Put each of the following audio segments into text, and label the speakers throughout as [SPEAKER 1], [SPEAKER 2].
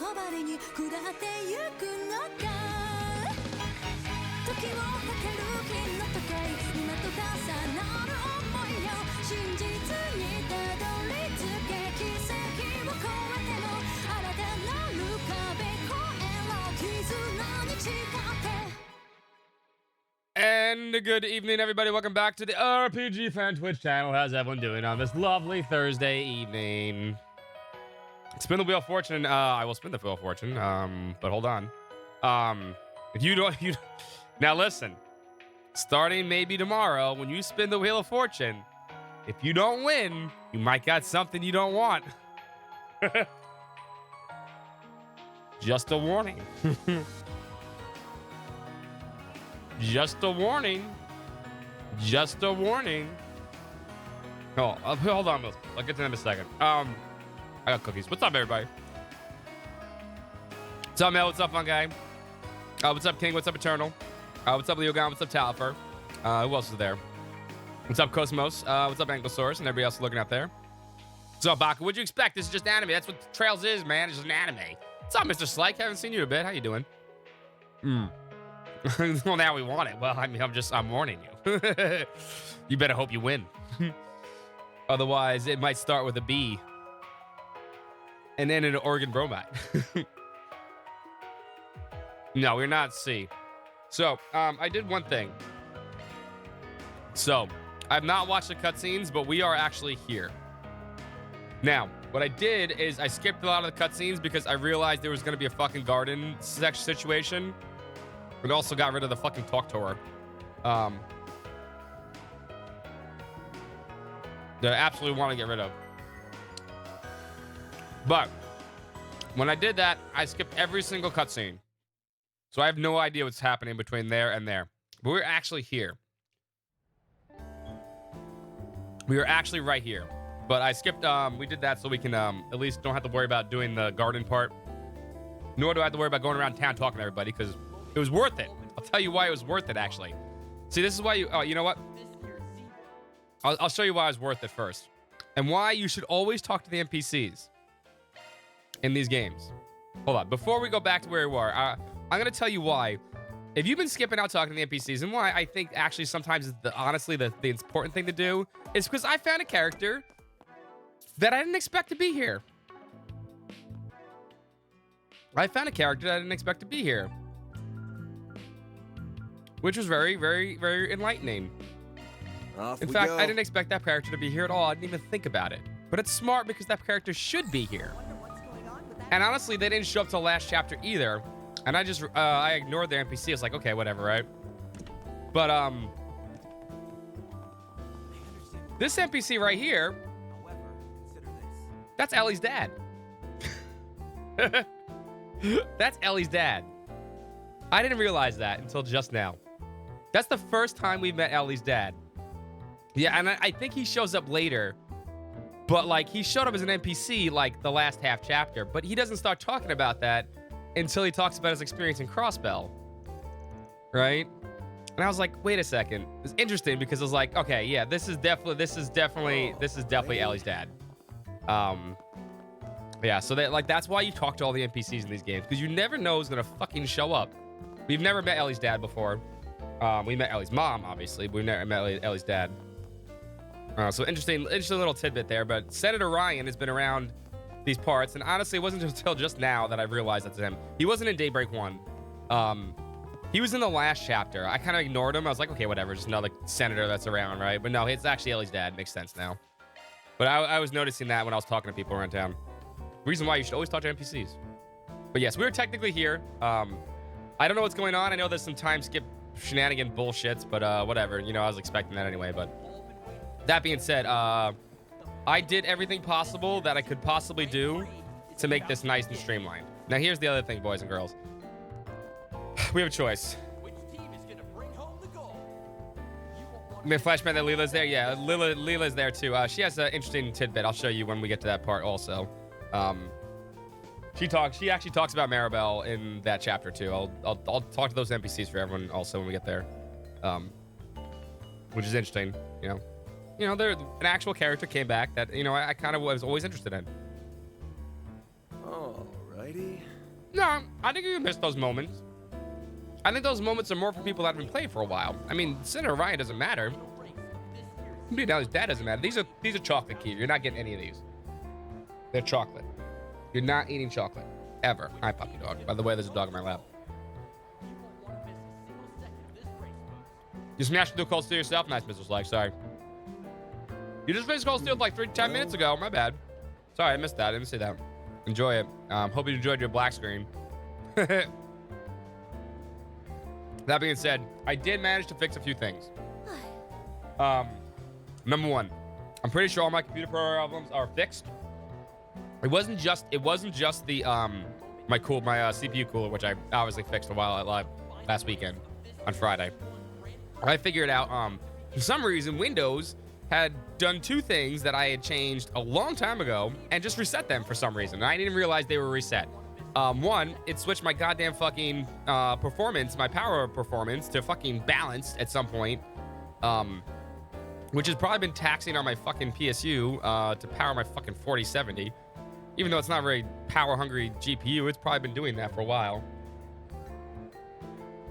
[SPEAKER 1] And good evening, everybody. Welcome back to the RPG Fan Twitch channel. How's everyone doing on this lovely Thursday evening? Spin the Wheel of Fortune. I will spin the Wheel of Fortune. But hold on. If you don't, now listen. Starting maybe tomorrow, when you spin the Wheel of Fortune, if you don't win, you might got something you don't want. Just a warning. Just a warning. Just a warning. Oh, hold on, Mills. I'll get to that in a second. I got cookies. What's up, everybody? What's up, Mel? What's up, fun guy? What's up, King? What's up, Eternal? What's up, Leogon? What's up, Talifer? Who else is there? What's up, Cosmos? What's up, Ankylosaurus? And everybody else looking out there. What's up, Baku? What'd you expect? This is just anime. That's what Trails is, man. It's just an anime. What's up, Mr. Slyke? Haven't seen you in a bit. How you doing? Well, now we want it. Well, I mean, I'm warning you. You better hope you win. Otherwise, it might start with a B and end in an organ bromide. No, we're not C. So, I did one thing. So, I've not watched the cutscenes, but we are actually here. Now, what I did is I skipped a lot of the cutscenes because I realized there was going to be a fucking garden situation. And also got rid of the fucking talk to her. That I absolutely want to get rid of. But when I did that, I skipped every single cutscene. So I have no idea what's happening between there and there. But we're actually here. We are actually right here. But I skipped, we did that so we can at least don't have to worry about doing the garden part. Nor do I have to worry about going around town talking to everybody, because it was worth it. I'll tell you why it was worth it, actually. See, this is why you... Oh, you know what? I'll show you why it was worth it first. And why you should always talk to the NPCs in these games. Hold on. Before we go back to where we were, I'm going to tell you why. If you've been skipping out talking to the NPCs, and why I think actually sometimes, honestly, the important thing to do is because I found a character that I didn't expect to be here. I found a character that I didn't expect to be here. Which was very, very, very enlightening. In fact, I didn't expect that character to be here at all. I didn't even think about it. But it's smart because that character should be here. And honestly, they didn't show up till last chapter either. And I just, I ignored the NPC. I was like, okay, whatever, right? But, this NPC right here, that's Ellie's dad. That's Ellie's dad. I didn't realize that until just now. That's the first time we've met Ellie's dad. Yeah, and I think he shows up later. But, like, he showed up as an NPC, like, the last half chapter. But he doesn't start talking about that until he talks about his experience in Crossbell. Right? And I was like, wait a second. It's interesting because I was like, okay, yeah, this is definitely Ellie's dad. Yeah, so that, like, that's why you talk to all the NPCs in these games. Because you never know who's going to fucking show up. We've never met Ellie's dad before. We met Ellie's mom, obviously, but we never met Ellie's dad. So interesting little tidbit there. But Senator Ryan has been around these parts, and honestly, it wasn't until just now that I realized that's him. He wasn't in Daybreak 1. He was in the last chapter. I kind of ignored him. I was like, okay, whatever, just another senator that's around, right? But no, it's actually Ellie's dad. Makes sense now. But I was noticing that when I was talking to people around town. Reason why you should always talk to NPCs. But yes, we're technically here. I don't know what's going on. I know there's some time skip shenanigan bullshits, but whatever. You know, I was expecting that anyway. But that being said, I did everything possible that I could possibly do to make this nice and streamlined. Now, here's the other thing, boys and girls. We have a choice. Flashman that Leela's there? Yeah, Leela's there too. She has an interesting tidbit. I'll show you when we get to that part also. She actually talks about Maribel in that chapter too. I'll talk to those NPCs for everyone also when we get there. Which is interesting, you know, there an actual character came back that, you know, I kind of was always interested in.
[SPEAKER 2] All right.
[SPEAKER 1] No, I think you miss those moments. I think those moments are more for people that have been playing for a while. I mean, Senator Ryan doesn't matter. Now his dad doesn't matter. These are chocolate keys. You're not getting any of these. They're chocolate. You're not eating chocolate ever. Hi, puppy dog. By the way, there's a dog in my lap. You smashed through Cold Steel yourself? Nice, Mr. Slag. Sorry. You just finished Cold Steel like 10 minutes ago. My bad. Sorry, I missed that. I didn't see that. Enjoy it. Hope you enjoyed your black screen. That being said, I did manage to fix a few things. Number one, I'm pretty sure all my computer problems are fixed. It wasn't just the my CPU cooler, which I obviously fixed a while last weekend on Friday. I figured out for some reason Windows had done two things that I had changed a long time ago and just reset them for some reason. And I didn't realize they were reset. One, it switched my goddamn fucking performance, my power performance to fucking balanced at some point. Which has probably been taxing on my fucking PSU to power my fucking 4070. Even though it's not a very power-hungry GPU, it's probably been doing that for a while.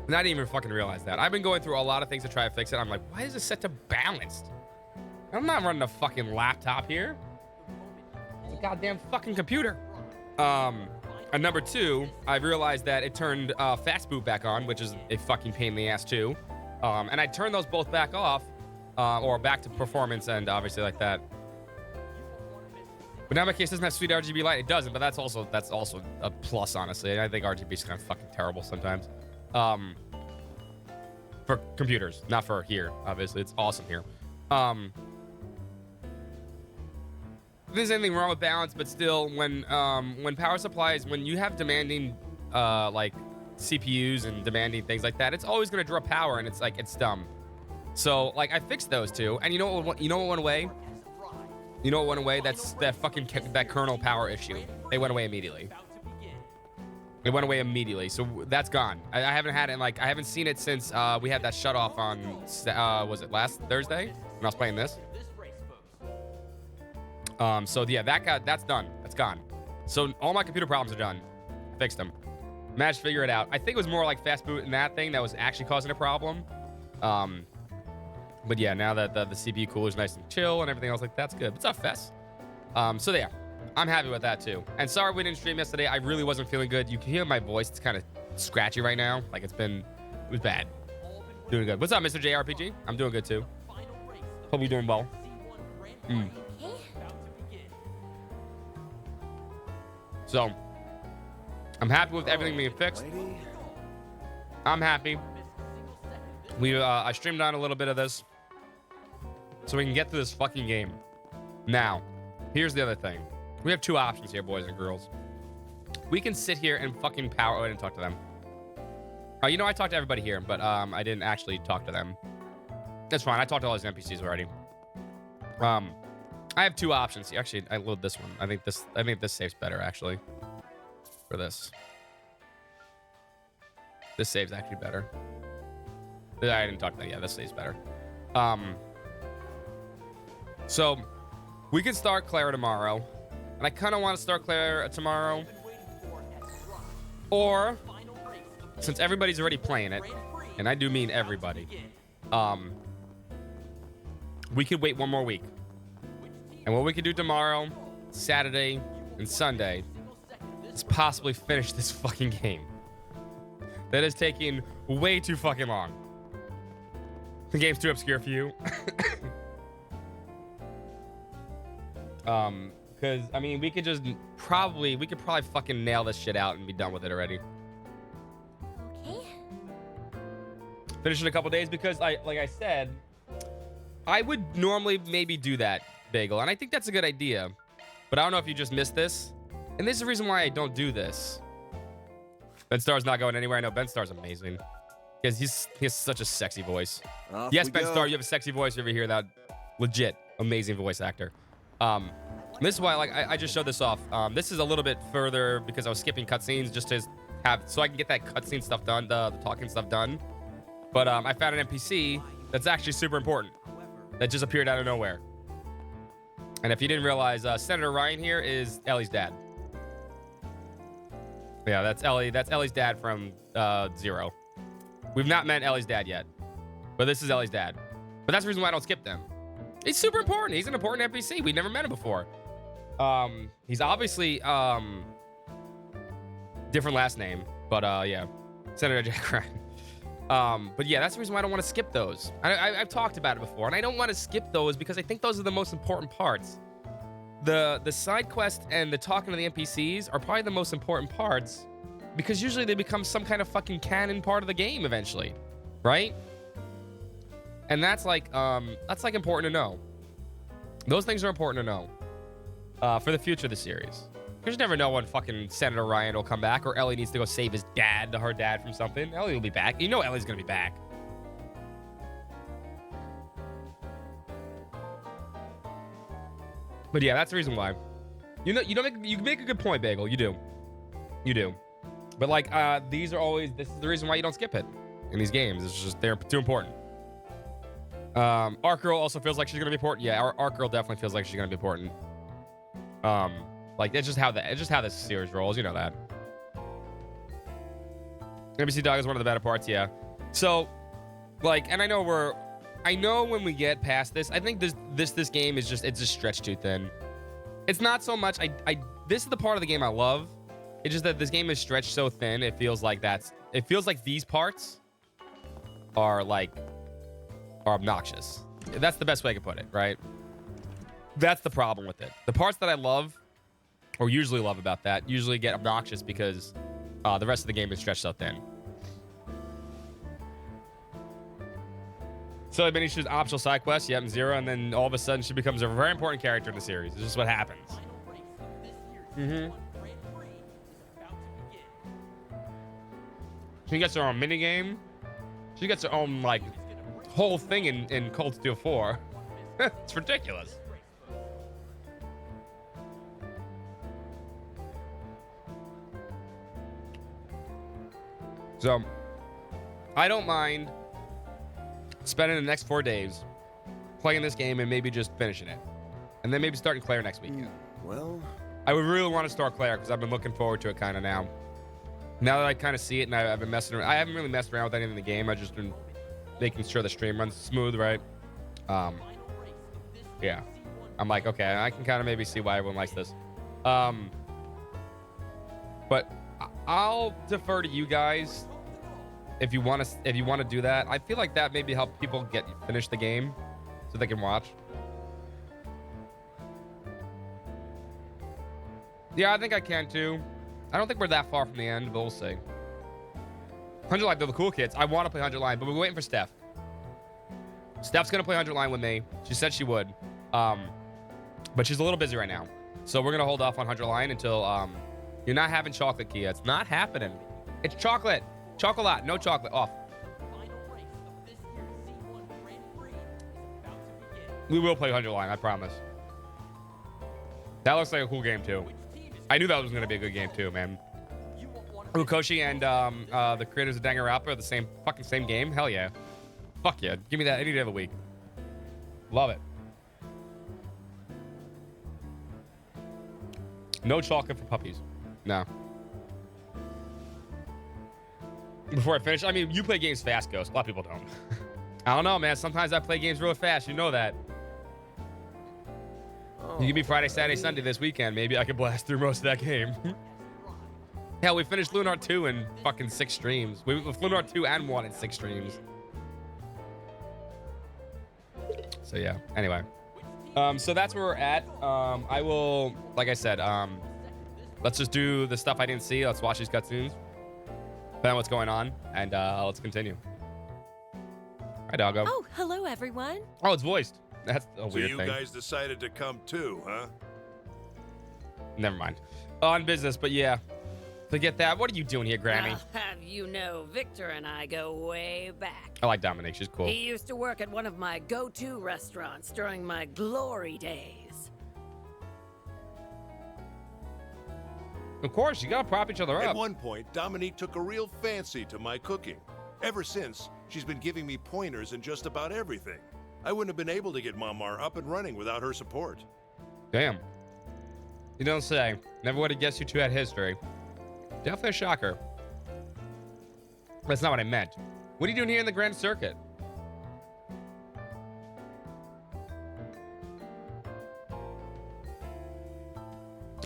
[SPEAKER 1] And I didn't even fucking realize that. I've been going through a lot of things to try to fix it. I'm like, why is it set to balanced? I'm not running a fucking laptop here. It's a goddamn fucking computer. And number two, I realized that it turned fast boot back on, which is a fucking pain in the ass too. And I turned those both back off, or back to performance and obviously like that. But now my case doesn't have sweet RGB light. It doesn't, but that's also a plus, honestly. I think RGB is kind of fucking terrible sometimes. For computers, not for here. Obviously, it's awesome here. If there's anything wrong with balance, but still, when power supplies, when you have demanding like CPUs and demanding things like that, it's always gonna draw power, and it's dumb. So like I fixed those two, and you know what went away? You know what went away? That's that fucking kernel power issue. They went away immediately. It went away immediately, so that's gone. I haven't had it I haven't seen it since we had that shut off on was it last Thursday when I was playing this? So yeah, that's done. That's gone. So all my computer problems are done. I fixed them. Managed to figure it out. I think it was more like fast boot and that thing that was actually causing a problem. But yeah, now that the CPU cooler's nice and chill and everything else, like that's good. What's up, Fess? So yeah, I'm happy with that too. And sorry we didn't stream yesterday. I really wasn't feeling good. You can hear my voice. It's kind of scratchy right now. Like it was bad. Doing good. What's up, Mr. JRPG? I'm doing good too. Hope you're doing well. So, I'm happy with everything being fixed. I'm happy. I streamed on a little bit of this so we can get through this fucking game. Now, here's the other thing. We have two options here, boys and girls. We can sit here and fucking power. Oh, I didn't talk to them. You know, I talked to everybody here, but I didn't actually talk to them. That's fine. I talked to all these NPCs already. I have two options. Actually, I load this one. I think this saves better actually. For this. This saves actually better. I didn't talk to that. Yeah, this saves better. So we can start Clara tomorrow. And I kind of want to start Clara tomorrow. Or since everybody's already playing it, and I do mean everybody, we could wait one more week. And what we could do tomorrow, Saturday, and Sunday is possibly finish this fucking game. That is taking way too fucking long. The game's too obscure for you. Because I mean, we could probably fucking nail this shit out and be done with it already.
[SPEAKER 2] Okay.
[SPEAKER 1] Finish in a couple days because like I said, I would normally maybe do that, Bagel, and I think that's a good idea. But I don't know if you just missed this, and this is the reason why I don't do this. Ben Star's not going anywhere. I know Ben Star's amazing. Because he has such a sexy voice. Yes, Ben Star, you have a sexy voice. You ever hear that? Legit, amazing voice actor. This is why, like, I just showed this off. This is a little bit further because I was skipping cutscenes just to have, so I can get that cutscene stuff done, the talking stuff done. But I found an NPC that's actually super important that just appeared out of nowhere. And if you didn't realize, Senator Ryan here is Ellie's dad. Yeah, that's Ellie. That's Ellie's dad from Zero. We've not met Ellie's dad yet, but this is Ellie's dad. But that's the reason why I don't skip them. He's super important. He's an important NPC. We've never met him before. He's obviously different last name, but yeah, Senator Jack Ryan. But yeah, that's the reason why I don't want to skip those. I've talked about it before, and I don't want to skip those because I think those are the most important parts. The side quest and the talking to the NPCs are probably the most important parts because usually they become some kind of fucking canon part of the game eventually, right? And that's like important to know. Those things are important to know for the future of the series. Because you never know when fucking Senator Ryan will come back or Ellie needs to go save his dad, her dad from something. Ellie will be back. You know Ellie's gonna be back. But yeah, that's the reason why. You make a good point, Bagel. You do. But like these are always, this is the reason why you don't skip it in these games. It's just they're too important. Arc Girl also feels like she's gonna be important. Yeah, Arc Girl definitely feels like she's gonna be important. Like it's just how this series rolls. You know that. NBC Dog is one of the better parts. Yeah. So, like, and I know when we get past this, I think this game is just stretched too thin. It's not so much. This is the part of the game I love. It's just that this game is stretched so thin. It feels like these parts are obnoxious. That's the best way I can put it, right? That's the problem with it. The parts that I love, or usually love about that, usually get obnoxious because the rest of the game is stretched so thin. So Benny chooses optional side quests, yep, and Zero, and then all of a sudden she becomes a very important character in the series. It's just what happens. She gets her own minigame. She gets her own, like, whole thing in Cold Steel 4. It's ridiculous. So, I don't mind spending the next 4 days playing this game and maybe just finishing it. And then maybe starting Claire next weekend.
[SPEAKER 3] Well,
[SPEAKER 1] I would really want to start Claire because I've been looking forward to it kind of now. Now that I kind of see it and I've been messing around. I haven't really messed around with anything in the game. I've just been making sure the stream runs smooth, right? Yeah. I'm like, okay, I can kind of maybe see why everyone likes this. But I'll defer to you guys if you want to do that. I feel like that maybe help people finish the game so they can watch. Yeah, I think I can too. I don't think we're that far from the end, but we'll see. 100 Line, they're the cool kids. I want to play 100 Line, but we're waiting for Steph. Steph's gonna play 100 Line with me. She said she would, but she's a little busy right now, so we're gonna hold off on 100 Line until you're not having chocolate, Kia. It's not happening. It's chocolate. Chocolate, no chocolate. Off. We will play 100 Line, I promise. That looks like a cool game too. I knew that was going to be a good game too, man. Ukoshi and the creators of Danganronpa are the same game. Hell yeah. Fuck yeah. Give me that any day of the week. Love it. No chocolate for puppies. No. Before I finish, I mean, you play games fast, Ghost. A lot of people don't. I don't know, man. Sometimes I play games real fast. You know that. You give me Friday, Saturday, Sunday this weekend. Maybe I could blast through most of that game. Hell, we finished Lunar 2 in fucking 6 streams. Lunar 2 and 1 in 6 streams. So yeah, anyway. So that's where we're at. I will, like I said, let's just do the stuff I didn't see. Let's watch these cutscenes. Find out what's going on, and let's continue. Hi, doggo.
[SPEAKER 2] Oh, hello, everyone.
[SPEAKER 1] Oh, it's voiced. That's a weird thing.
[SPEAKER 3] So you guys decided to come too, huh?
[SPEAKER 1] Never mind. On business, but yeah. Forget that. What are you doing here, Grammy?
[SPEAKER 4] I'll have you know, Victor and I go way back.
[SPEAKER 1] I like Dominique. She's cool.
[SPEAKER 4] He used to work at one of my go-to restaurants during my glory days.
[SPEAKER 1] Of course, you gotta prop each other
[SPEAKER 3] At
[SPEAKER 1] up.
[SPEAKER 3] one point, Dominique took a real fancy to my cooking. Ever since, she's been giving me pointers in just about everything. I wouldn't have been able to get Mamar up and running without her support.
[SPEAKER 1] Damn. You don't say. Never would have guessed you two had history. Definitely a shocker. That's not what I meant. What are you doing here in the Grand Circuit?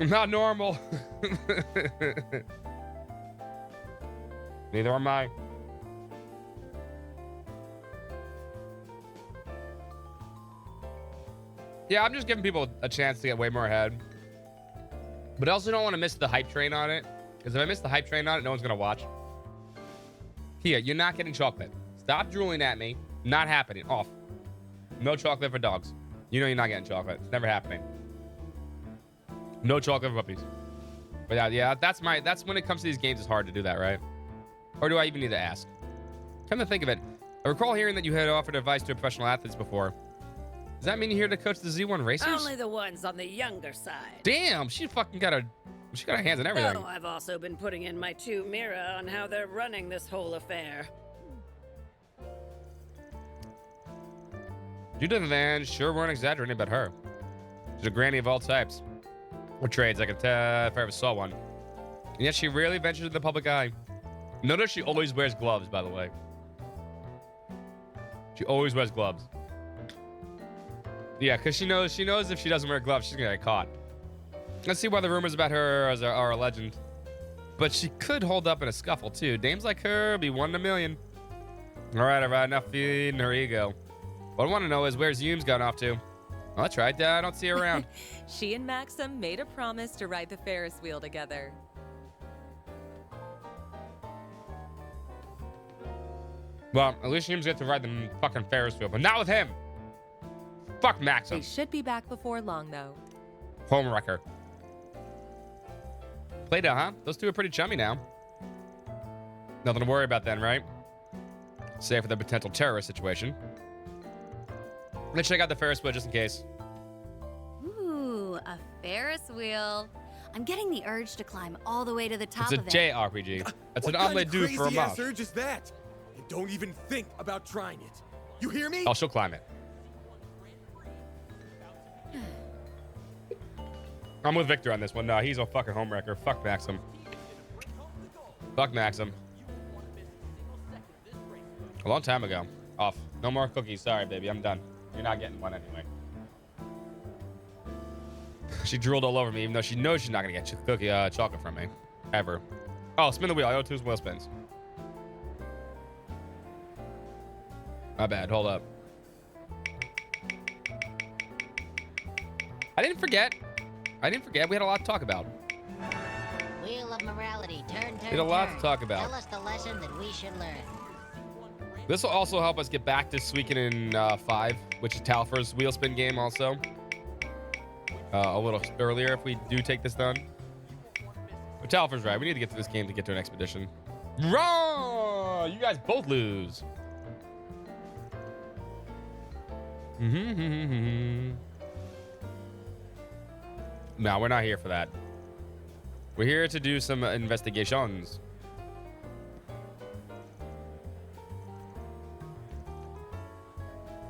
[SPEAKER 1] I'm not normal. Neither am I. Yeah, I'm just giving people a chance to get way more ahead. But I also don't want to miss the hype train on it. Because if I miss the hype train on it, no one's going to watch. Here, you're not getting chocolate. Stop drooling at me. Not happening. Off. No chocolate for dogs. You know you're not getting chocolate. It's never happening. No chocolate for puppies. But yeah, that's when it comes to these games, it's hard to do that, right? Or do I even need to ask? Come to think of it, I recall hearing that you had offered advice to professional athletes before. Does that mean you're here to coach the Z1 racers?
[SPEAKER 4] Only the ones on the younger side.
[SPEAKER 1] Damn, she fucking got her hands on everything.
[SPEAKER 4] Oh, I've also been putting in my 2 mirror on how they're running this whole affair.
[SPEAKER 1] Judith and Van sure weren't exaggerating about her. She's a granny of all types. Or trades, I can tell if I ever saw one. And yet she rarely ventures in the public eye. Notice she always wears gloves, by the way. She always wears gloves. Yeah, because she knows if she doesn't wear gloves, she's gonna get caught. Let's see why the rumors about her are a legend. But she could hold up in a scuffle, too. Dames like her be 1 in a million. All right, enough feeding her ego. What I want to know is where's Hume's gone off to? Well, that's right, I don't see her around.
[SPEAKER 5] She and Maxim made a promise to ride the Ferris wheel together.
[SPEAKER 1] Well, at least Hume's get to ride the fucking Ferris wheel, but not with him. Fuck Maxim.
[SPEAKER 5] They should be back before long, though.
[SPEAKER 1] Home wrecker. Play-Doh, huh? Those two are pretty chummy now. Nothing to worry about then, right? Save for the potential terrorist situation. Let's check out the Ferris wheel just in case.
[SPEAKER 2] Ooh, a Ferris wheel. I'm getting the urge to climb all the way to the top
[SPEAKER 1] It's a
[SPEAKER 2] of it.
[SPEAKER 1] JRPG. That's an omelet do for a
[SPEAKER 6] What kind of
[SPEAKER 1] mouse.
[SPEAKER 6] crazy-ass urge is that? And don't even think about trying it. You hear me?
[SPEAKER 1] Oh, she'll climb it. I'm with Victor on this one. No, he's a fucking homewrecker. Fuck Maxim. Fuck Maxim. A long time ago. Off. No more cookies. Sorry, baby. I'm done. You're not getting one anyway. She drooled all over me, even though she knows she's not gonna get chocolate from me. Ever. Oh, spin the wheel. I owe 2 wheel spins. My bad. Hold up. I didn't forget. We had a lot to talk about.
[SPEAKER 7] Wheel of morality, turn.
[SPEAKER 1] We had a lot to talk about.
[SPEAKER 7] Tell us the lesson that we should learn.
[SPEAKER 1] This will also help us get back to Suikoden 5, which is Talfer's wheel spin game also. A little earlier if we do take this done. But Talfer's right. We need to get to this game to get to an expedition. Wrong! You guys both lose. No, we're not here for that. We're here to do some investigations.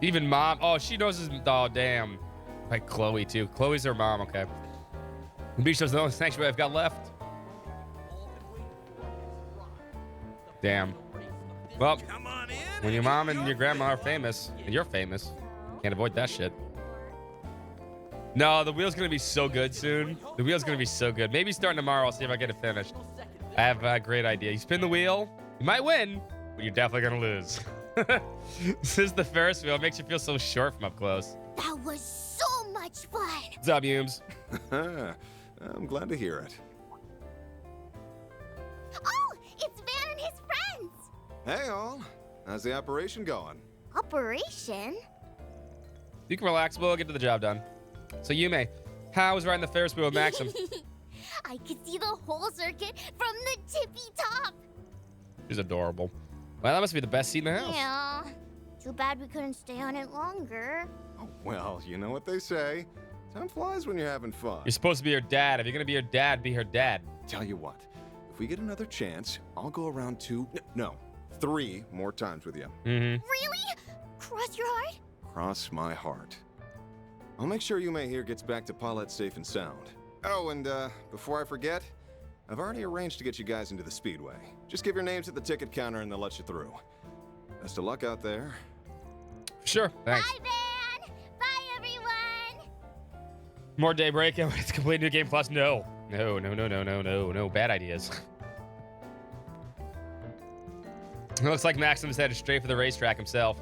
[SPEAKER 1] Even mom. Oh, she knows his. Oh, damn. Like Chloe, too. Chloe's her mom. Okay. The beach doesn't know the sanctuary I've got left. Damn. Well, when your mom and your grandma are famous, and you're famous, can't avoid that shit. No, the wheel's going to be so good soon. The wheel's going to be so good. Maybe starting tomorrow, I'll see if I get it finished. I have a great idea. You spin the wheel, you might win, but you're definitely going to lose. This is the Ferris wheel. It makes you feel so short from up close.
[SPEAKER 2] That was so much fun.
[SPEAKER 1] What's up, Humes?
[SPEAKER 8] I'm glad to hear it.
[SPEAKER 2] Oh, it's Van and his friends.
[SPEAKER 8] Hey, all. How's the operation going?
[SPEAKER 2] Operation?
[SPEAKER 1] You can relax. We'll get to the job done. So, Yume, how was riding the Ferris wheel with Maxim?
[SPEAKER 2] I could see the whole circuit from the tippy top.
[SPEAKER 1] She's adorable. Well, that must be the best seat in the house.
[SPEAKER 2] Yeah. Too bad we couldn't stay on it longer.
[SPEAKER 8] Oh, well, you know what they say. Time flies when you're having fun.
[SPEAKER 1] You're supposed to be her dad. If you're going to be her dad, be her dad.
[SPEAKER 8] Tell you what, if we get another chance, I'll go around 3 more times with you.
[SPEAKER 1] Mm-hmm.
[SPEAKER 2] Really? Cross your heart?
[SPEAKER 8] Cross my heart. I'll make sure Yume here gets back to Paulette safe and sound. Oh, and before I forget, I've already arranged to get you guys into the Speedway. Just give your names at the ticket counter and they'll let you through. Best of luck out there.
[SPEAKER 1] Sure, thanks.
[SPEAKER 9] Bye, Van! Bye, everyone!
[SPEAKER 1] More Daybreak. It's complete new game plus. No. No. Bad ideas. It looks like Maxim's headed straight for the racetrack himself.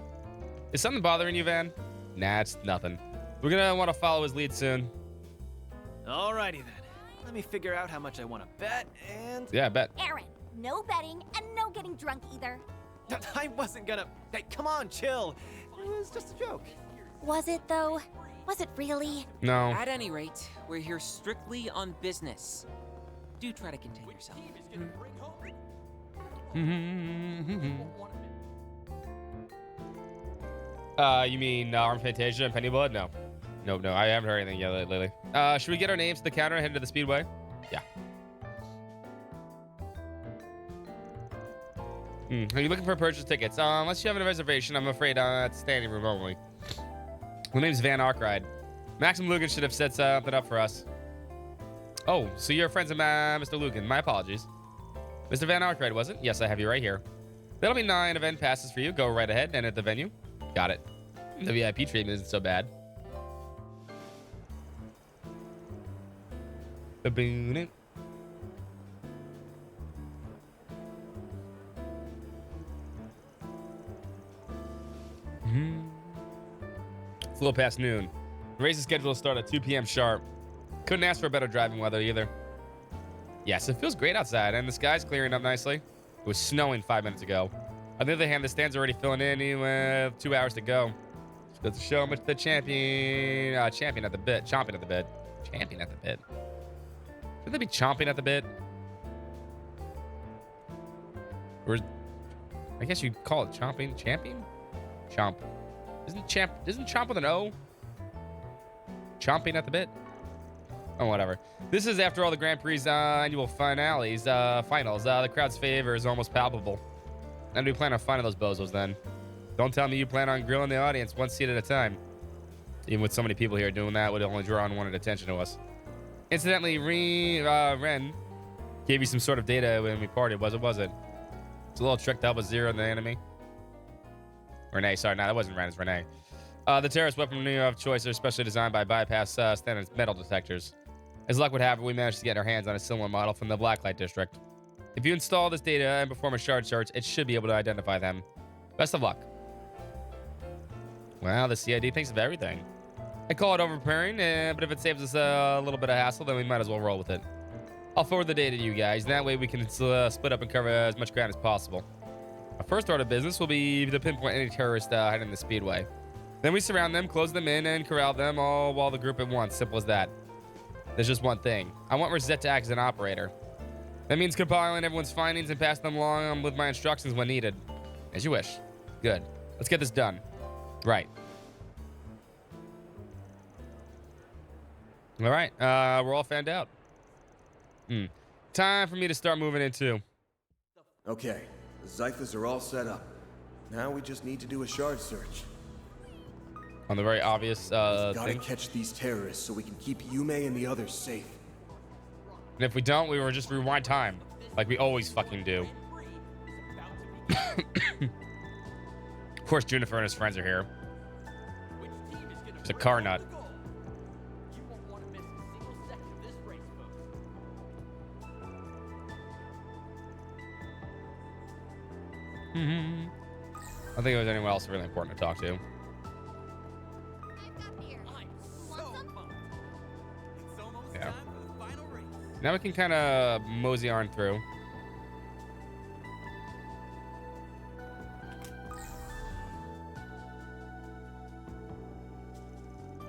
[SPEAKER 1] Is something bothering you, Van? Nah, it's nothing. We're gonna want to follow his lead soon.
[SPEAKER 10] Alrighty then. Let me figure out how much I want to bet and...
[SPEAKER 1] Yeah, I bet.
[SPEAKER 9] Aaron, no betting and no getting drunk either.
[SPEAKER 10] I wasn't gonna... Hey, come on, chill. It was just a joke.
[SPEAKER 9] Was it, though? Was it really?
[SPEAKER 1] No.
[SPEAKER 11] At any rate, we're here strictly on business. Do try to contain yourself.
[SPEAKER 1] You mean Arm Fantasia and Penny Blood? No. No, I haven't heard anything yet lately. Should we get our names to the counter and head to the Speedway? Yeah. Are you looking for purchase tickets? Unless you have a reservation, I'm afraid it's standing room only. My name's Van Arkwright. Maxim Lugan should have set something up for us. Oh, so you're friends of Mr. Lugan. My apologies. Mr. Van Arkwright, was it? Yes, I have you right here. That'll be 9 event passes for you. Go right ahead and at the venue. Got it. The VIP treatment isn't so bad. Ba-boom. It's a little past noon. The race is scheduled to start at 2 p.m. sharp. Couldn't ask for better driving weather either. Yes, it feels great outside, and the sky's clearing up nicely. It was snowing 5 minutes ago. On the other hand, the stand's already filling in even with 2 hours to go. Just goes to show how much the champion at the bit. Chomping at the bit. Champion at the bit. Should they be chomping at the bit? Or I guess you'd call it chomping. Champion? Chomp. Isn't chomp with an O? Chomping at the bit? Oh, whatever. This is after all the Grand Prix annual finals. The crowd's favor is almost palpable. And we plan on finding those bozos then. Don't tell me you plan on grilling the audience one seat at a time. Even with so many people here, doing that would only draw unwanted attention to us. Incidentally, Ren gave you some sort of data when we partied, was it? It's a little tricked up with Zero in the enemy. Renee, sorry, no, that wasn't Ren, it's Renee. The terrorist weapon of choice are specially designed by bypass standard metal detectors. As luck would have it, we managed to get our hands on a similar model from the Blacklight District. If you install this data and perform a shard search, it should be able to identify them. Best of luck. Well, the CID thinks of everything. I call it over-preparing, but if it saves us a little bit of hassle, then we might as well roll with it. I'll forward the data to you guys. That way we can split up and cover as much ground as possible. Our first order of business will be to pinpoint any terrorists hiding in the Speedway. Then we surround them, close them in, and corral them all while the group at once. Simple as that. There's just one thing. I want Rosette to act as an operator. That means compiling everyone's findings and passing them along with my instructions when needed. As you wish. Good. Let's get this done. Right. All right. We're all fanned out. Time for me to start moving in too.
[SPEAKER 6] Okay, the Zyphas are all set up. Now we just need to do a shard search.
[SPEAKER 1] On the very obvious
[SPEAKER 6] Gotta
[SPEAKER 1] thing.
[SPEAKER 6] catch these terrorists so we can keep Yume and the others safe.
[SPEAKER 1] And if we don't, we will just rewind time. Like we always fucking do. Of course, Juniper and his friends are here. He's a car nut. I don't think there was anyone else really important to talk to. Yeah. Now we can kind of mosey on through.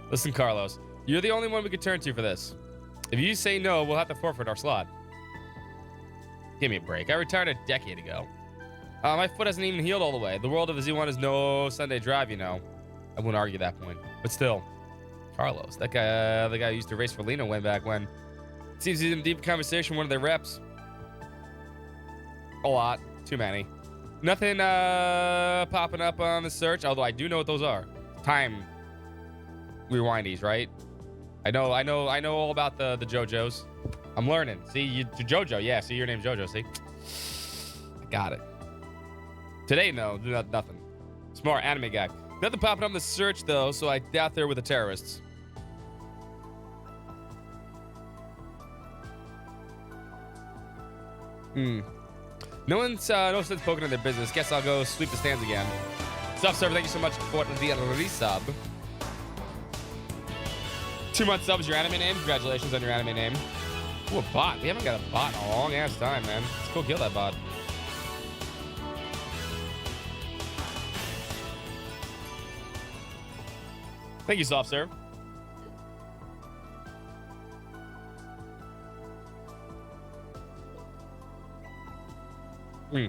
[SPEAKER 1] Listen, Carlos, you're the only one we could turn to for this. If you say no, we'll have to forfeit our slot. Give me a break. I retired a decade ago. My foot hasn't even healed all the way. The world of the Z1 is no Sunday drive, you know. I won't argue that point. But still, Carlos, that guy, the guy who used to race for Lino way back when. Seems he's in deep conversation with one of their reps. A lot. Too many. Nothing popping up on the search, although I do know what those are. Time rewindies, right? I know all about the JoJo's. I'm learning. See, you're JoJo. Yeah, see, your name's JoJo. See? I got it. Today, no, nothing. Smart anime guy. Nothing popping up in the search, though, so I doubt they're with the terrorists. No one's no sense poking in their business. Guess I'll go sweep the stands again. Stuff server, thank you so much for the resub. 2 month sub is your anime name. Congratulations on your anime name. Ooh, a bot. We haven't got a bot in a long ass time, man. Let's go kill that bot. Thank you, soft serve.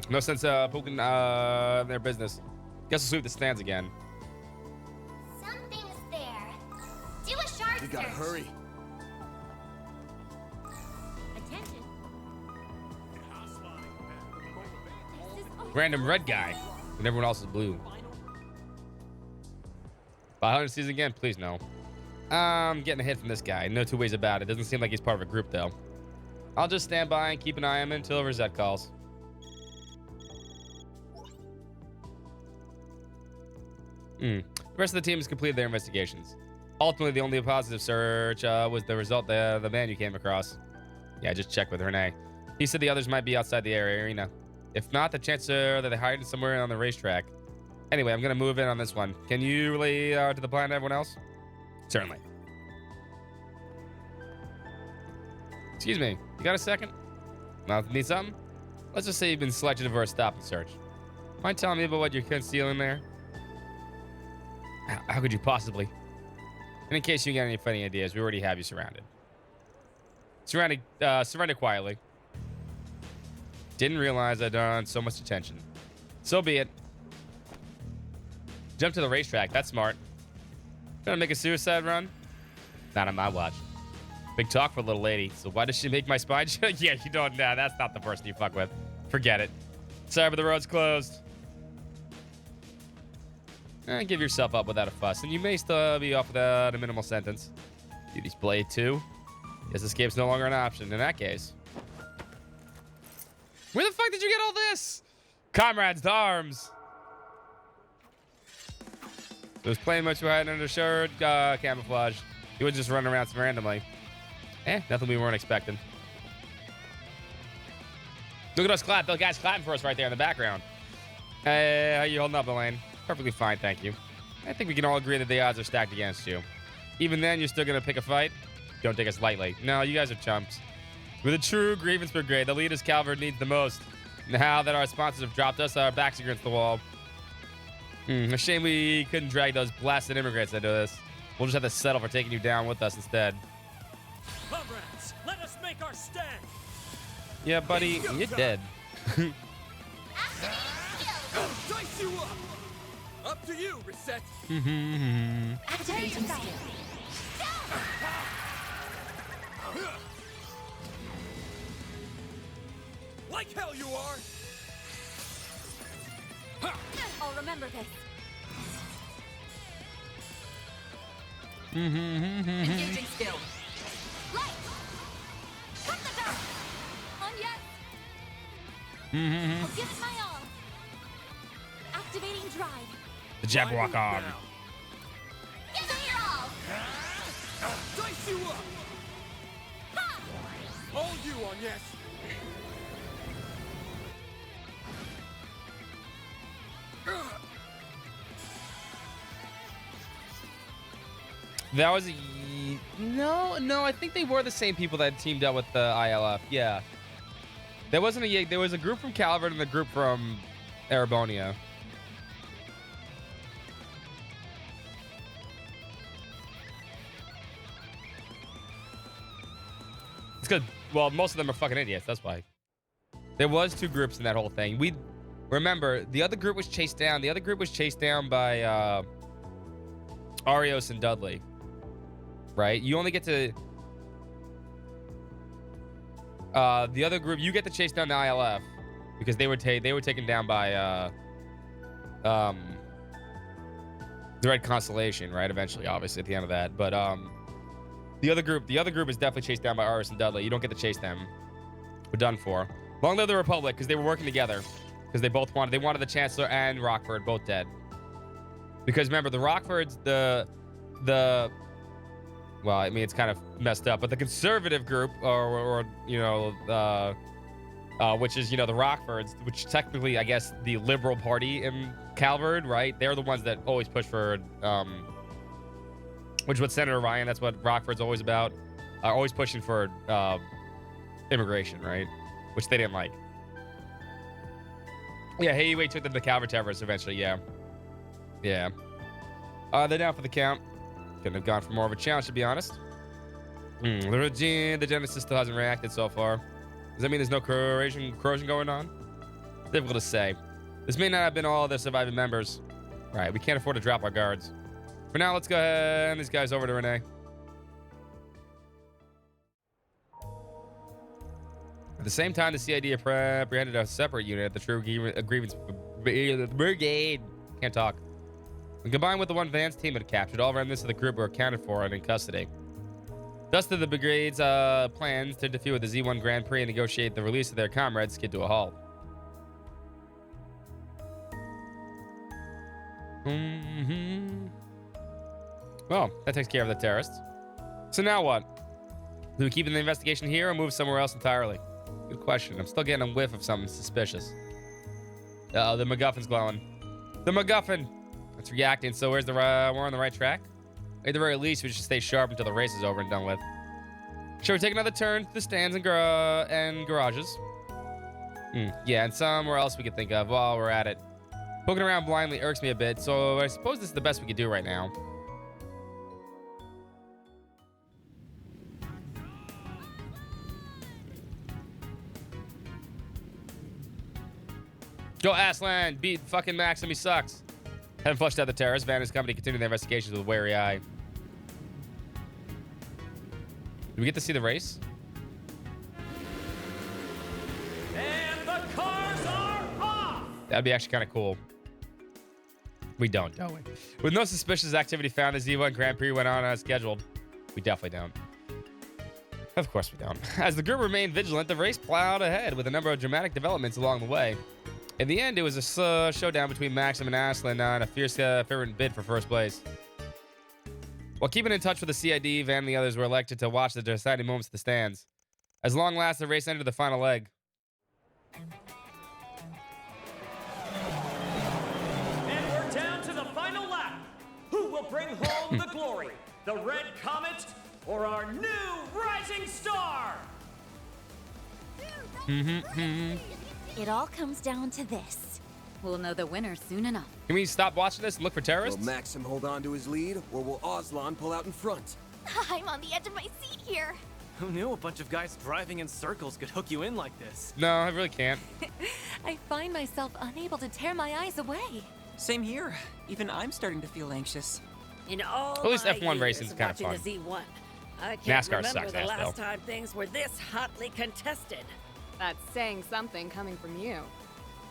[SPEAKER 1] No sense poking their business. Guess we'll sweep the stands again.
[SPEAKER 9] Something's there. Do a shard
[SPEAKER 6] We gotta
[SPEAKER 9] search.
[SPEAKER 6] hurry.
[SPEAKER 9] Attention.
[SPEAKER 1] Random red guy. And everyone else is blue. 500 season again? Please no. I'm getting a hit from this guy. No two ways about it. Doesn't seem like he's part of a group, though. I'll just stand by and keep an eye on him until Rosette calls. The rest of the team has completed their investigations. Ultimately, the only positive search was the result, the man you came across. Yeah, just check with Renee. He said the others might be outside the arena. If not, the chances are that they hide somewhere on the racetrack. Anyway, I'm going to move in on this one. Can you relay to the plan to everyone else? Certainly. Excuse me. You got a second? Need something? Let's just say you've been selected for a stop and search. Mind telling me about what you're concealing there? How could you possibly? And in case you get any funny ideas, we already have you surrounded. Surrender quietly. Didn't realize I'd done so much attention. So be it. Jump to the racetrack. That's smart. Gonna make a suicide run? Not on my watch. Big talk for a little lady. So why does she make my spine? Yeah, you don't. Nah, that's not the person you fuck with. Forget it. Sorry, but the road's closed. Give yourself up without a fuss, and you may still be off without a minimal sentence. Duty's blade 2. Guess escape's no longer an option in that case. Where the fuck did you get all this? Comrades to arms. It was plain much you had under shirt, camouflage. You would just run around randomly. Nothing we weren't expecting. Look at us clap. Those guys clapping for us right there in the background. Hey, how you holding up, Elaine? Perfectly fine, thank you. I think we can all agree that the odds are stacked against you. Even then, you're still going to pick a fight? Don't take us lightly. No, you guys are chumps. We're the true grievance brigade. The leaders Calvert needs the most. Now that our sponsors have dropped us, our backs against the wall. A shame we couldn't drag those blasted immigrants into this. We'll just have to settle for taking you down with us instead.
[SPEAKER 12] Comrades, let us make our stand.
[SPEAKER 1] Yeah, buddy, you're dead.
[SPEAKER 12] Dice you up. Up to you, Reset.
[SPEAKER 9] Activating skill.
[SPEAKER 12] Like hell you are.
[SPEAKER 9] I'll remember this.
[SPEAKER 5] Engaging skill.
[SPEAKER 9] Light. Cut the dark. On yes. I'll give it my all. Activating drive.
[SPEAKER 1] The jab walk on.
[SPEAKER 9] Give it your all.
[SPEAKER 12] Dice you up.
[SPEAKER 9] Ha!
[SPEAKER 12] All you on yes.
[SPEAKER 1] That was no. I think they were the same people that teamed up with the ILF. Yeah, there wasn't a. There was a group from Calvert and a group from Erebonia. It's good. Well, most of them are fucking idiots. That's why. There was 2 groups in that whole thing. We remember the other group was chased down. The other group was chased down by Arios and Dudley. Right? You only get to the other group. You get to chase down the ILF because they were taken down by the Red Constellation. Right? Eventually, obviously, at the end of that. But The other group is definitely chased down by Aris and Dudley. You don't get to chase them. We're done for. Long live the Republic, because they were working together. Because they wanted the Chancellor and Rockford both dead. Because remember, the Rockfords, well, I mean, it's kind of messed up, but the conservative group, or you know, which is, you know, the Rockfords, which technically, I guess, the Liberal Party in Calvard, right? They're the ones that always push for, which is what Senator Ryan, that's what Rockford's always about, always pushing for immigration, right? Which they didn't like. Yeah, Heavyweight took them to Calvert Towers eventually, yeah. Yeah. They're down for the count. Couldn't have gone for more of a challenge, to be honest. The Genesis still hasn't reacted so far. Does that mean there's no corrosion going on? Difficult to say. This may not have been all of the surviving members. Right, we can't afford to drop our guards. For now, let's go ahead and hand these guys over to Renee. At the same time, the CID apprehended a separate unit at the True Grievance Brigade. Can't talk. When combined with the one Van's team had captured, all remnants of the group were accounted for and in custody. Thus did the brigade's plans to defeat the Z1 Grand Prix and negotiate the release of their comrades skid to a halt. Well, that takes care of the terrorists. So now what? Do we keep the investigation here or move somewhere else entirely? Good question. I'm still getting a whiff of something suspicious. Uh-oh, the MacGuffin's glowing. The MacGuffin! It's reacting, so we're on the right track? At the very least, we should stay sharp until the race is over and done with. Shall we take another turn to the stands and garages? Yeah, and somewhere else we could think of while we're at it. Poking around blindly irks me a bit, so I suppose this is the best we could do right now. Go Aslan, beat fucking Maxim, he sucks. Haven't flushed out the terrorists. Van and his company continue their investigations with a wary eye. Do we get to see the race?
[SPEAKER 12] And the cars are off!
[SPEAKER 1] That'd be actually kind of cool. We don't we? With no suspicious activity found, the Z1 Grand Prix went on as scheduled. We definitely don't. Of course we don't. As the group remained vigilant, the race plowed ahead with a number of dramatic developments along the way. In the end, it was a showdown between Maxim and Aslan on a fierce fervent bid for first place. While keeping in touch with the CID, Van and the others were elected to watch the deciding moments of the stands. As long last, the race entered the final leg.
[SPEAKER 12] And we're down to the final lap. Who will bring home the glory? The Red Comet or our new rising star?
[SPEAKER 2] It all comes down to this. We'll know the winner soon enough.
[SPEAKER 1] Can we stop watching this and look for terrorists?
[SPEAKER 6] Will Maxim hold on to his lead, or will Aslan pull out in front?
[SPEAKER 9] I'm on the edge of my seat here.
[SPEAKER 10] Who knew a bunch of guys driving in circles could hook you in like this?
[SPEAKER 1] No, I really can't.
[SPEAKER 5] I find myself unable to tear my eyes away.
[SPEAKER 11] Same here. Even I'm starting to feel anxious.
[SPEAKER 4] In all
[SPEAKER 1] At least
[SPEAKER 4] my
[SPEAKER 1] F1
[SPEAKER 4] years
[SPEAKER 1] racing's kind of
[SPEAKER 4] watching
[SPEAKER 1] fun.
[SPEAKER 4] the Z1, I can't
[SPEAKER 1] NASCAR
[SPEAKER 4] remember
[SPEAKER 1] sucks
[SPEAKER 4] the
[SPEAKER 1] ass,
[SPEAKER 4] last
[SPEAKER 1] though.
[SPEAKER 4] time things were this hotly contested.
[SPEAKER 13] That's saying something coming from you.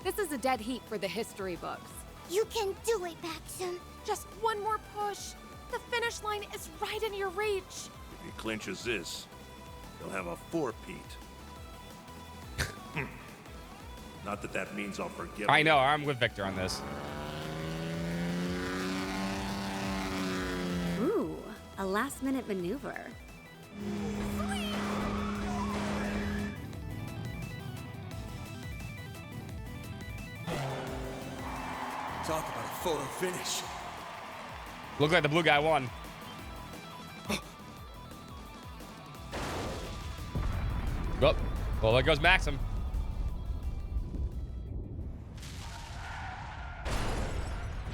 [SPEAKER 13] This is a dead heat for the history books.
[SPEAKER 9] You can do it, Maxim.
[SPEAKER 13] Just one more push. The finish line is right in your reach.
[SPEAKER 3] If he clinches this, he'll have a four-peat. Not that that means I'll forgive him.
[SPEAKER 1] I know, I'm with Victor on this.
[SPEAKER 2] Ooh, a last-minute maneuver.
[SPEAKER 6] Talk about a photo finish.
[SPEAKER 1] Looked like the blue guy won. Oh, well, there goes Maxim.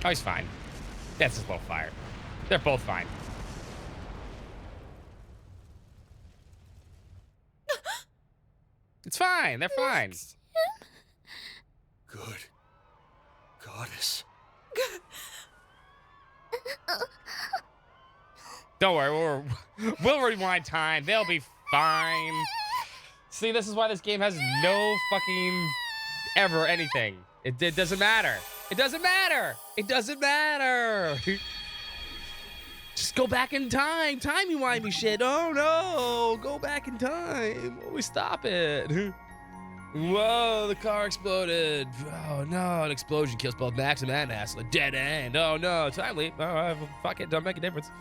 [SPEAKER 1] Oh, he's fine. That's his little fire. They're both fine. It's fine. They're fine.
[SPEAKER 6] Good. Goddess.
[SPEAKER 1] Don't worry. We'll rewind time. They'll be fine. See, this is why this game has no fucking ever anything. It doesn't matter. It doesn't matter. It doesn't matter. Just go back in time. Timey-wimey shit. Oh, no. Go back in time. Oh, stop it. Whoa, the car exploded. Oh, no. An explosion kills both Maxim and Aslan. Dead end. Oh, no. Time leap. All right. Well, fuck it. Don't make a difference.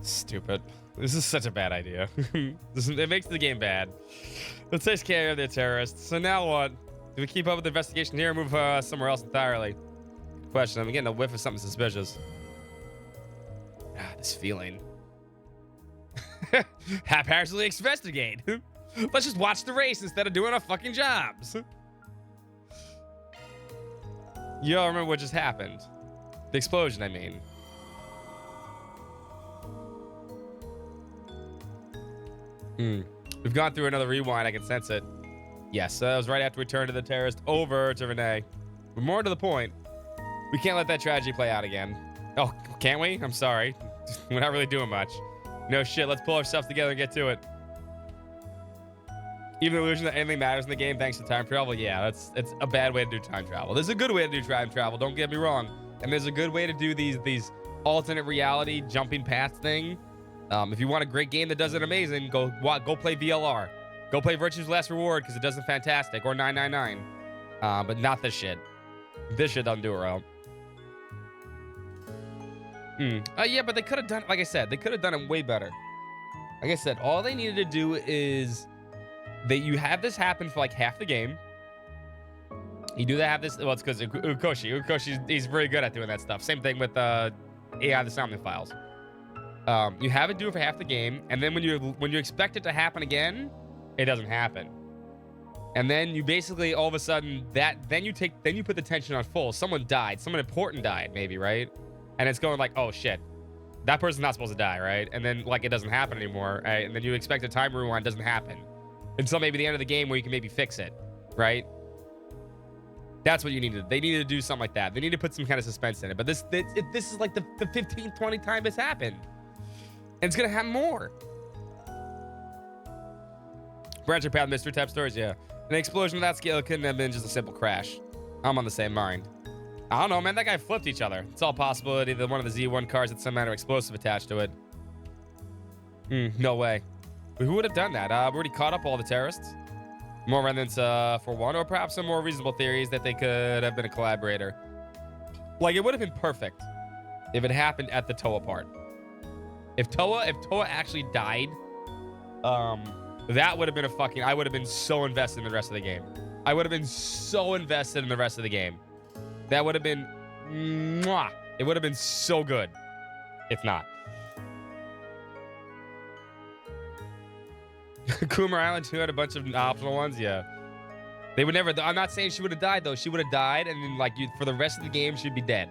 [SPEAKER 1] Stupid. This is such a bad idea. It makes the game bad. It takes care of the terrorists. So now what? Do we keep up with the investigation here or move somewhere else entirely? Question. I'm getting a whiff of something suspicious. This feeling. Haphazardly investigate. Let's just watch the race instead of doing our fucking jobs. You all remember what just happened? The explosion, I mean. We've gone through another rewind. I can sense it. Yes, that was right after we turned to the terrorist over to Renee. But more to the point, we can't let that tragedy play out again. Oh, can't we? I'm sorry. We're not really doing much. No shit, let's pull ourselves together and get to it. Even the illusion that anything matters in the game thanks to time travel, yeah, it's a bad way to do time travel. There's a good way to do time travel, don't get me wrong. And there's a good way to do these alternate reality jumping paths thing. If you want a great game that does it amazing, go play VLR. Go play Virtue's Last Reward because it does it fantastic, or 999. But not this shit. This shit doesn't do it well. Yeah, but they could have done, like I said, they could have done it way better. Like I said, all they needed to do is you have this happen for like half the game. You do have this. Well, it's because Ukoshi, he's really good at doing that stuff. Same thing with AI the Somnium Files. You have it do it for half the game, and then when you expect it to happen again, it doesn't happen. And then you basically all of a sudden then you put the tension on full. Someone died. Someone important died, maybe, right? And it's going like, oh shit, that person's not supposed to die, right? And then like it doesn't happen anymore, right? And then you expect a time rewind, doesn't happen until maybe the end of the game where you can maybe fix it, right? That's what you needed. They needed to do something like that. They need to put some kind of suspense in it. But this is like the 15th, 20th time it's happened. And it's going to happen more. Branching path mystery type stories, yeah. An explosion of that scale couldn't have been just a simple crash. I'm on the same mind. I don't know, man. That guy flipped each other. It's all possibility that one of the Z1 cars had some kind of explosive attached to it. No way. But who would have done that? We already caught up all the terrorists. More remnants for one, or perhaps some more reasonable theories that they could have been a collaborator. Like, it would have been perfect if it happened at the Toa part. If Toa actually died, that would have been I would have been so invested in the rest of the game. I would have been so invested in the rest of the game. That would have been, mwah. It would have been so good. If not. Coomer Island 2 had a bunch of optional ones, yeah. They would never, I'm not saying she would have died though. She would have died and then like for the rest of the game, she'd be dead.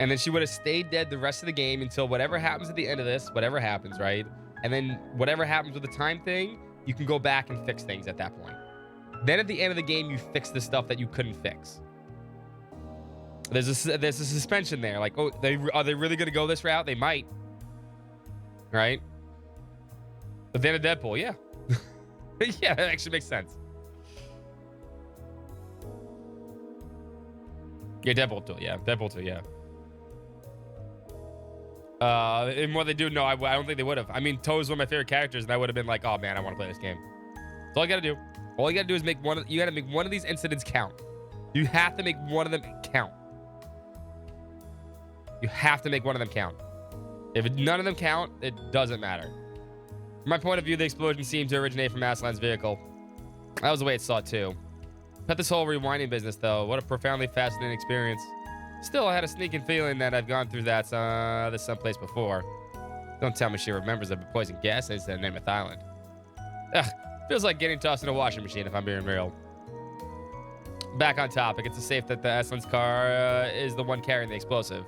[SPEAKER 1] And then she would have stayed dead the rest of the game until whatever happens at the end of this, whatever happens, right? And then whatever happens with the time thing, you can go back and fix things at that point. Then at the end of the game, you fix the stuff that you couldn't fix. There's a suspension there. Like, oh, are they really going to go this route? They might. Right? But then a Deadpool, yeah. Yeah, that actually makes sense. Yeah, Deadpool 2, yeah. Deadpool 2, yeah. And what they do, no, I don't think they would have. I mean, Toa's one of my favorite characters, and I would have been like, oh man, I want to play this game. That's all you gotta do. All you gotta do is you gotta make one of these incidents count. You have to make one of them count. You have to make one of them count. If none of them count, it doesn't matter. From my point of view, the explosion seemed to originate from Aslan's vehicle. That was the way it saw it too. But this whole rewinding business, though, what a profoundly fascinating experience. Still, I had a sneaking feeling that I've gone through this someplace before. Don't tell me she remembers the poison gas incident in Namath Island. Ugh, feels like getting tossed in a washing machine if I'm being real. Back on topic, it's safe that the Aslan's car is the one carrying the explosive.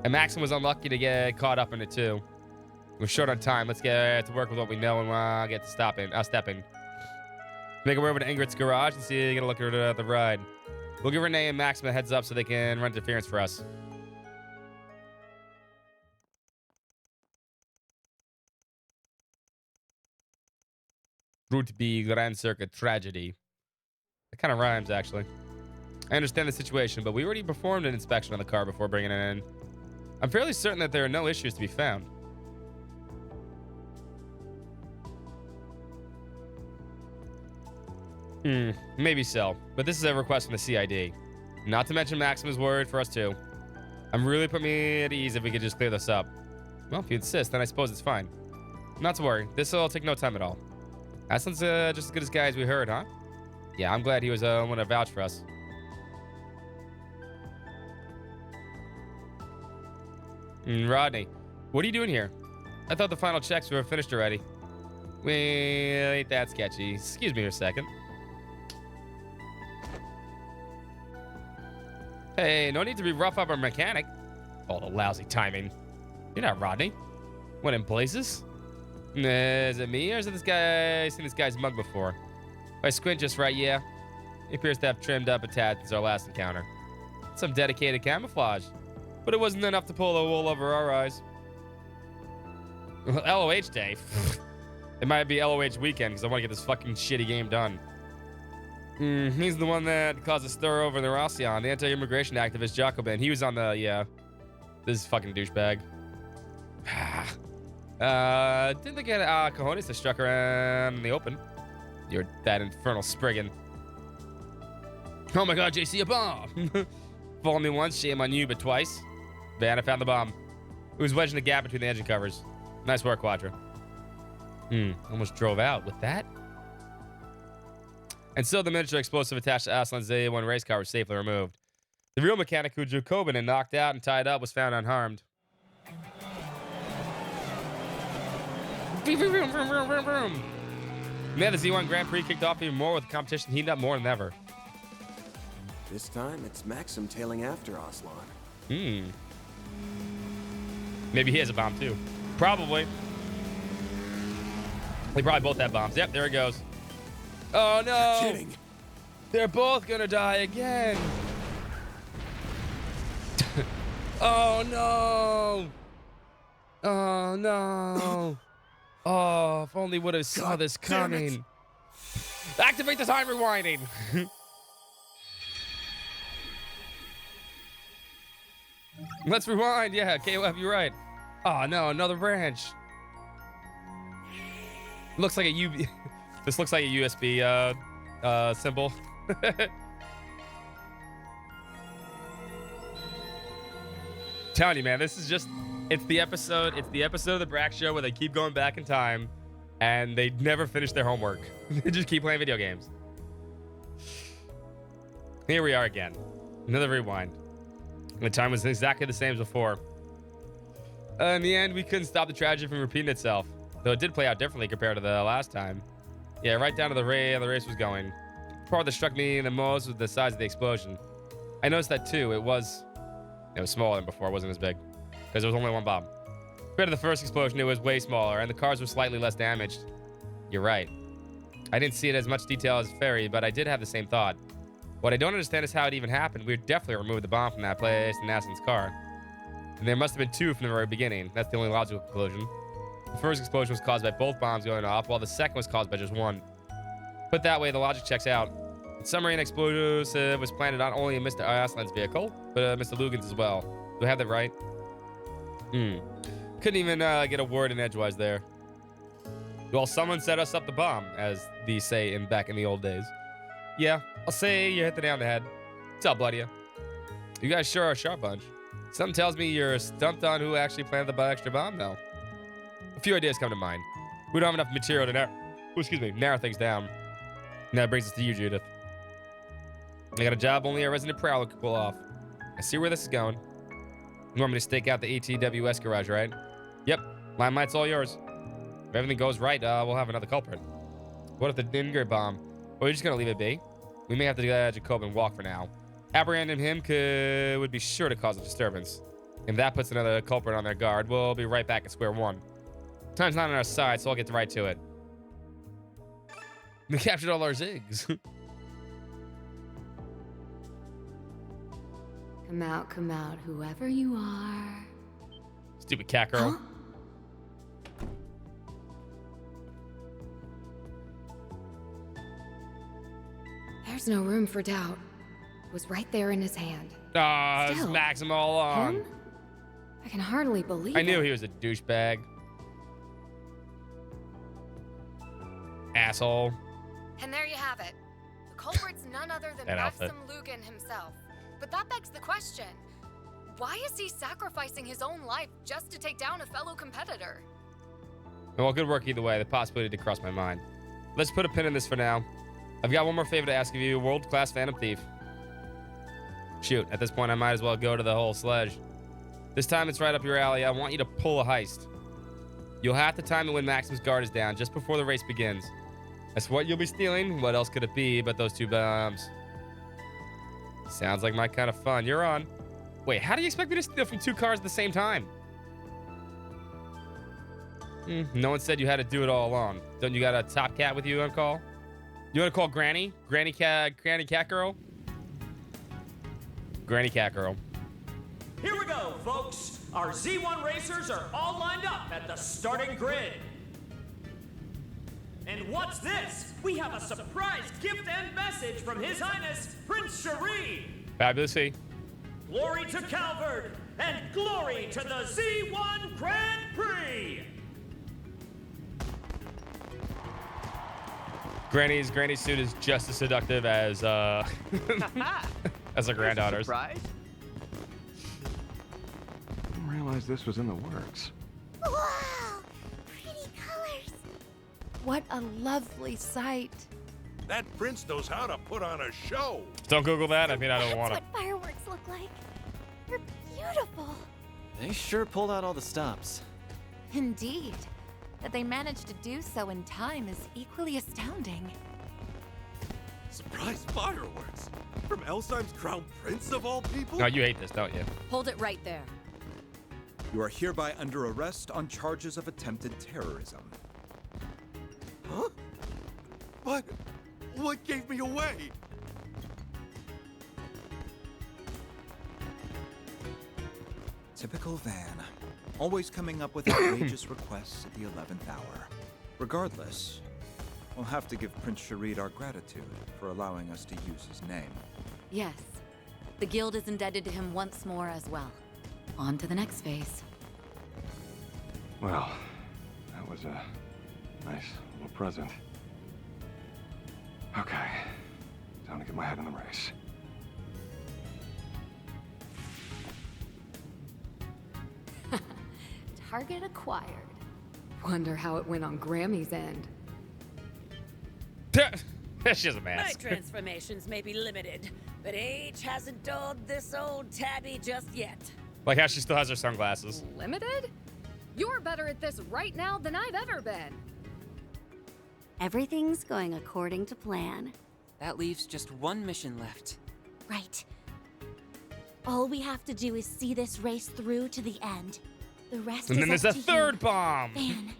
[SPEAKER 1] And Maxim was unlucky to get caught up in it too. We're short on time. Let's get to work with what we know and get to stepping. Make our way over to Ingrid's garage and get a look at the ride. We'll give Renee and Maxim a heads up so they can run interference for us. Route B Grand Circuit Tragedy. That kind of rhymes, actually. I understand the situation, but we already performed an inspection on the car before bringing it in. I'm fairly certain that there are no issues to be found. Maybe so, but this is a request from the CID. Not to mention Maxim is worried for us too. I'm really putting me at ease if we could just clear this up. Well, if you insist, then I suppose it's fine. Not to worry, this will take no time at all. Aslan's just as good a guy as we heard, huh? Yeah, I'm glad he was one to vouch for us. Rodney, what are you doing here? I thought the final checks were finished already. Well, ain't that sketchy. Excuse me for a second. Hey, no need to be rough up our mechanic. All the lousy timing. You're not Rodney. Went in places? Is it me or is it this guy? I've seen this guy's mug before. If I squint just right, yeah. He appears to have trimmed up a tad since our last encounter. Some dedicated camouflage. But it wasn't enough to pull the wool over our eyes. LOH day. It might be LOH weekend because I want to get this fucking shitty game done. He's the one that caused a stir over in the Rossion, the anti-immigration activist Jacobin. He was on the, yeah. This fucking douchebag. Didn't they get cojones to struck around in the open? You're that infernal Spriggan. Oh my god, JC, a bomb! Follow me once, shame on you, but twice. Man, I found the bomb. It was wedged in the gap between the engine covers. Nice work, Quadra. Almost drove out with that. And so the miniature explosive attached to Aslan's A1 race car was safely removed. The real mechanic who Jacobin had knocked out and tied up was found unharmed. Now the Z1 Grand Prix kicked off even more with the competition heating up more than ever.
[SPEAKER 6] This time, it's Maxim tailing after Aslan.
[SPEAKER 1] Maybe he has a bomb too. Probably. They probably both have bombs. Yep, there it goes. Oh no!
[SPEAKER 6] You're kidding.
[SPEAKER 1] They're both gonna die again. Oh no! Oh no! Oh, if only would have saw this coming. Activate the time rewinding. Let's rewind. Yeah, KOF, you're right. Oh no, another branch. Looks like a This looks like a USB symbol. Telling you, man, this is just it's the episode of the Brack show where they keep going back in time and they never finish their homework. They just keep playing video games. Here we are again. Another rewind. The time was exactly the same as before. In the end, we couldn't stop the tragedy from repeating itself, though it did play out differently compared to the last time. Yeah, right down to the way the race was going. The part that struck me the most was the size of the explosion. I noticed that too. It was smaller than before. It wasn't as big because there was only one bomb. Compared to the first explosion, it was way smaller, and the cars were slightly less damaged. You're right. I didn't see it as much detail as Ferry, but I did have the same thought. What I don't understand is how it even happened. We definitely removed the bomb from that place in Aslan's car. And there must have been two from the very beginning. That's the only logical conclusion. The first explosion was caused by both bombs going off, while the second was caused by just one. Put that way, the logic checks out. The submarine explosive was planted not only in Mr. Aslan's vehicle, but Mr. Lugan's as well. Do I have that right? Couldn't even get a word in edgewise there. Well, someone set us up the bomb, as they say back in the old days. Yeah, I'll say you hit the nail on the head. What's up, buddy? You guys sure are a sharp bunch. Something tells me you're stumped on who actually planted the extra bomb now. A few ideas come to mind. We don't have enough material to narrow things down. And that brings us to you, Judith. I got a job only a resident prowler could pull off. I see where this is going. You want me to stake out the ATWS garage, right? Yep, limelight's all yours. If everything goes right, we'll have another culprit. What if the Dinger bomb? Well, you're just gonna leave it be? We may have to let Jacobin walk for now. Apprehending him would be sure to cause a disturbance. If that puts another culprit on their guard, we'll be right back at square one. Time's not on our side, so I'll get right to it. We captured all our zigs.
[SPEAKER 13] Come out, whoever you are.
[SPEAKER 1] Stupid cat girl.
[SPEAKER 13] Huh? There's no room for doubt. was right there in his hand.
[SPEAKER 1] Ah, it's
[SPEAKER 13] Still,
[SPEAKER 1] Maxim all along.
[SPEAKER 13] Him? I can hardly believe
[SPEAKER 1] I knew
[SPEAKER 13] it.
[SPEAKER 1] he was a douchebag. Asshole.
[SPEAKER 13] And there you have it. The culprit's none other than
[SPEAKER 1] That outfit.
[SPEAKER 13] Maxim Lugan himself. But that begs the question, why is he sacrificing his own life just to take down a fellow competitor?
[SPEAKER 1] Well, good work either way. The possibility did cross my mind. Let's put a pin in this for now. I've got one more favor to ask of you, world-class Phantom Thief. Shoot, at this point, I might as well go to the whole sledge. This time, it's right up your alley. I want you to pull a heist. You'll have to time it when Maxim's guard is down, just before the race begins. That's what you'll be stealing. What else could it be but those 2 bombs? Sounds like my kind of fun. You're on. Wait, how do you expect me to steal from 2 cars at the same time? No one said you had to do it all alone. Don't you got a top cat with you on call? You want to call Granny? Granny Cat Girl? Granny Cat Girl.
[SPEAKER 12] Here we go, folks. Our Z1 racers are all lined up at the starting grid. And what's this? We have a surprise gift and message from His Highness Prince Cherie.
[SPEAKER 1] Fabulous fee.
[SPEAKER 12] Glory to Calvert and glory to the Z1 Grand Prix.
[SPEAKER 1] Granny's suit is just as seductive as as her granddaughter's.
[SPEAKER 14] Surprise?
[SPEAKER 8] Didn't realize this was in the works.
[SPEAKER 9] Wow! Pretty colors.
[SPEAKER 13] What a lovely sight.
[SPEAKER 3] That prince knows how to put on a show.
[SPEAKER 1] Don't Google that. I mean, I don't want to.
[SPEAKER 9] That's what fireworks look like. They're beautiful.
[SPEAKER 10] They sure pulled out all the stops.
[SPEAKER 2] Indeed. That they managed to do so in time is equally astounding.
[SPEAKER 6] Surprise fireworks! From Elsheim's crown prince of all people?
[SPEAKER 1] No, you hate this, don't you?
[SPEAKER 4] Hold it right there.
[SPEAKER 15] You are hereby under arrest on charges of attempted terrorism.
[SPEAKER 6] Huh? What gave me away?
[SPEAKER 15] Typical Van. Always coming up with outrageous requests at the 11th hour. Regardless, we'll have to give Prince Cherie our gratitude for allowing us to use his name.
[SPEAKER 2] Yes. The guild is indebted to him once more as well. On to the next phase.
[SPEAKER 8] Well, that was a nice little present. Okay, time to get my head in the race.
[SPEAKER 13] Target acquired. Wonder how it went on Grammy's end.
[SPEAKER 1] She's a
[SPEAKER 4] My
[SPEAKER 1] mask.
[SPEAKER 4] transformations may be limited, but age hasn't dulled this old tabby just yet.
[SPEAKER 1] Like how she still has her sunglasses.
[SPEAKER 13] Limited? You're better at this right now than I've ever been.
[SPEAKER 2] Everything's going according to plan.
[SPEAKER 11] That leaves just one mission left.
[SPEAKER 9] Right. All we have to do is see this race through to the end. The rest
[SPEAKER 1] And
[SPEAKER 9] is
[SPEAKER 1] then there's
[SPEAKER 9] up
[SPEAKER 1] a
[SPEAKER 9] to
[SPEAKER 1] third
[SPEAKER 9] you,
[SPEAKER 1] bomb.
[SPEAKER 9] Van.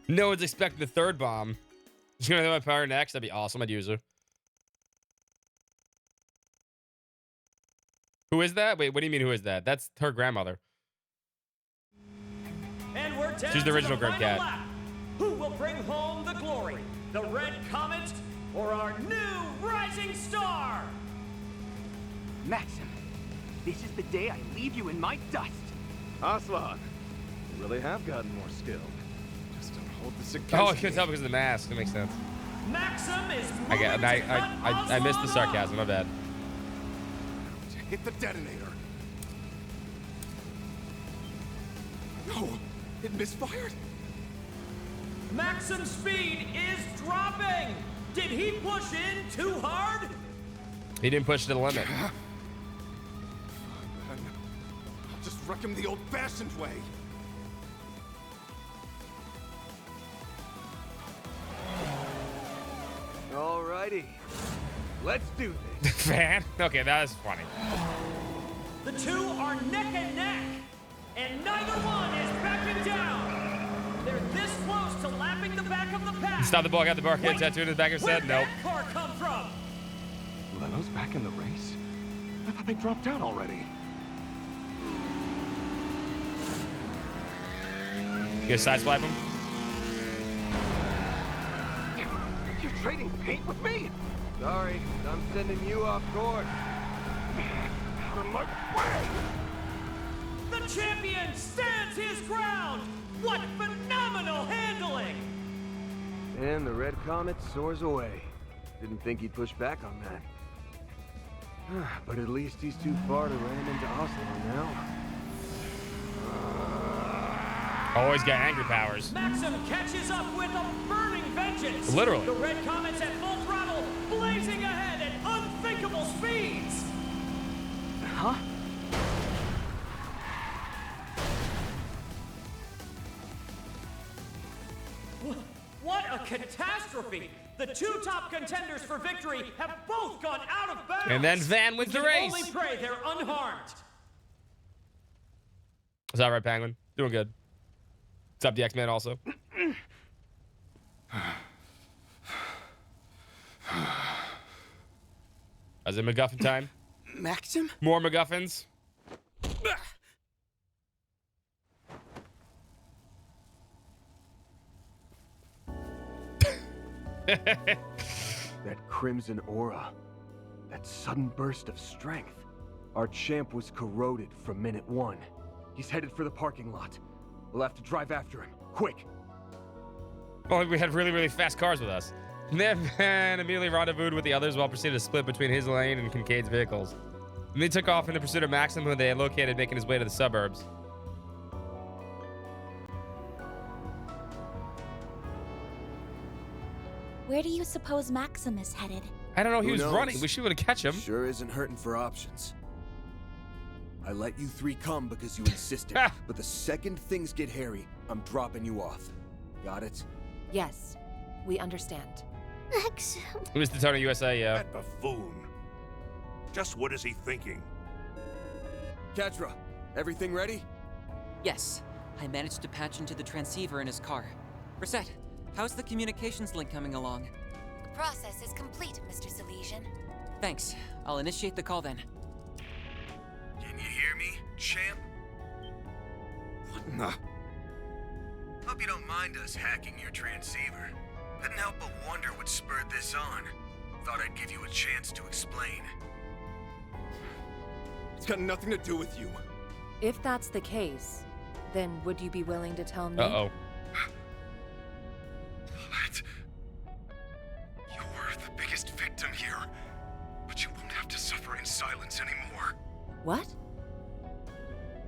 [SPEAKER 1] No one's expecting the third bomb. You know my power next? That'd be awesome. I'd use her. Who is that? Wait, what do you mean who is that? That's her grandmother.
[SPEAKER 12] And we're down
[SPEAKER 1] She's the
[SPEAKER 12] to
[SPEAKER 1] original Grim
[SPEAKER 12] final
[SPEAKER 1] Cat.
[SPEAKER 12] lap. Who will bring home the glory? The Red Comet or our new rising star?
[SPEAKER 14] Maxim, this is the day I leave you in my dust.
[SPEAKER 8] Aslan, you really have gotten more skilled. Just don't hold this against
[SPEAKER 1] Oh, I
[SPEAKER 8] me.
[SPEAKER 1] couldn't tell because of the mask. That makes sense.
[SPEAKER 12] Maxim is
[SPEAKER 1] I
[SPEAKER 12] moving to
[SPEAKER 1] I missed the sarcasm. My bad.
[SPEAKER 6] Hit the detonator. No, it misfired.
[SPEAKER 12] Maxim's speed is dropping. Did he push in too hard?
[SPEAKER 1] He didn't push to the limit.
[SPEAKER 6] I'll just wreck him the old-fashioned way.
[SPEAKER 14] Alrighty, let's do this.
[SPEAKER 1] Fan? Okay, that was funny.
[SPEAKER 12] The two are neck and neck, and neither one is backing down. They're this close to lapping the back of the pack.
[SPEAKER 1] Stop the ball. Got the barcade tattooed in the back of his head. Nope.
[SPEAKER 12] Where'd that car come from?
[SPEAKER 8] Leno's back in the race? I thought they dropped out already.
[SPEAKER 1] You gonna sideswipe him?
[SPEAKER 8] You're
[SPEAKER 14] trading paint with me?
[SPEAKER 6] Sorry, I'm sending you off course.
[SPEAKER 14] Out of my way!
[SPEAKER 12] The champion stands his ground! What phenomenal handling!
[SPEAKER 6] And the red comet soars away. Didn't think he'd push back on that. But at least he's too far to ram into Oslo now.
[SPEAKER 1] Always got angry powers.
[SPEAKER 12] Maxim catches up with a burning vengeance.
[SPEAKER 1] Literally.
[SPEAKER 12] The red comet's at full throttle, blazing ahead at unthinkable speeds.
[SPEAKER 14] Huh?
[SPEAKER 12] What a catastrophe! The two top contenders for victory have both gone out of bounds.
[SPEAKER 1] And then Van wins the race.
[SPEAKER 12] Only pray they're unharmed.
[SPEAKER 1] Is that right, Penguin? Doing good. What's up, the X-Men also? Is it MacGuffin time?
[SPEAKER 14] Maxim?
[SPEAKER 1] More MacGuffins?
[SPEAKER 6] That crimson aura. That sudden burst of strength. Our champ was corroded from minute one. He's headed for the parking lot. We'll have to drive after him. Quick!
[SPEAKER 1] Well, we had really, really fast cars with us. And then Van immediately rendezvoused with the others while proceeded to split between his lane and Kincaid's vehicles. And they took off in the pursuit of Maxim, who they had located, making his way to the suburbs.
[SPEAKER 9] Where do you suppose Maxim is headed?
[SPEAKER 1] I don't know. He
[SPEAKER 6] Who
[SPEAKER 1] was
[SPEAKER 6] knows?
[SPEAKER 1] running. We should have catch him.
[SPEAKER 6] Sure isn't hurting for options. I let you three come because you insisted. But the second things get hairy, I'm dropping you off. Got it?
[SPEAKER 5] Yes, we understand.
[SPEAKER 9] Maxim.
[SPEAKER 1] It was the Tony USA, yeah.
[SPEAKER 3] That buffoon. Just what is he thinking?
[SPEAKER 6] Katra, everything ready?
[SPEAKER 11] Yes, I managed to patch into the transceiver in his car. Reset, how's the communications link coming along?
[SPEAKER 2] The process is complete, Mr. Silesian.
[SPEAKER 11] Thanks. I'll initiate the call then.
[SPEAKER 6] Can you hear me, champ?
[SPEAKER 8] What in the...
[SPEAKER 6] Hope you don't mind us hacking your transceiver. Couldn't help but wonder what spurred this on. Thought I'd give you a chance to explain.
[SPEAKER 8] It's got nothing to do with you.
[SPEAKER 5] If that's the case, then would you be willing to tell me?
[SPEAKER 1] Uh-oh.
[SPEAKER 8] What? You're the biggest victim here. But you won't have to suffer in silence anymore.
[SPEAKER 5] What?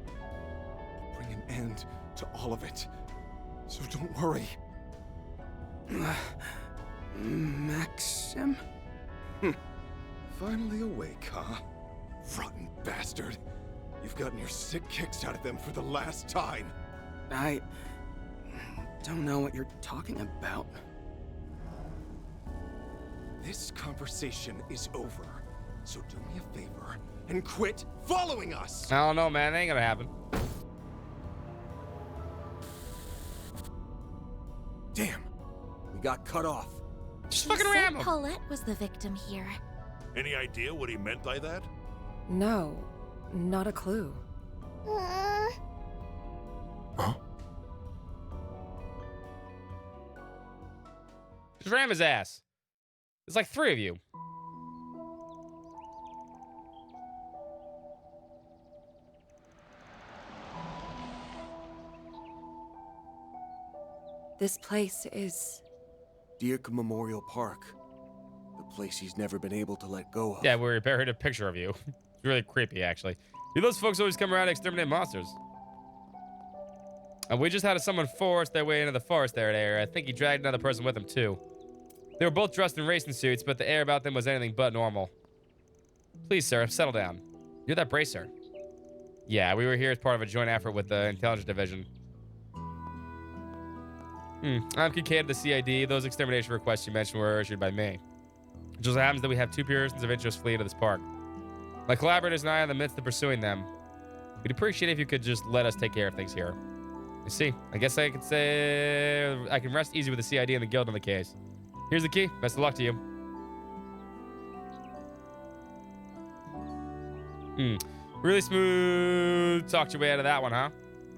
[SPEAKER 8] I'll bring an end to all of it. So don't worry.
[SPEAKER 14] Maxim?
[SPEAKER 8] Finally awake, huh? Rotten bastard. You've gotten your sick kicks out of them for the last time.
[SPEAKER 14] I don't know what you're talking about.
[SPEAKER 8] This conversation is over. So do me a favor and quit following us.
[SPEAKER 1] I don't know, man. It ain't gonna happen.
[SPEAKER 6] Damn, we got cut off.
[SPEAKER 1] Just
[SPEAKER 9] She
[SPEAKER 1] fucking
[SPEAKER 9] said
[SPEAKER 1] ram him.
[SPEAKER 9] Paulette was the victim here.
[SPEAKER 3] Any idea what he meant by that?
[SPEAKER 5] No, not a clue.
[SPEAKER 6] Huh?
[SPEAKER 1] Just ram his ass. There's like 3 of you.
[SPEAKER 5] This place is...
[SPEAKER 6] Dirk Memorial Park. The place he's never been able to let go of.
[SPEAKER 1] Yeah, we buried a picture of you. It's really creepy, actually. Those folks always come around to exterminate monsters. And we just had someone force their way into the forest there. I think he dragged another person with him, too. They were both dressed in racing suits, but the air about them was anything but normal. Please, sir, settle down. You're that bracer. Yeah, we were here as part of a joint effort with the Intelligence Division. I'm Kincaid of the CID. Those extermination requests you mentioned were issued by me. It just happens that we have 2 persons of interest fleeing to this park. My collaborators and I are in the midst of pursuing them. We'd appreciate it if you could just let us take care of things here. You see, I guess I could say I can rest easy with the CID and the guild on the case. Here's the key. Best of luck to you. Really smooth. Talked your way out of that one, huh?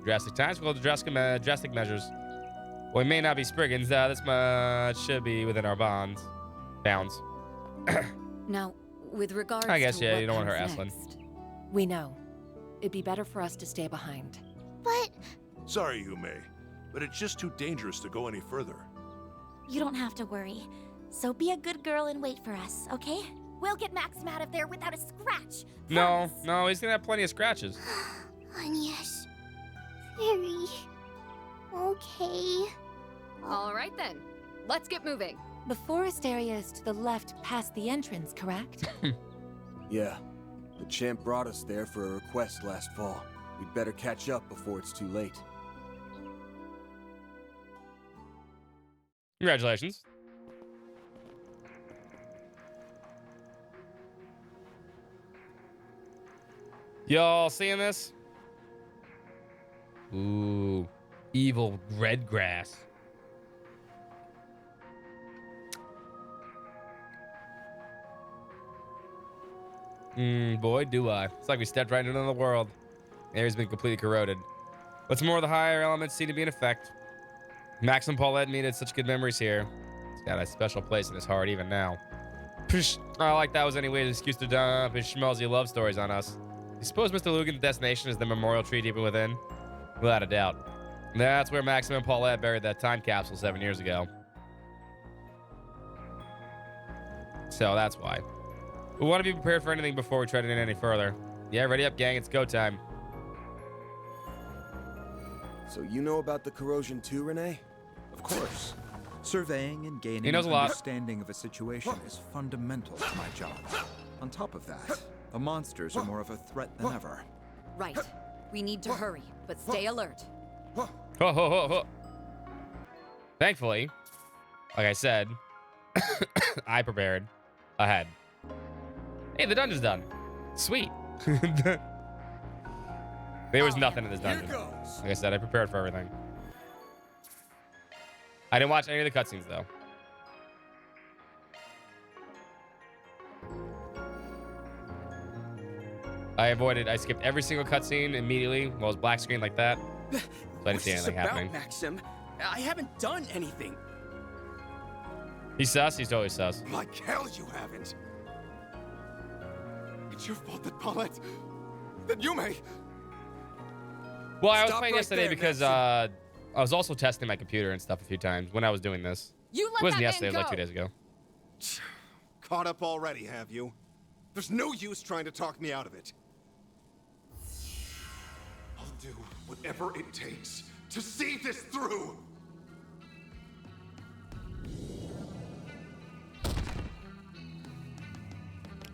[SPEAKER 1] Drastic times. We'll drastic measures. Well, we may not be Spriggans. This much should be within our bonds. Bounds.
[SPEAKER 4] Now, with regards
[SPEAKER 1] I guess,
[SPEAKER 4] to
[SPEAKER 1] yeah,
[SPEAKER 4] what
[SPEAKER 1] you don't want her
[SPEAKER 4] comes
[SPEAKER 1] Aslan.
[SPEAKER 4] next, we know. It'd be better for us to stay behind.
[SPEAKER 9] But
[SPEAKER 3] Sorry, Yume, but it's just too dangerous to go any further.
[SPEAKER 9] you don't have to worry. So be a good girl and wait for us, okay? We'll get Maxim out of there without a scratch.
[SPEAKER 1] No, he's gonna have plenty of scratches.
[SPEAKER 9] Yes. Very. Okay.
[SPEAKER 13] All right then, let's get moving.
[SPEAKER 4] The forest area is to the left past the entrance, correct?
[SPEAKER 6] Yeah. The champ brought us there for a request last fall. We'd better catch up before it's too late.
[SPEAKER 1] Congratulations. Y'all seeing this? Ooh, evil red grass. Boy, do I. It's like we stepped right into another world. The air's been completely corroded. What's more, the higher elements seem to be in effect. Max and Paulette needed such good memories here. He's got a special place in his heart even now. Psh, I like that was any way an excuse to dump his schmaltzy love stories on us. You suppose Mr. Lugan's destination is the memorial tree deep within? Without a doubt. That's where Maxim and Paulette buried that time capsule 7 years ago. So that's why. We want to be prepared for anything before we tread in any further. Yeah, ready up, gang. It's go time.
[SPEAKER 6] So you know about the corrosion too, Renee?
[SPEAKER 15] Of course. Surveying and gaining
[SPEAKER 1] He knows
[SPEAKER 15] an
[SPEAKER 1] a lot.
[SPEAKER 15] understanding of a situation is fundamental to my job. On top of that, the monsters are more of a threat than ever.
[SPEAKER 4] Right. We need to hurry, but stay alert.
[SPEAKER 1] Ho, ho, ho, ho. Thankfully, like I said, I prepared ahead. Hey, the dungeon's done. Sweet. There was nothing in this dungeon. Like I said, I prepared for everything. I didn't watch any of the cutscenes, though. I skipped every single cutscene immediately while it was black screen like that. So I didn't see anything happening.
[SPEAKER 14] Maxim? I haven't done anything.
[SPEAKER 1] He's sus. He's totally sus.
[SPEAKER 6] Like hell you haven't. It's your fault that Paulette... that Yume...
[SPEAKER 1] Well, I was
[SPEAKER 6] Stop
[SPEAKER 1] playing
[SPEAKER 6] right
[SPEAKER 1] yesterday
[SPEAKER 6] there,
[SPEAKER 1] because I was also testing my computer and stuff a few times when I was doing this.
[SPEAKER 13] You
[SPEAKER 1] It
[SPEAKER 13] let
[SPEAKER 1] wasn't
[SPEAKER 13] that
[SPEAKER 1] yesterday,
[SPEAKER 13] man
[SPEAKER 1] it was like
[SPEAKER 13] go.
[SPEAKER 1] 2 days ago.
[SPEAKER 8] Caught up already, have you? There's no use trying to talk me out of it. I'll do whatever it takes to see this through.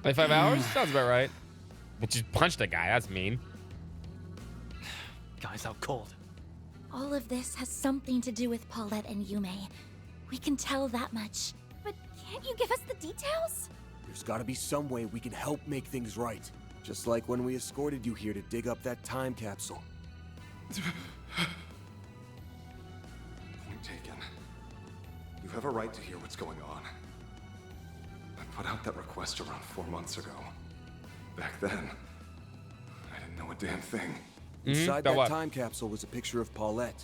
[SPEAKER 1] 5 hours? Sounds about right. Well, just punched a guy. That's mean.
[SPEAKER 12] Guy's out cold.
[SPEAKER 9] All of this has something to do with Paulette and Yume. We can tell that much. But can't you give us the details?
[SPEAKER 6] There's gotta be some way we can help make things right. Just like when we escorted you here to dig up that time capsule.
[SPEAKER 8] Point taken. You have a right to hear what's going on. I put out that request around 4 months ago. Back then, I didn't know a damn thing.
[SPEAKER 6] Inside that time capsule was a picture of Paulette,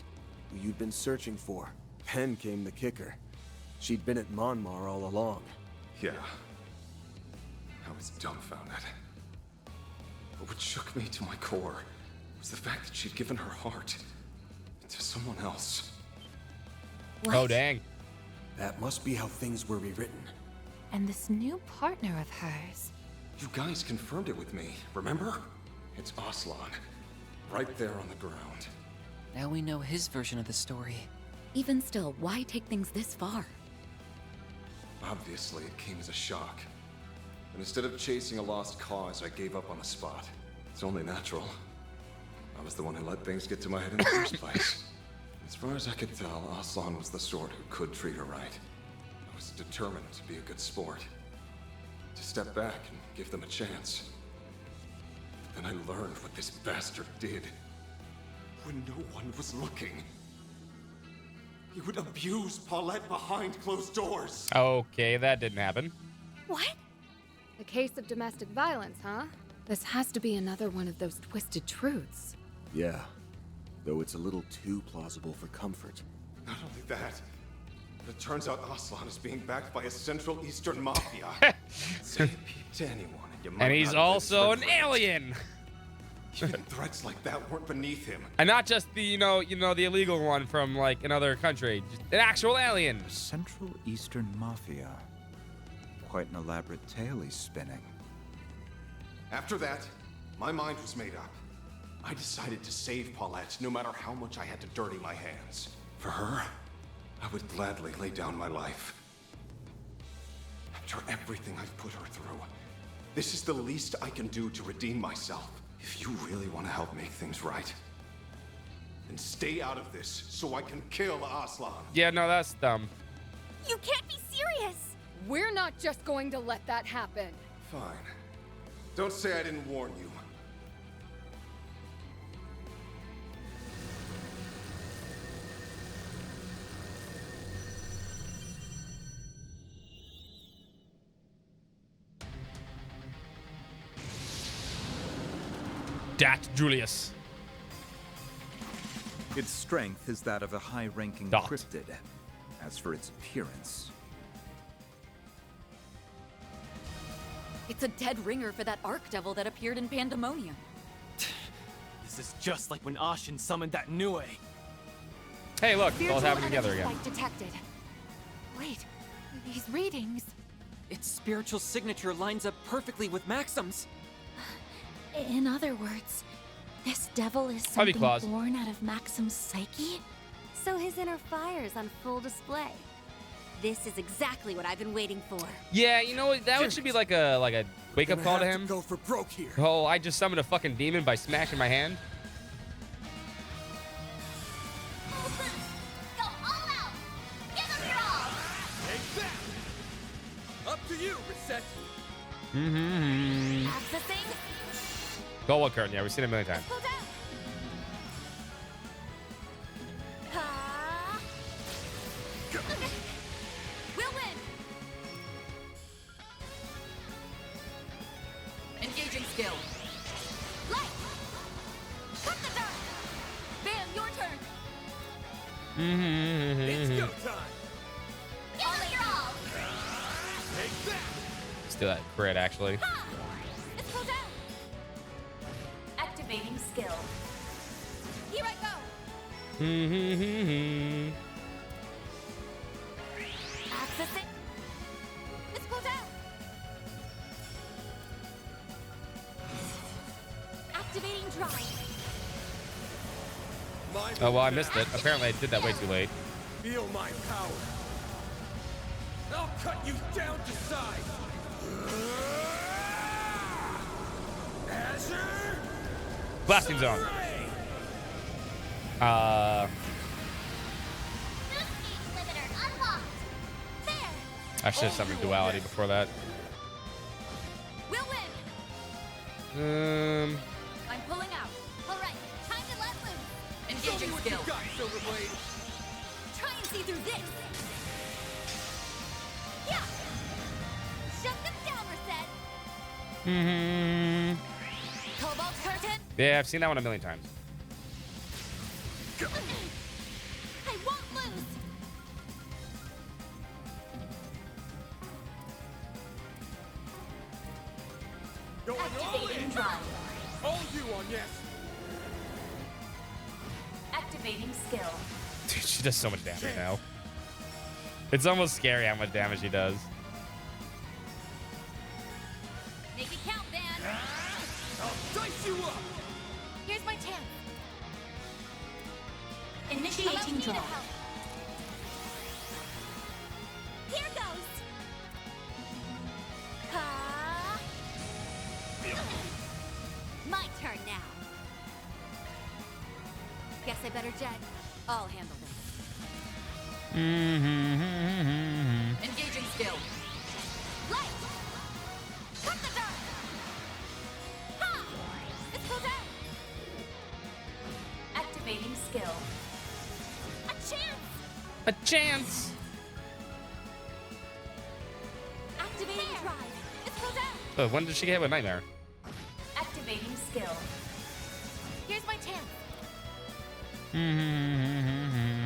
[SPEAKER 6] who you'd been searching for. Then came the kicker. She'd been at Monmar all along.
[SPEAKER 8] Yeah. I was dumbfounded. But what shook me to my core was the fact that she'd given her heart to someone else.
[SPEAKER 1] Oh, dang.
[SPEAKER 6] That must be how things were rewritten.
[SPEAKER 4] And this new partner of hers.
[SPEAKER 8] You guys confirmed it with me, remember? It's Aslan. Right there on the ground.
[SPEAKER 11] Now we know his version of the story.
[SPEAKER 4] Even still, why take things this far?
[SPEAKER 8] Obviously, it came as a shock. And instead of chasing a lost cause, I gave up on the spot. It's only natural. I was the one who let things get to my head in the first place. As far as I could tell, Aslan was the sort who could treat her right. I was determined to be a good sport. To step back and give them a chance. Then I learned what this bastard did. When no one was looking. He would abuse Paulette behind closed doors.
[SPEAKER 1] Okay, that didn't happen.
[SPEAKER 13] What? A case of domestic violence, huh? This has to be another one of those twisted truths.
[SPEAKER 6] Yeah. Though it's a little too plausible for comfort.
[SPEAKER 8] Not only that, But it turns out Aslan is being backed by a Central Eastern mafia. Say the peep to anyone, and you might
[SPEAKER 1] And he's
[SPEAKER 8] not live
[SPEAKER 1] also an
[SPEAKER 8] for great.
[SPEAKER 1] alien.
[SPEAKER 8] Even threats like that weren't beneath him.
[SPEAKER 1] And not just the, you know, the illegal one from like another country. Just an actual alien.
[SPEAKER 15] Central Eastern Mafia. Quite an elaborate tale he's spinning.
[SPEAKER 8] After that, my mind was made up. I decided to save Paulette, no matter how much I had to dirty my hands. For her, I would gladly lay down my life. After everything I've put her through, this is the least I can do to redeem myself. If you really want to help make things right, then stay out of this so I can kill Aslan.
[SPEAKER 1] Yeah, no, that's dumb.
[SPEAKER 9] You can't be serious!
[SPEAKER 13] We're not just going to let that happen.
[SPEAKER 8] Fine. Don't say I didn't warn you.
[SPEAKER 1] Dat Julius.
[SPEAKER 15] Its strength is that of a high-ranking
[SPEAKER 1] Dot.
[SPEAKER 15] cryptid. As for its appearance,
[SPEAKER 2] It's a dead ringer for that Archdevil that appeared in Pandemonium.
[SPEAKER 10] This is just like when Ashen summoned that Nue.
[SPEAKER 1] Hey, look, it's all
[SPEAKER 9] Spiritual
[SPEAKER 1] happening together
[SPEAKER 9] energy
[SPEAKER 1] again.
[SPEAKER 9] spike detected. Wait, these readings.
[SPEAKER 11] Its spiritual signature lines up perfectly with Maxim's.
[SPEAKER 9] In other words, this devil is
[SPEAKER 1] Heavy
[SPEAKER 9] something
[SPEAKER 1] claws.
[SPEAKER 9] born out of Maxim's psyche?
[SPEAKER 2] So his inner fire's on full display. This is exactly what I've been waiting for.
[SPEAKER 1] Yeah, you know what? That should be like a wake up call to him.
[SPEAKER 6] Go for broke here.
[SPEAKER 1] Oh, I just summoned a fucking demon by smashing my hand.
[SPEAKER 9] Go all out! Give them your all!
[SPEAKER 6] Take that! Up to you, Reset.
[SPEAKER 1] Mm-hmm.
[SPEAKER 9] Accessing.
[SPEAKER 1] Go what curtain? Yeah, we've seen it a million times.
[SPEAKER 9] Pull down. Ha! We'll win.
[SPEAKER 2] Engaging skill.
[SPEAKER 9] Light. Cut the dark. Bam, your turn.
[SPEAKER 6] It's
[SPEAKER 1] Mm-hmm.
[SPEAKER 6] go time.
[SPEAKER 9] Give them your all.
[SPEAKER 6] Take that.
[SPEAKER 1] Let's do that crit, actually.
[SPEAKER 9] Ha! Let's pull down. Activating skill. Here I go.
[SPEAKER 1] Mm-hmm.
[SPEAKER 9] Accessing. Let's pull down. Activating drive.
[SPEAKER 1] Oh, well, I missed it. Apparently, I did that way too late.
[SPEAKER 6] Feel my power. I'll cut you down to size. Azure.
[SPEAKER 1] Blasting zone.
[SPEAKER 9] Limiter unlocked. There.
[SPEAKER 1] I should have summoned duality before that.
[SPEAKER 9] We'll win.
[SPEAKER 2] I'm pulling out.
[SPEAKER 9] All right. Time to let loose.
[SPEAKER 2] Engaging skill.
[SPEAKER 6] Got Silverblade.
[SPEAKER 9] Try and see through this. Yeah. Shut them down, Reset.
[SPEAKER 1] Mm-hmm.
[SPEAKER 9] Cobalt curtain.
[SPEAKER 1] Yeah, I've seen that one a million times.
[SPEAKER 9] I won't lose.
[SPEAKER 6] Going all
[SPEAKER 9] Activating
[SPEAKER 6] in.
[SPEAKER 9] drive.
[SPEAKER 6] All you on yes.
[SPEAKER 9] Activating skill.
[SPEAKER 1] Dude, she does so much damage now. It's almost scary how much damage she does.
[SPEAKER 9] Make it count, Van.
[SPEAKER 6] I'll dice you up.
[SPEAKER 9] Here's my chance. Initiating draw. Here goes. Ha! My turn now. Guess I better jet.
[SPEAKER 2] I'll handle this.
[SPEAKER 1] Mm-hmm.
[SPEAKER 2] Engaging skill.
[SPEAKER 9] Light! Cut the dark! Ha! Let's pull down! Activating skill. A chance!
[SPEAKER 1] A chance.
[SPEAKER 9] Activating drive. Let's pull down!
[SPEAKER 1] When did she get hit with Nightmare?
[SPEAKER 9] Activating skill. Here's my chance.
[SPEAKER 1] Mm-hmm.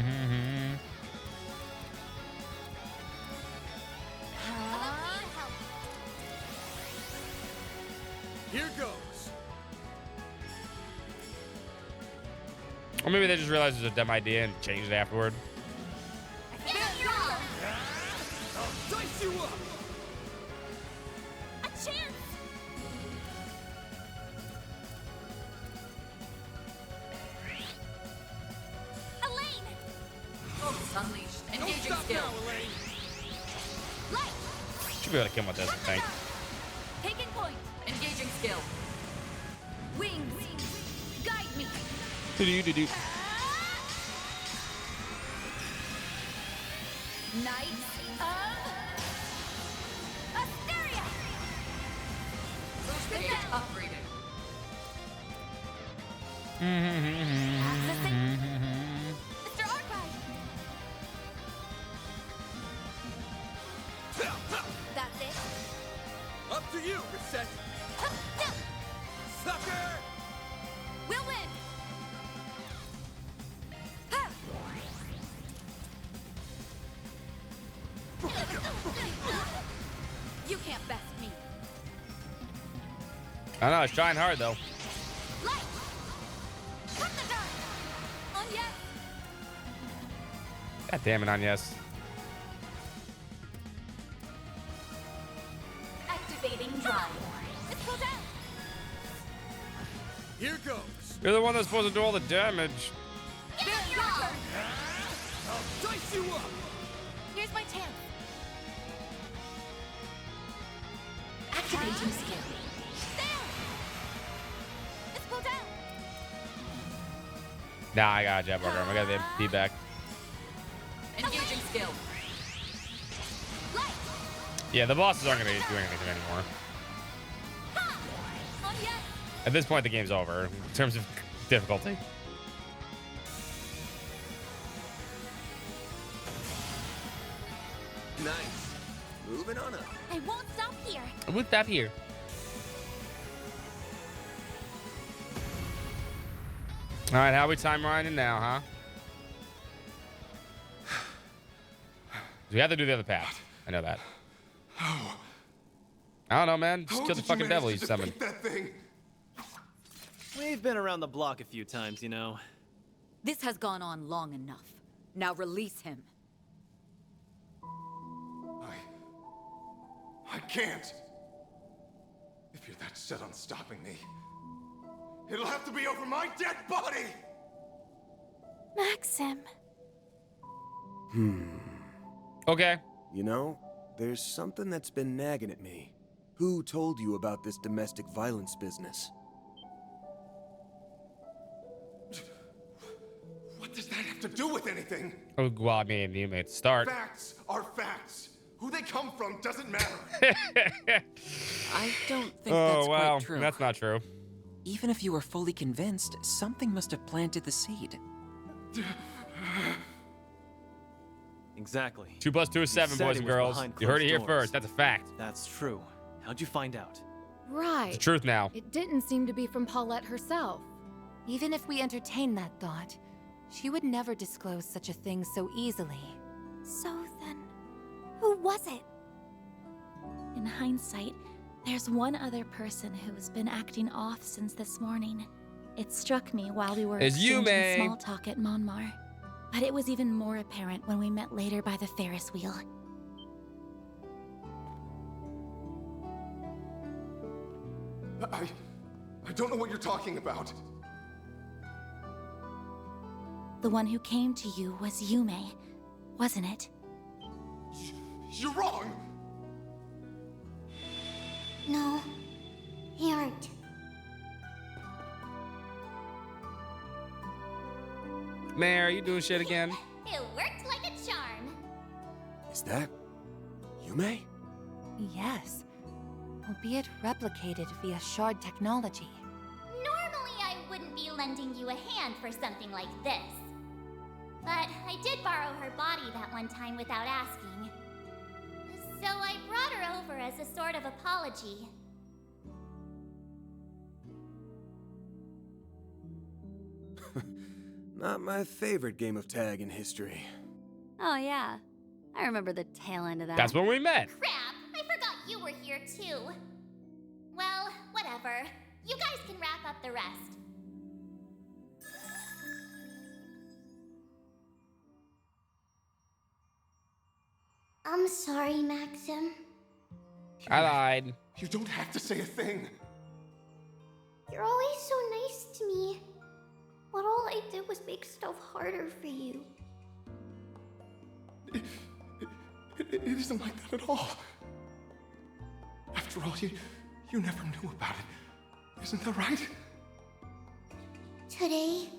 [SPEAKER 1] Or maybe they just realized it was a dumb idea and changed it afterward.
[SPEAKER 6] Dice you up!
[SPEAKER 9] A chance! Elaine!
[SPEAKER 4] Focus unleashed. Engaging skill.
[SPEAKER 9] Light!
[SPEAKER 1] Should be able to kill him with this, I think.
[SPEAKER 9] Taking point!
[SPEAKER 4] Engaging skill.
[SPEAKER 9] Wings! Guide me!
[SPEAKER 1] Do-do-do-do.
[SPEAKER 9] Knights of Asteria!
[SPEAKER 4] Stage upgraded.
[SPEAKER 9] Accessing Mr. Arkwright! That's it?
[SPEAKER 6] Up to you, Reset! Sucker!
[SPEAKER 9] We'll win! You can't best me.
[SPEAKER 1] I know, it's trying hard though.
[SPEAKER 9] Light! Cut the dark! On yes!
[SPEAKER 1] God damn it, Agnes.
[SPEAKER 9] Activating drive. Let's go down!
[SPEAKER 6] Here goes!
[SPEAKER 1] You're the one that's supposed to do all the damage.
[SPEAKER 9] It's your turn!
[SPEAKER 6] Dice you up!
[SPEAKER 9] Here's my chance.
[SPEAKER 4] Activating skill.
[SPEAKER 9] There! Let's go down!
[SPEAKER 1] Nah, I got a jab program. I got the feedback.
[SPEAKER 4] Engaging skill.
[SPEAKER 9] Light!
[SPEAKER 1] Yeah, the bosses aren't gonna do anything anymore.
[SPEAKER 9] Ha! On yes!
[SPEAKER 1] At this point, the game's over in terms of difficulty.
[SPEAKER 6] Nice. Moving on up.
[SPEAKER 9] I won't stop here.
[SPEAKER 1] We'll stop here. All right, how we time winding now, huh? We have to do the other path. I know that. I don't know, man. Just kill the fucking devil you summoned.
[SPEAKER 6] That thing.
[SPEAKER 10] We've been around the block a few times, you know.
[SPEAKER 4] This has gone on long enough. Now release him.
[SPEAKER 8] I can't. If you're that set on stopping me, it'll have to be over my dead body!
[SPEAKER 9] Maxim.
[SPEAKER 1] Okay.
[SPEAKER 6] You know, there's something that's been nagging at me. Who told you about this domestic violence business?
[SPEAKER 8] What does that have to do with anything?
[SPEAKER 1] Oh, well, I mean, you made the start.
[SPEAKER 8] Facts are facts. Who they come from doesn't matter.
[SPEAKER 11] I don't think
[SPEAKER 1] Oh,
[SPEAKER 11] that's
[SPEAKER 1] wow.
[SPEAKER 11] quite true.
[SPEAKER 1] That's not true.
[SPEAKER 11] Even if you were fully convinced, something must have planted the seed.
[SPEAKER 10] Exactly.
[SPEAKER 1] 2 + 2 is 7,
[SPEAKER 10] said
[SPEAKER 1] boys
[SPEAKER 10] it
[SPEAKER 1] and
[SPEAKER 10] was
[SPEAKER 1] girls.
[SPEAKER 10] behind
[SPEAKER 1] You heard it
[SPEAKER 10] closed
[SPEAKER 1] here
[SPEAKER 10] doors.
[SPEAKER 1] first. That's a fact.
[SPEAKER 10] That's true. How'd you find out?
[SPEAKER 13] Right.
[SPEAKER 1] It's the truth now.
[SPEAKER 13] It didn't seem to be from Paulette herself.
[SPEAKER 2] Even if we entertain that thought, she would never disclose such a thing so easily.
[SPEAKER 9] So then, who was it? In hindsight, there's one other person who's been acting off since this morning. It struck me while we were
[SPEAKER 1] It's
[SPEAKER 9] exchanging
[SPEAKER 1] Yume.
[SPEAKER 9] small talk at Monmar. But it was even more apparent when we met later by the Ferris wheel.
[SPEAKER 8] I don't know what you're talking about.
[SPEAKER 9] The one who came to you was Yume, wasn't it?
[SPEAKER 8] You're wrong!
[SPEAKER 9] No, he aren't.
[SPEAKER 1] Mare, are you doing shit again?
[SPEAKER 9] It worked like a charm.
[SPEAKER 6] Is that Yume?
[SPEAKER 2] Yes, albeit replicated via shard technology.
[SPEAKER 9] Normally I wouldn't be lending you a hand for something like this. But I did borrow her body that one time without asking. So I brought her over as a sort of apology.
[SPEAKER 6] Not my favorite game of tag in history.
[SPEAKER 2] Oh yeah, I remember the tail end of that.
[SPEAKER 1] That's when we met.
[SPEAKER 9] Crap! I forgot you were here too. Well, whatever. You guys can wrap up the rest. I'm sorry, Maxim.
[SPEAKER 1] I lied.
[SPEAKER 8] You don't have to say a thing.
[SPEAKER 9] You're always so nice to me. But all I did was make stuff harder for you.
[SPEAKER 8] It isn't like that at all. After all, you never knew about it. Isn't that right?
[SPEAKER 9] Today,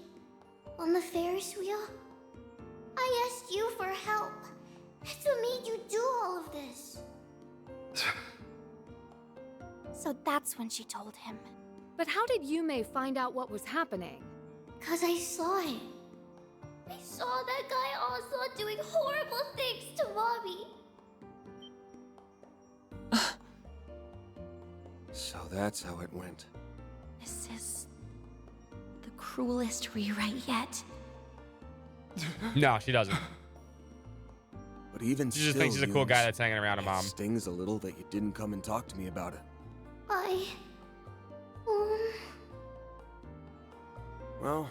[SPEAKER 9] on the Ferris wheel, I asked you for help. That's what made you do all of this. So that's when she told him.
[SPEAKER 13] But how did Yume find out what was happening?
[SPEAKER 9] 'Cause I saw it. I saw that guy Oslo doing horrible things to Mommy.
[SPEAKER 6] So that's how it went.
[SPEAKER 9] This is the cruelest rewrite yet.
[SPEAKER 1] No, she doesn't.
[SPEAKER 6] But even
[SPEAKER 1] She just
[SPEAKER 6] still,
[SPEAKER 1] thinks he's a cool guy
[SPEAKER 6] Yumes,
[SPEAKER 1] that's hanging around her mom.
[SPEAKER 6] it stings a little that you didn't come and talk to me about it. Well,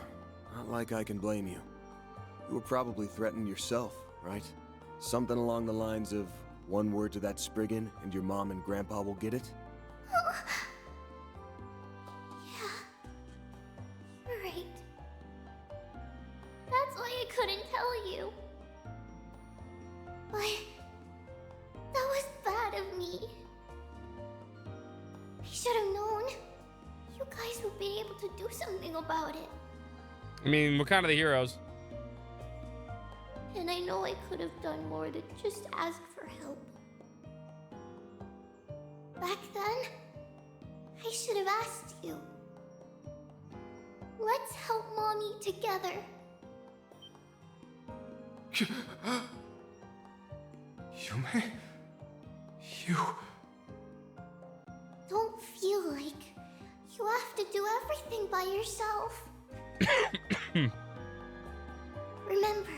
[SPEAKER 6] not like I can blame you. You were probably threatened yourself, right? Something along the lines of, one word to that Spriggan and your mom and grandpa will get it?
[SPEAKER 9] Yeah. You're right. That's why I couldn't tell you. But that was bad of me. I should have known. You guys would be able to do something about it.
[SPEAKER 1] I mean, we're kind of the heroes.
[SPEAKER 9] And I know I could have done more than just ask for help. Back then, I should have asked you. Let's help Mommy together.
[SPEAKER 8] Yume? You...
[SPEAKER 9] Don't feel like you have to do everything by yourself. Remember,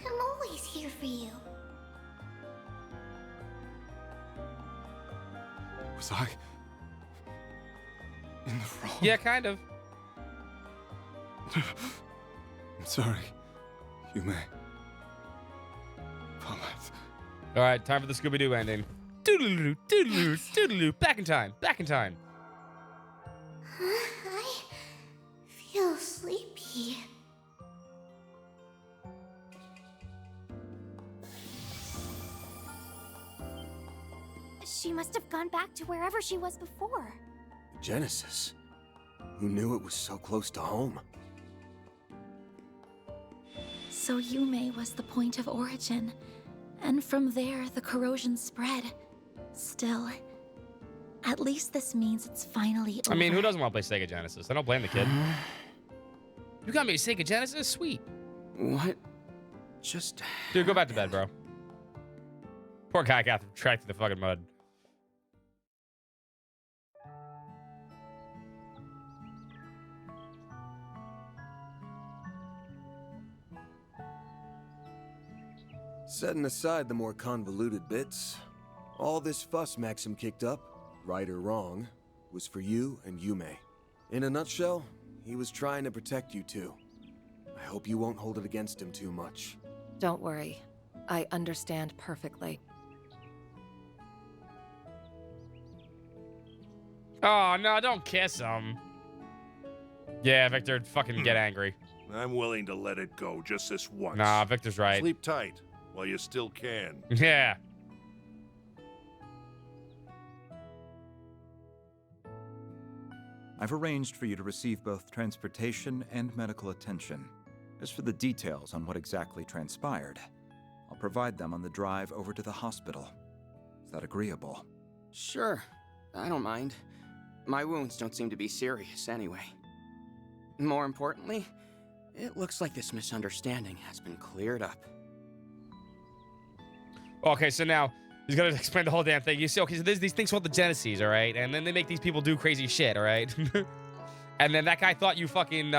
[SPEAKER 9] I'm always here for you.
[SPEAKER 8] Was I... in the wrong?
[SPEAKER 1] Yeah, kind of.
[SPEAKER 8] I'm sorry, Yume. Promise.
[SPEAKER 1] All right, time for the Scooby-Doo ending. Doodaloo, doodaloo, doodaloo. Back in time. Back in time.
[SPEAKER 9] I feel sleepy. She must have gone back to wherever she was before.
[SPEAKER 6] Genesis. Who knew it was so close to home?
[SPEAKER 2] So Yume was the point of origin, and from there the corrosion spread. Still, at least this means it's finally over.
[SPEAKER 1] I mean, who doesn't want to play Sega Genesis? I don't blame the kid. You got me a Sega Genesis? Sweet.
[SPEAKER 16] What? Just...
[SPEAKER 1] Dude, go back to bed, bro. Poor guy got dragged through the fucking mud.
[SPEAKER 6] Setting aside the more convoluted bits, all this fuss Maxim kicked up, right or wrong, was for you and Yume. In a nutshell, he was trying to protect you two. I hope you won't hold it against him too much.
[SPEAKER 5] Don't worry. I understand perfectly.
[SPEAKER 1] Oh, no, don't kiss him. Yeah, Victor, fucking get angry.
[SPEAKER 3] I'm willing to let it go just this once.
[SPEAKER 1] Nah, Victor's right.
[SPEAKER 3] Sleep tight while you still can.
[SPEAKER 1] Yeah.
[SPEAKER 15] I've arranged for you to receive both transportation and medical attention. As for the details on what exactly transpired, I'll provide them on the drive over to the hospital. Is that agreeable?
[SPEAKER 16] Sure. I don't mind. My wounds don't seem to be serious anyway. More importantly, it looks like this misunderstanding has been cleared up.
[SPEAKER 1] Okay, so now he's gonna explain the whole damn thing. You see, okay, so there's these things called the Genesis, all right? And then they make these people do crazy shit, all right? And then that guy thought you fucking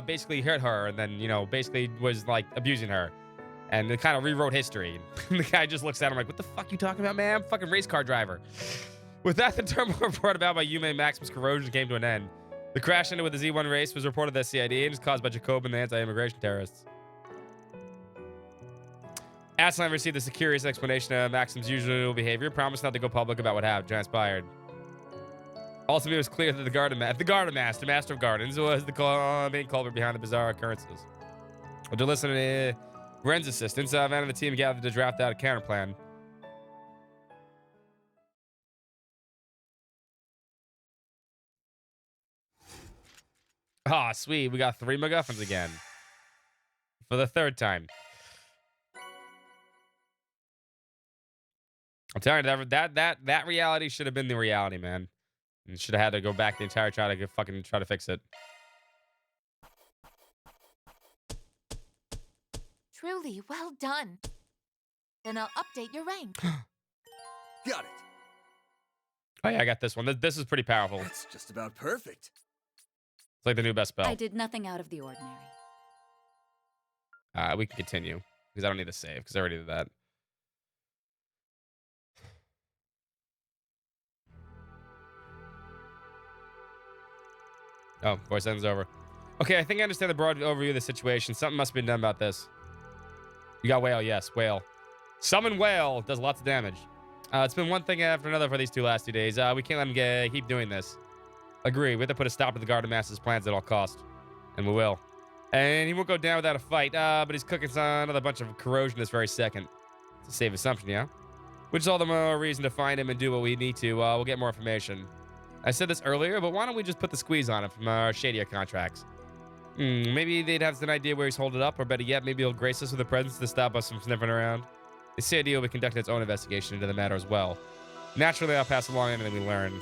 [SPEAKER 1] basically hurt her and then, you know, basically was like abusing her. And it kind of rewrote history. The guy just looks at him like, what the fuck you talking about, man? I'm a fucking race car driver. With that, the turmoil brought about by Yume and Maxim's corrosion came to an end. The crash ended with the Z1 race was reported to the CID and was caused by Jacob and the anti-immigration terrorists. Aslan received a curious explanation of Maxim's usual behavior, promised not to go public about what had transpired. Ultimately, it was clear that the Garden Master, Master of Gardens, was the main culprit behind the bizarre occurrences. To listen to Ren's assistance, Van and the team gathered to draft out a counterplan. Ah, sweet. We got 3 MacGuffins again. For the 3rd time. I'm telling you, that reality should have been the reality, man. And should have had to go back the entire try to fix it.
[SPEAKER 17] Truly, well done. Then I'll update your rank.
[SPEAKER 6] Got it.
[SPEAKER 1] Oh yeah, I got this one. This is pretty powerful.
[SPEAKER 6] That's just about perfect.
[SPEAKER 1] It's like the new best spell.
[SPEAKER 17] I did nothing out of the ordinary.
[SPEAKER 1] We can continue because I don't need to save because I already did that. Oh, voice ends over. Okay, I think I understand the broad overview of the situation. Something must have been done about this. You got Whale, yes, Whale. Summon Whale does lots of damage. It's been one thing after another for these last 2 days. We can't let him keep doing this. Agree, we have to put a stop to the Garden Master's plans at all costs. And we will. And he won't go down without a fight, but he's cooking another bunch of corrosion this very second. It's a safe assumption, yeah? Which is all the more reason to find him and do what we need to. We'll get more information. I said this earlier, but why don't we just put the squeeze on him from our shadier contracts? Maybe they'd have an idea where he's holding up, or better yet, maybe he'll grace us with a presence to stop us from sniffing around. The CID will be conducting its own investigation into the matter as well. Naturally, I'll pass along anything we learn.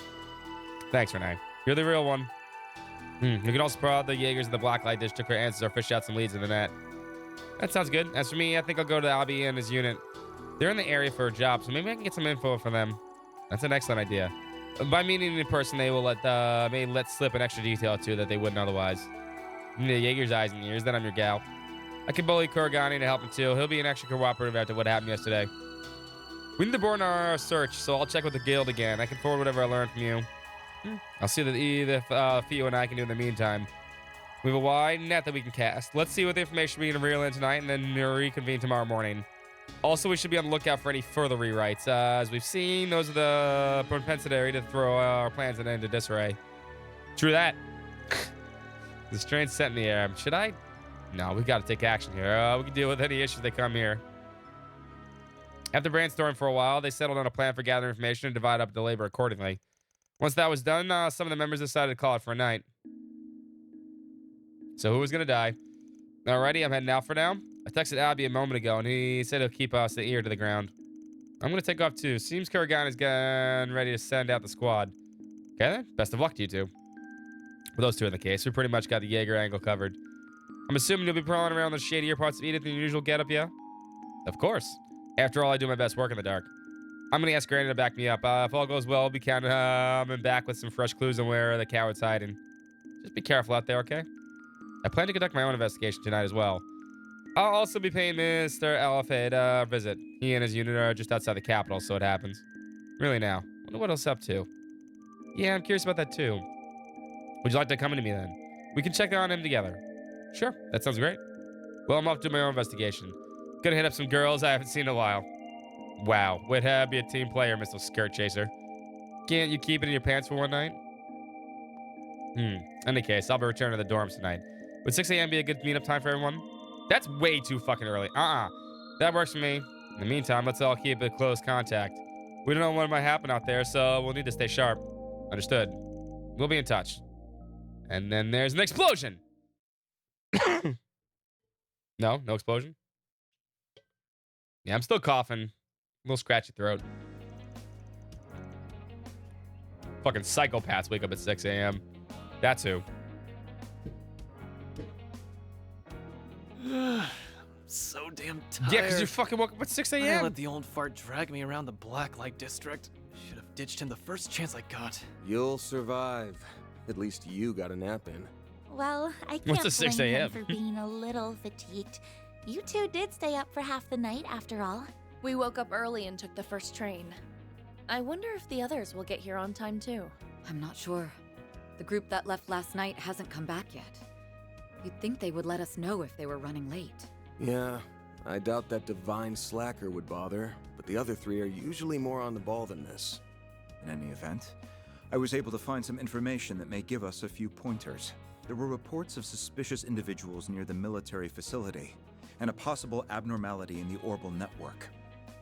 [SPEAKER 1] Thanks, Renee. You're the real one. We can also prod the Jaegers in the Blacklight District for answers or fish out some leads in the net. That sounds good. As for me, I think I'll go to Albie and his unit. They're in the area for a job, so maybe I can get some info from them. That's an excellent idea. By meeting in person, they will let slip an extra detail or two that they wouldn't otherwise. The Jaeger's eyes and ears, then I'm your gal. I can bully Kuragani to help him too. He'll be an extra cooperative after what happened yesterday. We need to burn our search, so I'll check with the guild again. I can forward whatever I learned from you. I'll see that either Theo and I can do in the meantime. We have a wide net that we can cast. Let's see what the information we can reel in tonight and then reconvene tomorrow morning. Also, we should be on the lookout for any further rewrites. As we've seen, those are the propensity to throw our plans into disarray. True that. This train's set in the air. Should I? No, we've got to take action here. We can deal with any issues that come here. After brainstorming for a while, they settled on a plan for gathering information and divide up the labor accordingly. Once that was done, some of the members decided to call it for a night. So who was going to die? Alrighty, I'm heading out for now. I texted Abby a moment ago, and he said he'll keep us the ear to the ground. I'm going to take off too. Seems Kuragani is getting ready to send out the squad. Okay then, best of luck to you two. With those two in the case, we pretty much got the Jaeger angle covered. I'm assuming you'll be prowling around the shadier parts of Edith in your usual getup, yeah? Of course. After all, I do my best work in the dark. I'm going to ask Granny to back me up. If all goes well, I'll be coming back with some fresh clues on where the coward's hiding. Just be careful out there, okay? I plan to conduct my own investigation tonight as well. I'll also be paying Mr. Alfred a visit. He and his unit are just outside the capital, so it happens. Really now. Wonder what else up to. Yeah, I'm curious about that too. Would you like to come to me then? We can check on him together. Sure, that sounds great. Well, I'm off to my own investigation. Gonna hit up some girls I haven't seen in a while. Wow, would be a team player, Mr. Skirt Chaser. Can't you keep it in your pants for one night? In any case, I'll be returning to the dorms tonight. Would 6 a.m. be a good meetup time for everyone? That's way too fucking early. That works for me. In the meantime, let's all keep a close contact. We don't know what might happen out there, so we'll need to stay sharp. Understood. We'll be in touch. And then there's an explosion. No explosion. Yeah, I'm still coughing. A little scratchy throat. Fucking psychopaths wake up at 6 a.m. That's who.
[SPEAKER 10] So damn tired.
[SPEAKER 1] Yeah, because you fucking woke up at 6 a.m.
[SPEAKER 10] I let the old fart drag me around the Blacklight District. Should have ditched him the first chance I got.
[SPEAKER 6] You'll survive. At least you got a nap in.
[SPEAKER 2] Well, I
[SPEAKER 1] What's
[SPEAKER 2] can't
[SPEAKER 1] a 6
[SPEAKER 2] blame him
[SPEAKER 1] a.m.?
[SPEAKER 2] for being a little fatigued. You two did stay up for half the night, after all.
[SPEAKER 13] We woke up early and took the first train. I wonder if the others will get here on time too.
[SPEAKER 17] I'm not sure. The group that left last night hasn't come back yet. You'd think they would let us know if they were running late.
[SPEAKER 6] Yeah, I doubt that divine slacker would bother, but the other three are usually more on the ball than this.
[SPEAKER 15] In any event, I was able to find some information that may give us a few pointers. There were reports of suspicious individuals near the military facility, and a possible abnormality in the orbital network.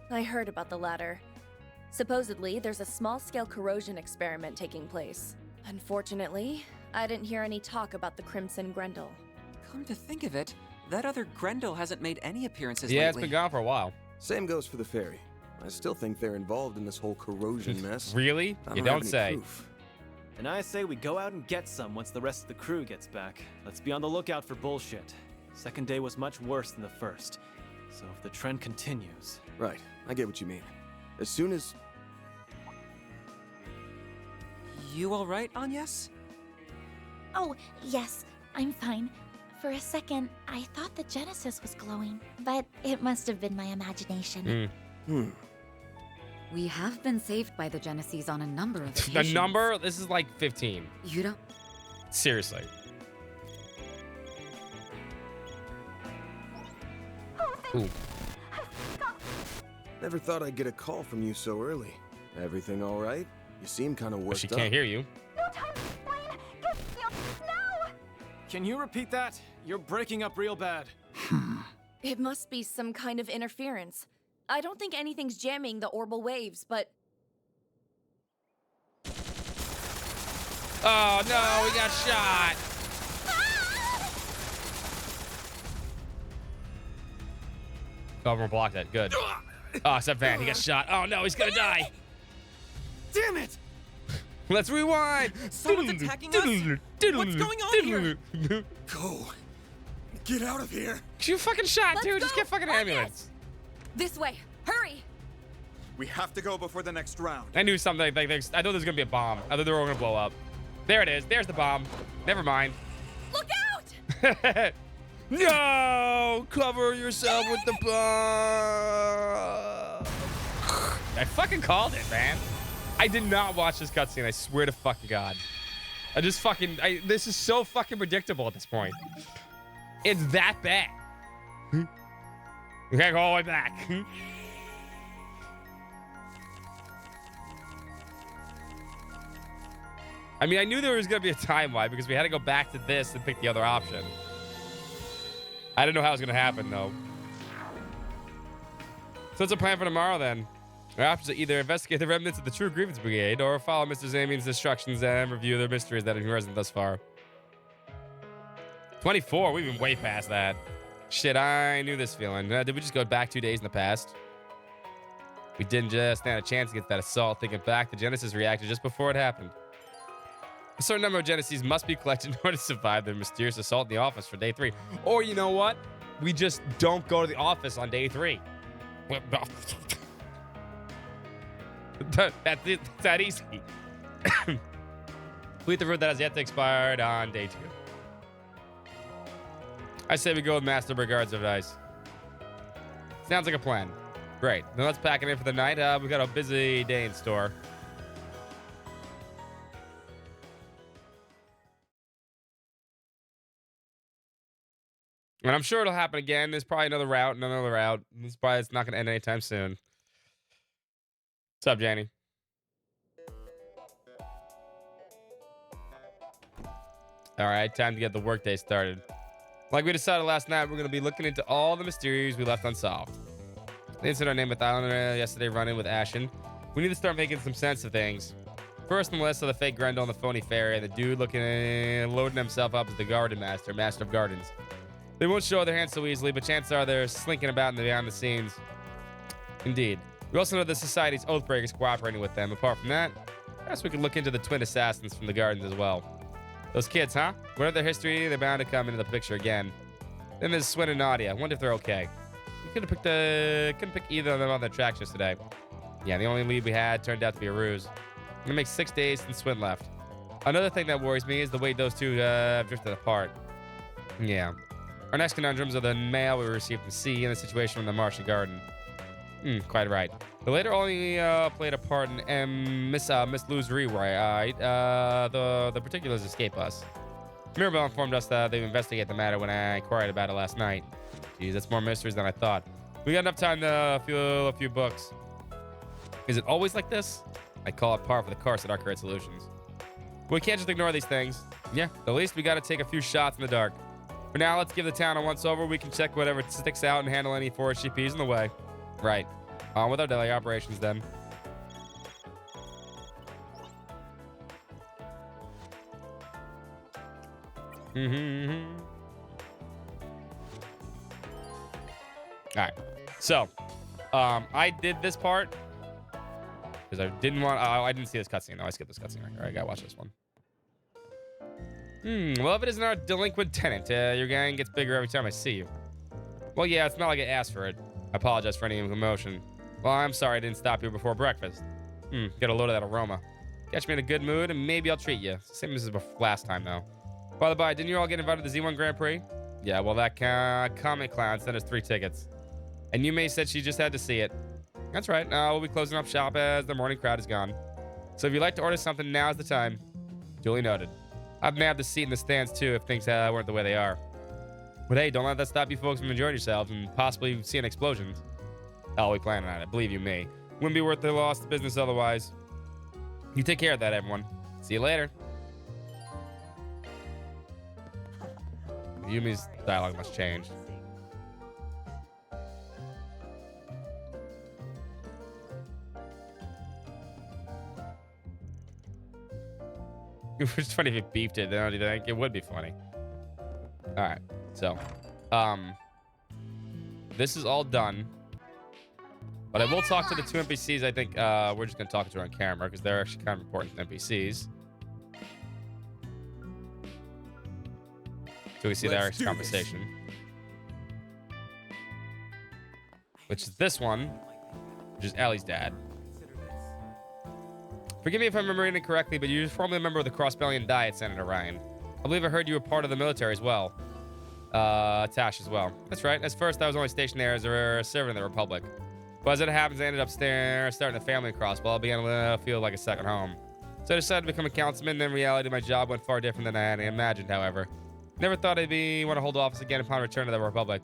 [SPEAKER 18] I heard about the latter. Supposedly, there's a small-scale corrosion experiment taking place. Unfortunately, I didn't hear any talk about the Crimson Grendel.
[SPEAKER 11] Come to think of it, that other Grendel hasn't made any appearances
[SPEAKER 1] Yeah,
[SPEAKER 11] lately.
[SPEAKER 1] it's been gone for a while.
[SPEAKER 6] Same goes for the ferry. I still think they're involved in this whole corrosion mess.
[SPEAKER 1] Really?
[SPEAKER 6] I
[SPEAKER 1] You
[SPEAKER 6] have
[SPEAKER 1] don't
[SPEAKER 6] any
[SPEAKER 1] say.
[SPEAKER 6] proof.
[SPEAKER 10] And I say we go out and get some once the rest of the crew gets back. Let's be on the lookout for bullshit. Second day was much worse than the first. So if the trend continues...
[SPEAKER 6] Right, I get what you mean. As soon as...
[SPEAKER 11] You alright, Agnes?
[SPEAKER 2] Oh, yes, I'm fine. For a second, I thought the Genesis was glowing, but it must have been my imagination.
[SPEAKER 19] We have been saved by the Genesis on a number of
[SPEAKER 1] The
[SPEAKER 19] occasions.
[SPEAKER 1] number? This is like 15.
[SPEAKER 19] You don't...
[SPEAKER 1] Seriously. Ooh.
[SPEAKER 6] Never thought I'd get a call from you so early. Everything all right? You seem kind of worked
[SPEAKER 1] She
[SPEAKER 6] up.
[SPEAKER 1] can't hear you.
[SPEAKER 10] Can you repeat that? You're breaking up real bad.
[SPEAKER 18] It must be some kind of interference. I don't think anything's jamming the orbital waves, but...
[SPEAKER 1] Oh no, we got shot. Government blocked it. Good. Oh, except Van, he got shot. Oh no, he's gonna die.
[SPEAKER 10] Damn it!
[SPEAKER 1] Let's rewind.
[SPEAKER 11] Someone's attacking us? What's going on here?
[SPEAKER 6] Go. Get out of here.
[SPEAKER 1] You fucking shot,
[SPEAKER 18] Let's
[SPEAKER 1] dude. Just
[SPEAKER 18] go.
[SPEAKER 1] get fucking ambulance.
[SPEAKER 18] This way! Hurry!
[SPEAKER 15] We have to go before the next round.
[SPEAKER 1] I knew something. Like, I thought there was gonna be a bomb. I thought they were all gonna blow up. There it is. There's the bomb. Never mind.
[SPEAKER 18] Look out!
[SPEAKER 1] No! Cover yourself with the bomb. I fucking called it, man. I did not watch this cutscene. I swear to fucking God. I just fucking... this is so fucking predictable at this point. It's that bad. We gotta go all the way back. I mean, I knew there was gonna be a timeline because we had to go back to this and pick the other option. I didn't know how it was gonna happen, though. So what's the plan for tomorrow, then? Our options are either investigate the remnants of the True Grievance Brigade or follow Mr. Zamian's instructions and review the mysteries that have been present thus far. 24, we've been way past that. Shit, I knew this feeling. Did we just go back 2 days in the past? We didn't just stand a chance against that assault. Thinking back, the Genesis reacted just before it happened. A certain number of Genesis must be collected in order to survive the mysterious assault in the office for day 3. Or you know what? We just don't go to the office on day 3. That's that easy. Complete the route that has yet to expire on day 2. I say we go with Master Brigard's advice. Sounds like a plan. Great. Then let's pack it in for the night. We've got a busy day in store. And I'm sure it'll happen again. There's probably another route, another route. It's not going to end anytime soon. What's up, Janie? All right, time to get the workday started. Like we decided last night, we're going to be looking into all the mysteries we left unsolved. The incident our name with Islander yesterday running with Ashen. We need to start making some sense of things. First on the list are the fake Grendel and the phony fairy, and the dude loading himself up as the garden master of gardens. They won't show their hands so easily, but chances are they're slinking about in the behind the scenes. Indeed. We also know the Society's Oathbreakers cooperating with them. Apart from that, perhaps we could look into the twin assassins from the gardens as well. Those kids, huh? Whatever their history, they're bound to come into the picture again. Then there's Swin and Nadia. I wonder if they're okay. We couldn't pick either of them on the tracks yesterday. Yeah, the only lead we had turned out to be a ruse. Gonna make 6 days since Swin left. Another thing that worries me is the way those two drifted apart. Yeah. Our next conundrums are the mail we received from C and the situation from the Martian Garden. Quite right. The later only played a part in Miss Lou's rewrite. The particulars escape us. Mirabelle informed us that they've investigated the matter when I inquired about it last night. Geez, that's more mysteries than I thought. We got enough time to fill a few books. Is it always like this? I call it par for the course at Arcade Solutions. We can't just ignore these things. Yeah, at least we gotta take a few shots in the dark. For now, let's give the town a once-over. We can check whatever sticks out and handle any forest GPs in the way. Right. On with our daily operations then. Alright. So, I did this part because I didn't want. I didn't see this cutscene though. I skipped this cutscene right here. I gotta watch this one. Well, if it isn't our delinquent tenant, your gang gets bigger every time I see you. Well, yeah, it's not like I asked for it. I apologize for any commotion. Well, I'm sorry I didn't stop you before breakfast. Get a load of that aroma. Catch me in a good mood, and maybe I'll treat you. Same as last time, though. By the by, didn't you all get invited to the Z1 Grand Prix? Yeah, well, that comic clown sent us 3 tickets. And Yume said she just had to see it. That's right. We'll be closing up shop as the morning crowd is gone. So if you'd like to order something, now's the time. Duly noted. I've nabbed a seat in the stands, too, if things weren't the way they are. But hey, don't let that stop you folks from enjoying yourselves and possibly seeing explosions. Hell, we planning on it. Believe you me. Wouldn't be worth the loss of business otherwise. You take care of that, everyone. See you later. Yumi's dialogue must change. It was funny if it beefed it, don't you think? It would be funny. Alright, so this is all done. But I will talk to the 2 NPCs. I think we're just gonna talk to her on camera because they're actually kind of important NPCs. So we see their conversation. Which is this one, which is Ellie's dad. Forgive me if I'm remembering it correctly, but you're formerly a member of the Crossbellion Diet, Senator Ryan. I believe I heard you were part of the military as well. Tash as well. That's right. At first, I was only stationed there as a servant in the Republic. But as it happens, I ended up starting a family in Crossbell. I began to feel like a second home. So I decided to become a councilman, and in reality, my job went far different than I had imagined, however. Never thought I'd want to hold office again upon return to the Republic.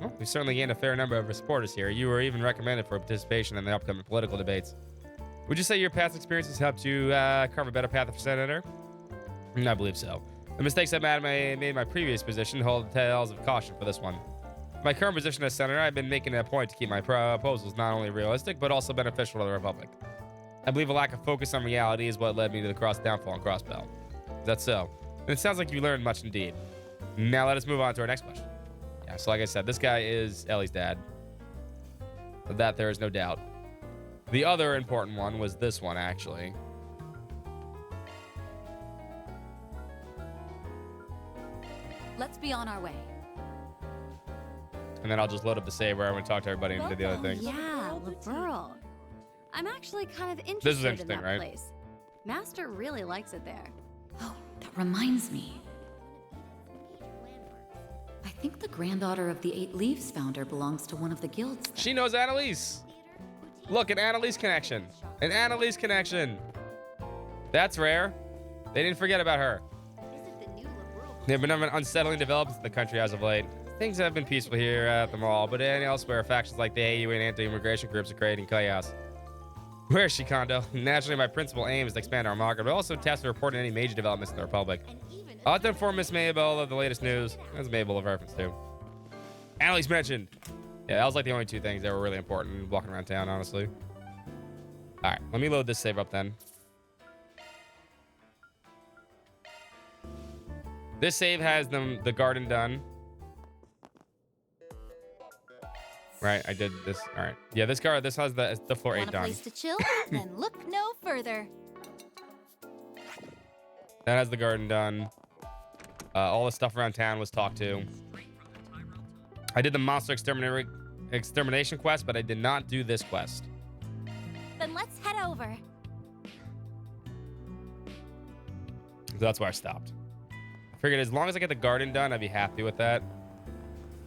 [SPEAKER 1] Well, we certainly gained a fair number of supporters here. You were even recommended for participation in the upcoming political debates. Would you say your past experiences helped you carve a better path for senator? I believe so. The mistakes I made in my previous position hold tales of caution for this one. My current position as senator, I've been making it a point to keep my proposals not only realistic, but also beneficial to the Republic. I believe a lack of focus on reality is what led me to the downfall in Crossbell. Is that so? And it sounds like you learned much indeed. Now let us move on to our next question. Yeah, so like I said, this guy is Ellie's dad. Of that, there is no doubt. The other important one was this one, actually.
[SPEAKER 17] Let's be on our way.
[SPEAKER 1] And then I'll just load up the save where I'm going to talk to everybody and do the other things.
[SPEAKER 20] Yeah, Laburl. I'm actually kind of interested
[SPEAKER 1] This is interesting,
[SPEAKER 20] in that
[SPEAKER 1] right?
[SPEAKER 20] place. Master really likes it there.
[SPEAKER 19] Oh, that reminds me. I think the granddaughter of the 8 Leaves founder belongs to one of the guilds.
[SPEAKER 1] She knows Annalise. Look, an Annalise connection. An Annalise connection. That's rare. They didn't forget about her. There have been unsettling developments in the country as of late. Things have been peaceful here at the mall, but elsewhere, factions like the AU and anti-immigration groups are creating chaos. Where is she, Kondo? Naturally, my principal aim is to expand our market, but also tasked to report any major developments in the Republic. I'll have to inform Miss Mabel of the latest news. That's Mabel of reference too. Annalise mentioned. Yeah, that was like the only 2 things that were really important walking around town, honestly. All right, let me load this save up then. This save has the garden done. Right, I did this. All right. Yeah, this has the floor 8
[SPEAKER 17] Want a
[SPEAKER 1] done.
[SPEAKER 17] place to chill? Then look no further.
[SPEAKER 1] That has the garden done. All the stuff around town was talked to. I did the monster extermination quest, but I did not do this quest.
[SPEAKER 17] Then let's head over.
[SPEAKER 1] So that's where I stopped. I figured as long as I get the garden done, I'd be happy with that.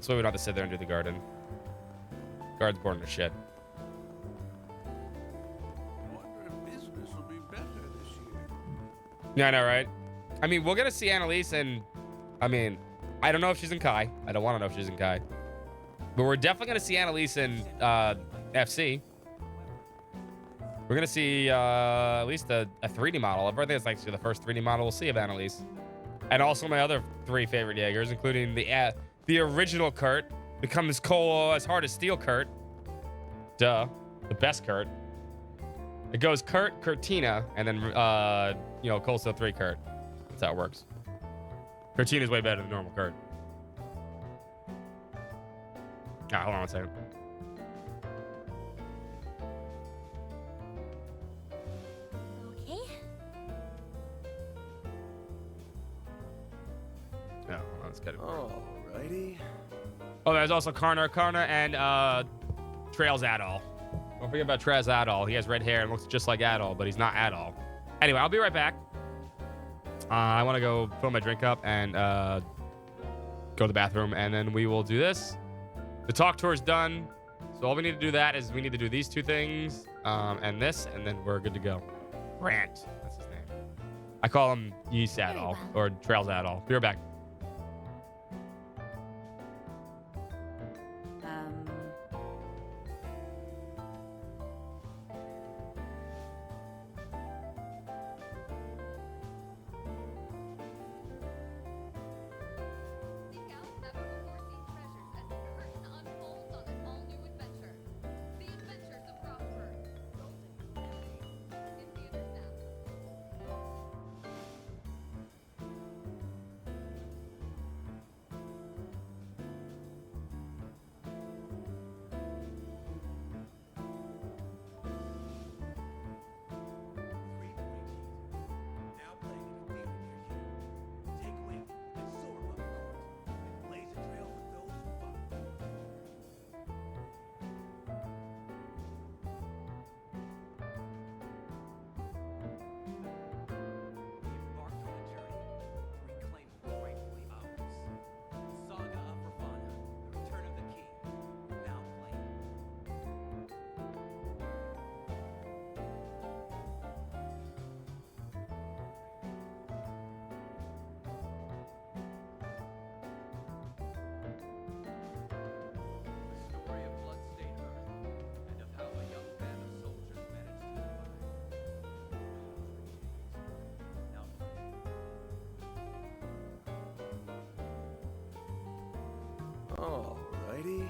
[SPEAKER 1] So we don't have to sit there and do the garden. Garden's boring as shit. Yeah, I know, right? I mean, we're gonna see Annalise, and I mean, I don't know if she's in Kai. I don't want to know if she's in Kai. But we're definitely going to see Annalise in FC. We're going to see at least a 3D model of her. I think it's like the first 3D model we'll see of Annalise. And also my other 3 favorite Jaegers, including the original Kurt, becomes cold as hard as steel Kurt. Duh. The best Kurt. It goes Kurt, Kurtina, and then, Cold Steel 3 Kurt. That's how it works. Kurtina's way better than normal Kurt. Hold on one second.
[SPEAKER 9] Okay.
[SPEAKER 1] Oh, hold on, let's get it.
[SPEAKER 6] Alrighty.
[SPEAKER 1] Oh, there's also Karna and Trails Adol. Don't forget about Trails Adol. He has red hair and looks just like Adol, but he's not Adol. Anyway, I'll be right back. I want to go fill my drink up and go to the bathroom, and then we will do this. The talk tour is done, so all we need to do is we need to do these 2 things and this, and then we're good to go. Grant, that's his name. I call him Yeast Adol or Trails Adol. Be right back.
[SPEAKER 6] Alrighty.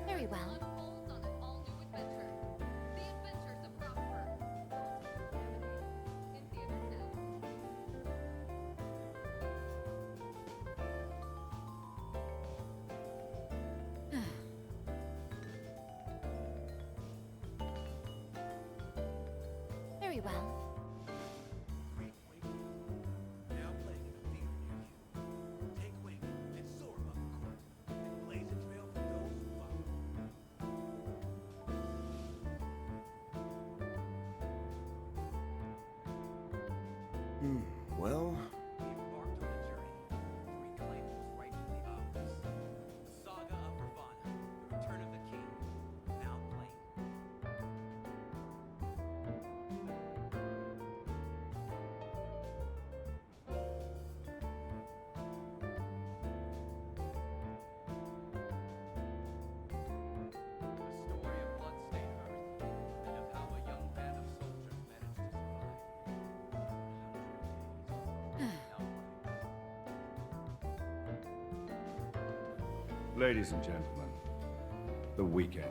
[SPEAKER 2] Very well. Very well.
[SPEAKER 6] Well,
[SPEAKER 21] Ladies and gentlemen, the weekend.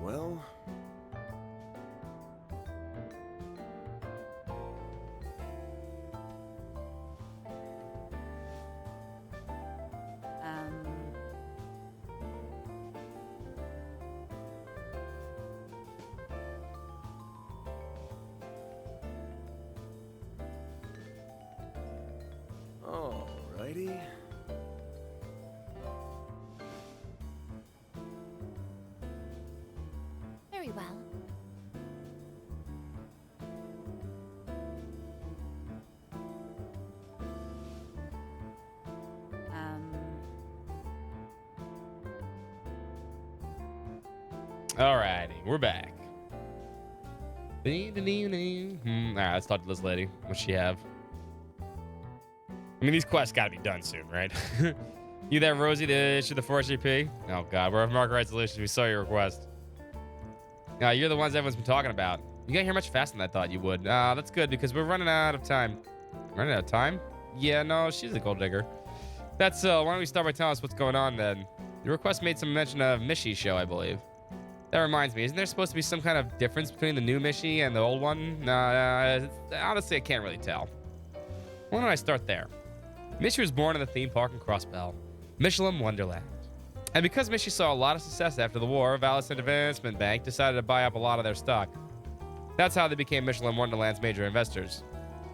[SPEAKER 6] Well... Alrighty.
[SPEAKER 9] Very well.
[SPEAKER 1] Alrighty, we're back. Alright, let's talk to this lady. What's she have? I mean, these quests gotta be done soon, right? You there, Rosie, to issue the 4 GP? Oh god, we're at Market Resolution. We saw your request. You're the ones everyone's been talking about. You got here much faster than I thought you would. That's good because we're running out of time. Running out of time? Yeah, no, she's a gold digger. That's why don't we start by telling us what's going on then? Your request made some mention of Mishy's show, I believe. That reminds me, isn't there supposed to be some kind of difference between the new Mishy and the old one? Honestly, I can't really tell. Why don't I start there? Mishy was born in the theme park in Crossbell, Michelin Wonderland. And because Mishy saw a lot of success after the war, Valicent Investment Bank decided to buy up a lot of their stock. That's how they became Michelin Wonderland's major investors.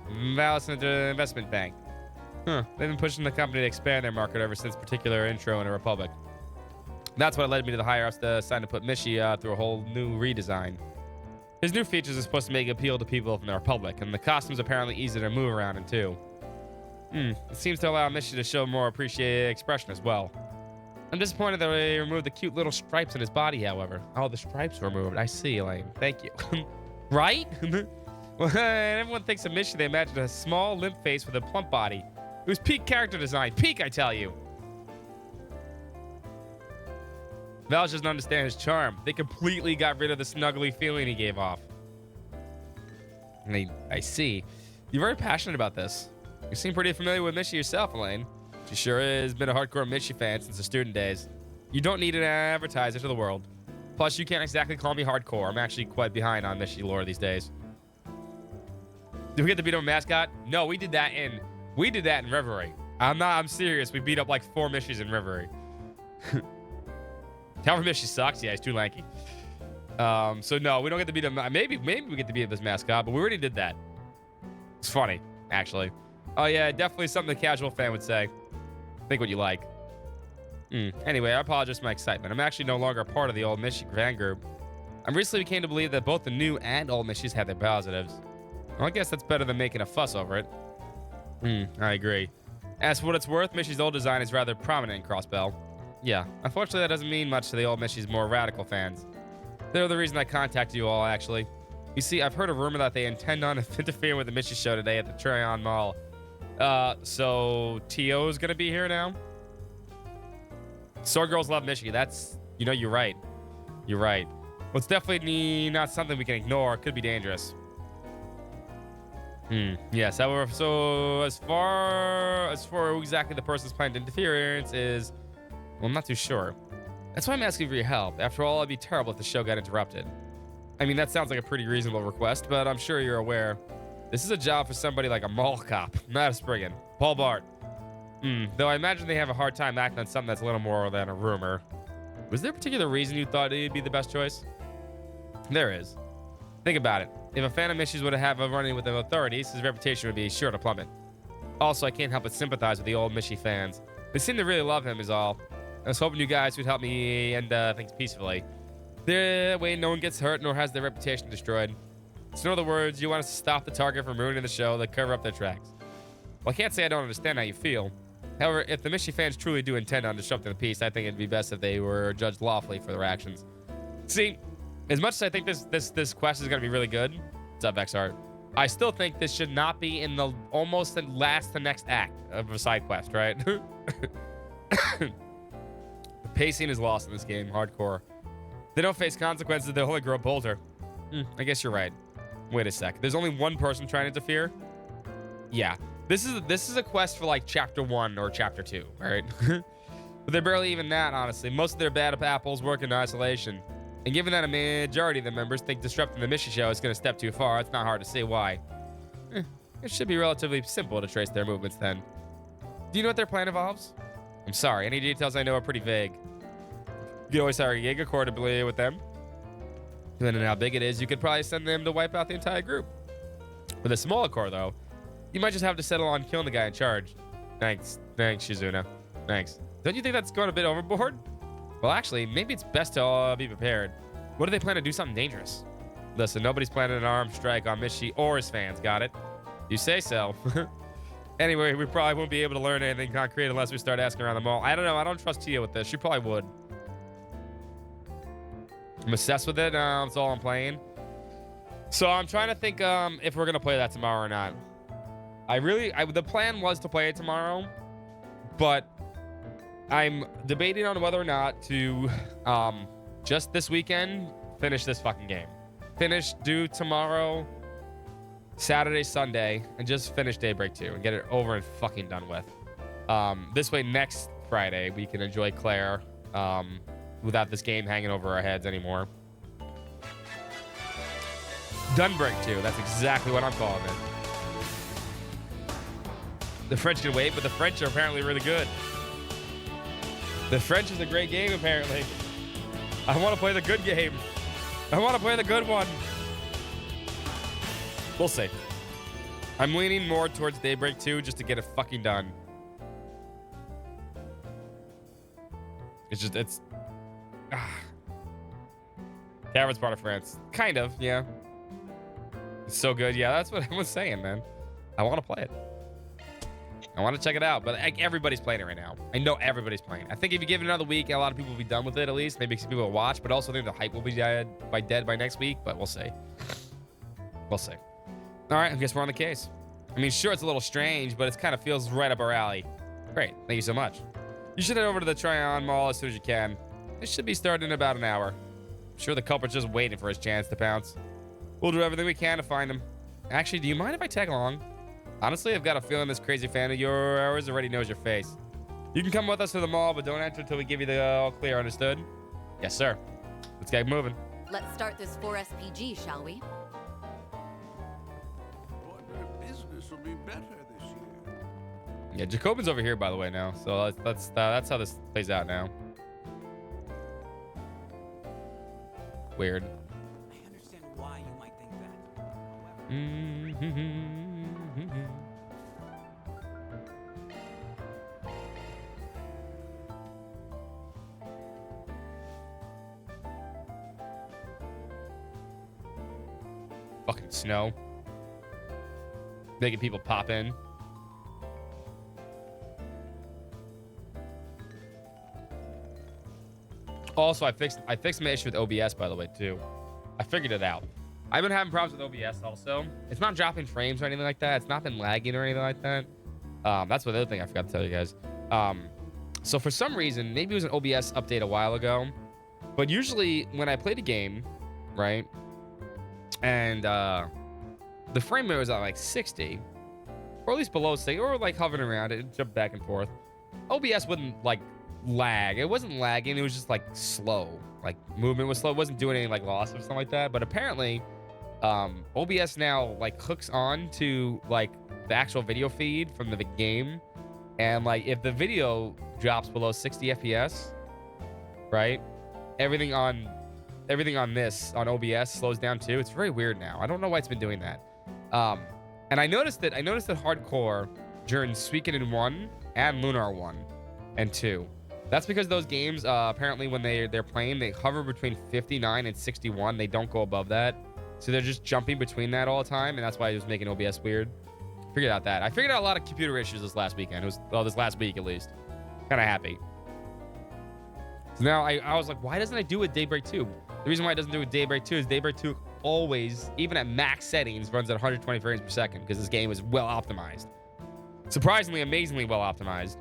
[SPEAKER 1] Valicent Investment Bank. They've been pushing the company to expand their market ever since particular intro in a republic. That's what led me to the higher ups to decide to put Mishy through a whole new redesign. His new features are supposed to make appeal to people from the republic, and the costumes apparently easy to move around in too. It seems to allow Mishy to show more appreciated expression as well. I'm disappointed that they removed the cute little stripes in his body, however. Oh, the stripes were removed. I see, Elaine. Thank you. Right? When everyone thinks of Mishy, they imagine a small, limp face with a plump body. It was peak character design. Peak, I tell you. Val doesn't understand his charm. They completely got rid of the snuggly feeling he gave off. I see. You're very passionate about this. You seem pretty familiar with Mishy yourself, Elaine. She sure has been a hardcore Mishy fan since the student days. You don't need an advertiser to the world. Plus, you can't exactly call me hardcore. I'm actually quite behind on Mishy lore these days. Did we get to beat up a mascot? No, we did that in Reverie. I'm serious. We beat up like 4 Mishys in Reverie. However, Mishy sucks. Yeah, he's too lanky. So no, we don't get to beat him. Maybe we get to beat up this mascot, but we already did that. It's funny, actually. Oh yeah, definitely something a casual fan would say. Think what you like. Anyway, I apologize for my excitement. I'm actually no longer a part of the old Mishy fan group. I recently came to believe that both the new and old Mishys have their positives. Well, I guess that's better than making a fuss over it. I agree. As for what it's worth, Mishy's old design is rather prominent in Crossbell. Yeah, unfortunately that doesn't mean much to the old Mishy's more radical fans. They're the reason I contacted you all, actually. You see, I've heard a rumor that they intend on interfering with the Mishy show today at the Tryon Mall. So T.O.'s gonna be here now? Sword girls love Mishy. That's, you're right. You're right. Well, it's definitely not something we can ignore. It could be dangerous. Yes, however, so as far who exactly the person's planned interference is, well, I'm not too sure. That's why I'm asking for your help. After all, it'd be terrible if the show got interrupted. I mean, that sounds like a pretty reasonable request, but I'm sure you're aware. This is a job for somebody like a mall cop, not a Spriggan. Paul Bart. Though I imagine they have a hard time acting on something that's a little more than a rumor. Was there a particular reason you thought it'd be the best choice? There is. Think about it. If a fan of Mishy's would have a run-in with the authorities, his reputation would be sure to plummet. Also, I can't help but sympathize with the old Mishy fans. They seem to really love him is all. I was hoping you guys would help me end things peacefully. That way no one gets hurt nor has their reputation destroyed. So in other words, you want us to stop the target from ruining the show, that cover up their tracks. Well, I can't say I don't understand how you feel. However, if the Mishy fans truly do intend on disrupting the peace, I think it'd be best if they were judged lawfully for their actions. See, as much as I think this quest is going to be really good, what's up, Vexart? I still think this should not be in the almost the next act of a side quest, right? The pacing is lost in this game, hardcore. They don't face consequences, they only grow bolder. I guess you're right. Wait a sec. There's only one person trying to interfere? Yeah. This is a quest for like chapter 1 or chapter 2, all right? But they're barely even that, honestly. Most of their bad apples work in isolation. And given that a majority of the members think disrupting the mission show is going to step too far, it's not hard to see why. It should be relatively simple to trace their movements then. Do you know what their plan involves? I'm sorry, any details I know are pretty vague. You can always hire a gig accordingly with them. Depending on how big it is, you could probably send them to wipe out the entire group. With a smaller core, though, you might just have to settle on killing the guy in charge. Thanks, Shizuna. Thanks. Don't you think that's going a bit overboard? Well, actually, maybe it's best to be prepared. What do they plan to do? Something dangerous? Listen, nobody's planning an armed strike on Mishi or his fans, got it? You say so. Anyway, we probably won't be able to learn anything concrete unless we start asking around the mall. I don't know. I don't trust Tia with this. She probably would. I'm obsessed with it. That's all I'm playing. So I'm trying to think if we're going to play that tomorrow or not. The plan was to play it tomorrow, but I'm debating on whether or not to just this weekend finish this fucking game. Do tomorrow, Saturday, Sunday, and just finish Daybreak 2 and get it over and fucking done with. This way, next Friday, we can enjoy Claire without this game hanging over our heads anymore. Done Break 2. That's exactly what I'm calling it. The French can wait, but the French are apparently really good. The French is a great game, apparently. I want to play the good game. I want to play the good one. We'll see. I'm leaning more towards Daybreak 2 just to get it fucking done. It's Cameron's part of France. Kind of, yeah. It's so good. Yeah, that's what I was saying, man. I want to play it. I want to check it out, but everybody's playing it right now. I know everybody's playing. I think if you give it another week, a lot of people will be done with it at least. Maybe some people will watch, but also I think the hype will be dead by next week, but we'll see. We'll see. All right, I guess we're on the case. I mean, sure, it's a little strange, but it kind of feels right up our alley. Great. Thank you so much. You should head over to the Tryon Mall as soon as you can. It should be starting in about an hour. I'm sure the culprit's just waiting for his chance to pounce. We'll do everything we can to find him. Actually, do you mind if I tag along? Honestly, I've got a feeling this crazy fan of yours already knows your face. You can come with us to the mall, but don't enter until we give you the all clear, understood? Yes, sir. Let's get moving.
[SPEAKER 17] Let's start this 4SPG, shall we?
[SPEAKER 3] Business will be better this year.
[SPEAKER 1] Yeah, Jacobin's over here, by the way, now. So that's how this plays out now. Weird.
[SPEAKER 11] I understand why you might think that.
[SPEAKER 1] Fucking snow. Making people pop in. Also, I fixed my issue with OBS, by the way, too. I figured it out. I've been having problems with OBS also. It's not dropping frames or anything like that. It's not been lagging or anything like that. That's the other thing I forgot to tell you guys. So for some reason, maybe it was an OBS update a while ago, but usually when I played a game, right, and the frame rate was at like 60, or at least below 60, or like hovering around it, jump back and forth, OBS wouldn't like lag. It wasn't lagging. It was just like slow. Like movement was slow. It wasn't doing any like loss or something like that. But apparently, OBS now like hooks on to like the actual video feed from the game, and like if the video drops below 60 FPS, right, everything on this on OBS slows down too. It's very weird now. I don't know why it's been doing that. And I noticed that hardcore during Suikoden 1 and Lunar 1 and 2. That's because those games apparently when they're playing, they hover between 59 and 61. They don't go above that. So they're just jumping between that all the time, and that's why it was making OBS weird. Figured out that. I figured out a lot of computer issues this last weekend. This last week at least. Kind of happy. So now I was like, why doesn't it do with Daybreak 2? The reason why it doesn't do with Daybreak 2 is Daybreak 2 always, even at max settings, runs at 120 frames per second because this game is well optimized. Surprisingly, amazingly well optimized.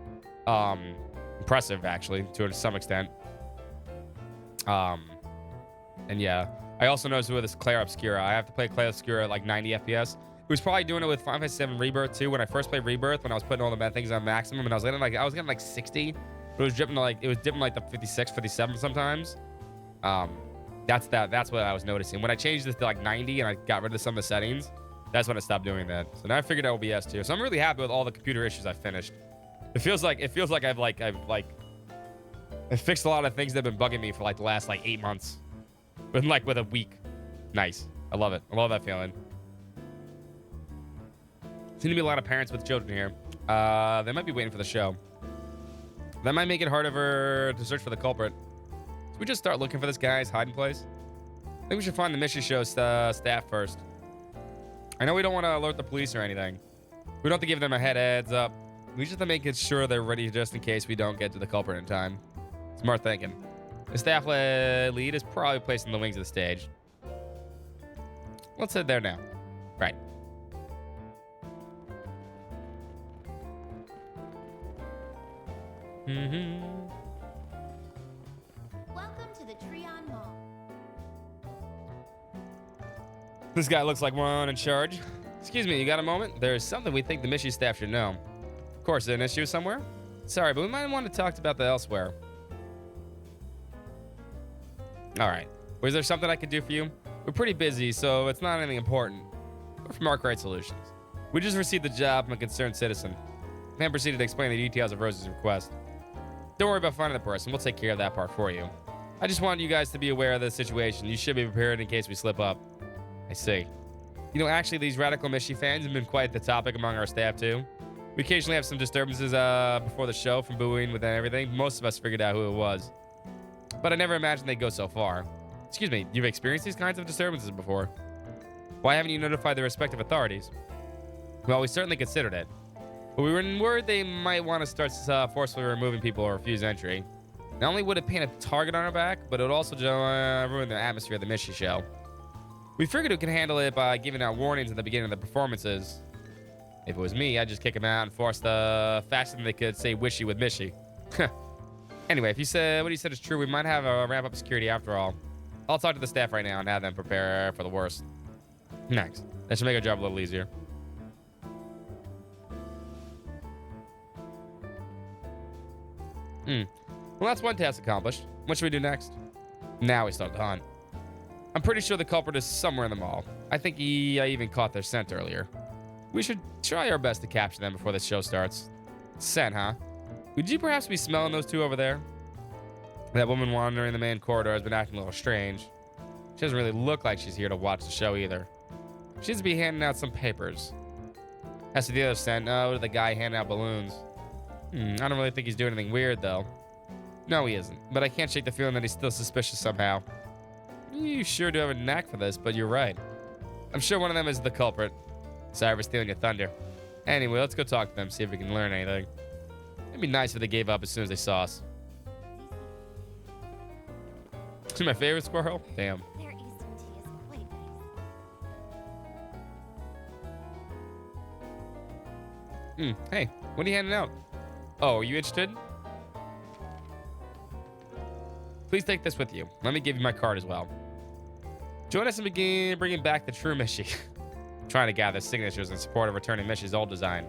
[SPEAKER 1] Impressive, actually, to some extent. And yeah, I also noticed with this Claire Obscura, I have to play Claire Obscura at like 90 FPS. It was probably doing it with Final Fantasy VII Rebirth too. When I first played Rebirth, when I was putting all the bad things on maximum, and I was getting like 60, but it was dipping like the 56, 57 sometimes. That's what I was noticing. When I changed this to like 90 and I got rid of some of the settings, that's when I stopped doing that. So now I figured out OBS too. So I'm really happy with all the computer issues I finished. It feels like I've fixed a lot of things that have been bugging me for like the last like 8 months. With a week. Nice. I love it. I love that feeling. Seem to be a lot of parents with children here. They might be waiting for the show. That might make it harder to search for the culprit. Should we just start looking for this guy's hiding place? I think we should find the Mystery Show staff first. I know we don't want to alert the police or anything. We don't have to give them a heads up. We just have to make it sure they're ready just in case we don't get to the culprit in time. Smart thinking. The staff lead is probably placed in the wings of the stage. Let's head there now. Right.
[SPEAKER 9] Welcome to the Treon Mall.
[SPEAKER 1] This guy looks like one in charge. Excuse me, you got a moment? There's something we think the Mystery staff should know. Of course, an issue somewhere? Sorry, but we might want to talk about that elsewhere. Alright. Was there something I could do for you? We're pretty busy, so it's not anything important. We're from Arkwright Solutions. We just received the job from a concerned citizen. Then proceeded to explain the details of Rose's request. Don't worry about finding the person. We'll take care of that part for you. I just wanted you guys to be aware of the situation. You should be prepared in case we slip up. I see. You know, actually, these radical Mishy fans have been quite the topic among our staff, too. We occasionally have some disturbances before the show from booing with everything. Most of us figured out who it was. But I never imagined they'd go so far. Excuse me, you've experienced these kinds of disturbances before? Why haven't you notified the respective authorities? Well, we certainly considered it. But we were worried they might want to start forcefully removing people or refuse entry. Not only would it paint a target on our back, but it would also ruin the atmosphere of the Mishy show. We figured we could handle it by giving out warnings at the beginning of the performances. If it was me, I'd just kick them out and force the faster than they could say wishy with Mishy. Anyway, if you said what you said is true, we might have a ramp up security after all. I'll talk to the staff right now and have them prepare for the worst. Next. That should make our job a little easier. Well, that's one task accomplished. What should we do next? Now we start the hunt. I'm pretty sure the culprit is somewhere in the mall. I think he even caught their scent earlier. We should try our best to capture them before the show starts. Scent, huh? Would you perhaps be smelling those two over there? That woman wandering the main corridor has been acting a little strange. She doesn't really look like she's here to watch the show either. She seems to be handing out some papers. As to the other scent, the guy handing out balloons. I don't really think he's doing anything weird, though. No, he isn't. But I can't shake the feeling that he's still suspicious somehow. You sure do have a knack for this, but you're right. I'm sure one of them is the culprit. Sorry for stealing your thunder. Anyway, let's go talk to them, see if we can learn anything. It'd be nice if they gave up as soon as they saw us. This is my favorite squirrel? Damn.
[SPEAKER 9] Their Eastern tea is quite nice.
[SPEAKER 1] Hey, what are you handing out? Oh, are you interested? Please take this with you. Let me give you my card as well. Join us and begin bringing back the true Mishy. Trying to gather signatures in support of returning Mishy's old design.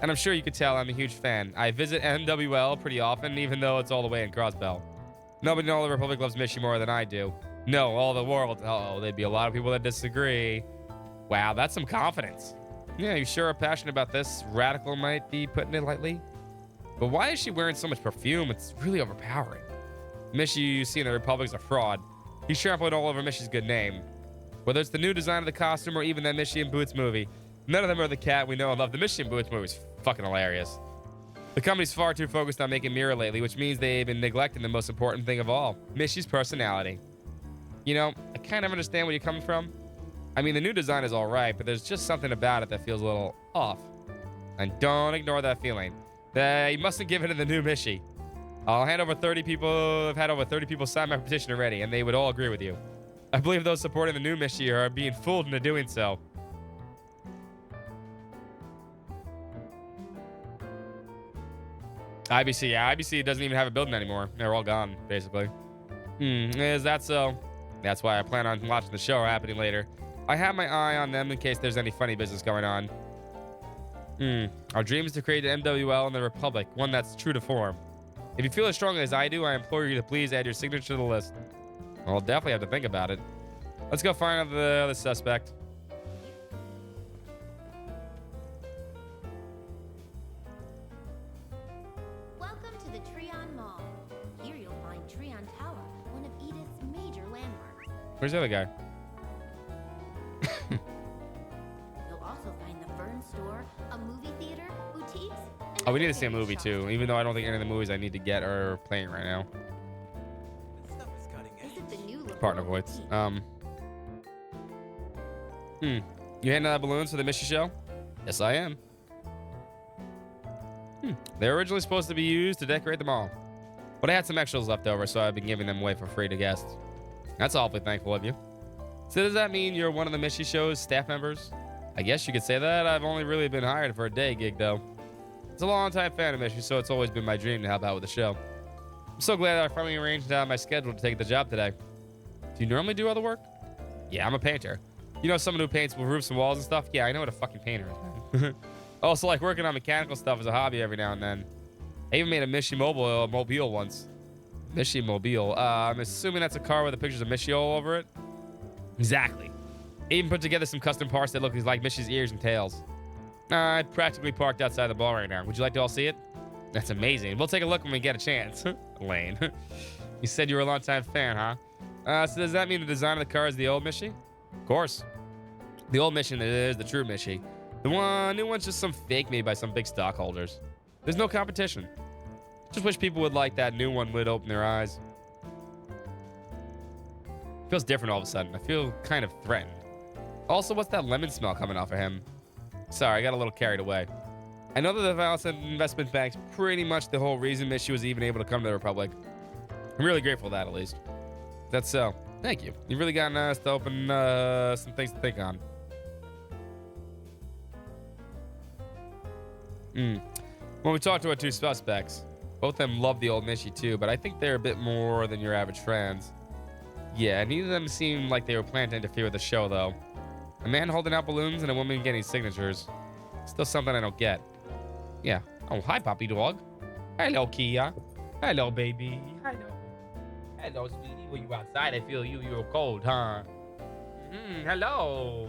[SPEAKER 1] And I'm sure you could tell I'm a huge fan. I visit MWL pretty often, even though it's all the way in Crossbell. Nobody in all the Republic loves Mishy more than I do. No, all the world. Uh-oh, there'd be a lot of people that disagree. Wow, that's some confidence. Yeah, you sure are passionate about this. Radical might be putting it lightly. But why is she wearing so much perfume? It's really overpowering. Mishy you see in the Republic's a fraud. He's trampling all over Mishy's good name. Whether it's the new design of the costume or even that Mishy and Boots movie, none of them are the cat we know and love. The Mishy and Boots movie is fucking hilarious. The company's far too focused on making Mirror lately, which means they've been neglecting the most important thing of all, Mishy's personality. You know, I kind of understand where you're coming from. I mean, the new design is all right, but there's just something about it that feels a little off. And don't ignore that feeling. You mustn't give it to the new Mishy. I've had over 30 people sign my petition already, and they would all agree with you. I believe those supporting the new Mishy are being fooled into doing so. IBC, yeah, IBC doesn't even have a building anymore. They're all gone, basically. Is that so? That's why I plan on watching the show happening later. I have my eye on them in case there's any funny business going on. Our dream is to create an MWL in the Republic, one that's true to form. If you feel as strongly as I do, I implore you to please add your signature to the list. I'll definitely have to think about it. Let's go find out the other suspect.
[SPEAKER 7] Welcome to the Treon Mall. Here you'll find Treon Tower, one of Edith's major landmarks.
[SPEAKER 1] Where's the other guy?
[SPEAKER 7] You'll also find the Fern Store, a movie theater, boutiques.
[SPEAKER 1] Oh, we need to see a movie too, even though I don't think any of the movies I need to get are playing right now.
[SPEAKER 7] Visit the new
[SPEAKER 1] Partner voice. You handing out balloons for the Mishy show? Yes, I am. They were originally supposed to be used to decorate the mall, but I had some extras left over, so I've been giving them away for free to guests. That's awfully thankful of you. So does that mean you're one of the Mishy show's staff members? I guess you could say that. I've only really been hired for a day gig, though. It's a long-time fan of Mishy, so it's always been my dream to help out with the show. I'm so glad that I finally arranged out my schedule to take the job today. Do you normally do other work? Yeah, I'm a painter. You know someone who paints roofs and walls and stuff? Yeah, I know what a fucking painter is, man. Also, like working on mechanical stuff as a hobby every now and then. I even made a Mishy mobile once. Mishy mobile. I'm assuming that's a car with the pictures of Mishy all over it. Exactly. I even put together some custom parts that look like Mishy's ears and tails. I practically parked outside the bar right now. Would you like to all see it? That's amazing. We'll take a look when we get a chance. Lane. You said you were a longtime fan, huh? So does that mean the design of the car is the old Mishy? Of course. The old Mishy is the true Mishy. The new one's just some fake made by some big stockholders. There's no competition. Just wish people would like that new one would open their eyes. Feels different all of a sudden. I feel kind of threatened. Also, what's that lemon smell coming off of him? Sorry, I got a little carried away. I know that the Valence Investment Bank's pretty much the whole reason Mishy was even able to come to the Republic. I'm really grateful for that, at least. That's so. Thank you. You've really gotten us to open some things to think on. When we talked to our two suspects, both of them love the old Mishy too, but I think they're a bit more than your average fans. Yeah, neither of them seemed like they were planning to interfere with the show, though. A man holding out balloons and a woman getting signatures. Still something I don't get. Yeah. Oh, hi, puppy dog. Hello, Kia. Hello, baby. Hello. Hello, sweetie. When you outside, I feel you're cold, huh? Hello.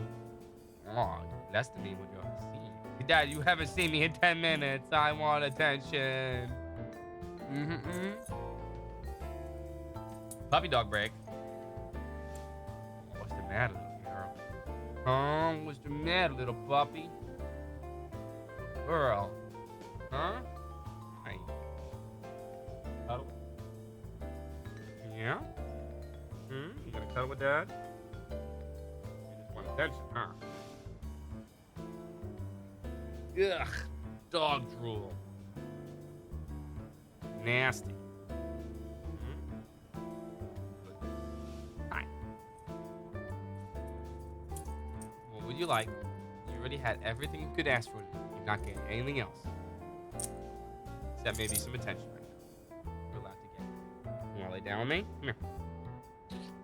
[SPEAKER 1] Oh, you blessed me with your seat. Dad, you haven't seen me in 10 minutes. I want attention. Puppy dog break. What's the matter, little girl? What's the matter, little puppy? Girl. Huh? Hi. Cuddle? Yeah? You gonna cuddle with Dad? You just want attention, huh? Ugh. Dog drool. Nasty. Hi. What would you like? You already had everything you could ask for. You're not getting anything else. Except maybe some attention right now. You're allowed to get it. You wanna lay down with me? Come here.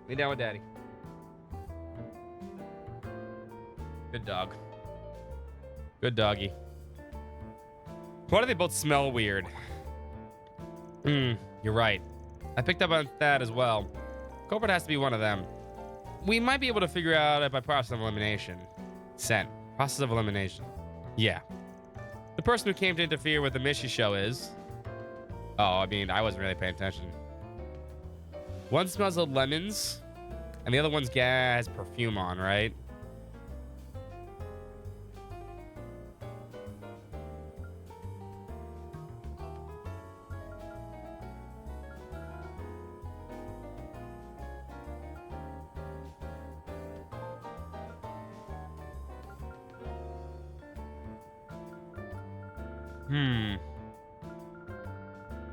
[SPEAKER 1] Lay down with Daddy. Good dog. Good doggy. Why do they both smell weird? You're right. I picked up on that as well. Culprit has to be one of them. We might be able to figure out it by process of elimination. Sent. Process of elimination. Yeah. The person who came to interfere with the Mishy show is... Oh, I mean, I wasn't really paying attention. One smells of lemons, and the other one's has perfume on, right?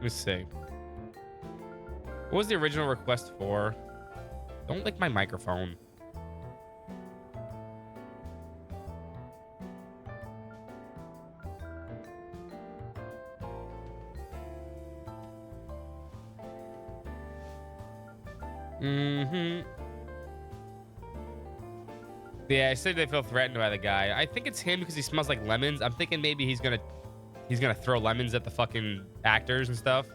[SPEAKER 1] Let's see. What was the original request for? Don't lick my microphone. Yeah, I said they feel threatened by the guy. I think it's him because he smells like lemons. I'm thinking maybe he's gonna throw lemons at the fucking actors and stuff.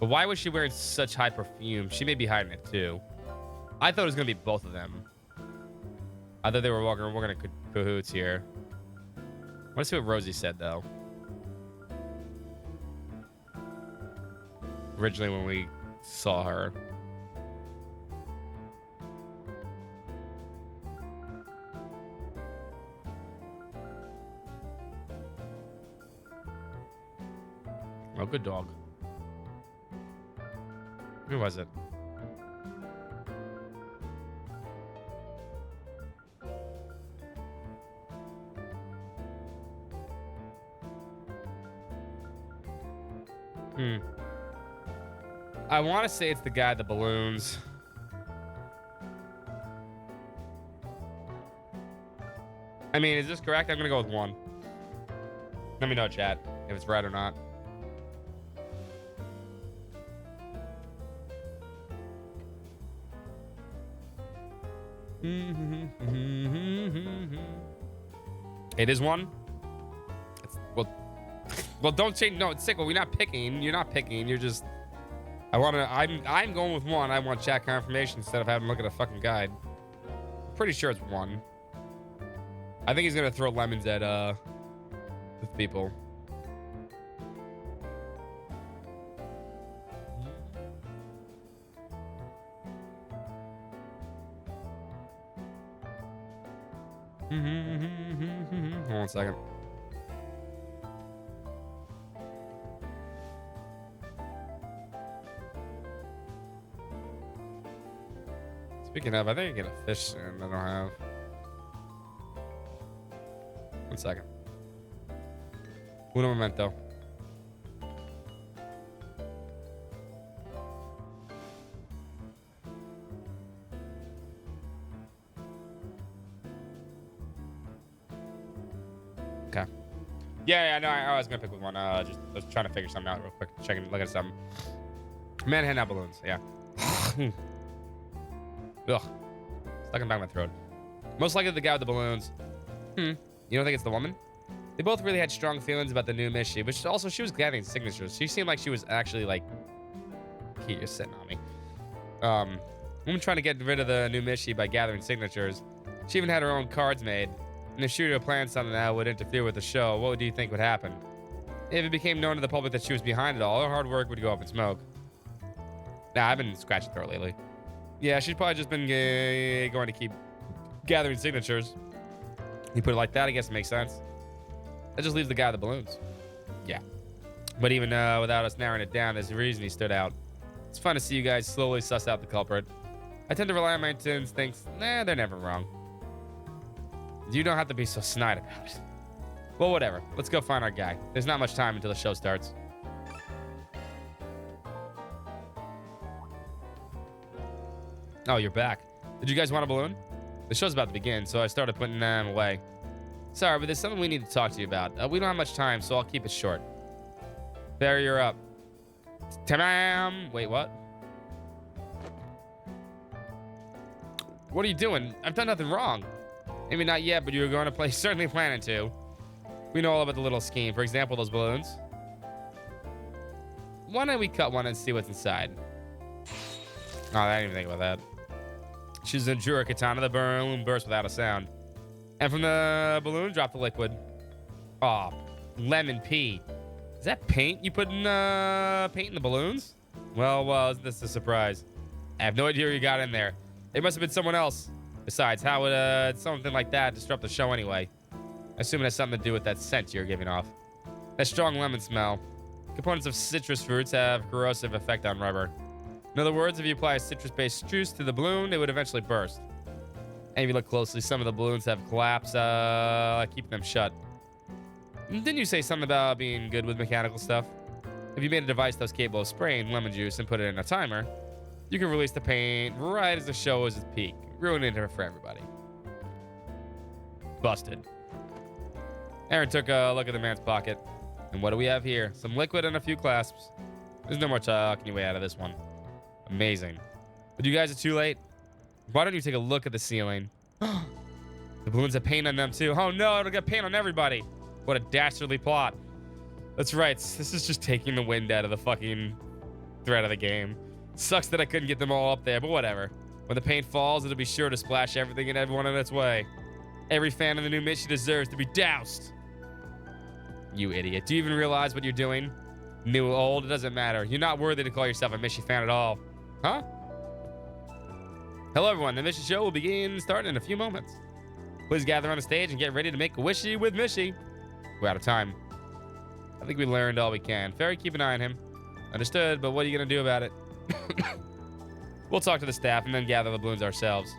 [SPEAKER 1] But why was she wearing such high perfume? She may be hiding it too. I thought it was gonna be both of them. I thought they were working in cahoots here. Let's see what Rosie said though. Originally when we saw her. Oh, good dog. Who was it? I want to say it's the guy with the balloons. I mean, is this correct? I'm going to go with 1. Let me know, chat, if it's right or not. It is 1. Well, don't change. No, it's Sickle. We're not picking. You're not picking. You're just. I'm going with 1. I want chat confirmation instead of having to look at a fucking guide. Pretty sure it's 1. I think he's gonna throw lemons at with people. Hold on a second. Speaking of, I think I get a fish soon. I don't have. 1 second. Uno momento. Okay. Yeah, no, I was gonna pick with 1. I was trying to figure something out real quick. Checking, look at something. Man handing out balloons. Yeah. Ugh. Stuck in the back of my throat. Most likely the guy with the balloons. You don't think it's the woman? They both really had strong feelings about the new Mishy, which also she was gathering signatures. She seemed like she was actually like, Key, you're sitting on me. Woman trying to get rid of the new Mishy by gathering signatures. She even had her own cards made. And if she were to plan something that would interfere with the show, what do you think would happen? If it became known to the public that she was behind it all, her hard work would go up in smoke. Nah, I've been scratching throat lately. Yeah, she's probably just been going to keep gathering signatures. You put it like that, I guess it makes sense. That just leaves the guy with the balloons. Yeah. But even without us narrowing it down, there's a reason he stood out. It's fun to see you guys slowly suss out the culprit. I tend to rely on my instincts. Nah, they're never wrong. You don't have to be so snide about it. Well, whatever. Let's go find our guy. There's not much time until the show starts. Oh, you're back. Did you guys want a balloon? The show's about to begin, so I started putting them away. Sorry, but there's something we need to talk to you about. We don't have much time, so I'll keep it short. Barry, you're up. Ta-dam! Wait, what? What are you doing? I've done nothing wrong. Maybe not yet, but you're going to play. Certainly planning to. We know all about the little scheme. For example, those balloons. Why don't we cut one and see what's inside? Oh, I didn't even think about that. She's a Jura Katana. The balloon burst without a sound. And from the balloon, drop the liquid. Oh, lemon pea. Is that paint you put in paint in the balloons? Well, isn't this a surprise? I have no idea who you got in there. It must have been someone else. Besides, how would something like that disrupt the show anyway? I assume it has something to do with that scent you're giving off. That strong lemon smell. Components of citrus fruits have a corrosive effect on rubber. In other words, if you apply a citrus-based juice to the balloon, it would eventually burst. And if you look closely, some of the balloons have collapsed, keeping them shut. Didn't you say something about being good with mechanical stuff? If you made a device that was capable of spraying lemon juice and put it in a timer, you can release the paint right as the show is at its peak, ruining it for everybody. Busted. Aaron took a look at the man's pocket. And what do we have here? Some liquid and a few clasps. There's no more talking your way out of this one. Amazing. But you guys are too late. Why don't you take a look at the ceiling? The balloons have paint on them too. Oh no, it'll get paint on everybody. What a dastardly plot. That's right. This is just taking the wind out of the fucking threat of the game. Sucks that I couldn't get them all up there, but whatever. When the paint falls, it'll be sure to splash everything and everyone in its way. Every fan of the new mission deserves to be doused. You idiot. Do you even realize what you're doing? New or old, it doesn't matter. You're not worthy to call yourself a Mishy fan at all. Huh? Hello, everyone. The Mishy show will begin starting in a few moments. Please gather on the stage and get ready to make a wishy with Mishy. We're out of time. I think we learned all we can. Fairy, keep an eye on him. Understood, but what are you going to do about it? We'll talk to the staff and then gather the balloons ourselves.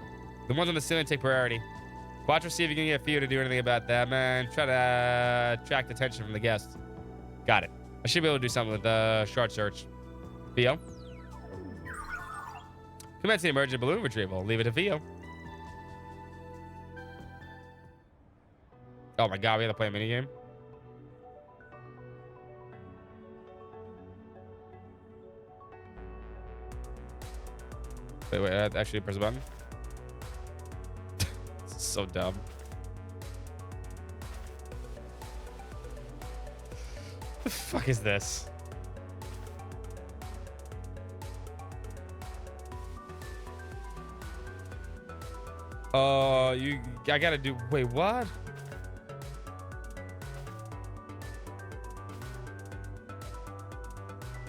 [SPEAKER 1] The ones on the ceiling take priority. Quattro, see if you can get Theo to do anything about that, man. Try to attract attention from the guests. Got it. I should be able to do something with the short search. Theo? Commence the emergent balloon retrieval. Leave it to Theo. Oh my god, we have to play a minigame? Wait, I have to actually press a button? This is so dumb. The fuck is this? I gotta do, wait, what?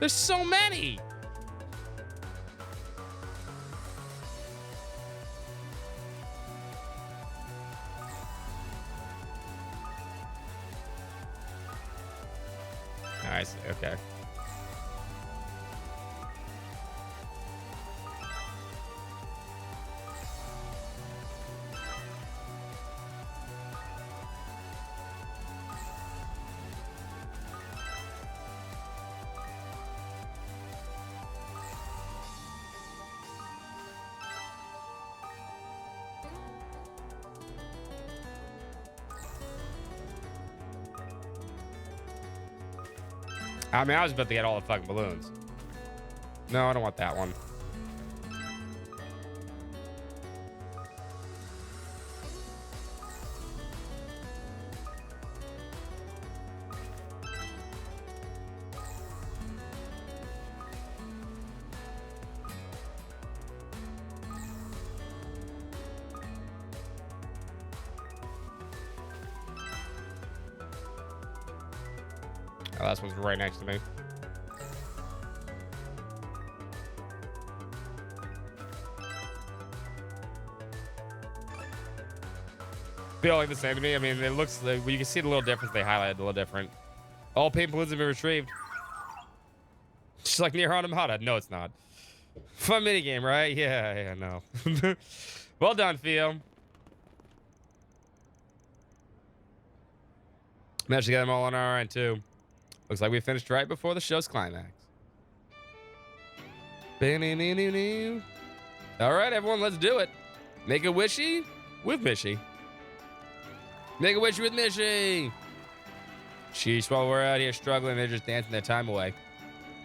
[SPEAKER 1] There's so many! I see, okay. I mean, I was about to get all the fucking balloons. No, I don't want that one. Oh, last one's right next to me. Feel like the same to me. I mean, it looks like you can see the little difference. They highlighted a little different. All paint balloons have been retrieved. Just like near Automata. No, it's not. Fun minigame, right? Yeah, no. Well done, Theo. Managed to get them all on our end, too. Looks like we finished right before the show's climax. All right, everyone, let's do it. Make a wishy with Mishy. Make a wishy with Mishy. Sheesh, while we're out here struggling, they're just dancing their time away.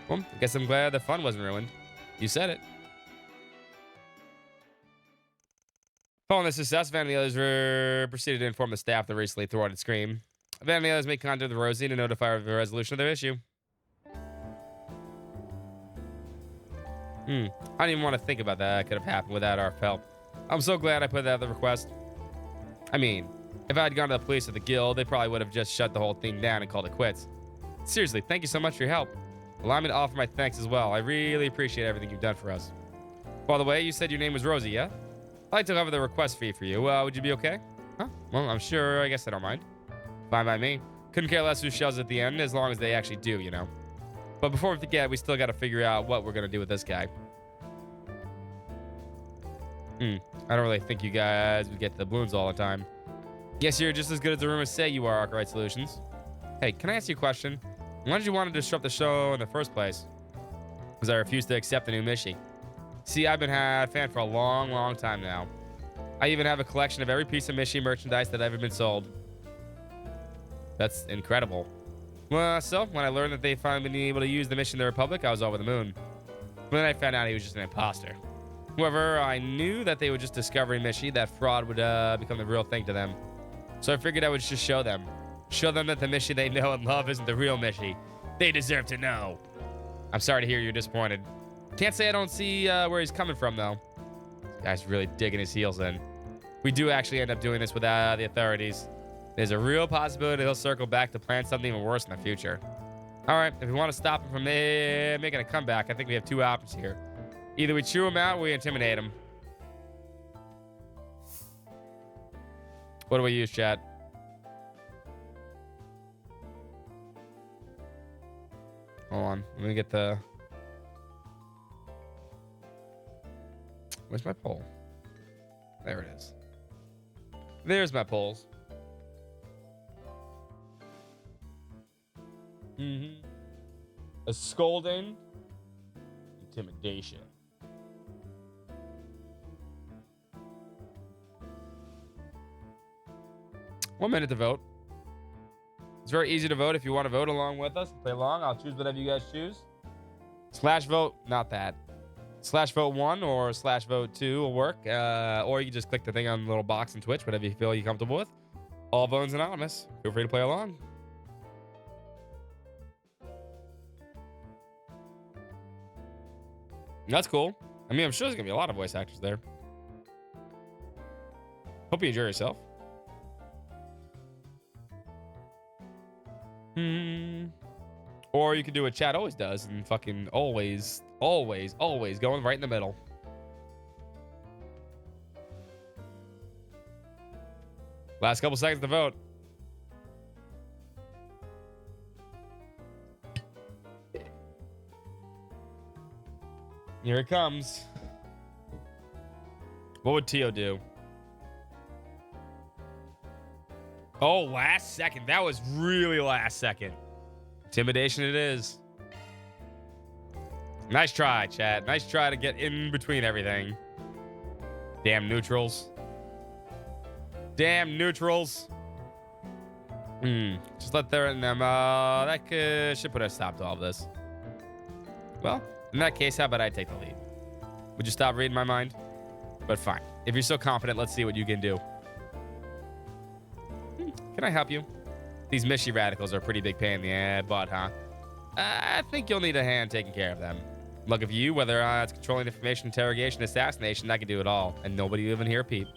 [SPEAKER 1] Well, I guess I'm glad the fun wasn't ruined. You said it. Following the success, Van and the others proceeded to inform the staff of the recently thwarted scream. Van and the others made contact with Rosie to notify her of the resolution of their issue. I don't even want to think about that. That could have happened without our help. I'm so glad I put that at the request. I mean, if I had gone to the police or the guild, they probably would have just shut the whole thing down and called it quits. Seriously, thank you so much for your help. Allow me to offer my thanks as well. I really appreciate everything you've done for us. By the way, you said your name was Rosie, yeah? I'd like to cover the request fee for you. Would you be okay? Huh? Well, I'm sure. I guess I don't mind. Fine by me. Couldn't care less who shows at the end, as long as they actually do, you know. But before we forget, we still got to figure out what we're going to do with this guy. I don't really think you guys would get the balloons all the time. Guess you're just as good as the rumors say you are, Arkwright Solutions. Hey, can I ask you a question? Why did you want to disrupt the show in the first place? Because I refused to accept the new Mishy. See, I've been a fan for a long, long time now. I even have a collection of every piece of Mishy merchandise that ever been sold. That's incredible. Well, so when I learned that they finally been able to use the mission in the Republic, I was over the moon. But then I found out he was just an imposter. However, I knew that they were just discovering Mishy, that fraud would become the real thing to them. So I figured I would just show them. Show them that the Mishy they know and love isn't the real Mishy. They deserve to know. I'm sorry to hear you're disappointed. Can't say I don't see where he's coming from, though. This guy's really digging his heels in. We do actually end up doing this without the authorities. There's a real possibility he'll circle back to plan something even worse in the future. All right, if we want to stop him from making a comeback, I think we have two options here. Either we chew him out or we intimidate him. What do we use, chat? Hold on. Let me get the... Where's my poll? There it is. There's my polls. A scolding. Intimidation. One minute to vote. It's very easy to vote if you want to vote along with us. Play along. I'll choose whatever you guys choose. Slash vote, not that. Slash vote 1 or slash vote 2 will work. Or you can just click the thing on the little box in Twitch, whatever you feel you're comfortable with. All votes anonymous. Feel free to play along. That's cool. I mean, I'm sure there's going to be a lot of voice actors there. Hope you enjoy yourself. Or you could do what chat always does and fucking always going right in the middle. Last couple seconds to vote. Here it comes. What would Tio do? Oh, last second. That was really last second. Intimidation it is. Nice try, chat. Nice try to get in between everything. Damn neutrals. Damn neutrals. Just let them. That should put a stop to all of this. Well, in that case, how about I take the lead? Would you stop reading my mind? But fine. If you're so confident, let's see what you can do. Can I help you? These Mishi radicals are a pretty big pain in the butt, huh? I think you'll need a hand taking care of them. Look, if you, whether it's controlling information, interrogation, assassination, I can do it all. And nobody even hear peep.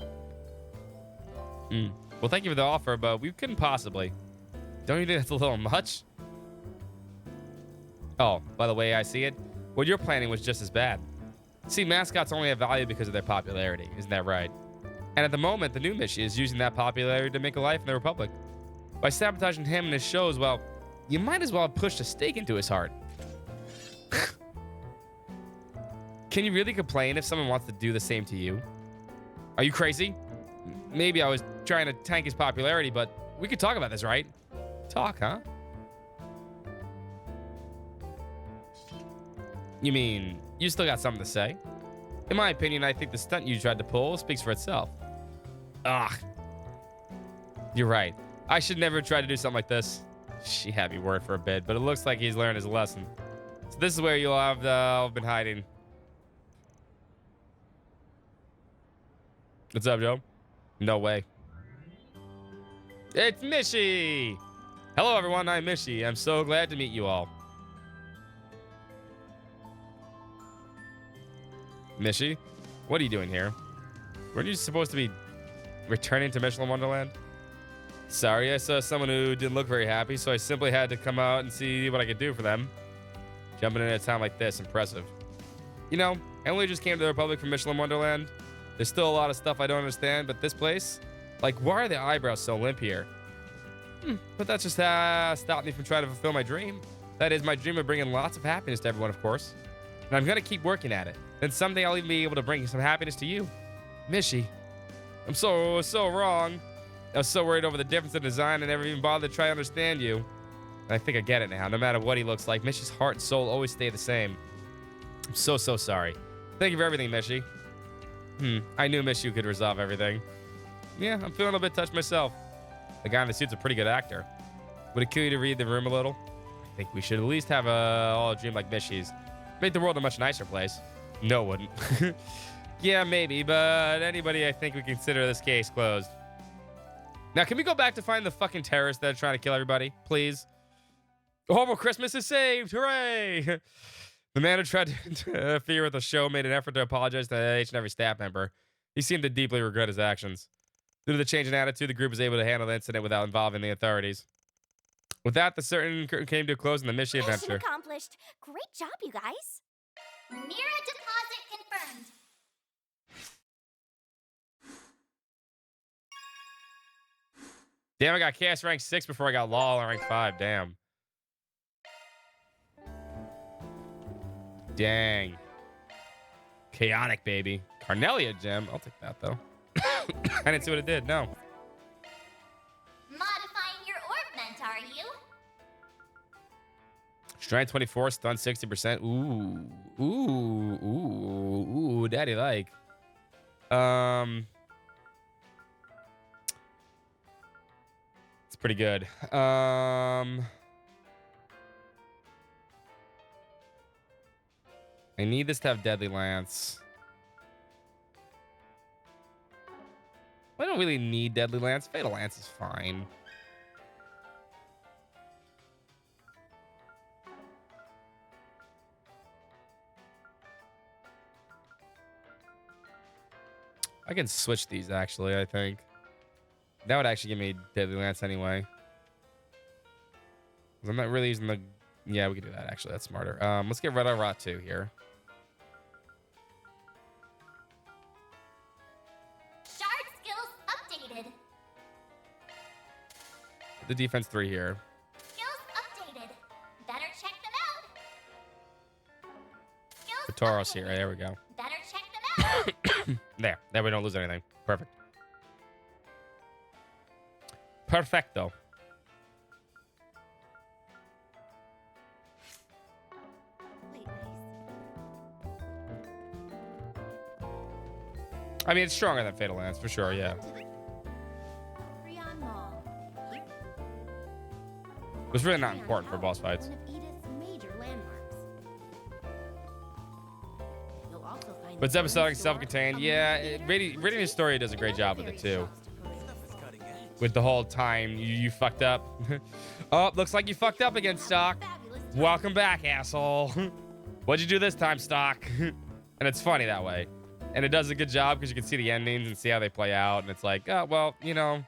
[SPEAKER 1] Well, thank you for the offer, but we couldn't possibly. Don't you think that's a little much? Oh, by the way I see it, what you're planning was just as bad. See, mascots only have value because of their popularity. Isn't that right? And at the moment, the new Mishi is using that popularity to make a life in the Republic. By sabotaging him and his shows, well, you might as well have pushed a stake into his heart. Can you really complain if someone wants to do the same to you? Are you crazy? Maybe I was trying to tank his popularity, but we could talk about this, right? Talk, huh? You mean, you still got something to say? In my opinion, I think the stunt you tried to pull speaks for itself. Ugh. You're right. I should never try to do something like this. She had me worried for a bit, but it looks like he's learned his lesson. So this is where you'll have been hiding. What's up, Joe? No way. It's Mishi! Hello, everyone. I'm Mishi. I'm so glad to meet you all. Mishi, what are you doing here? Weren't you supposed to be returning to Michelin Wonderland? Sorry, I saw someone who didn't look very happy, so I simply had to come out and see what I could do for them. Jumping in at a town like this, impressive. You know, I only just came to the Republic from Michelin Wonderland. There's still a lot of stuff I don't understand, but this place, like, why are the eyebrows so limp here? But that's just stopped me from trying to fulfill my dream. That is my dream of bringing lots of happiness to everyone, of course. And I'm gonna keep working at it. Then someday I'll even be able to bring some happiness to you. Mishi, I'm so wrong. I was so worried over the difference in design I never even bothered to try to understand you. And I think I get it now. No matter what he looks like, Mishi's heart and soul always stay the same. I'm so sorry. Thank you for everything, Mishi. I knew Mishi could resolve everything. Yeah, I'm feeling a bit touched myself. The guy in the suit's a pretty good actor. Would it kill you to read the room a little? I think we should at least have all a dream like Mishi's. Make the world a much nicer place. No, it wouldn't. Yeah, maybe, but anybody, I think we consider this case closed. Now, can we go back to find the fucking terrorists that are trying to kill everybody, please? Horrible Christmas is saved! Hooray! The man who tried to interfere with the show made an effort to apologize to each and every staff member. He seemed to deeply regret his actions. Due to the change in attitude, the group was able to handle the incident without involving the authorities. With that, the certain curtain came to a close in the Mission adventure.
[SPEAKER 9] accomplished. Great job, you guys. Mira deposit confirmed.
[SPEAKER 1] Damn, I got Chaos rank 6 before I got LOL rank 5. Damn. Dang. Chaotic, baby. Carnelia gem. I'll take that, though. I didn't see what it did. No.
[SPEAKER 9] Modifying your augment, are you?
[SPEAKER 1] Strength 24, stun 60%. Ooh. Ooh. Ooh. Ooh. Daddy like. It's pretty good. I need this to have Deadly Lance. I don't really need Deadly Lance. Fatal Lance is fine. I can switch these, actually, I think. That would actually give me Deadly Lance anyway. 'Cause I'm not really using the... Yeah, we can do that, actually. That's smarter. Let's get rid of Ratu here.
[SPEAKER 9] Shard skills updated.
[SPEAKER 1] The defense 3 here.
[SPEAKER 9] Skills updated. Better check them out. Skills
[SPEAKER 1] Patoros here. There we go.
[SPEAKER 9] better check them out.
[SPEAKER 1] There we don't lose anything. Perfect. Perfecto. I mean, it's stronger than Fatal Lance, for sure, yeah.
[SPEAKER 7] Treon Mall.
[SPEAKER 1] It's really not important for boss fights.
[SPEAKER 7] One of Edith's major landmarks. You'll also find
[SPEAKER 1] But it's episodic, self-contained. Yeah, Radiant's story does a great job with it, too. With the whole time you fucked up. Oh, looks like you fucked up again, Stock. Welcome back, asshole. What'd you do this time, Stock? And it's funny that way. And it does a good job because you can see the endings and see how they play out. And it's like, oh, well, you know.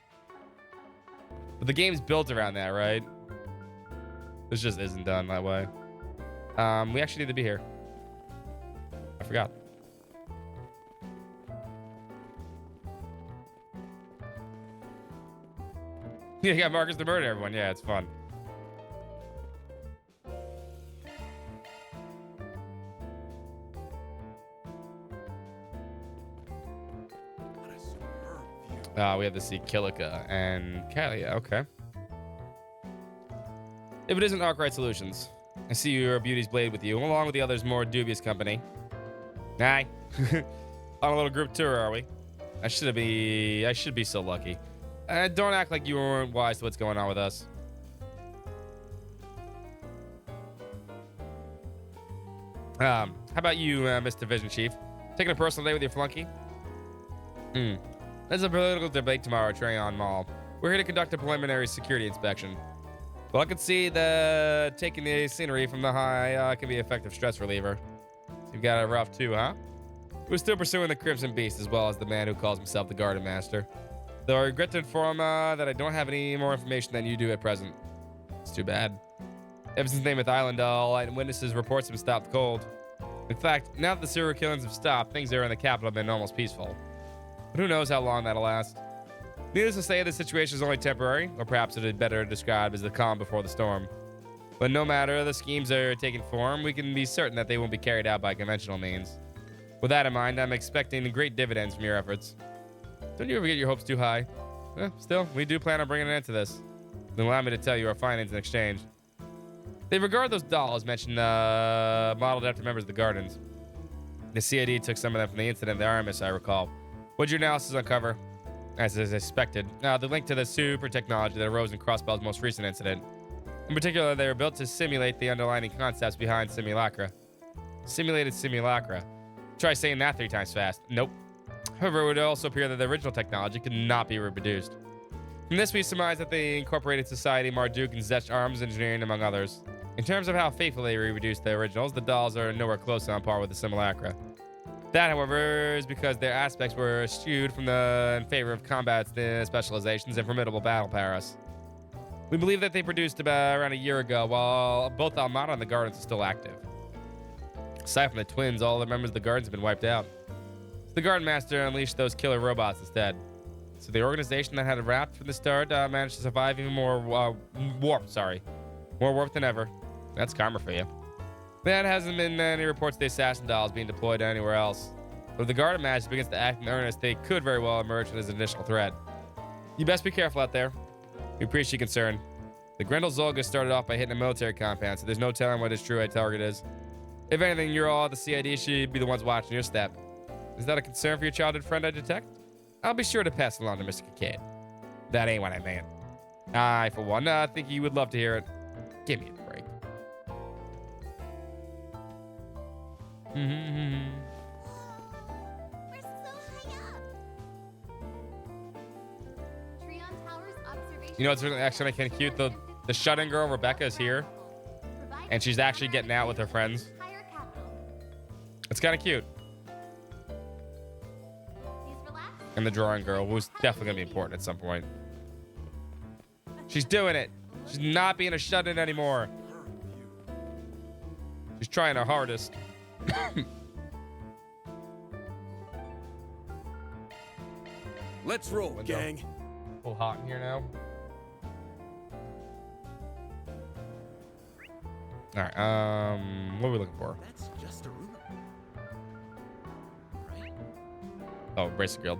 [SPEAKER 1] But the game's built around that, right? This just isn't done that way. We actually need to be here. I forgot. Yeah, you got Marcus to murder everyone. Yeah, it's fun. We have to see Kilika and Kalia. Okay. If it isn't Arkwright Solutions, I see your beauty's blade with you, along with the others' more dubious company. Aye. On a little group tour, are we? I should be so lucky. Don't act like you weren't wise to what's going on with us. How about you, Mr. Vision Chief? Taking a personal day with your flunky? There's a political debate tomorrow at Treon Mall. We're here to conduct a preliminary security inspection. Well, I can see that taking the scenery from the high can be an effective stress reliever. You've got it rough too, huh? We're still pursuing the Crimson Beast as well as the man who calls himself the Garden Master. Though I regret to inform that I don't have any more information than you do at present. It's too bad. Ever since Namath Island, all eyewitnesses reports have been stopped cold. In fact, now that the serial killings have stopped, things there in the capital have been almost peaceful. But who knows how long that'll last. Needless to say, this situation is only temporary, or perhaps it is better described as the calm before the storm. But no matter the schemes are taking form, we can be certain that they won't be carried out by conventional means. With that in mind, I'm expecting great dividends from your efforts. Don't you ever get your hopes too high? Still, we do plan on bringing an end to this. Then allow me to tell you our findings in exchange. They regard those dolls mentioned modeled after members of the Gardens. The CID took some of them from the incident at the Aramis, I recall. What'd your analysis uncover? As is expected, the link to the super technology that arose in Crossbell's most recent incident. In particular, they were built to simulate the underlying concepts behind simulacra. Simulated simulacra. Try saying that 3 times fast. Nope. However, it would also appear that the original technology could not be reproduced. From this, we surmise that they incorporated Society, Marduk, and Zetch arms engineering, among others. In terms of how faithfully they reproduced the originals, the dolls are nowhere close on par with the simulacra. That, however, is because their aspects were skewed in favor of combat specializations and formidable battle prowess. We believe that they produced about around a year ago, while both Almada and the Guardians are still active. Aside from the twins, all the members of the Guardians have been wiped out. The Garden Master unleashed those killer robots instead. So the organization that had it wrapped from the start managed to survive even more warped. More warped than ever. That's karma for you. There hasn't been any reports of the assassin dolls being deployed anywhere else. But if the Garden Master begins to act in earnest, they could very well emerge as an additional threat. You best be careful out there. We appreciate your concern. The Grendel Zolga started off by hitting a military compound, so there's no telling what his true target is. If anything, you're all the CID should be the ones watching your step. Is that a concern for your childhood friend I detect? I'll be sure to pass it along to Mr. Kincaid. That ain't what I meant. I, for one, think you would love to hear it. Give me a break.
[SPEAKER 7] We're so high up. Treon Tower's observation.
[SPEAKER 1] You know what's really actually kind of cute? The shut-in girl, Rebecca, is here. And she's actually getting out with her friends. It's kind of cute. And the drawing girl, who's definitely going to be important at some point. She's doing it. She's not being a shut-in anymore. She's trying her hardest.
[SPEAKER 6] Let's roll, gang.
[SPEAKER 1] A little hot in here now. All right. What are we looking for?
[SPEAKER 6] That's just a rumor. Right?
[SPEAKER 1] Oh, Bracer Guild.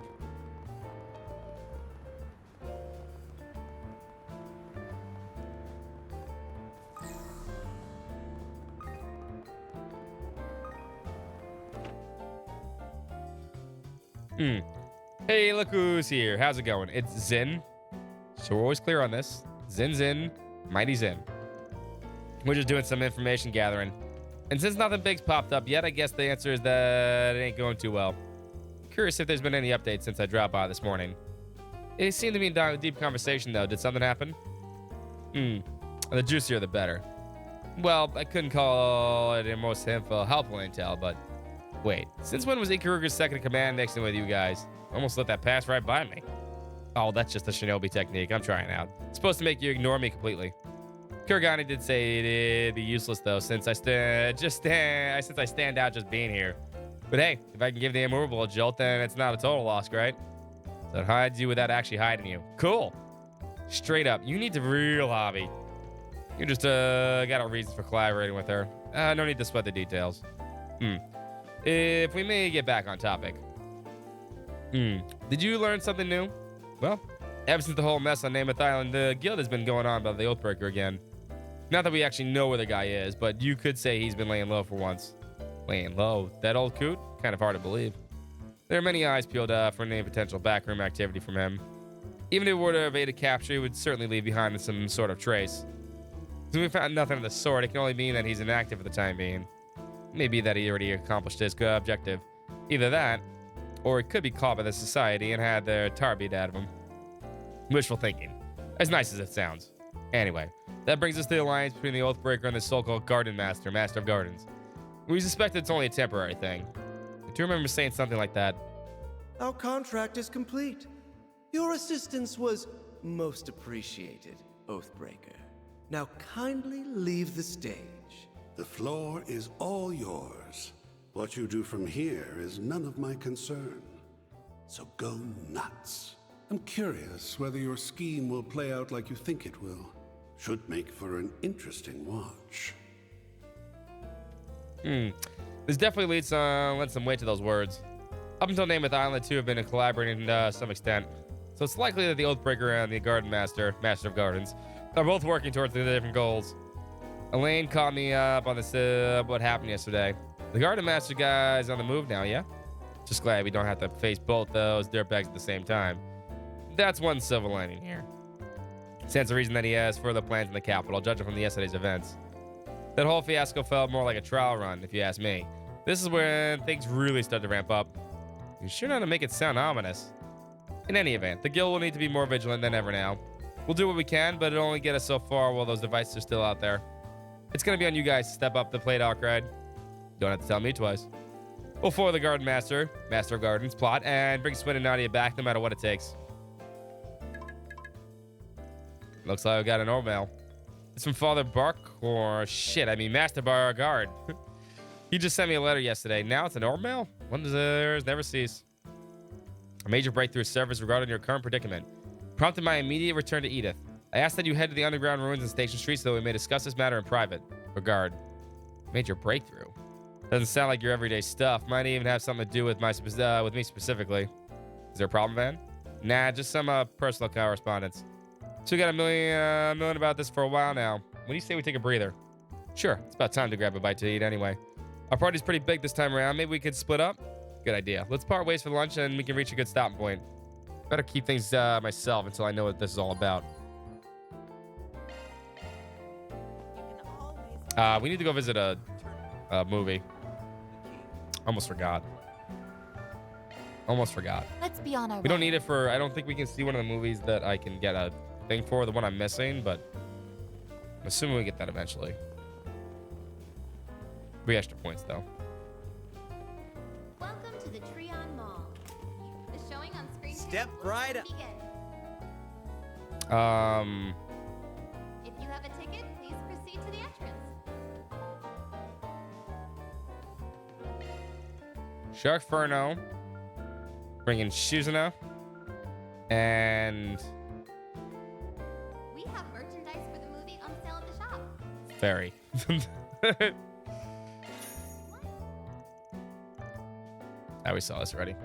[SPEAKER 1] Hey, look who's here. How's it going? It's Zin. So we're always clear on this. Zin, Mighty Zin. We're just doing some information gathering. And since nothing big's popped up yet, I guess the answer is that it ain't going too well. Curious if there's been any updates since I dropped by this morning. It seemed to be in deep conversation, though. Did something happen? The juicier, the better. Well, I couldn't call it a most helpful intel, but... Wait, since when was Ikaruga's second in command mixing with you guys? Almost let that pass right by me. Oh, that's just a shinobi technique. I'm trying out. It's supposed to make you ignore me completely. Kuragani did say it'd be useless though, since I stand out just being here. But hey, if I can give the immovable a jolt, then it's not a total loss, right? So it hides you without actually hiding you. Cool. Straight up, you need a real hobby. You just got a reason for collaborating with her. No need to sweat the details. If we may get back on topic. Did you learn something new? Well, ever since the whole mess on Namath Island, the guild has been going on about the Oathbreaker again. Not that we actually know where the guy is, but you could say he's been laying low for once. Laying low? That old coot? Kind of hard to believe. There are many eyes peeled for any potential backroom activity from him. Even if it were to evade a capture, he would certainly leave behind some sort of trace. Since we found nothing of the sort, it can only mean that he's inactive for the time being. Maybe that he already accomplished his objective. Either that, or it could be caught by the society and had their tar beat out of him. Wishful thinking. As nice as it sounds. Anyway, that brings us to the alliance between the Oathbreaker and the so-called Garden Master, Master of Gardens. We suspect it's only a temporary thing. I do remember saying something like that.
[SPEAKER 14] Our contract is complete. Your assistance was most appreciated, Oathbreaker. Now kindly leave the stage.
[SPEAKER 22] The floor is all yours. What you do from here is none of my concern. So go nuts. I'm curious whether your scheme will play out like you think it will. Should make for an interesting watch.
[SPEAKER 1] This definitely lends some weight to those words. Up until Namath Island, the two have been collaborating to some extent. So it's likely that the Oathbreaker and the Garden Master, Master of Gardens, are both working towards the different goals. Elaine caught me up on this, what happened yesterday. The Garden Master guy's on the move now, yeah? Just glad we don't have to face both those dirtbags at the same time. That's one silver lining here. Stands to reason that he has further plans in the capital, judging from yesterday's events. That whole fiasco felt more like a trial run, if you ask me. This is when things really start to ramp up. You sure not to make it sound ominous. In any event, the guild will need to be more vigilant than ever now. We'll do what we can, but it'll only get us so far while those devices are still out there. It's gonna be on you guys to step up the play dark ride. Don't have to tell me twice. We'll follow the Garden Master, Master of Gardens plot, and bring Swin and Nadia back no matter what it takes. Looks like I got an mail. It's from Father Master Beauregard. He just sent me a letter yesterday. Now it's an mail? Wonders never cease. A major breakthrough surfaced regarding your current predicament. Prompted my immediate return to Edith. I asked that you head to the underground ruins in Station Street so that we may discuss this matter in private. Regard. Major breakthrough? Doesn't sound like your everyday stuff. Might even have something to do with me specifically. Is there a problem, Van? Nah, just some personal correspondence. So we got a million about this for a while now. When do you say we take a breather? Sure, it's about time to grab a bite to eat anyway. Our party's pretty big this time around. Maybe we could split up? Good idea. Let's part ways for lunch and we can reach a good stopping point. Better keep things myself until I know what this is all about. We need to go visit a movie. Almost forgot.
[SPEAKER 17] Let's be on our
[SPEAKER 1] We don't need it for... I don't think we can see one of the movies that I can get a thing for, the one I'm missing, but I'm assuming we get that eventually. 3 extra points, though.
[SPEAKER 7] Welcome to the Treon Mall. The showing on screen.
[SPEAKER 14] Step right up.
[SPEAKER 7] If you have a ticket, please proceed to the entrance.
[SPEAKER 1] Sharkferno. Bringing Shuzuna. And...
[SPEAKER 7] We have merchandise for the movie on sale at the shop.
[SPEAKER 1] Fairy. We saw this already.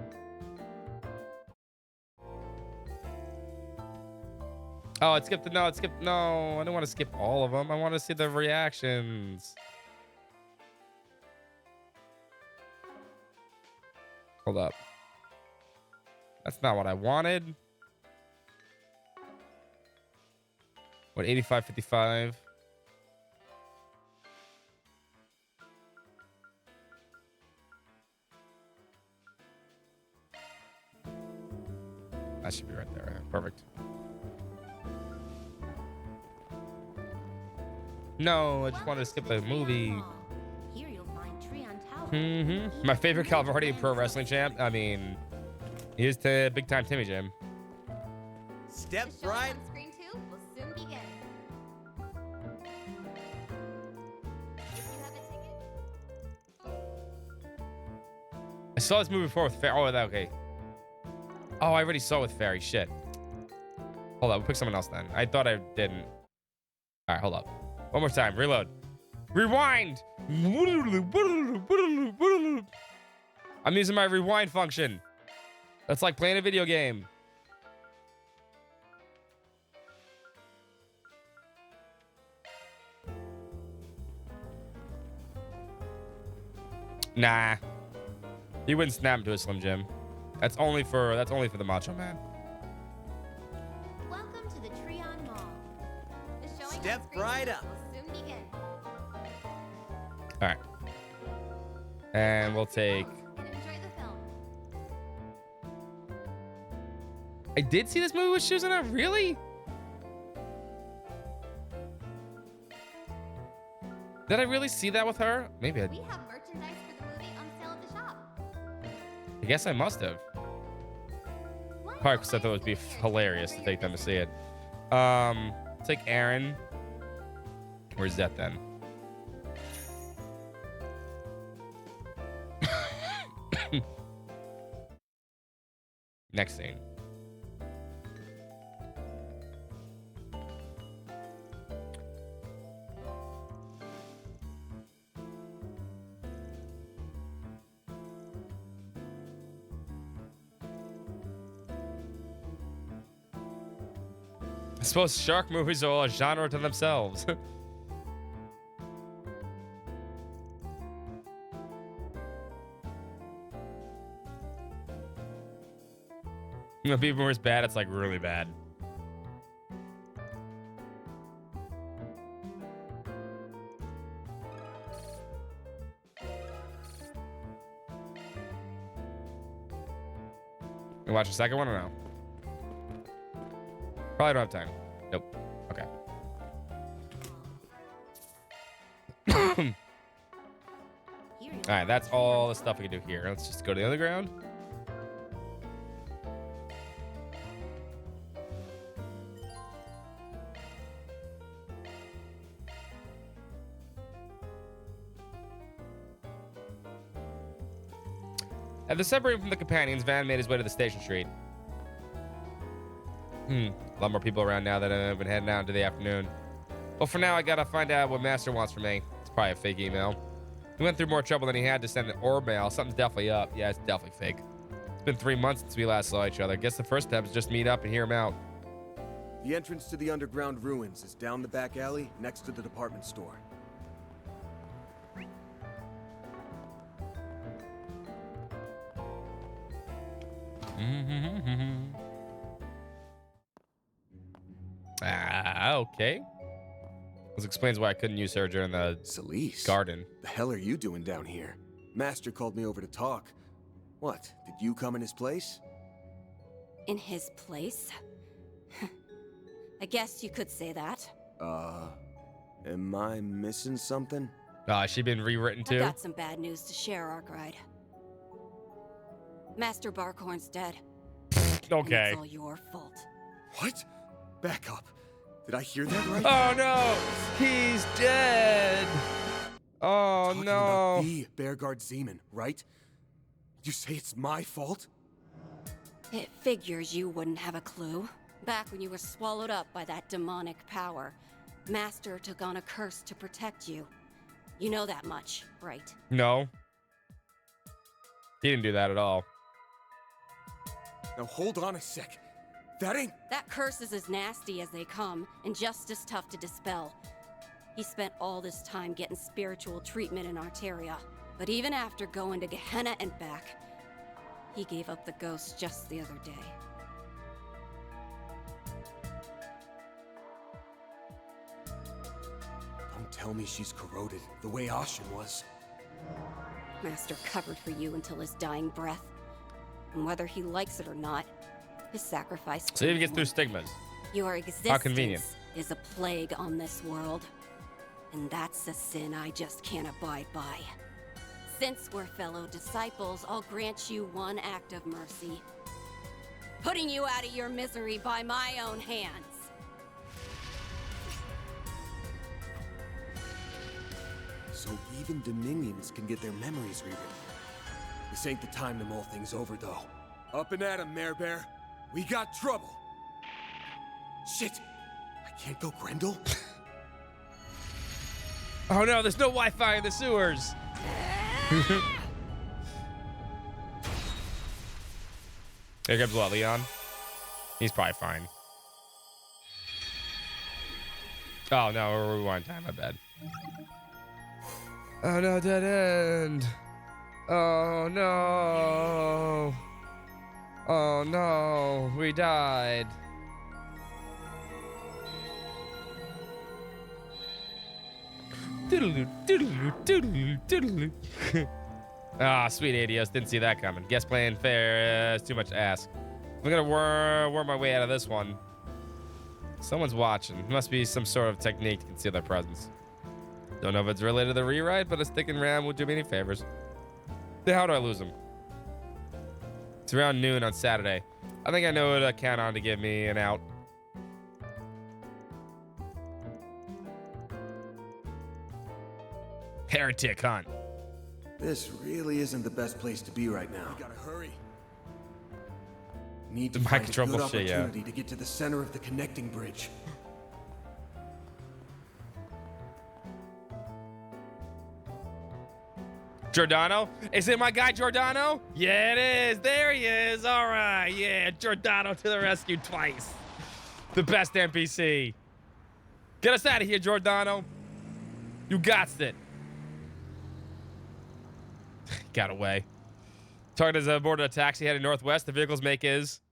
[SPEAKER 1] Oh, it skipped. No, it skipped. No, I don't want to skip all of them. I want to see the reactions. Hold up. That's not what I wanted. What, 85.55? That should be right there. Yeah, perfect. No, I just wanted to skip the movie.
[SPEAKER 7] Here you'll find Treon Tower.
[SPEAKER 1] My favorite California pro wrestling champ. I mean, he is the big time Timmy Jim.
[SPEAKER 14] Step
[SPEAKER 7] The showing
[SPEAKER 14] right.
[SPEAKER 7] on screen 2 will soon begin. If you have a ticket.
[SPEAKER 1] I saw this movie before with Fairy. Oh, okay. Oh, I already saw it with Fairy. Shit. Hold up. We'll pick someone else then. I thought I didn't. All right, hold up. One more time. Reload. Rewind. I'm using my rewind function. That's like playing a video game. Nah. He wouldn't snap into a Slim Jim. That's only for the Macho Man.
[SPEAKER 7] Welcome to the Treon Mall. The showing
[SPEAKER 14] Step
[SPEAKER 7] on screen
[SPEAKER 14] right
[SPEAKER 7] 2
[SPEAKER 14] up.
[SPEAKER 7] will soon begin.
[SPEAKER 1] All right. And we'll take...
[SPEAKER 7] And enjoy the film.
[SPEAKER 1] I did see this movie with Shuzuna? Really? Did I really see that with her? Maybe I...
[SPEAKER 7] We have merchandise for the movie on sale at the shop.
[SPEAKER 1] I guess I must have. Probably because I thought it would be hilarious to take them to see it. Take Aaron. Where's that then? Next scene. I suppose shark movies are all a genre to themselves. You know, people is bad, it's like really bad. You watch the second one or no? Probably don't have time. Nope. Okay. Alright, that's all the stuff we can do here. Let's just go to the underground. After separating from the companions, Van made his way to the station street. A lot more people around now that I've been heading out into the afternoon. Well, for now, I gotta find out what Master wants from me. It's probably a fake email. He went through more trouble than he had to send an orb mail. Something's definitely up. Yeah, it's definitely fake. It's been 3 months since we last saw each other. Guess the first step is just meet up and hear him out.
[SPEAKER 6] The entrance to the underground ruins is down the back alley next to the department store.
[SPEAKER 1] Okay. This explains why I couldn't use her during the garden.
[SPEAKER 6] The hell are you doing down here? Master called me over to talk. What, did you come in his place?
[SPEAKER 20] In his place? I guess you could say that.
[SPEAKER 6] Am I missing something?
[SPEAKER 1] Has she been rewritten too?
[SPEAKER 20] I got some bad news to share, Arkwright. Master Barkhorn's dead.
[SPEAKER 1] Okay.
[SPEAKER 20] And it's all your fault.
[SPEAKER 6] What? Back up. Did I hear that right?
[SPEAKER 1] Oh no! He's dead! Oh
[SPEAKER 6] Talking
[SPEAKER 1] no!
[SPEAKER 6] About the Bearguard Zeman, right? You say it's my fault?
[SPEAKER 20] It figures you wouldn't have a clue. Back when you were swallowed up by that demonic power, Master took on a curse to protect you. You know that much, right?
[SPEAKER 1] No. He didn't do that at all.
[SPEAKER 6] Now hold on a sec. That ain't...
[SPEAKER 20] That curse is as nasty as they come, and just as tough to dispel. He spent all this time getting spiritual treatment in Arteria. But even after going to Gehenna and back, he gave up the ghost just the other day.
[SPEAKER 6] Don't tell me she's corroded the way Ashen was.
[SPEAKER 20] Master covered for you until his dying breath. And whether he likes it or not, his sacrifice...
[SPEAKER 1] So he gets through stigmas.
[SPEAKER 20] Your existence
[SPEAKER 1] How convenient.
[SPEAKER 20] is a plague on this world. And that's a sin I just can't abide by. Since we're fellow disciples, I'll grant you one act of mercy. Putting you out of your misery by my own hands.
[SPEAKER 6] So even Dominions can get their memories rewritten. This ain't the time to mull things over, though. Up and at 'em, Mare Bear. We got trouble. Shit! I can't go Grendel?
[SPEAKER 1] Oh no, there's no Wi-Fi in the sewers! Here comes what, Leon? He's probably fine. Oh no, we're rewind time, my bad. Oh no, dead end! Oh no! Oh no, we died. Ah, sweet Adios. Didn't see that coming. Guess playing fair is too much to ask. I'm gonna worm my way out of this one. Someone's watching. Must be some sort of technique to conceal their presence. Don't know if it's related to the rewrite, but a stick and ram would do me any favors. Then how do I lose them? It's around noon on Saturday. I think I know who to count on to give me an out. Heretic hunt.
[SPEAKER 6] This really isn't the best place to be right now. We gotta hurry. Need to find a good opportunity to get to the center of the connecting bridge.
[SPEAKER 1] Giordano? Is it my guy Giordano? Yeah, it is. There he is. All right. Yeah, Giordano to the rescue twice. The best NPC. Get us out of here, Giordano. You got it. Got away. Target is aboard a taxi heading northwest. The vehicle's make is...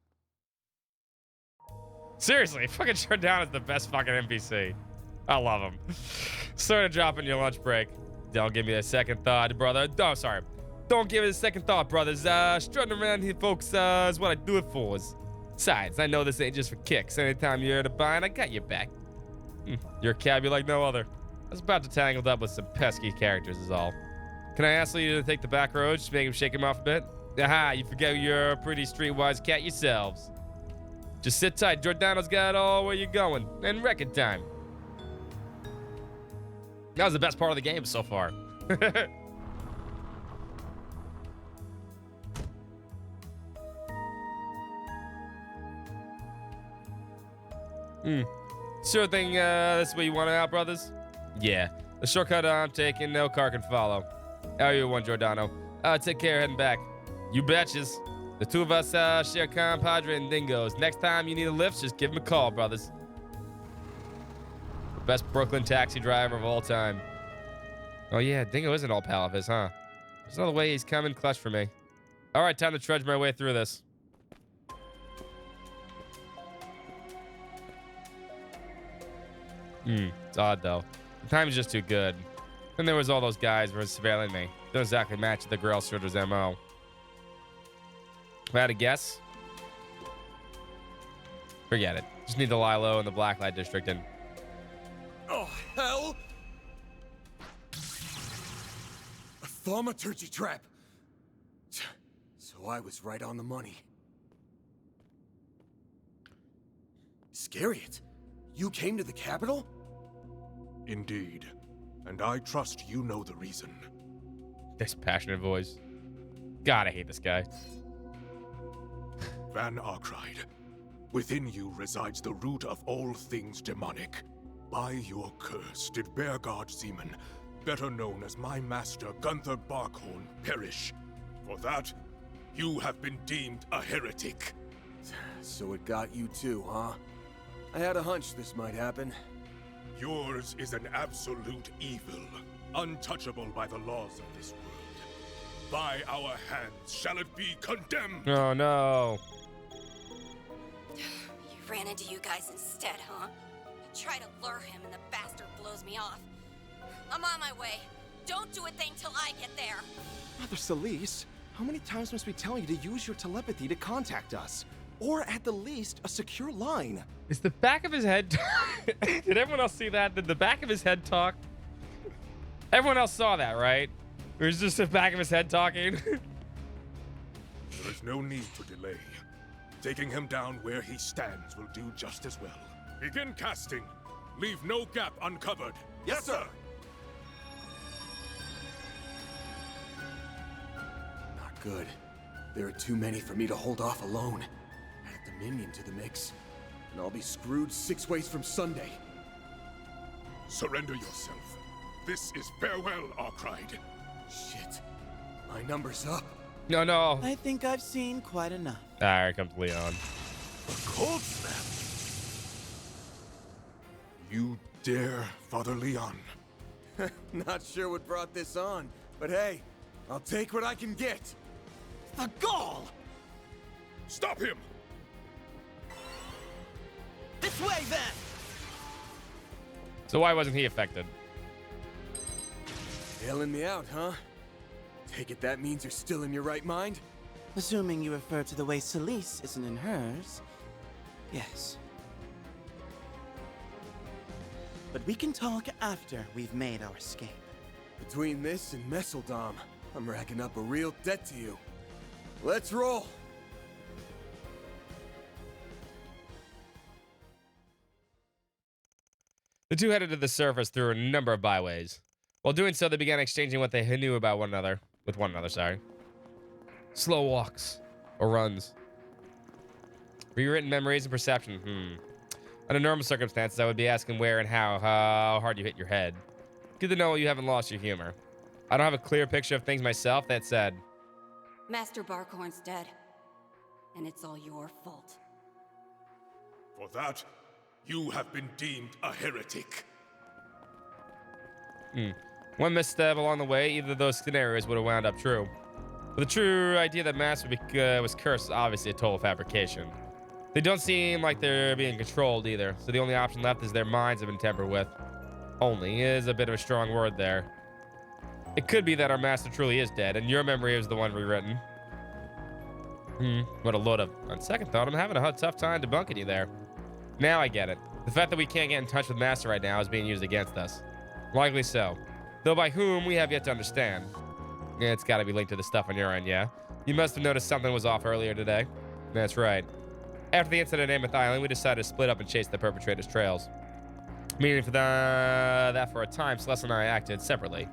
[SPEAKER 1] Seriously, fucking Giordano's the best fucking NPC. I love him. Sort of dropping your lunch break. Don't give me a second thought, brother. Oh, sorry. Don't give it a second thought, brothers. Strutting around here, folks, is what I do it for. Besides, I know this ain't just for kicks. Anytime you're in a bind, I got your back. You're a cabbie like no other. I was about to tangled up with some pesky characters is all. Can I ask you to take the back road? Just make him shake him off a bit? Aha, you forget you're a pretty streetwise cat yourselves. Just sit tight. Giordano's got all where you're going. And record time. That was the best part of the game so far. Sure thing, this is where you want it out, brothers? Yeah. The shortcut I'm taking, no car can follow. How are you, one Giordano? Take care heading back. You betches. The two of us share compadre and dingoes. Next time you need a lift, just give him a call, brothers. The best Brooklyn taxi driver of all time. Oh yeah, Dingo isn't all pal of his, huh? There's another way he's coming clutch for me. All right, time to trudge my way through this. It's odd though. The timing's just too good. Then there was all those guys who were surveilling me. Don't exactly match the Grail Shooter's MO. If I had to guess, forget it. Just need the Lilo and the Blacklight District and...
[SPEAKER 6] Oh, hell! A thaumaturgy trap! So I was right on the money. Scariot, you came to the capital?
[SPEAKER 4] Indeed. And I trust you know the reason.
[SPEAKER 1] This passionate voice. God, I hate this guy.
[SPEAKER 4] Van Arkride, within you resides the root of all things demonic. By your curse did Bearguard Zeman, better known as my master Gunther Barkhorn, perish. For that, you have been deemed a heretic.
[SPEAKER 6] So it got you too, huh? I had a hunch this might happen.
[SPEAKER 4] Yours is an absolute evil, untouchable by the laws of this world. By our hands shall it be condemned.
[SPEAKER 1] Oh no.
[SPEAKER 20] You ran into you guys instead, huh? I try to lure him and the bastard blows me off. I'm on my way. Don't do a thing till I get there.
[SPEAKER 12] Brother Celise, how many times must we tell you to use your telepathy to contact us? Or at the least, a secure line.
[SPEAKER 1] Is the back of his head... Did everyone else see that? Did the back of his head talk? Everyone else saw that, right? Or is just the back of his head talking?
[SPEAKER 4] There is no need to delay. Taking him down where he stands will do just as well. Begin casting. Leave no gap uncovered.
[SPEAKER 6] Yes, sir! Not good. There are too many for me to hold off alone. Add a Dominion to the mix, and I'll be screwed 6 ways from Sunday.
[SPEAKER 4] Surrender yourself. This is farewell, Arkride.
[SPEAKER 6] Shit. My number's up.
[SPEAKER 1] No, no.
[SPEAKER 23] I think I've seen quite enough.
[SPEAKER 1] Ah, here comes Leon.
[SPEAKER 4] Cold snap. You dare, Father Leon?
[SPEAKER 6] Not sure what brought this on, but hey, I'll take what I can get.
[SPEAKER 12] The gall!
[SPEAKER 4] Stop him!
[SPEAKER 12] This way, then!
[SPEAKER 1] So why wasn't he affected?
[SPEAKER 6] Bailing me out, huh? Take it that means you're still in your right mind?
[SPEAKER 23] Assuming you refer to the way Celise isn't in hers, yes. But we can talk after we've made our escape.
[SPEAKER 6] Between this and Messeldom, I'm racking up a real debt to you. Let's roll!
[SPEAKER 1] The two headed to the surface through a number of byways. While doing so, they began exchanging what they knew about one another. With one another, sorry. Slow walks. Or runs. Rewritten memories and perception. Under normal circumstances, I would be asking where and how hard you hit your head. Good to know you haven't lost your humor. I don't have a clear picture of things myself, that said.
[SPEAKER 20] Master Barkhorn's dead. And it's all your fault.
[SPEAKER 4] For that, you have been deemed a heretic.
[SPEAKER 1] One misstep along the way, either of those scenarios would have wound up true. But the true idea that Master was cursed is obviously a total fabrication. They don't seem like they're being controlled either, so the only option left is their minds have been tampered with. Only is a bit of a strong word there. It could be that our Master truly is dead, and your memory is the one rewritten. What a load of... On second thought, I'm having a tough time debunking you there. Now I get it. The fact that we can't get in touch with Master right now is being used against us. Likely so. Though by whom, we have yet to understand. Yeah, it's gotta be linked to the stuff on your end, yeah? You must have noticed something was off earlier today. That's right. After the incident at Amos Island, we decided to split up and chase the perpetrator's trails. Meaning for that for a time, Celeste and I acted separately.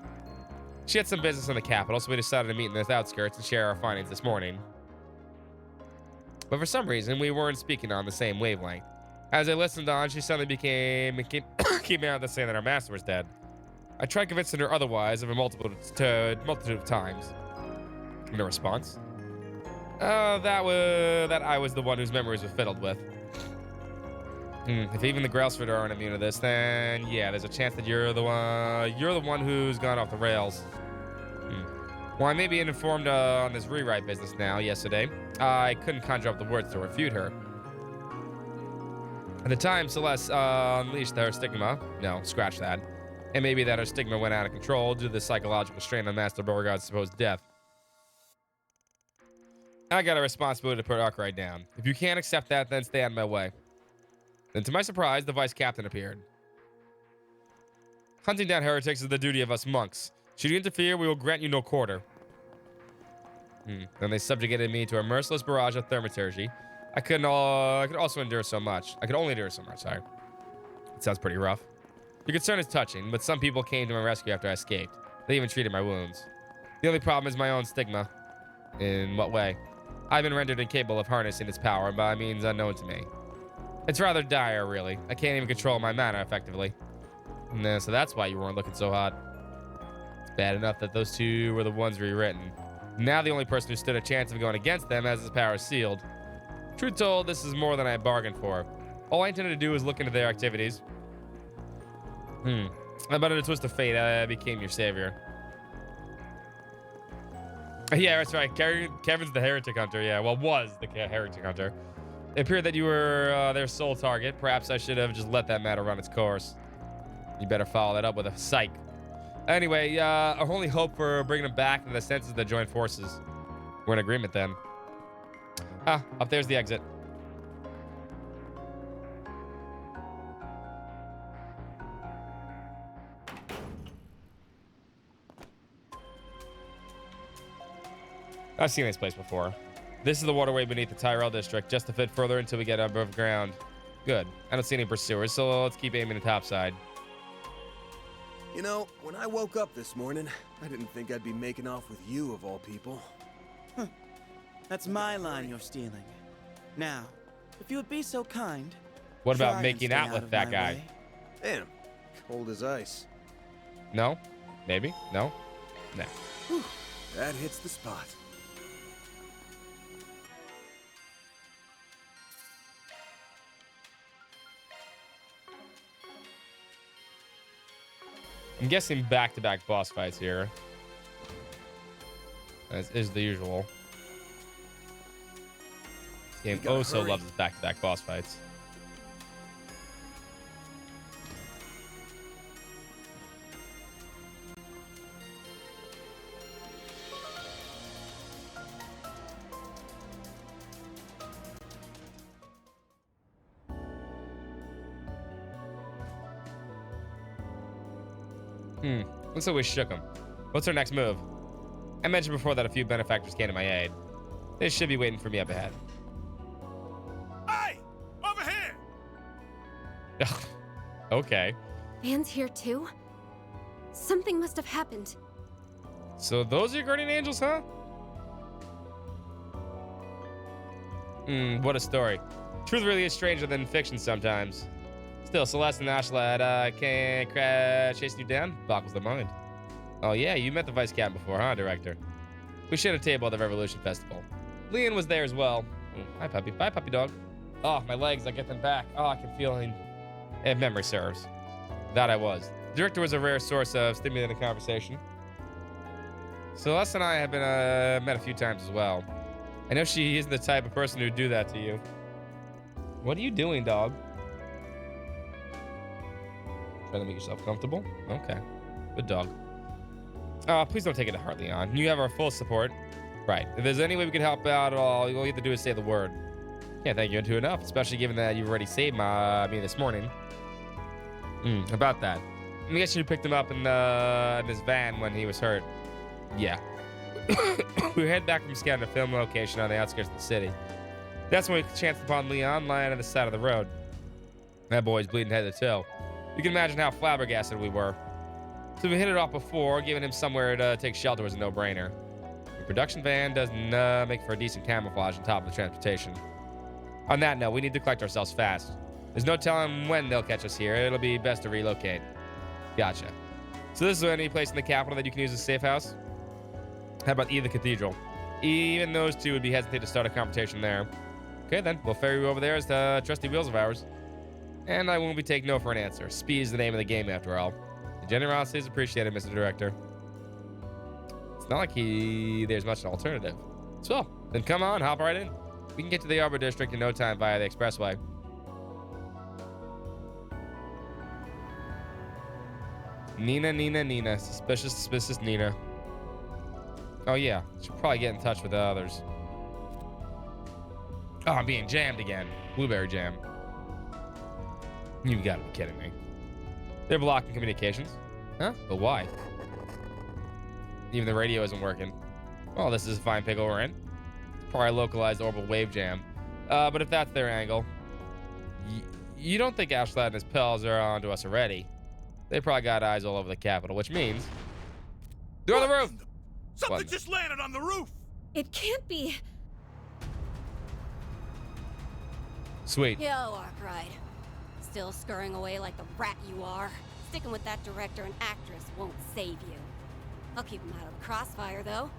[SPEAKER 1] She had some business in the capital, so we decided to meet in the outskirts and share our findings this morning. But for some reason, we weren't speaking on the same wavelength. As I listened on, she suddenly came out to say that our master was dead. I tried convincing her otherwise of a multitude of times. No response. That I was the one whose memories were fiddled with. If even the Grailsford aren't immune to this, then yeah, there's a chance that you're the one who's gone off the rails. Well, I may be informed on this rewrite business now. Yesterday, I couldn't conjure up the words to refute her. At the time, Celeste unleashed her stigma. No, scratch that. It may be that her stigma went out of control due to the psychological strain on Master Beauregard's supposed death. I got a responsibility to put Arkwright down. If you can't accept that, then stay out of my way. Then, to my surprise, the vice captain appeared. Hunting down heretics is the duty of us monks. Should you interfere, we will grant you no quarter. Then they subjugated me to a merciless barrage of thaumaturgy. I could only endure so much, sorry. It sounds pretty rough. Your concern is touching, but some people came to my rescue after I escaped. They even treated my wounds. The only problem is my own stigma. In what way? I've been rendered incapable of harnessing its power by means unknown to me. It's rather dire, really. I can't even control my mana effectively. No, so that's why you weren't looking so hot. It's bad enough that those two were the ones rewritten. Now the only person who stood a chance of going against them has his power sealed. Truth told, this is more than I bargained for. All I intended to do was look into their activities. But in a twist of fate, I became your savior. Yeah, that's right. Kevin's the heretic hunter. Yeah, well, was the heretic hunter. It appeared that you were their sole target. Perhaps I should have just let that matter run its course. You better follow that up with a psych. Anyway, our only hope for bringing them back to the senses to join forces. We're in agreement then. Up there's the exit. I've seen this place before. This is the waterway beneath the Tyrell district, just a bit further until we get above ground. Good. I don't see any pursuers, so let's keep aiming the topside.
[SPEAKER 6] You know, when I woke up this morning, I didn't think I'd be making off with you of all people.
[SPEAKER 23] That's my line you're stealing. Now, if you would be so kind.
[SPEAKER 1] What about making out with that guy?
[SPEAKER 23] Way.
[SPEAKER 6] Damn, cold as ice.
[SPEAKER 1] No? Maybe? No? Nah.
[SPEAKER 6] Whew, that hits the spot.
[SPEAKER 1] I'm guessing back-to-back boss fights here. As is the usual. This game so loves its back-to-back boss fights. Looks like we shook him. What's our next move? I mentioned before that a few benefactors came to my aid. They should be waiting for me up ahead.
[SPEAKER 3] Hey! Over here!
[SPEAKER 1] Okay.
[SPEAKER 18] Anne's here too? Something must have happened.
[SPEAKER 1] So those are your guardian angels, huh? What a story. Truth really is stranger than fiction sometimes. Still, Celeste and Ashlad can't chase you down? Boggles the mind. Oh yeah, you met the vice captain before, huh, Director? We shared a table at the Revolution Festival. Leon was there as well. Hi, puppy. Bye, puppy dog. Oh, my legs, I get them back. Oh, I can feel it. If memory serves. That I was. The Director was a rare source of stimulating conversation. Celeste and I have been met a few times as well. I know she isn't the type of person who'd do that to you. What are you doing, dog? Trying to make yourself comfortable? Okay. Good dog. Please don't take it to heart, Leon. You have our full support. Right. If there's any way we can help out at all, all you have to do is say the word. Can't thank you enough, especially given that you've already saved me this morning. About that. I guess you picked him up in his van when he was hurt. Yeah. We head back from scouting a film location on the outskirts of the city. That's when we chanced upon Leon lying on the side of the road. That boy's bleeding head to toe. You can imagine how flabbergasted we were. So we hit it off before, giving him somewhere to take shelter was a no-brainer. The production van doesn't make for a decent camouflage on top of the transportation. On that note, we need to collect ourselves fast. There's no telling when they'll catch us here. It'll be best to relocate. Gotcha. So this is any place in the capital that you can use as a safe house? How about the cathedral? Even those two would be hesitant to start a confrontation there. Okay then, we'll ferry you over there as the trusty wheels of ours. And I won't be taking no for an answer. Speed is the name of the game after all. The generosity is appreciated, Mr. Director. It's not like there's much an alternative. So, then come on, hop right in. We can get to the Arbor District in no time via the expressway. Nina. Suspicious Nina. Oh yeah, should probably get in touch with the others. Oh, I'm being jammed again. Blueberry jam. You gotta be kidding me. They're blocking communications. Huh? But why? Even the radio isn't working. Well, this is a fine pickle we're in. It's probably a localized orbital wave jam. But if that's their angle, you don't think Ashlad and his pals are onto us already. They probably got eyes all over the capital, which means they're on the roof.
[SPEAKER 4] Something just landed on the roof.
[SPEAKER 18] It can't be.
[SPEAKER 1] Sweet.
[SPEAKER 20] Yo, Arkwright. Still scurrying away like the rat you are. Sticking with that director and actress won't save you. I'll keep them out of the crossfire, though.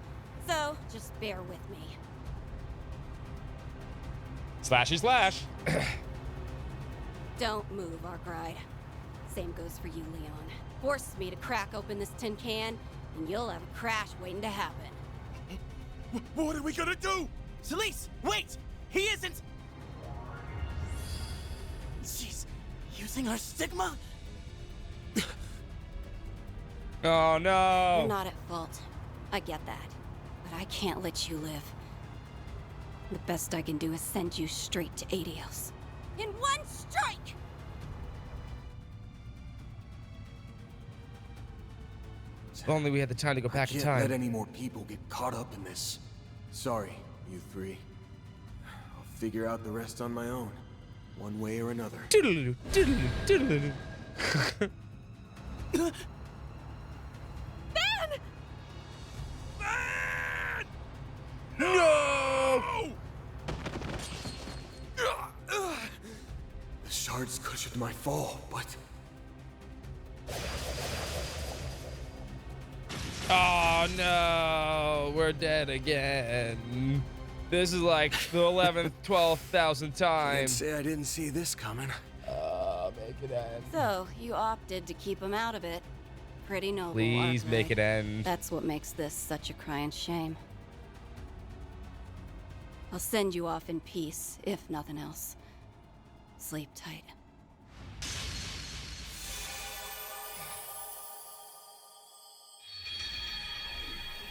[SPEAKER 20] So, just bear with me.
[SPEAKER 1] Slashy slash.
[SPEAKER 20] Don't move, Arkwright. Same goes for you, Leon. Force me to crack open this tin can, and you'll have a crash waiting to happen.
[SPEAKER 4] What are we gonna do?
[SPEAKER 23] Celise, wait! He isn't... She's using our stigma?
[SPEAKER 1] Oh no!
[SPEAKER 20] You're not at fault. I get that. But I can't let you live. The best I can do is send you straight to Adios. In one strike!
[SPEAKER 1] If only we had the time to go back in
[SPEAKER 6] I
[SPEAKER 1] time.
[SPEAKER 6] can't let any more people get caught up in this. Sorry, you three. I'll figure out the rest on my own, one way or another.
[SPEAKER 1] Doodaloo, doodaloo, doodaloo.
[SPEAKER 18] Ben!
[SPEAKER 4] Ben!
[SPEAKER 1] No!
[SPEAKER 6] The shards cushioned my fall, but...
[SPEAKER 1] Oh no, we're dead again. This is like the 11th, 12,000th time.
[SPEAKER 6] Can't say I didn't see this coming.
[SPEAKER 1] Make it end.
[SPEAKER 20] So, you opted to keep him out of it. Pretty noble,
[SPEAKER 1] Please
[SPEAKER 20] Arkwright.
[SPEAKER 1] make it end.
[SPEAKER 20] That's what makes this such a crying shame. I'll send you off in peace, if nothing else. Sleep tight.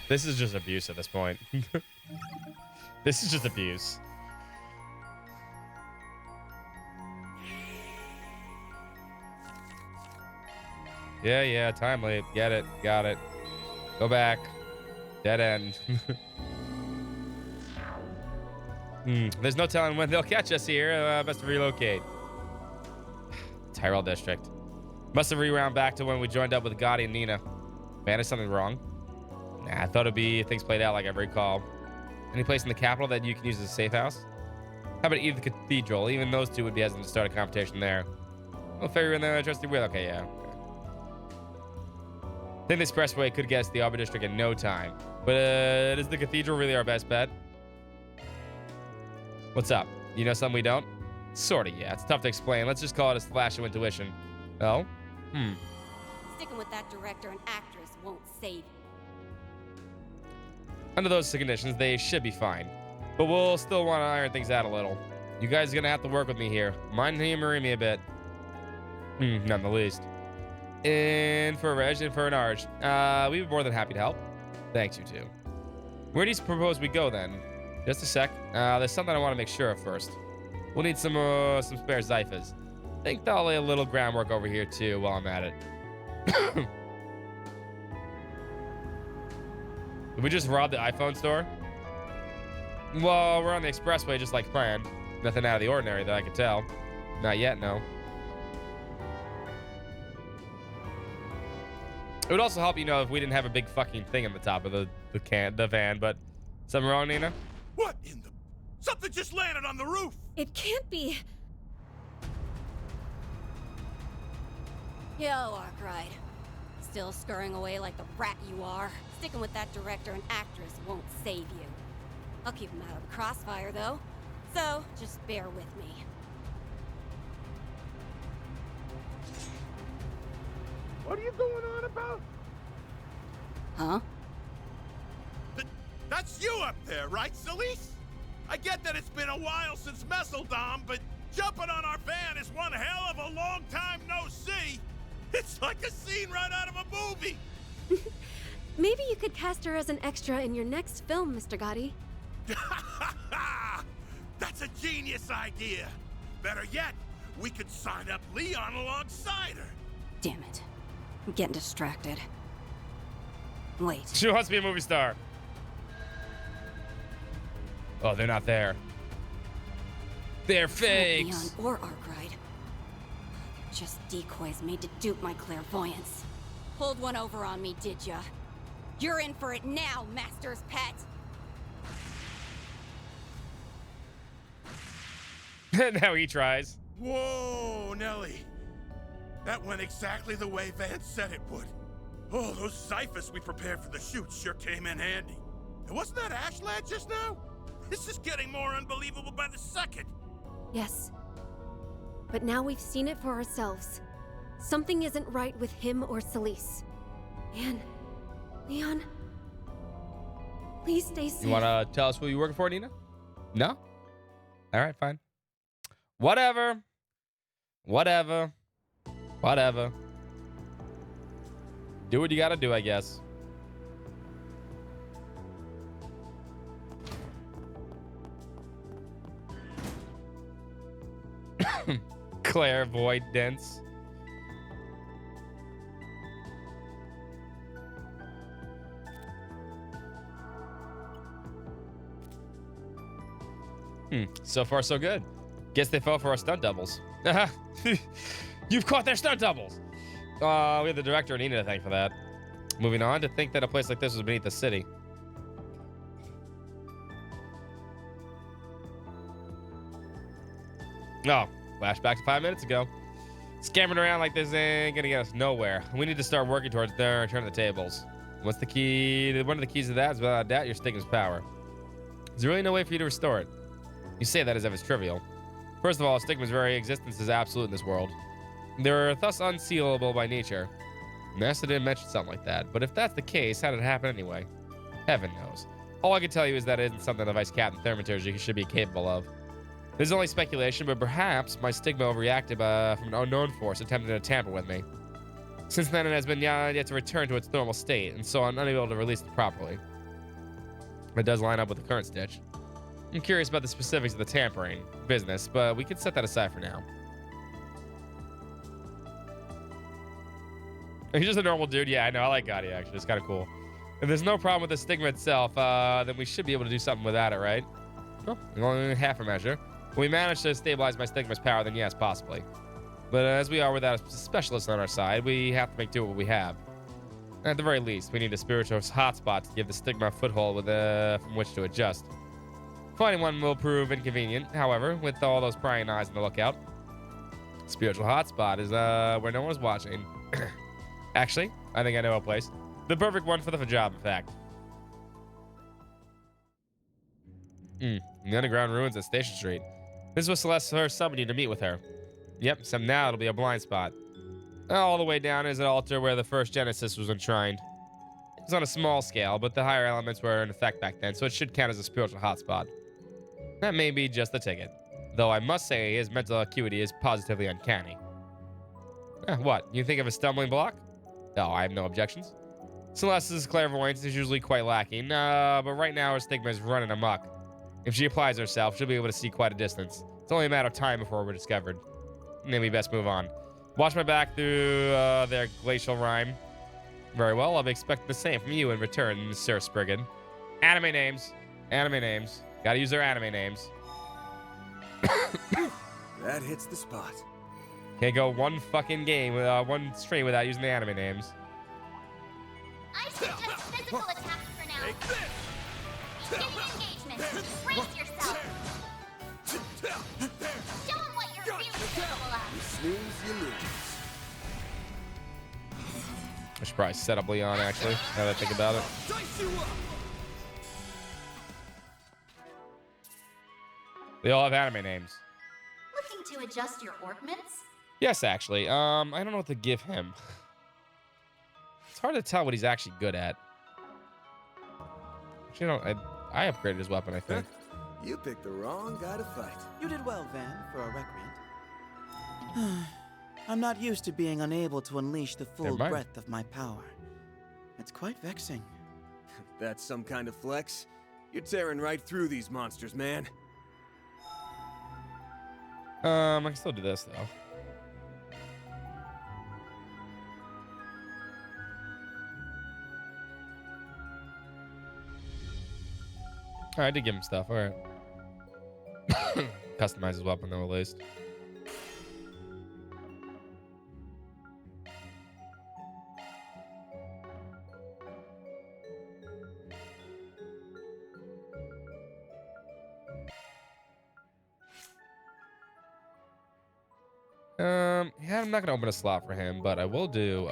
[SPEAKER 1] This is just abuse at this point. This is just abuse. Yeah, time leap. Get it. Got it. Go back. Dead end. There's no telling when they'll catch us here. Best to relocate. Tyrell District. Must have rewound back to when we joined up with Gotti and Nina. Man, is something wrong? Nah, I thought it'd be things played out like I recall. Any place in the capital that you can use as a safe house? How about either the cathedral? Even those two would be hesitant to start a competition there. Well, figure in the trusty wheel. Okay, yeah. Okay. I think the expressway could get us to the Arbor District in no time. But is the cathedral really our best bet? What's up? You know something we don't? Sorta, yeah. It's tough to explain. Let's just call it a flash of intuition. Oh?
[SPEAKER 20] Sticking with that director and actress won't save you.
[SPEAKER 1] Under those conditions, they should be fine. But we'll still want to iron things out a little. You guys are going to have to work with me here. Mind humoring me a bit. None the least. And for Reg and for an Arch, we'd be more than happy to help. Thanks, you two. Where do you propose we go, then? Just a sec. There's something I want to make sure of first. We'll need some spare Zyphas. Think I'll lay a little groundwork over here, too, while I'm at it. Did we just rob the iPhone store? Well, we're on the expressway just like planned. Nothing out of the ordinary that I can tell. Not yet, no. It would also help, you know, if we didn't have a big fucking thing on the top of the van, but something wrong, Nina?
[SPEAKER 5] What in the... Something just landed on the roof!
[SPEAKER 18] It can't be.
[SPEAKER 20] Yo, Arkwright. Still scurrying away like the rat you are. Sticking with that director and actress won't save you. I'll keep him out of the crossfire, though. So, just bear with me.
[SPEAKER 5] What are you going on about?
[SPEAKER 20] Huh?
[SPEAKER 5] That's you up there, right, Celise? I get that it's been a while since Messeldom, but jumping on our van is one hell of a long time no see. It's like a scene right out of a movie.
[SPEAKER 8] Maybe you could cast her as an extra in your next film, Mr. Gotti.
[SPEAKER 5] That's a genius idea. Better yet, we could sign up Leon alongside her.
[SPEAKER 20] Damn it. I'm getting distracted. Wait.
[SPEAKER 1] She wants to be a movie star. Oh, they're not there. They're fakes.
[SPEAKER 20] Leon or Arkwright. They're just decoys made to dupe my clairvoyance. Pulled one over on me, did ya? You're in for it now, Master's pet.
[SPEAKER 1] Now he tries.
[SPEAKER 5] Whoa, Nelly. That went exactly the way Vance said it would. Oh, those ciphers we prepared for the shoot sure came in handy. And wasn't that Ashland just now? This is getting more unbelievable by the second.
[SPEAKER 8] Yes. But now we've seen it for ourselves. Something isn't right with him or Celise. And Leon, please stay safe.
[SPEAKER 1] You want to tell us who you're working for, Nina? No? All right, fine. Whatever. Whatever. Whatever. Do what you gotta do, I guess. Clairvoyance. So far, so good. Guess they fell for our stunt doubles. You've caught their stunt doubles. We have the director and Nina to thank for that. Moving on, to think that a place like this was beneath the city. Oh, flashback to 5 minutes ago. Scammering around like this ain't gonna get us nowhere. We need to start working towards their turn the tables. What's the key? One of the keys to that is without a doubt your stigma's power. There's really no way for you to restore it. You say that as if it's trivial. First of all, stigma's very existence is absolute in this world. They're thus unsealable by nature. Nesta didn't mention something like that, but if that's the case, how did it happen anyway? Heaven knows. All I can tell you is that it isn't something the Vice Captain Thaumaturgy should be capable of. This is only speculation, but perhaps my stigma overreacted from an unknown force attempting to tamper with me. Since then, it has been yet to return to its normal state, and so I'm unable to release it properly. It does line up with the current stitch. I'm curious about the specifics of the tampering business, but we can set that aside for now. He's just a normal dude. Yeah, I know. I like Gotti, actually. It's kind of cool. If there's no problem with the stigma itself, then we should be able to do something without it, right? Well, only half a measure. If we manage to stabilize my stigma's power, then yes, possibly. But as we are without a specialist on our side, we have to make do with what we have. At the very least, we need a spiritual hotspot to give the stigma a foothold from which to adjust. Finding one will prove inconvenient, however, with all those prying eyes on the lookout. Spiritual hotspot is where no one's watching. Actually, I think I know a place. The perfect one for the job, in fact. The underground ruins at Station Street. This was Celeste her summoned you to meet with her. Yep, except now it'll be a blind spot. All the way down is an altar where the first Genesis was enshrined. It was on a small scale, but the higher elements were in effect back then, so it should count as a spiritual hotspot. That may be just the ticket. Though I must say his mental acuity is positively uncanny. What, you think of a stumbling block? No, I have no objections. Celeste's clairvoyance is usually quite lacking, but right now her stigma is running amok. If she applies herself, she'll be able to see quite a distance. It's only a matter of time before we're discovered. Then we best move on. Watch my back through their glacial rhyme. Very well. I'll be expecting the same from you in return, Sir Spriggan. Anime names. Anime names. Gotta use their anime names.
[SPEAKER 6] That hits the spot.
[SPEAKER 1] Can't go one fucking game, one stream without using the anime names.
[SPEAKER 9] I suggest physical attacks for now. Begin engagement. Brace yourself. Show them what you're really capable of.
[SPEAKER 6] You snooze, you lose.
[SPEAKER 1] I should probably set up Leon, actually, now that I think about it. They all have anime names.
[SPEAKER 9] Looking to adjust your ornaments?
[SPEAKER 1] Yes, actually. I don't know what to give him. It's hard to tell what he's actually good at. Actually, I upgraded his weapon, I think.
[SPEAKER 6] You picked the wrong guy to fight.
[SPEAKER 23] You did well, Van, for a recreant. I'm not used to being unable to unleash the full breadth of my power. It's quite vexing.
[SPEAKER 6] That's some kind of flex. You're tearing right through these monsters, man.
[SPEAKER 1] I can still do this, though. Alright, I did give him stuff. Alright. Customize his weapon, though, at least. Yeah, I'm not gonna open a slot for him, but I will do,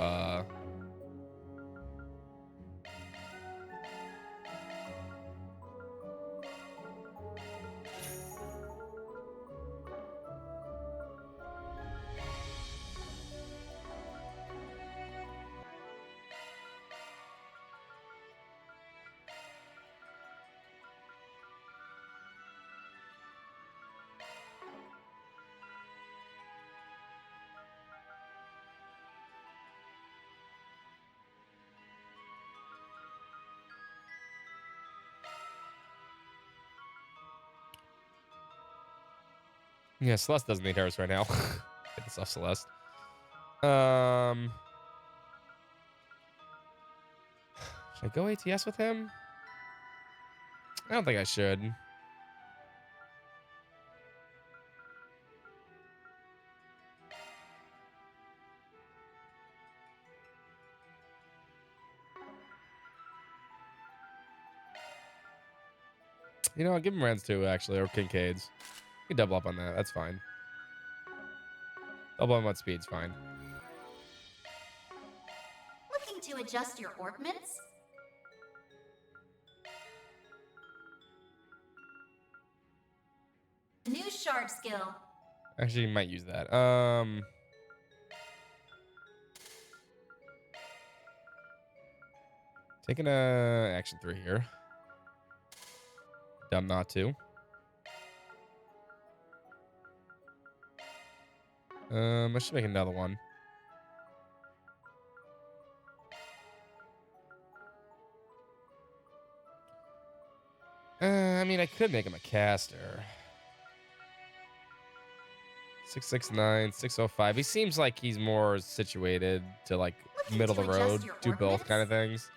[SPEAKER 1] yeah, Celeste doesn't need hers right now. Get this off Celeste. Should I go ATS with him? I don't think I should. You know, I'll give him Rens too, actually, or Kincaid's. You can double up on that. That's fine. Double on speed's fine.
[SPEAKER 9] Looking to adjust your ornaments? New shard skill.
[SPEAKER 1] Actually, you might use that. Taking a action 3 here. Dumb not to. I should make another one. I mean, I could make him a caster. 669, 605. He seems like he's more situated to like middle of the road, do both kind of things.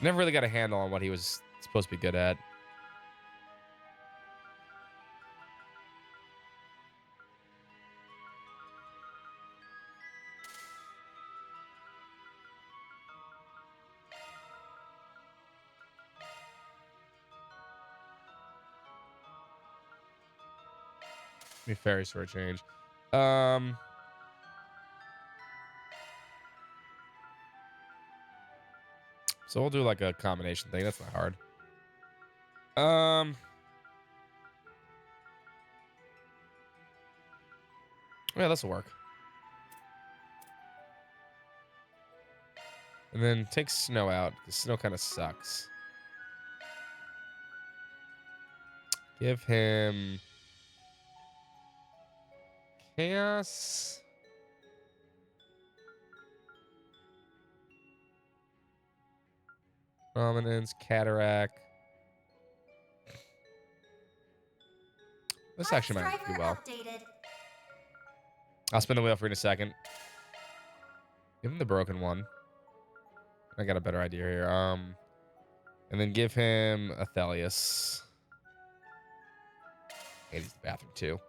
[SPEAKER 1] Never really got a handle on what he was supposed to be good at. Be fairy for a change. So we'll do like a combination thing. That's not hard. Yeah, this will work. And then take Snow out, because Snow kind of sucks. Give him Chaos. Prominence, Cataract. This actually might do well.
[SPEAKER 9] Updated.
[SPEAKER 1] I'll spin the wheel for you in a second. Give him the broken one. I got a better idea here. And then give him Athelius. And he's the bathroom too.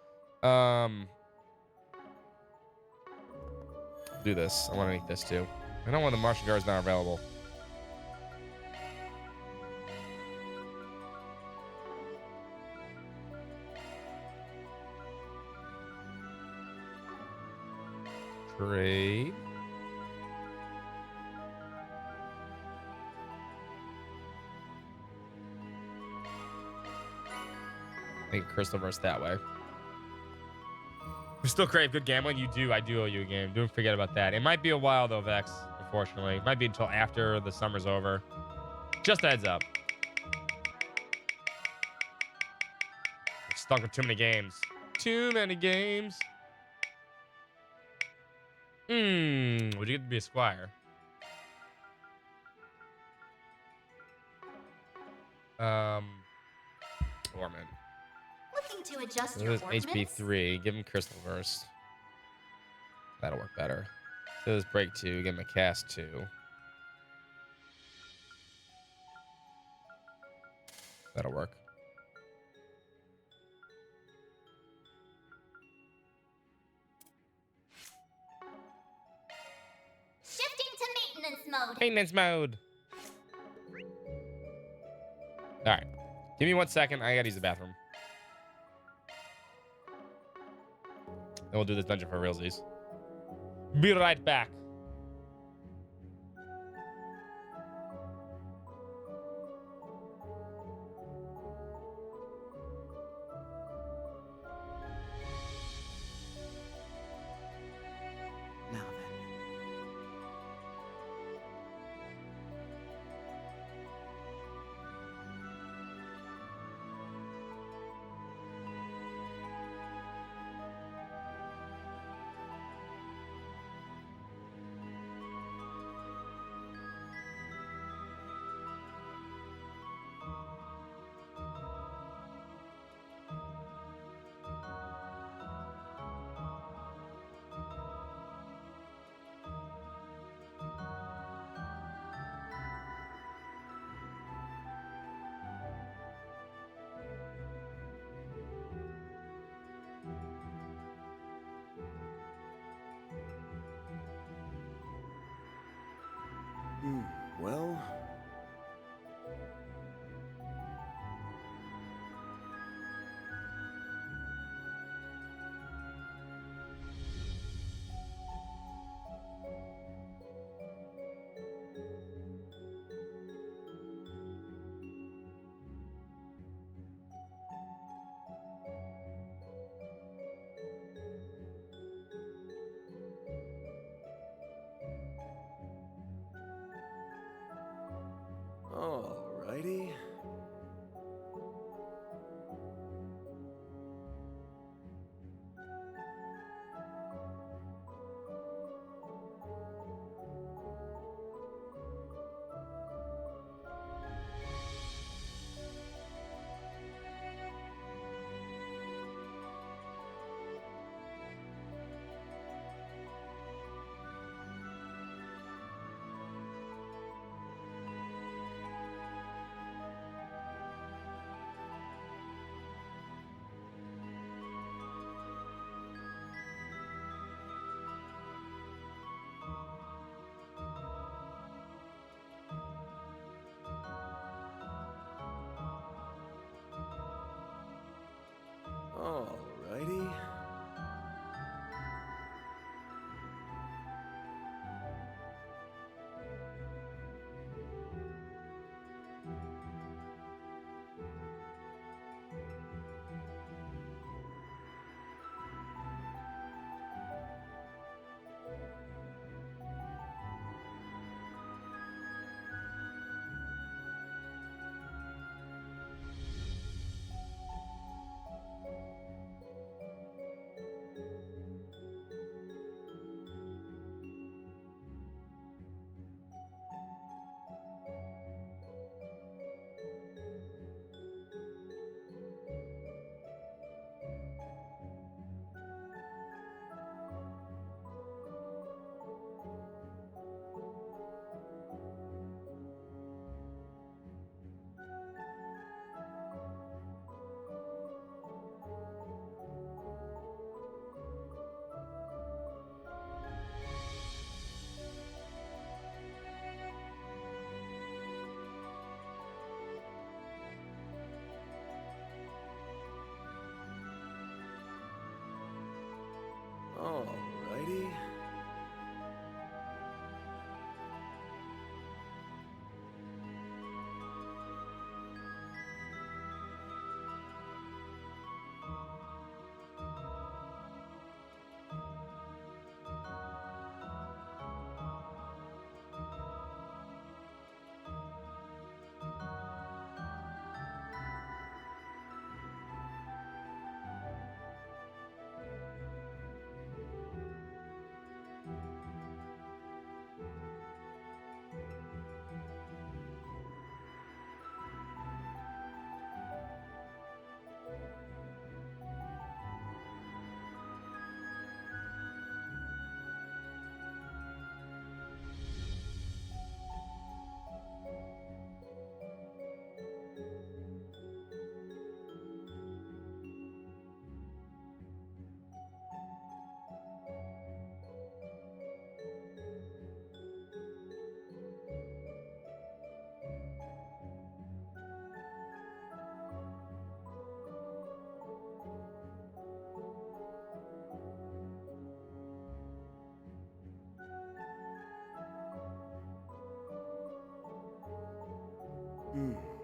[SPEAKER 1] Do this. I want to make this too. I know when the Martian Guard's not available. Trade. Make Crystal Verse that way. We still crave good gambling. You do. I do owe you a game. Don't forget about that. It might be a while though, Vex. Unfortunately, it might be until after the summer's over. Just a heads up. We're stuck with too many games. Too many games. Would you get to be a squire? Orman.
[SPEAKER 9] Looking to adjust
[SPEAKER 1] So
[SPEAKER 9] your
[SPEAKER 1] this is HP
[SPEAKER 9] ordinance?
[SPEAKER 1] 3. Give him Crystal Verse. That'll work better. So this break 2. Give him a cast 2. That'll work.
[SPEAKER 9] Shifting to maintenance mode.
[SPEAKER 1] Maintenance mode. All right. Give me 1 second. I gotta use the bathroom. Then we'll do this dungeon for realsies. Be right back.
[SPEAKER 23] Now then.
[SPEAKER 6] Well...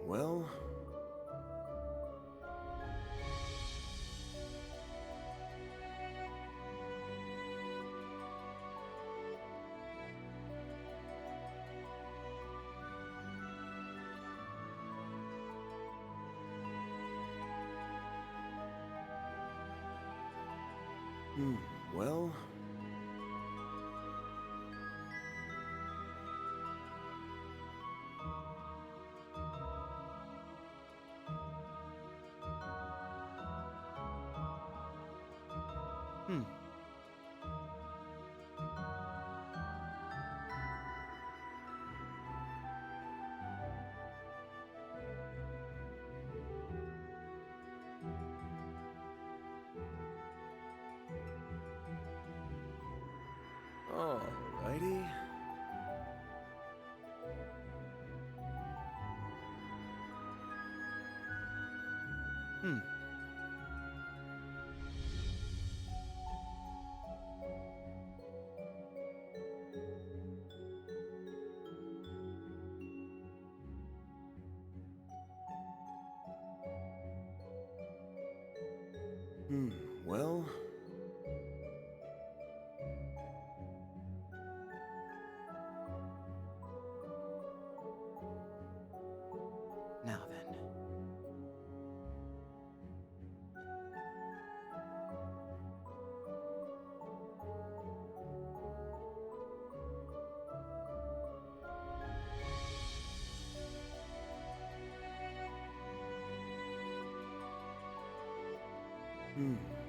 [SPEAKER 6] Well... well... Alrighty. Well...
[SPEAKER 23] Now then.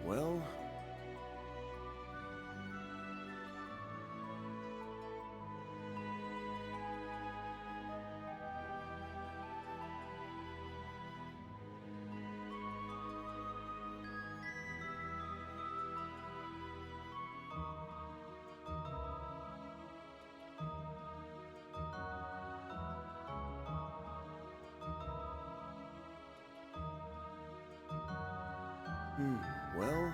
[SPEAKER 6] well... well...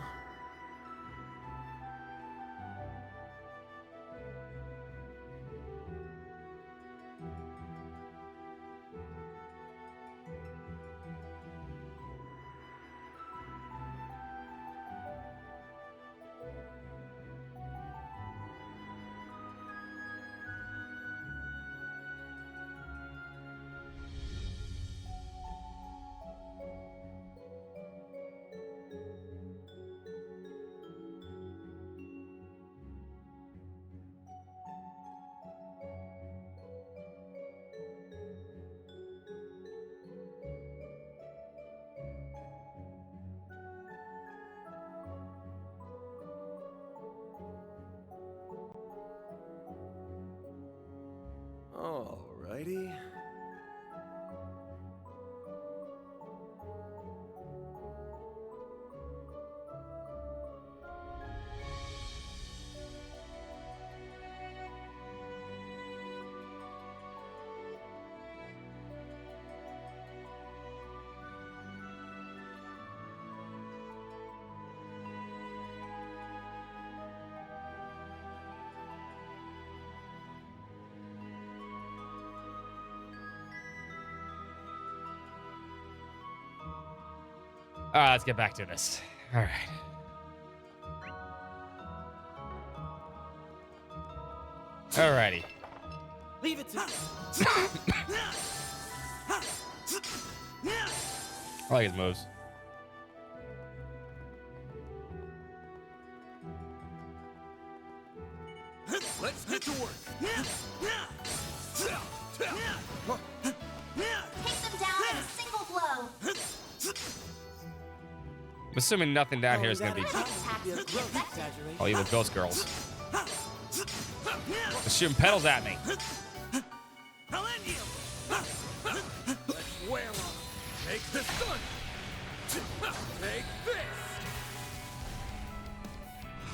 [SPEAKER 6] Alrighty.
[SPEAKER 1] All right, let's get back to this. All right. Alrighty.
[SPEAKER 23] Leave it to me.
[SPEAKER 1] I like his moves.
[SPEAKER 5] Let's get to work.
[SPEAKER 9] Take them down in a single blow.
[SPEAKER 1] I'm assuming nothing down here is gonna be all evil ghost girls. They're shooting petals at me.
[SPEAKER 5] I'll end you. Let's wear them. Take this gun. Take this.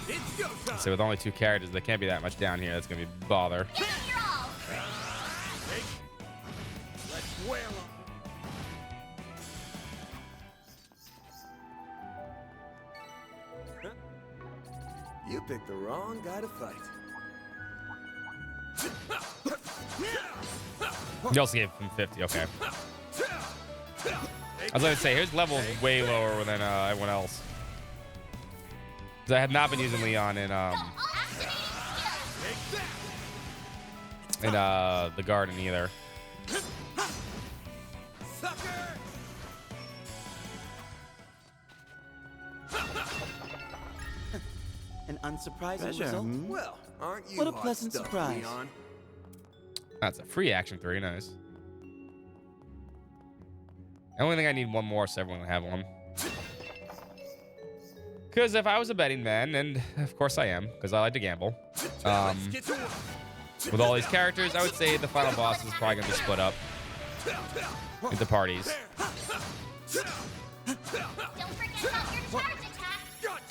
[SPEAKER 5] It's go time.
[SPEAKER 1] So with only 2 characters, there can't be that much down here. That's gonna be bother.
[SPEAKER 5] Let's wear them.
[SPEAKER 6] You picked the wrong guy to fight.
[SPEAKER 1] You also gave him 50. Okay. I was gonna say, his level is way lower than everyone else. 'Cause I had not been using Leon in the garden either.
[SPEAKER 23] An unsurprising
[SPEAKER 14] Treasure,
[SPEAKER 23] result.
[SPEAKER 6] Well, aren't you
[SPEAKER 23] What a
[SPEAKER 6] hot
[SPEAKER 23] pleasant
[SPEAKER 6] stuff,
[SPEAKER 23] surprise.
[SPEAKER 6] Leon?
[SPEAKER 1] That's a free action 3, nice. I only think I need one more so everyone will have one. Because if I was a betting man, and of course I am, because I like to gamble, with all these characters, I would say the final boss is probably going to be split up into parties.
[SPEAKER 9] Don't forget about your charge attack.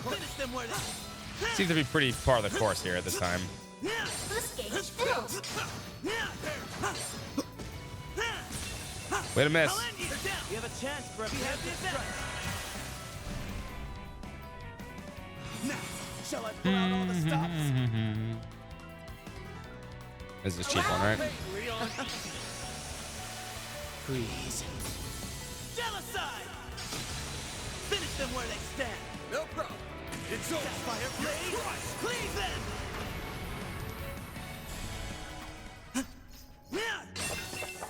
[SPEAKER 23] Finish them where they...
[SPEAKER 1] Seems to be pretty part of the course here at this time.
[SPEAKER 9] Boost gauge filled.
[SPEAKER 1] Way to miss.
[SPEAKER 23] You have a chance for a Now, shall I pull out all the stops?
[SPEAKER 1] This is a cheap one, right?
[SPEAKER 23] Freeze. Genocide! Finish them where they stand.
[SPEAKER 6] No problem.
[SPEAKER 23] It's over. Fire blade. Cleave them.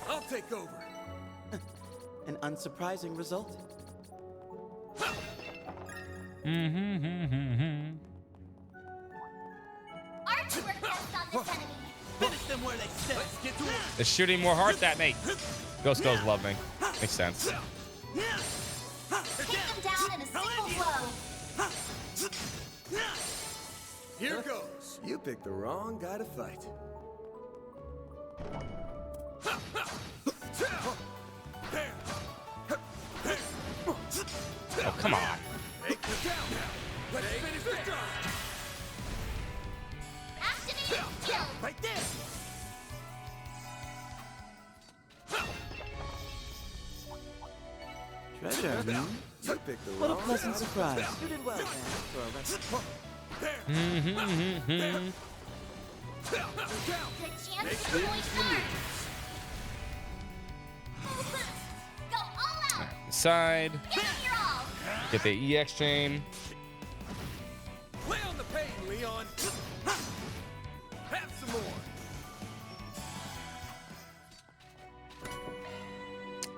[SPEAKER 6] I'll take over.
[SPEAKER 23] An unsurprising result.
[SPEAKER 9] Archwork test on this enemy.
[SPEAKER 23] Finish them where they stand. Let's get to it.
[SPEAKER 1] It's shooting more heart that mate. Ghost goes love me. Makes sense.
[SPEAKER 9] Take them down in a single blow.
[SPEAKER 6] Here goes. You picked the wrong guy to fight.
[SPEAKER 1] Oh, come on.
[SPEAKER 6] Take the down now. Let's finish the job.
[SPEAKER 9] Activating skill.
[SPEAKER 23] Right there. Treasure.
[SPEAKER 6] You picked the
[SPEAKER 23] What a
[SPEAKER 6] wrong
[SPEAKER 23] pleasant
[SPEAKER 6] guy to
[SPEAKER 23] surprise.
[SPEAKER 6] fight.
[SPEAKER 23] You did well, man. For a rest.
[SPEAKER 9] The chance to deploy charge. Go all out.
[SPEAKER 1] Side.
[SPEAKER 9] Give it your all.
[SPEAKER 1] Get the EX chain.
[SPEAKER 6] Lay on the pain, Leon. Have some more.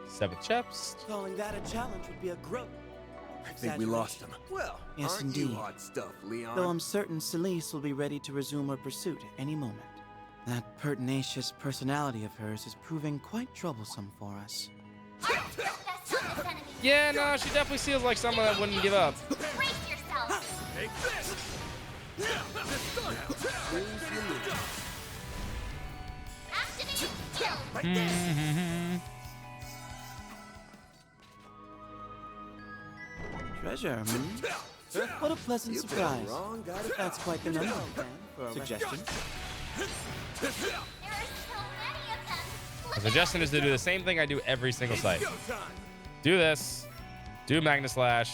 [SPEAKER 1] 7th chest.
[SPEAKER 23] Calling that a challenge would be a gross.
[SPEAKER 6] I think we lost him. Well,
[SPEAKER 23] Yes,
[SPEAKER 6] aren't
[SPEAKER 23] indeed.
[SPEAKER 6] you hot stuff, Leon?
[SPEAKER 23] Though I'm certain Celise will be ready to resume her pursuit at any moment. That pertinacious personality of hers is proving quite troublesome for us.
[SPEAKER 9] Archwork test on this enemy.
[SPEAKER 1] Yeah, no, she definitely feels like someone that wouldn't give up.
[SPEAKER 9] Brace yourself.
[SPEAKER 6] Take this.
[SPEAKER 9] Activating skill.
[SPEAKER 23] Treasure, What a pleasant
[SPEAKER 6] You picked the
[SPEAKER 23] surprise.
[SPEAKER 6] wrong guy to
[SPEAKER 23] That's quite the number, man, for a suggestion.
[SPEAKER 9] There are so many of them.
[SPEAKER 1] The suggestion is to do the same thing I do every single site. Do this. Do Magna Slash.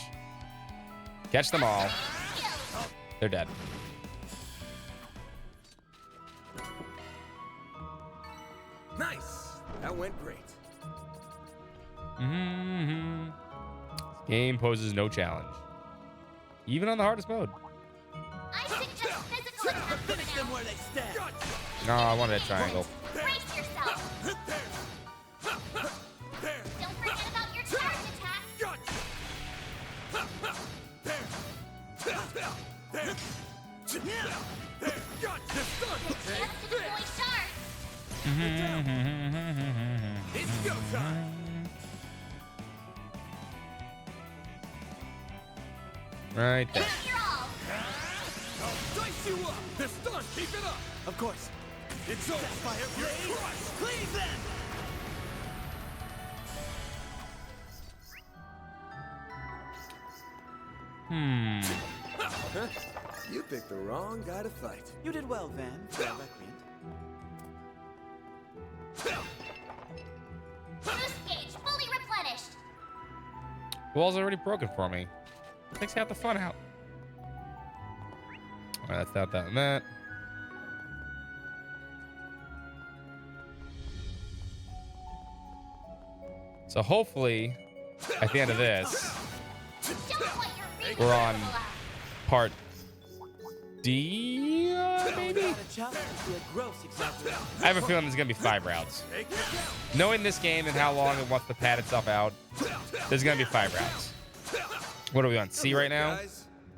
[SPEAKER 1] Catch them all. They're dead.
[SPEAKER 6] Nice. That went great.
[SPEAKER 1] Game poses no challenge. Even on the hardest mode.
[SPEAKER 9] I suggest physical attack for
[SPEAKER 23] Finish them
[SPEAKER 9] now.
[SPEAKER 23] where they stand.
[SPEAKER 1] No, I wanted a triangle.
[SPEAKER 9] Brace yourself. Don't forget about your charge attack. Chance to deploy charge.
[SPEAKER 6] It's go time.
[SPEAKER 1] Right there.
[SPEAKER 9] Give it your all.
[SPEAKER 6] I'll dice you up. This done. Keep it up.
[SPEAKER 23] Of course.
[SPEAKER 6] It's over.
[SPEAKER 23] Fire
[SPEAKER 6] You're
[SPEAKER 23] blade.
[SPEAKER 6] crushed.
[SPEAKER 23] Cleave them.
[SPEAKER 6] You picked the wrong guy to fight.
[SPEAKER 23] You did well, Van, for a recreant.
[SPEAKER 9] Boost gauge fully replenished.
[SPEAKER 1] Wall's already broken for me. Takes half the fun out. Alright, that's that, that, and that. So hopefully, at the end of this, we're on part D, maybe? I have a feeling there's going to be 5 routes. Knowing this game and how long it wants to pad itself out, there's going to be 5 routes. What are we on, C right now?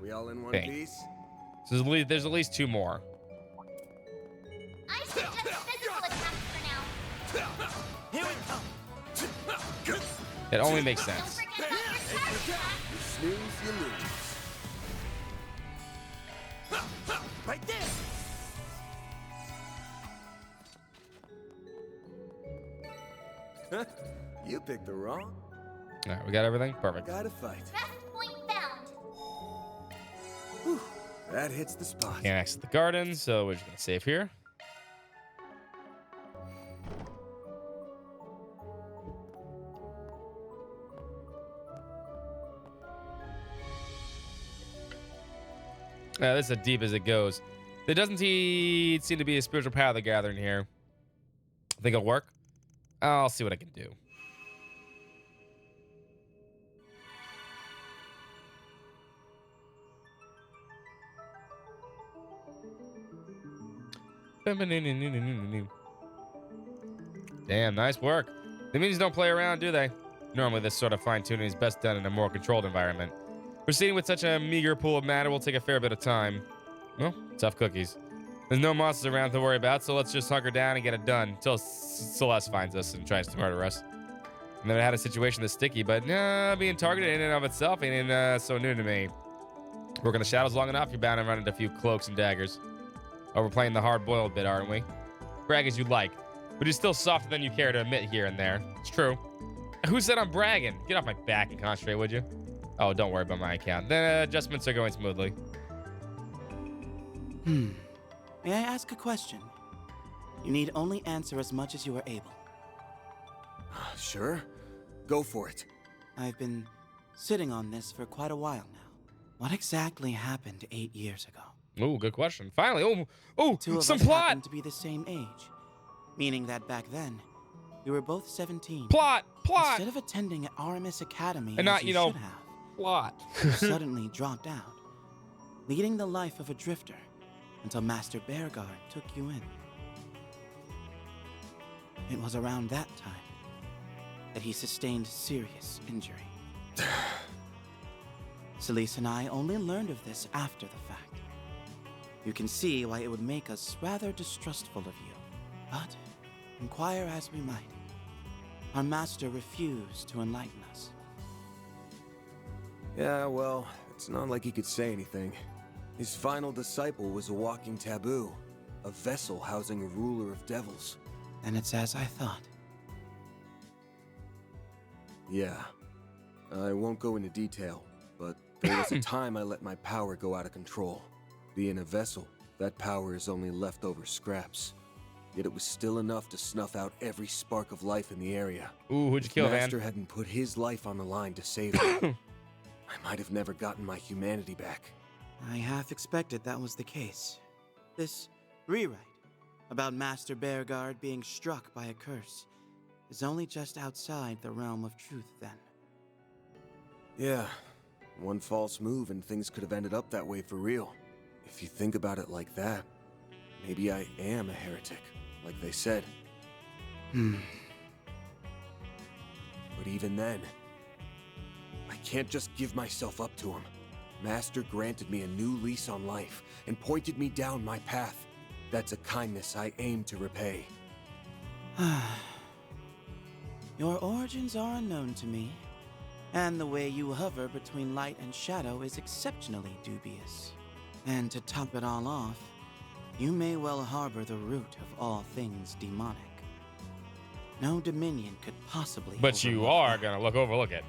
[SPEAKER 6] We all in one
[SPEAKER 1] Bang.
[SPEAKER 6] piece?
[SPEAKER 1] So there's at least 2 more.
[SPEAKER 9] I suggest physical attacks for now.
[SPEAKER 23] Here we come.
[SPEAKER 1] It only makes sense.
[SPEAKER 9] Don't forget about your charge attack.
[SPEAKER 6] You snooze, you lose.
[SPEAKER 23] Right there.
[SPEAKER 6] You picked the wrong.
[SPEAKER 1] All right, we got everything? Perfect.
[SPEAKER 6] Gotta fight.
[SPEAKER 9] Best point found.
[SPEAKER 6] Whew, that hits the spot.
[SPEAKER 1] Can't exit the garden, so we're just going to save here. This is as deep as it goes. There doesn't seem to be a spiritual power of the gathering here. Think it'll work? I'll see what I can do. Damn, nice work. The minions don't play around, do they? Normally, this sort of fine-tuning is best done in a more controlled environment. Proceeding with such a meager pool of matter will take a fair bit of time. Well, tough cookies. There's no monsters around to worry about, so let's just hunker down and get it done until Celeste finds us and tries to murder us. I've never had a situation this sticky, but being targeted in and of itself ain't so new to me. Working the shadows long enough, you're bound to run into a few cloaks and daggers. Oh, we're playing the hard-boiled bit, aren't we? Brag as you like, but you're still softer than you care to admit here and there. It's true. Who said I'm bragging? Get off my back and concentrate, would you? Oh, don't worry about my account. The adjustments are going smoothly.
[SPEAKER 23] May I ask a question? You need only answer as much as you are able.
[SPEAKER 6] Sure. Go for it.
[SPEAKER 23] I've been sitting on this for quite a while now. What exactly happened 8 years ago?
[SPEAKER 1] Ooh, good question. Finally. Oh,
[SPEAKER 23] Two of
[SPEAKER 1] some
[SPEAKER 23] us
[SPEAKER 1] plot.
[SPEAKER 23] happened to be the same age, meaning that back then, we were both 17.
[SPEAKER 1] Plot.
[SPEAKER 23] Instead of attending Aramis Academy,
[SPEAKER 1] And not,
[SPEAKER 23] as
[SPEAKER 1] you know,
[SPEAKER 23] should have,
[SPEAKER 1] plot.
[SPEAKER 23] you suddenly dropped out, leading the life of a drifter until Master Bearguard took you in. It was around that time that he sustained serious injury. Celise and I only learned of this after the fact. You can see why it would make us rather distrustful of you. But, inquire as we might, our master refused to enlighten us.
[SPEAKER 6] Yeah, well, it's not like he could say anything. His final disciple was a walking taboo, a vessel housing a ruler of devils.
[SPEAKER 23] And it's as I thought.
[SPEAKER 6] Yeah. I won't go into detail, but there was a time I let my power go out of control. Being a vessel, that power is only leftover scraps. Yet it was still enough to snuff out every spark of life in the area.
[SPEAKER 1] Ooh, who'd you kill, man?
[SPEAKER 6] Master hadn't put his life on the line to save me, I might have never gotten my humanity back.
[SPEAKER 23] I half expected that was the case. This rewrite about Master Bearguard being struck by a curse is only just outside the realm of truth then.
[SPEAKER 6] Yeah, one false move and things could have ended up that way for real. If you think about it like that, maybe I am a heretic, like they said. But even then, I can't just give myself up to him. Master granted me a new lease on life and pointed me down my path. That's a kindness I aim to repay.
[SPEAKER 23] Your origins are unknown to me, and the way you hover between light and shadow is exceptionally dubious. And to top it all off, you may well harbor the root of all things demonic. No dominion could possibly
[SPEAKER 1] But you
[SPEAKER 23] overlook
[SPEAKER 1] are
[SPEAKER 23] that.
[SPEAKER 1] gonna overlook it.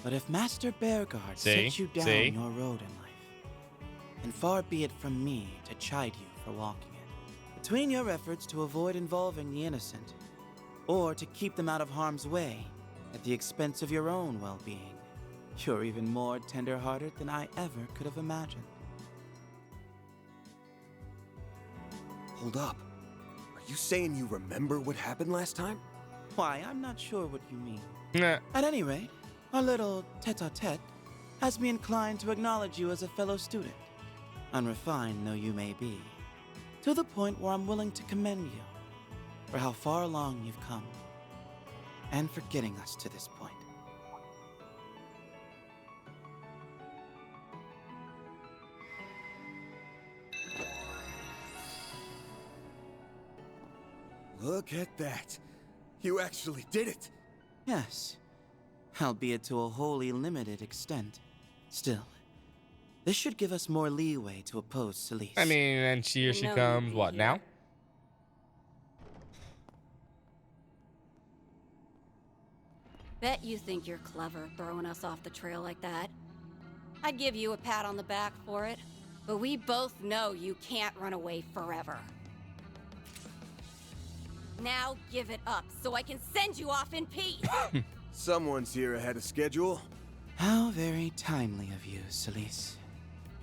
[SPEAKER 23] But if Master Bearguard
[SPEAKER 1] See?
[SPEAKER 23] set you down
[SPEAKER 1] See?
[SPEAKER 23] your road in life, then far be it from me to chide you for walking it. Between your efforts to avoid involving the innocent, or to keep them out of harm's way at the expense of your own well-being, you're even more tender-hearted than I ever could have imagined.
[SPEAKER 6] Hold up. Are you saying you remember what happened last time?
[SPEAKER 23] Why, I'm not sure what you mean.
[SPEAKER 1] Nah.
[SPEAKER 23] At any rate, our little tete-a-tete has me inclined to acknowledge you as a fellow student, unrefined though you may be, to the point where I'm willing to commend you for how far along you've come, and for getting us to this point.
[SPEAKER 6] Look at that. You actually did it.
[SPEAKER 23] Yes, albeit to a wholly limited extent. Still, this should give us more leeway to oppose Celise.
[SPEAKER 1] I mean, and here she comes. What now?
[SPEAKER 20] Bet you think you're clever throwing us off the trail like that. I'd give you a pat on the back for it, but we both know you can't run away forever. Now give it up so I can send you off in peace.
[SPEAKER 6] Someone's here ahead of schedule.
[SPEAKER 23] How very timely of you, Celise.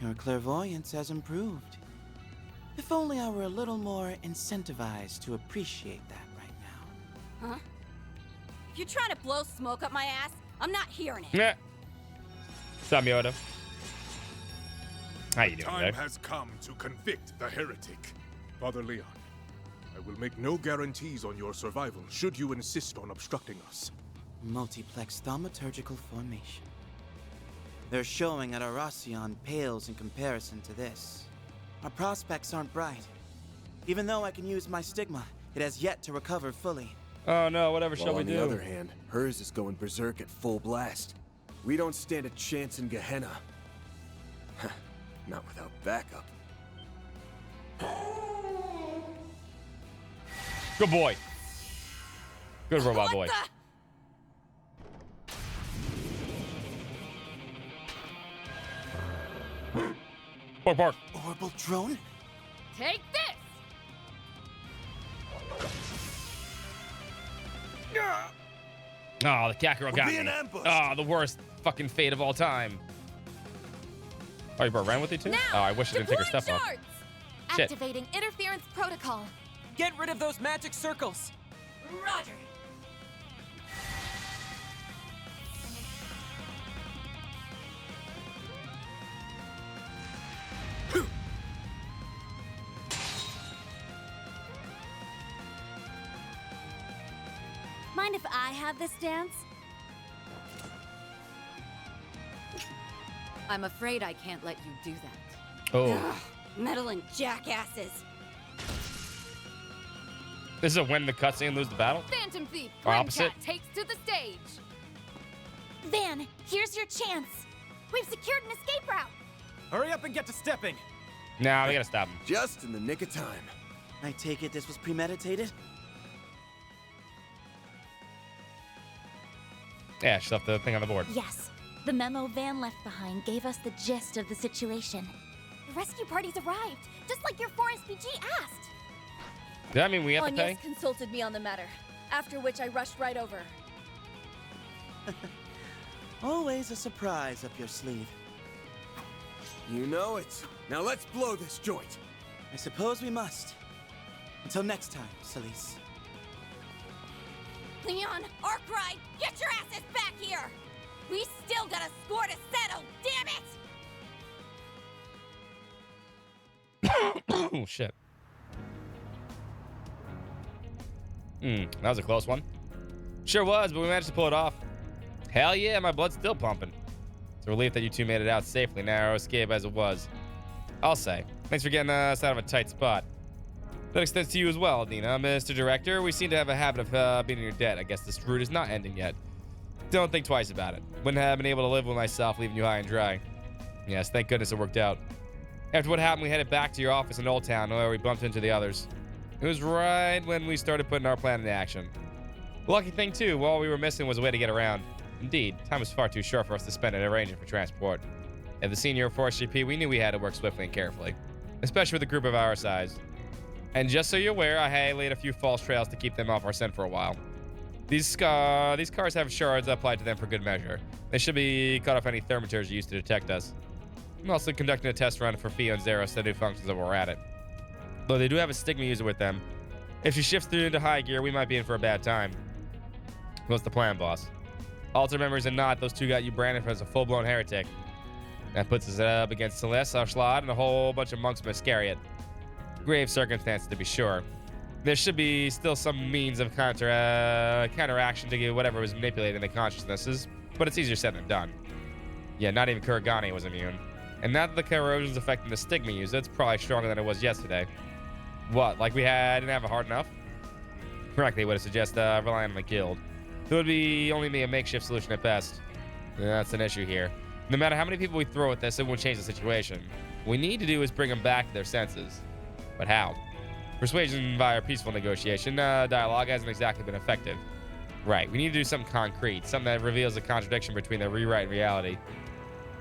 [SPEAKER 23] Your clairvoyance has improved. If only I were a little more incentivized to appreciate that right now.
[SPEAKER 20] Huh? If you're trying to blow smoke up my ass, I'm not hearing it.
[SPEAKER 1] Nah. What's up, Yoda? How you doing,
[SPEAKER 4] Time
[SPEAKER 1] Dave?
[SPEAKER 4] has come to convict the heretic. Father Leon, I will make no guarantees on your survival should you insist on obstructing us.
[SPEAKER 23] Multiplex thaumaturgical formation. Their showing at Arasion pales in comparison to this. Our prospects aren't bright. Even though I can use my stigma, it has yet to recover fully.
[SPEAKER 1] Oh no, whatever shall we do?
[SPEAKER 6] On the other hand, hers is going berserk at full blast. We don't stand a chance in Gehenna. Not without backup.
[SPEAKER 1] Good boy. Good robot boy. Bark, bark.
[SPEAKER 23] Orbital drone?
[SPEAKER 17] Take this!
[SPEAKER 1] Oh, the Kakarot got me.
[SPEAKER 3] being ambushed.
[SPEAKER 1] Oh, the worst fucking fate of all time. Oh, you brought Ren with you too?
[SPEAKER 17] Now,
[SPEAKER 1] Oh, I wish I didn't take her
[SPEAKER 17] deploy
[SPEAKER 1] stuff off.
[SPEAKER 17] shards!
[SPEAKER 1] Shit.
[SPEAKER 17] Activating interference protocol.
[SPEAKER 11] Get rid of those magic circles.
[SPEAKER 17] Roger.
[SPEAKER 7] Mind if I have this dance?
[SPEAKER 19] I'm afraid I can't let you do that.
[SPEAKER 1] Oh.
[SPEAKER 20] Ugh, meddling jackasses.
[SPEAKER 1] This is a win the cutscene, lose the battle?
[SPEAKER 17] Phantom Thief,
[SPEAKER 1] Or
[SPEAKER 17] Grim
[SPEAKER 1] opposite?
[SPEAKER 17] Cat takes to the stage.
[SPEAKER 2] Van, here's your chance.
[SPEAKER 7] We've secured an escape route.
[SPEAKER 11] Hurry up and get to stepping.
[SPEAKER 1] Nah, we gotta stop him.
[SPEAKER 6] Just in the nick of time.
[SPEAKER 23] I take it this was premeditated?
[SPEAKER 1] Yeah, she left the thing on the board.
[SPEAKER 2] Yes. The memo Van left behind gave us the gist of the situation.
[SPEAKER 7] The rescue party's arrived, just like your 4SPG asked.
[SPEAKER 1] Does that mean we have to pay?
[SPEAKER 18] Anya's consulted me on the matter, after which I rushed right over.
[SPEAKER 23] Always a surprise up your sleeve.
[SPEAKER 6] You know it. Now let's blow this joint.
[SPEAKER 23] I suppose we must. Until next time, Celise.
[SPEAKER 20] Leon, Arkwright, get your asses back here! We still got a score to settle, damn it!
[SPEAKER 1] Oh, shit. That was a close one. Sure was, but we managed to pull it off. Hell yeah, my blood's still pumping. It's a relief that you two made it out safely, narrow escape as it was. I'll say, thanks for getting us out of a tight spot. That extends to you as well, Dina. Mr. Director, we seem to have a habit of being in your debt. I guess this route is not ending yet. Don't think twice about it. Wouldn't have been able to live with myself leaving you high and dry. Yes, thank goodness it worked out. After what happened, we headed back to your office in Old Town where we bumped into the others. It was right when we started putting our plan into action. The lucky thing, too, all we were missing was a way to get around. Indeed, time was far too short for us to spend it arranging for transport. At the senior Force GP, we knew we had to work swiftly and carefully, especially with a group of our size. And just so you're aware, I laid a few false trails to keep them off our scent for a while. These cars have shards applied to them for good measure. They should be cut off any thermometers used to detect us. I'm also conducting a test run for Fio and Zero so they do functions while we're at it. Though they do have a stigma user with them. If she shifts through into high gear, we might be in for a bad time. What's the plan, boss? Altar members and not, those two got you branded as a full-blown heretic. That puts us up against Celeste, Archlad, and a whole bunch of monks from Iscariot. Grave circumstances, to be sure. There should be still some means of counteraction to whatever was manipulating the consciousnesses, but it's easier said than done. Yeah, not even Kuragane was immune. And now that the corrosion's affecting the stigma user, it's probably stronger than it was yesterday. What, like we didn't have it hard enough? Frankly, would suggest relying on the guild. It would be only be a makeshift solution at best. Yeah, that's an issue here. No matter how many people we throw at this, it won't change the situation. What we need to do is bring them back to their senses. But how? Persuasion via peaceful negotiation. Dialogue hasn't exactly been effective. Right, we need to do something concrete, something that reveals the contradiction between the rewrite and reality.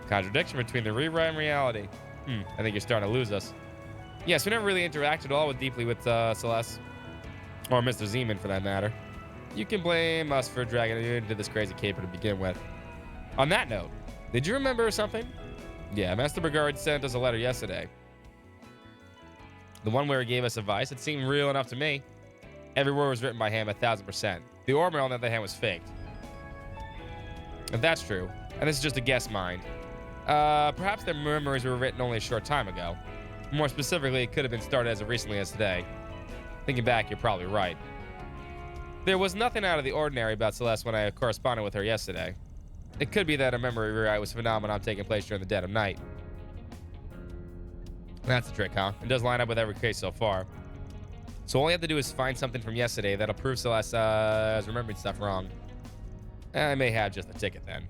[SPEAKER 1] Contradiction between the rewrite and reality. I think you're starting to lose us. Yes, we never really interacted at all deeply with Celeste. Or Mr. Zeman, for that matter. You can blame us for dragging you into this crazy caper to begin with. On that note, did you remember something? Yeah, Master Brigard sent us a letter yesterday. The one where he gave us advice, it seemed real enough to me. Every word was written by him 1,000%. The order on the other hand was faked. If that's true, and this is just a guess mind, perhaps their memories were written only a short time ago. More specifically, it could have been started as recently as today. Thinking back, you're probably right. There was nothing out of the ordinary about Celeste when I corresponded with her yesterday. It could be that a memory rewrite was a phenomenon taking place during the dead of night. That's the trick, huh? It does line up with every case so far. So all you have to do is find something from yesterday that'll prove Celeste is remembering stuff wrong. I may have just a ticket then.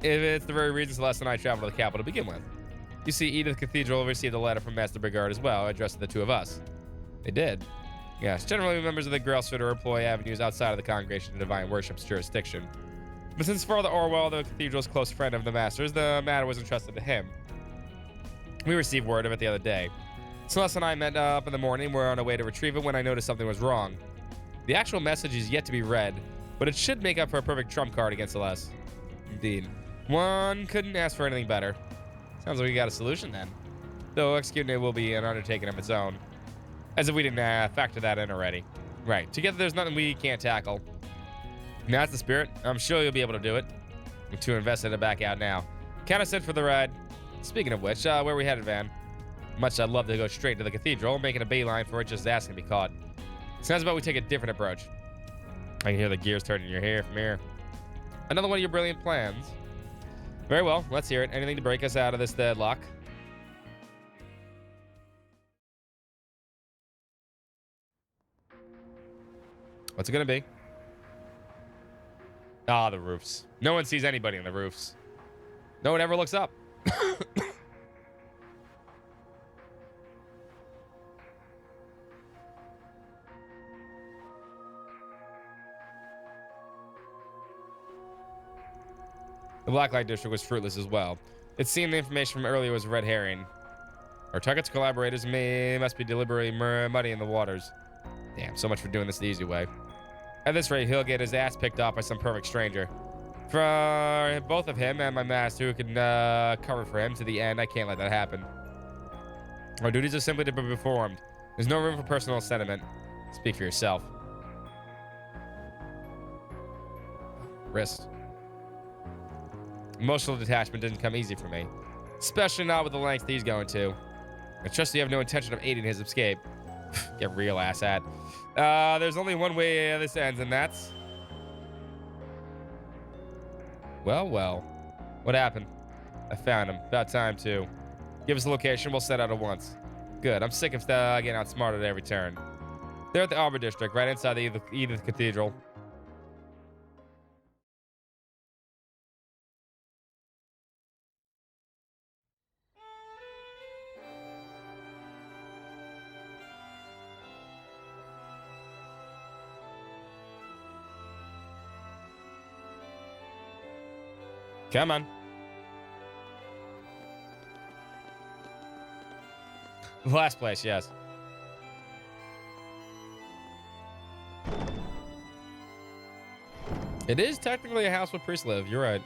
[SPEAKER 1] If it's the very reason Celeste and I traveled to the capital to begin with. You see, Edith Cathedral received a letter from Master Brigard as well, addressed to the two of us. They did. Yes, generally members of the Grailsford employ avenues outside of the Congregation of Divine Worship's jurisdiction. But since Father Orwell, the cathedral's close friend of the Master's, the matter was entrusted to him. We received word of it the other day. Celeste and I met up in the morning. We're on our way to retrieve it when I noticed something was wrong. The actual message is yet to be read, but it should make up for a perfect trump card against Celeste. Indeed. One couldn't ask for anything better. Sounds like we got a solution then. Though executing it will be an undertaking of its own. As if we didn't factor that in already. Right. Together there's nothing we can't tackle. Now that's the spirit. I'm sure you'll be able to do it. I'm too invested to back out now. Count us in for the ride. Speaking of which, where are we headed, Van? Much I'd love to go straight to the cathedral, making a beeline for it, just asking to be caught. Sounds about we take a different approach. I can hear the gears turning in your hair from here. Another one of your brilliant plans. Very well, let's hear it. Anything to break us out of this deadlock? What's it gonna be? Ah, the roofs. No one sees anybody on the roofs. No one ever looks up. The Blacklight District was fruitless as well. It seemed the information from earlier was a red herring. Our target's collaborators must be deliberately muddying the waters. Damn, so much for doing this the easy way. At this rate, he'll get his ass picked off by some perfect stranger. For both of him and my master who can cover for him to the end, I can't let that happen. Our duties are simply to be performed. There's no room for personal sentiment. Speak for yourself. Wrist. Emotional detachment didn't come easy for me. Especially not with the lengths he's going to. I trust you have no intention of aiding his escape. Get real, asshat. There's only one way this ends, and that's... Well, well. What happened? I found him. About time, too. Give us a location, we'll set out at once. Good, I'm sick of getting outsmarted at every turn. They're at the Arbor District, right inside the Edith Cathedral. Come on. Last place, yes. It is technically a house where priests live. You're right.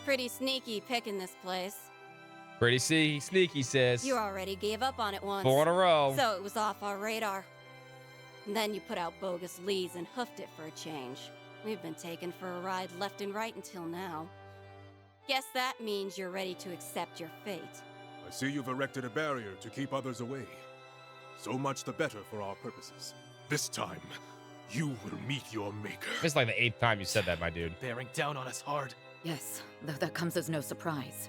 [SPEAKER 20] Pretty sneaky picking this place.
[SPEAKER 1] Pretty sneaky, sis.
[SPEAKER 20] You already gave up on it once.
[SPEAKER 1] 4 in a row.
[SPEAKER 20] So it was off our radar. And then you put out bogus leads and hoofed it for a change. We've been taken for a ride left and right until now. Guess that means you're ready to accept your fate.
[SPEAKER 4] I see you've erected a barrier to keep others away. So much the better for our purposes. This time, you will meet your maker.
[SPEAKER 1] It's like the 8th time you said that, my dude.
[SPEAKER 10] Bearing down on us hard.
[SPEAKER 19] Yes, though that comes as no surprise.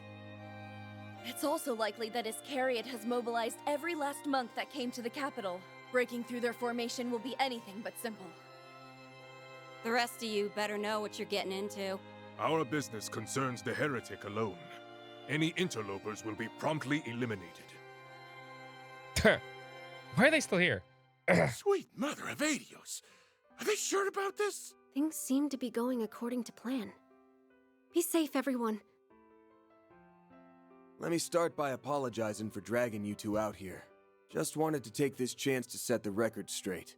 [SPEAKER 18] It's also likely that Iscariot has mobilized every last monk that came to the capital. Breaking through their formation will be anything but simple.
[SPEAKER 20] The rest of you better know what you're getting into.
[SPEAKER 4] Our business concerns the heretic alone. Any interlopers will be promptly eliminated.
[SPEAKER 1] Why are they still here?
[SPEAKER 5] Sweet mother of Adios. Are they sure about this?
[SPEAKER 8] Things seem to be going according to plan. Be safe, everyone.
[SPEAKER 6] Let me start by apologizing for dragging you two out here. Just wanted to take this chance to set the record straight.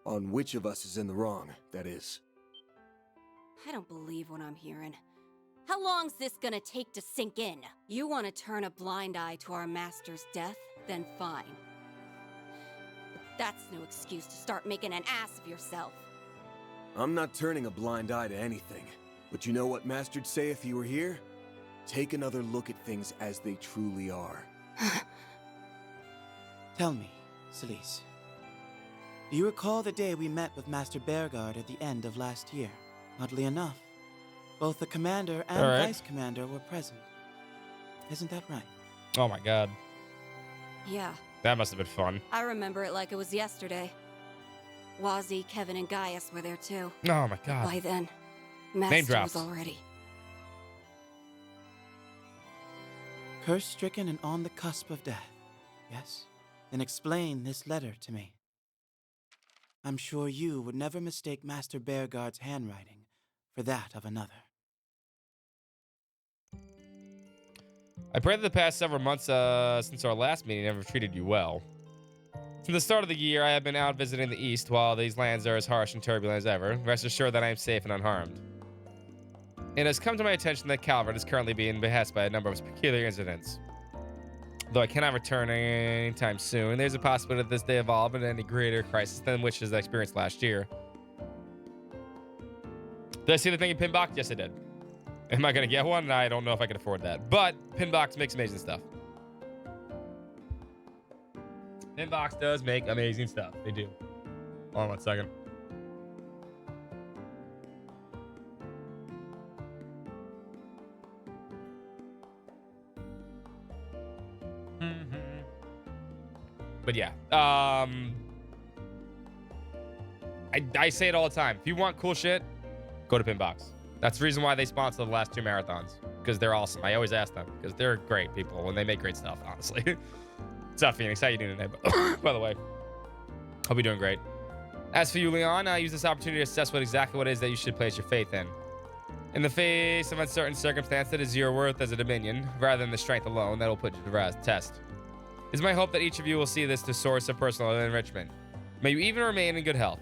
[SPEAKER 6] On which of us is in the wrong, that is.
[SPEAKER 20] I don't believe what I'm hearing. How long's this gonna take to sink in? You want to turn a blind eye to our master's death? Then fine. But that's no excuse to start making an ass of yourself.
[SPEAKER 6] I'm not turning a blind eye to anything. But you know what Master'd say if he were here? Take another look at things as they truly are.
[SPEAKER 23] Tell me, Celise. Do you recall the day we met with Master Bearguard at the end of last year? Oddly enough, both the commander and vice commander were present. Isn't that right?
[SPEAKER 1] Oh my god.
[SPEAKER 20] Yeah.
[SPEAKER 1] That must have been fun.
[SPEAKER 20] I remember it like it was yesterday. Wazzy, Kevin, and Gaius were there too.
[SPEAKER 1] Oh my god.
[SPEAKER 20] By then,
[SPEAKER 1] Name
[SPEAKER 20] Master
[SPEAKER 1] drops.
[SPEAKER 20] was already.
[SPEAKER 23] Curse-stricken and on the cusp of death, yes? Then explain this letter to me. I'm sure you would never mistake Master Bearguard's handwriting for that of another.
[SPEAKER 1] I pray that the past several months since our last meeting have treated you well. Since the start of the year, I have been out visiting the East while these lands are as harsh and turbulent as ever. Rest assured that I am safe and unharmed. It has come to my attention that Calvert is currently being beheaded by a number of peculiar incidents. Though I cannot return anytime soon, there's a possibility that this day evolve into any greater crisis than which is experienced last year. Did I see the thing in Pinbox? Yes, I did. Am I going to get one? I don't know if I can afford that. But Pinbox makes amazing stuff. Pinbox does make amazing stuff. They do. Hold on one second. But yeah, I say it all the time. If you want cool shit, go to Pinbox. That's the reason why they sponsor the last 2 marathons, because they're awesome. I always ask them because they're great people and they make great stuff. Honestly, what's up, Phoenix? How you doing today? By the way, hope you're doing great. As for you, Leon, I use this opportunity to assess exactly what it is that you should place your faith in. In the face of uncertain circumstance, it is your worth as a Dominion, rather than the strength alone, that will put you to the test. It's my hope that each of you will see this as a source of personal enrichment. May you even remain in good health.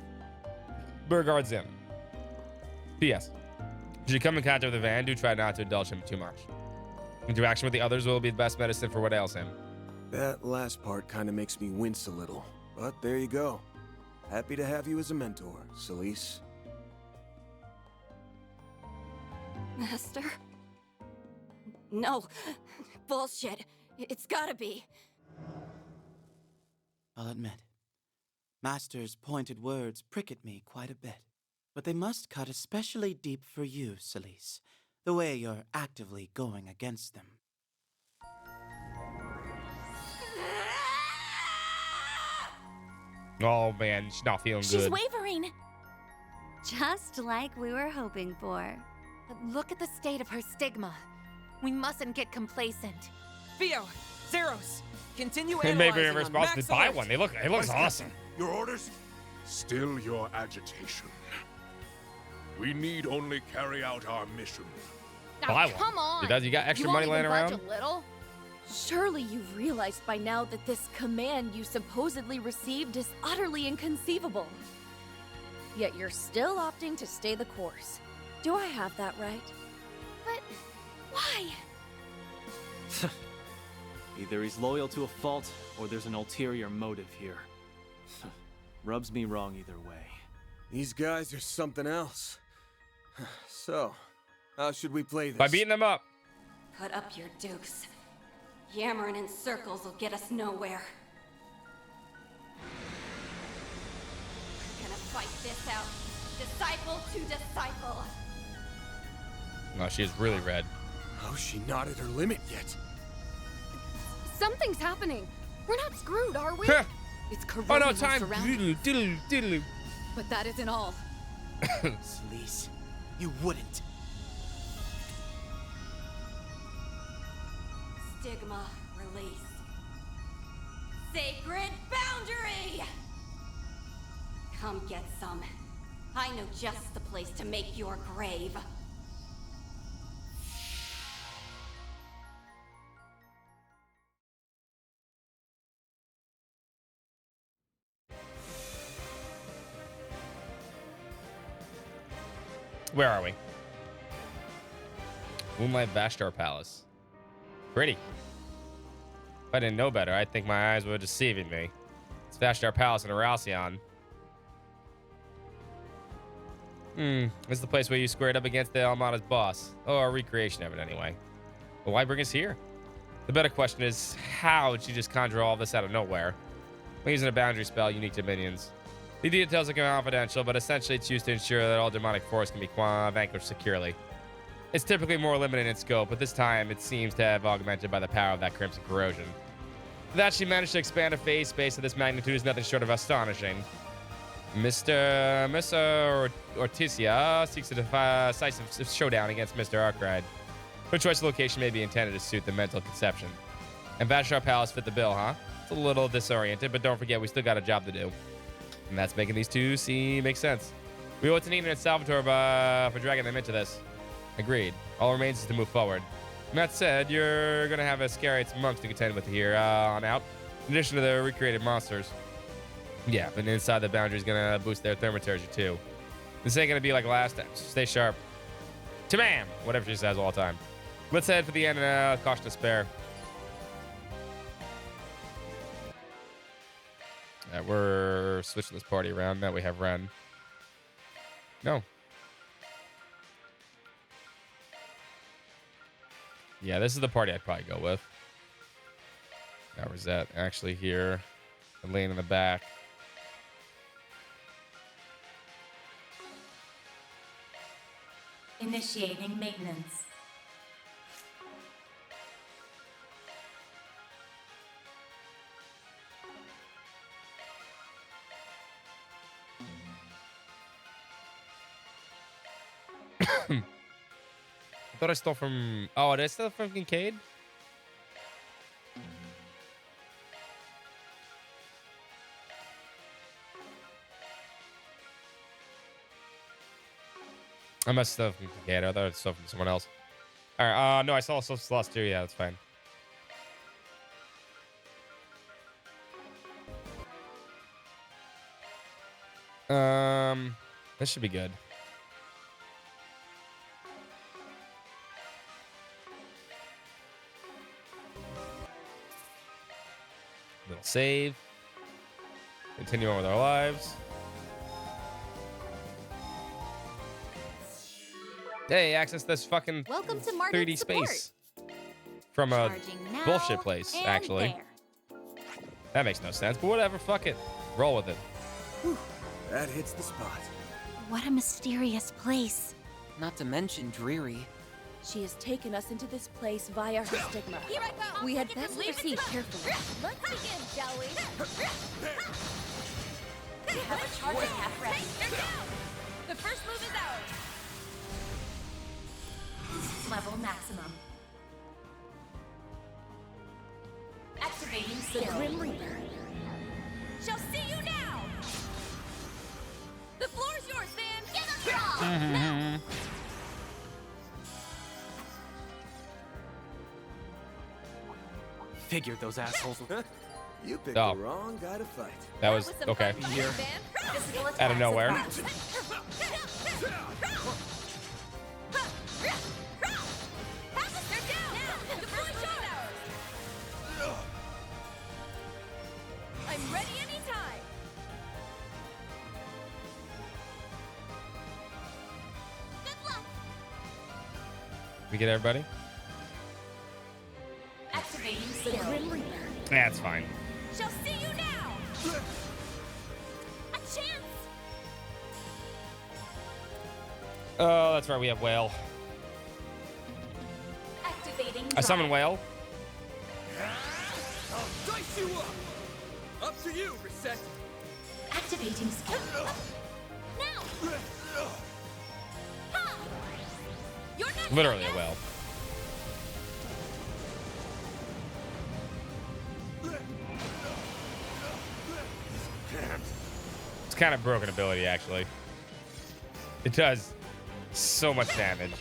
[SPEAKER 1] Burgard Zim. P.S. Should you come in contact with the van, do try not to indulge him too much. Interaction with the others will be the best medicine for what ails him.
[SPEAKER 6] That last part kind of makes me wince a little. But there you go. Happy to have you as a mentor, Celise.
[SPEAKER 20] Master? No. Bullshit. It's gotta be.
[SPEAKER 23] I'll admit, Master's pointed words prick at me quite a bit. But they must cut especially deep for you, Celise, the way you're actively going against them.
[SPEAKER 1] Oh man, she's not feeling
[SPEAKER 2] She's
[SPEAKER 1] good.
[SPEAKER 2] wavering.
[SPEAKER 17] Just like we were hoping for. But look at the state of her stigma. We mustn't get complacent.
[SPEAKER 11] Theo, Zeros, continue
[SPEAKER 1] They may be
[SPEAKER 11] analyzing on
[SPEAKER 1] responsible
[SPEAKER 11] max
[SPEAKER 1] to buy
[SPEAKER 11] alert.
[SPEAKER 1] one. It looks awesome.
[SPEAKER 5] Your orders?
[SPEAKER 4] Still your agitation. We need only carry out our mission.
[SPEAKER 17] Now,
[SPEAKER 1] Buy one.
[SPEAKER 17] come on.
[SPEAKER 1] You got extra
[SPEAKER 17] You
[SPEAKER 1] money
[SPEAKER 17] won't
[SPEAKER 1] laying
[SPEAKER 17] even budge
[SPEAKER 1] around?
[SPEAKER 17] a little?
[SPEAKER 18] Surely you've realized by now that this command you supposedly received is utterly inconceivable. Yet you're still opting to stay the course. Do I have that right?
[SPEAKER 2] But why?
[SPEAKER 10] Either he's loyal to a fault, or there's an ulterior motive here. Rubs me wrong either way.
[SPEAKER 6] These guys are something else. So, how should we play this?
[SPEAKER 1] By beating them up.
[SPEAKER 20] Put up your dukes. Yammering in circles will get us nowhere. We're gonna fight this out. Disciple to disciple.
[SPEAKER 1] Oh, she is really red.
[SPEAKER 6] Oh, she not at her limit yet.
[SPEAKER 8] Something's happening. We're not screwed, are we? It's corroding
[SPEAKER 1] Oh no,
[SPEAKER 8] us
[SPEAKER 1] time.
[SPEAKER 8] around
[SPEAKER 1] Diddle,
[SPEAKER 8] us.
[SPEAKER 1] diddle, diddle.
[SPEAKER 8] But that isn't all.
[SPEAKER 23] Sleaze, you wouldn't.
[SPEAKER 20] Stigma release. Sacred boundary! Come get some. I know just the place to make your grave.
[SPEAKER 1] Where are we? Moonlight Vashtar Palace. Pretty. If I didn't know better, I'd think my eyes were deceiving me. It's Vashtar Palace in Halcyon. This is the place where you squared up against the Almada's boss. Oh, a recreation of it anyway. But why bring us here? The better question is, how did she just conjure all this out of nowhere? I'm using a boundary spell unique to minions. The details are confidential, but essentially it's used to ensure that all demonic force can be vanquished securely. It's typically more limited in scope, but this time it seems to have augmented by the power of that crimson corrosion. That she managed to expand a phase space of this magnitude is nothing short of astonishing. Mr. Orticia seeks a decisive showdown against Mr. Arkride. Her choice of location may be intended to suit the mental conception. And Vashtar Palace fit the bill, huh? It's a little disoriented, but don't forget we still got a job to do. And that's making these two make sense. We owe it to Nina and Salvatore for dragging them into this. Agreed. All remains is to move forward. And that said, you're going to have Ascarites monks to contend with here on out, in addition to the recreated monsters. Yeah, but inside the boundary is going to boost their thaumaturgy too. This ain't going to be like last time. So stay sharp. Tamam! Whatever she says all the time. Let's head for the end and caution to spare. We're switching this party around. Now we have Ren. No. Yeah, this is the party I'd probably go with. Now, where's that? Actually here. And laying in the back.
[SPEAKER 13] Initiating maintenance.
[SPEAKER 1] I thought I stole from... Oh, did I steal from Kincaid? I must have from Kincaid. I thought I stole from someone else. Alright, no, I saw Celeste too. Yeah, that's fine. This should be good. Little save. Continue on with our lives. Hey, access this fucking
[SPEAKER 9] Welcome to Martin
[SPEAKER 1] 3D
[SPEAKER 9] support.
[SPEAKER 1] space. From a
[SPEAKER 9] Charging now
[SPEAKER 1] bullshit place,
[SPEAKER 9] and
[SPEAKER 1] actually.
[SPEAKER 9] there.
[SPEAKER 1] That makes no sense, but whatever, fuck it. Roll with it.
[SPEAKER 6] Whew, that hits the spot.
[SPEAKER 2] What a mysterious place.
[SPEAKER 11] Not to mention dreary.
[SPEAKER 18] She has taken us into this place via her stigma.
[SPEAKER 9] Here I go.
[SPEAKER 18] We had best proceed carefully.
[SPEAKER 9] Let's begin, shall we? We have a charging half ready. The first move is ours. Level maximum. Activating skill.
[SPEAKER 18] The Grim Reaper.
[SPEAKER 9] Shall see you now. The floor's yours, Van. Give us all.
[SPEAKER 10] Figured those assholes.
[SPEAKER 6] You picked
[SPEAKER 1] Oh.
[SPEAKER 6] the wrong guy to fight.
[SPEAKER 1] That was okay.
[SPEAKER 10] Here.
[SPEAKER 1] Out of nowhere.
[SPEAKER 13] I'm ready anytime.
[SPEAKER 9] Good luck.
[SPEAKER 1] We get everybody?
[SPEAKER 13] Activating skill. Grim Reaper.
[SPEAKER 1] That's fine.
[SPEAKER 13] Shall see you now.
[SPEAKER 9] A chance.
[SPEAKER 1] Oh, that's right. We have whale.
[SPEAKER 13] Activating.
[SPEAKER 1] I summon whale.
[SPEAKER 15] I'll dice you up. Up to you, Reset.
[SPEAKER 13] Activating skill.
[SPEAKER 9] Now. Ha!
[SPEAKER 13] You're next.
[SPEAKER 1] Literally a whale. It's kind of broken ability, actually. It does so much damage.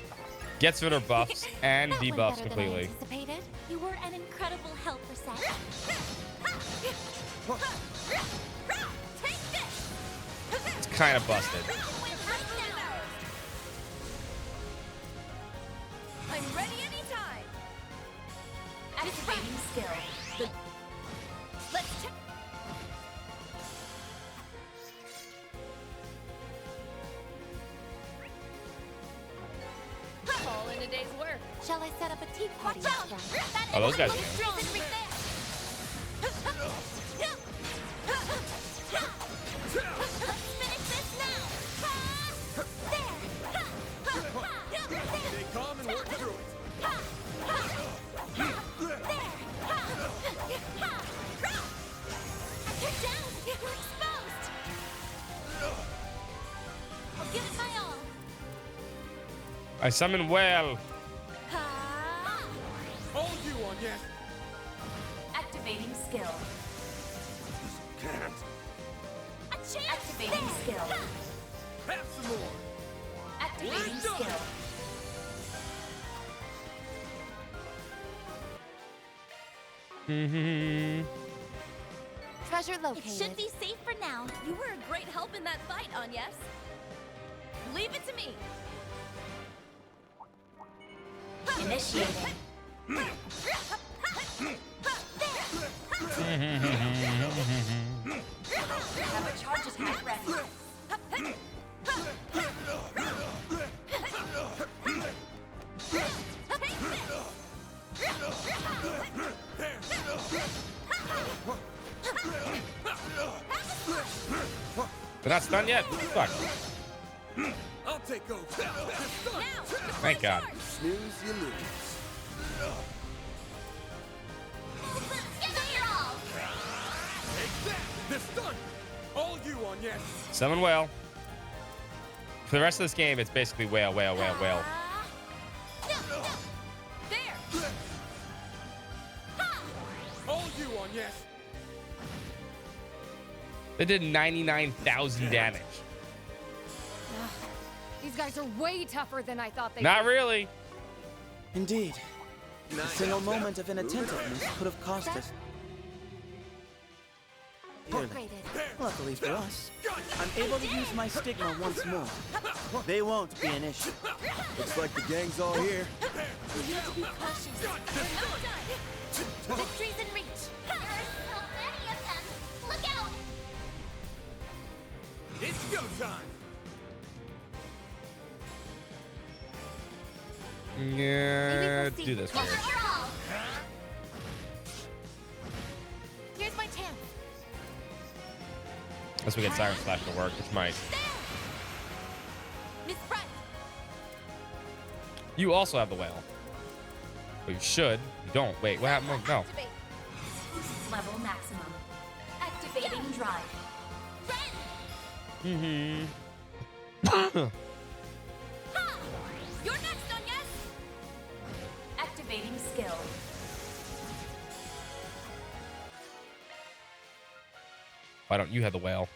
[SPEAKER 1] Gets rid of buffs and
[SPEAKER 9] That went
[SPEAKER 1] debuffs
[SPEAKER 9] better than I
[SPEAKER 1] completely.
[SPEAKER 9] anticipated. You were an incredible help, Reset.
[SPEAKER 13] Take this.
[SPEAKER 1] It's kind of busted.
[SPEAKER 13] I'm ready anytime. Activating skill. Let's check. All in a day's work.
[SPEAKER 9] Shall I set up a tea party?
[SPEAKER 1] Oh, those guys are
[SPEAKER 15] Stay calm and work through it.
[SPEAKER 9] You're down! You're exposed! I'll give it my all.
[SPEAKER 1] I summon whale.
[SPEAKER 15] All you on, yes.
[SPEAKER 13] Activating skill.
[SPEAKER 15] Can't.
[SPEAKER 9] A chance!
[SPEAKER 13] Activating skill.
[SPEAKER 15] Have some more.
[SPEAKER 13] Activating
[SPEAKER 15] We're done.
[SPEAKER 13] skill.
[SPEAKER 9] Treasure located. It should be safe for now.
[SPEAKER 13] You were a great help in that fight, Agnes. Leave it to me. Initiating. Have a charge attack ready.
[SPEAKER 1] They're not stunned yet? Fuck.
[SPEAKER 15] I'll take over.
[SPEAKER 1] Thank God.
[SPEAKER 6] Snooze, you lose.
[SPEAKER 9] Give it your all!
[SPEAKER 15] Take that. They're stunned. All you on, yes.
[SPEAKER 1] Summon whale. For the rest of this game, it's basically whale, whale, whale, whale.
[SPEAKER 13] There.
[SPEAKER 15] All you on, yes.
[SPEAKER 1] They did 99,000 damage.
[SPEAKER 13] These guys are way tougher than I thought they
[SPEAKER 1] Not
[SPEAKER 13] were.
[SPEAKER 1] really.
[SPEAKER 23] Indeed. A single moment of inattentiveness could have cost us. Dearly. Luckily for us, I'm able to use my stigma once more. They won't be an issue.
[SPEAKER 6] Looks like the gang's all here.
[SPEAKER 9] We need to be cautious. We're not done. Victory's in reach. There are so many of them. Look out!
[SPEAKER 15] It's go time.
[SPEAKER 1] Yeah, do this
[SPEAKER 9] Give
[SPEAKER 1] first.
[SPEAKER 9] it your all. Here's my chance.
[SPEAKER 1] Unless we get Siren Slash to work, which might.
[SPEAKER 9] Miss Bright.
[SPEAKER 1] You also have the whale. Or you should. You don't. Wait, what happened? No.
[SPEAKER 9] Activate.
[SPEAKER 13] Level maximum. Activating drive.
[SPEAKER 1] Mm-hmm.
[SPEAKER 13] You're next, Agnes. Activating skill.
[SPEAKER 1] Why don't you have the whale?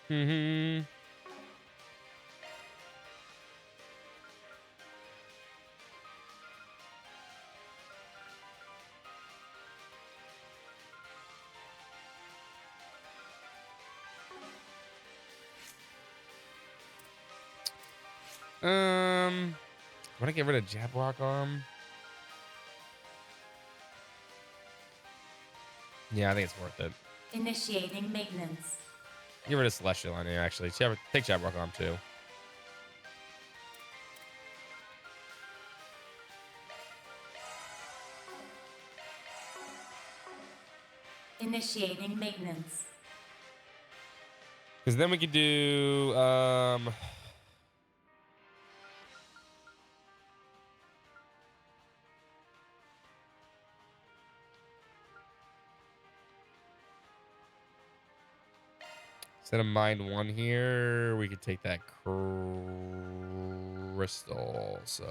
[SPEAKER 1] Mm-hmm. Want to get rid of Jabrock Arm? Yeah, I think it's worth it.
[SPEAKER 16] Initiating maintenance.
[SPEAKER 1] Get rid of Celestial on here, actually. Take Jabberwock on, too.
[SPEAKER 16] Initiating maintenance.
[SPEAKER 1] Because then we could do... Instead of Mind 1 here, we could take that Crystal, so...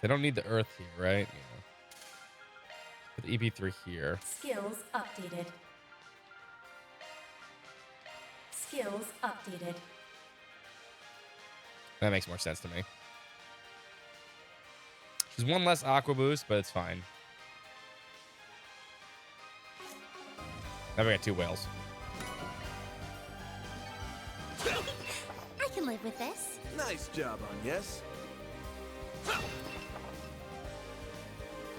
[SPEAKER 1] They don't need the Earth here, right? Yeah. Put the EP3 here.
[SPEAKER 16] Skills updated. Skills updated.
[SPEAKER 1] That makes more sense to me. She's one less Aqua Boost, but it's fine. Now we got 2 whales.
[SPEAKER 9] I can live with this.
[SPEAKER 6] Nice job, Agnes.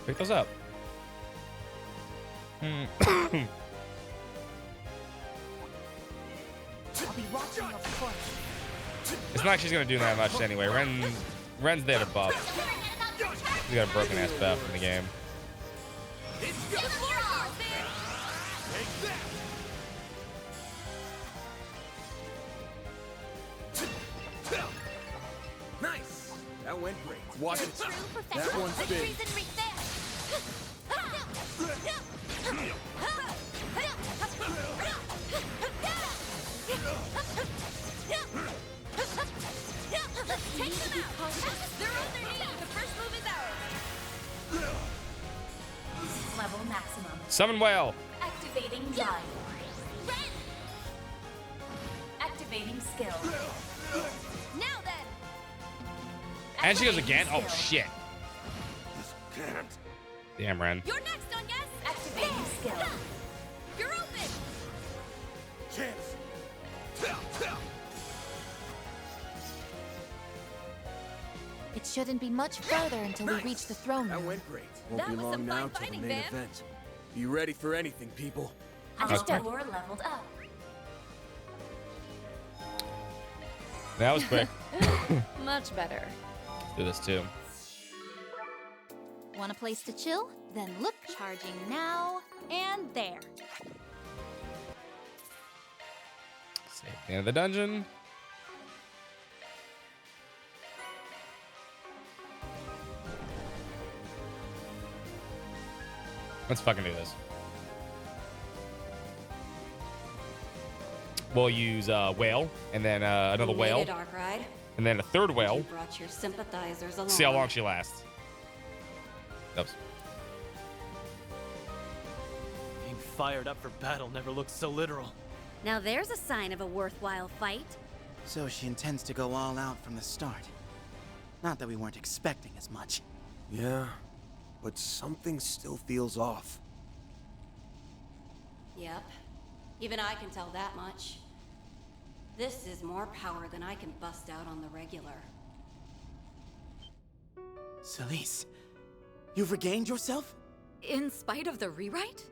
[SPEAKER 1] Pick those up.
[SPEAKER 16] I'll be watching your course.
[SPEAKER 1] It's not like she's gonna do that much anyway. Ren's there to buff. He's got a broken ass buff in the game.
[SPEAKER 6] Nice. That went great. Watch it. That one's big.
[SPEAKER 13] Take them out! They're on their knees! The first move is ours!
[SPEAKER 16] Level maximum.
[SPEAKER 1] Summon whale.
[SPEAKER 16] Activating drive. Activating skill.
[SPEAKER 13] Now then!
[SPEAKER 1] And she goes again. Oh shit.
[SPEAKER 3] Can't.
[SPEAKER 1] Damn, Ren.
[SPEAKER 13] You're next, on yes!
[SPEAKER 16] Activating skill.
[SPEAKER 13] You're open!
[SPEAKER 3] Chance.
[SPEAKER 2] It shouldn't be much further until we reach the throne
[SPEAKER 6] That
[SPEAKER 2] room.
[SPEAKER 6] went great. Won't
[SPEAKER 13] That
[SPEAKER 6] be
[SPEAKER 13] was
[SPEAKER 6] long
[SPEAKER 13] some
[SPEAKER 6] now
[SPEAKER 13] fine
[SPEAKER 6] till the
[SPEAKER 13] fighting,
[SPEAKER 6] main
[SPEAKER 13] Van.
[SPEAKER 6] event. Be ready for anything, people.
[SPEAKER 1] Understood.
[SPEAKER 16] War leveled up.
[SPEAKER 1] That was quick.
[SPEAKER 18] Much better.
[SPEAKER 1] Let's do this too.
[SPEAKER 2] Want a place to chill? Then look.
[SPEAKER 9] Charging now and there.
[SPEAKER 1] Save the end of the dungeon. Let's fucking do this. We'll use whale, and then another
[SPEAKER 20] You
[SPEAKER 1] whale,
[SPEAKER 20] made it, Arkwright.
[SPEAKER 1] and then a third whale.
[SPEAKER 20] You brought your sympathizers along.
[SPEAKER 1] See how long she lasts. Oops.
[SPEAKER 10] Being fired up for battle never looks so literal.
[SPEAKER 17] Now there's a sign of a worthwhile fight.
[SPEAKER 23] So she intends to go all out from the start. Not that we weren't expecting as much.
[SPEAKER 6] Yeah, but something still feels off.
[SPEAKER 20] Yep. Even I can tell that much. This is more power than I can bust out on the regular.
[SPEAKER 23] Celise, you've regained yourself?
[SPEAKER 18] In spite of the rewrite?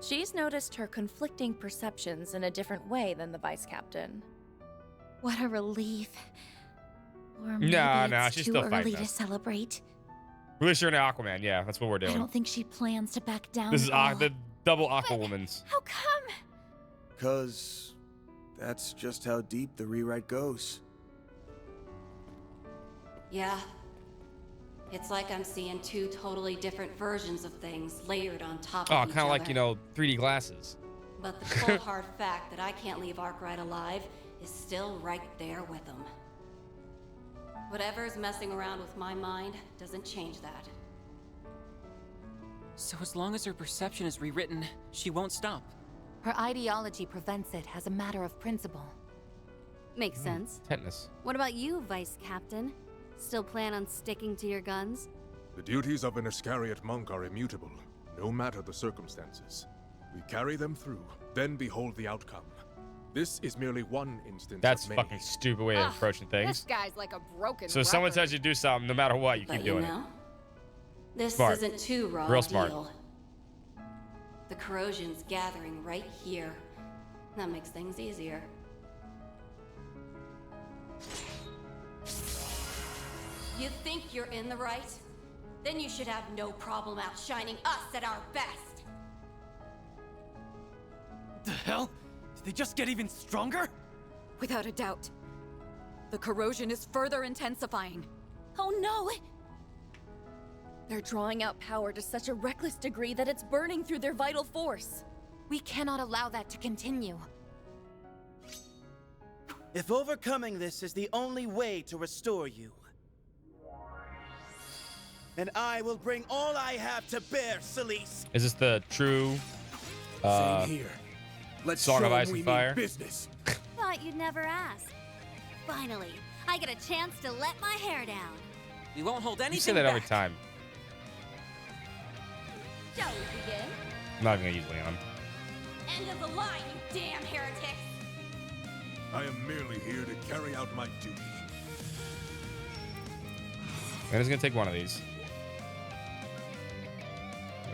[SPEAKER 18] She's noticed her conflicting perceptions in a different way than the Vice Captain.
[SPEAKER 2] What a relief. Or maybe
[SPEAKER 1] Nah,
[SPEAKER 2] it's
[SPEAKER 1] she's
[SPEAKER 2] too
[SPEAKER 1] still
[SPEAKER 2] early
[SPEAKER 1] fighting
[SPEAKER 2] to
[SPEAKER 1] us.
[SPEAKER 2] celebrate.
[SPEAKER 1] Release her into Aquaman. Yeah, that's what we're
[SPEAKER 2] I
[SPEAKER 1] doing.
[SPEAKER 2] don't think she plans to back down.
[SPEAKER 1] This is
[SPEAKER 2] at all.
[SPEAKER 1] the double Aqua Woman's.
[SPEAKER 2] How come?
[SPEAKER 6] 'Cause that's just how deep the rewrite goes.
[SPEAKER 20] Yeah. It's like I'm seeing two totally different versions of things layered on top
[SPEAKER 1] Oh,
[SPEAKER 20] of each
[SPEAKER 1] kind of like,
[SPEAKER 20] other.
[SPEAKER 1] you know, 3D glasses.
[SPEAKER 20] But the cold hard fact that I can't leave Arkwright alive is still right there with him. Whatever's messing around with my mind doesn't change that.
[SPEAKER 11] So as long as her perception is rewritten, she won't stop.
[SPEAKER 2] Her ideology prevents it as a matter of principle.
[SPEAKER 20] Makes sense.
[SPEAKER 1] Tetanus.
[SPEAKER 17] What about you, Vice Captain? Still plan on sticking to your guns?
[SPEAKER 4] The duties of an Iscariot monk are immutable, no matter the circumstances. We carry them through, then behold the outcome. This is merely one instance
[SPEAKER 1] That's
[SPEAKER 4] of many.
[SPEAKER 1] fucking stupid way of approaching
[SPEAKER 17] This
[SPEAKER 1] things.
[SPEAKER 17] guy's like a broken
[SPEAKER 1] So if someone
[SPEAKER 17] record.
[SPEAKER 1] tells you to do something, no matter what, you
[SPEAKER 20] But
[SPEAKER 1] keep
[SPEAKER 20] you
[SPEAKER 1] doing
[SPEAKER 20] know, this
[SPEAKER 1] Smart.
[SPEAKER 20] isn't too raw
[SPEAKER 1] Real smart.
[SPEAKER 20] deal. The corrosion's gathering right here. That makes things easier. You think you're in the right? Then you should have no problem outshining us at our best.
[SPEAKER 11] The hell? Did they just get even stronger?
[SPEAKER 19] Without a doubt. The corrosion is further intensifying.
[SPEAKER 2] Oh no! They're drawing out power to such a reckless degree that it's burning through their vital force.
[SPEAKER 17] We cannot allow that to continue.
[SPEAKER 23] If overcoming this is the only way to restore you, then I will bring all I have to bear, Celise.
[SPEAKER 1] Is this the true
[SPEAKER 4] Same here. Let's
[SPEAKER 1] Song
[SPEAKER 4] show
[SPEAKER 1] of
[SPEAKER 4] 'em
[SPEAKER 1] Ice
[SPEAKER 4] we
[SPEAKER 1] and
[SPEAKER 4] mean
[SPEAKER 1] Fire?
[SPEAKER 4] business.
[SPEAKER 7] Thought you'd never ask. Finally, I get a chance to let my hair down.
[SPEAKER 11] We won't hold anything
[SPEAKER 1] You say that every
[SPEAKER 11] back.
[SPEAKER 1] time.
[SPEAKER 7] Shall we begin?
[SPEAKER 1] I'm not even gonna use Leon.
[SPEAKER 20] End of the line, you damn heretics!
[SPEAKER 4] I am merely here to carry out my duty.
[SPEAKER 1] I'm just gonna take one of these.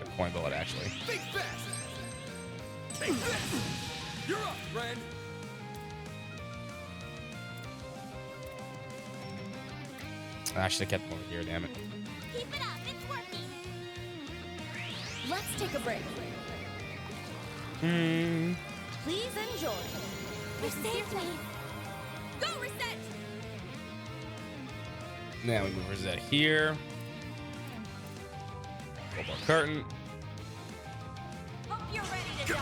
[SPEAKER 1] A coin bullet, actually.
[SPEAKER 15] Think fast! Take this! You're up, friend!
[SPEAKER 1] I should have kept one here, damn it.
[SPEAKER 7] Keep it up, it's working.
[SPEAKER 2] Let's take a break.
[SPEAKER 7] Please enjoy. You saved me.
[SPEAKER 13] Go, reset!
[SPEAKER 1] Now we move Rosette here. One more curtain.
[SPEAKER 7] Hope you're ready to die.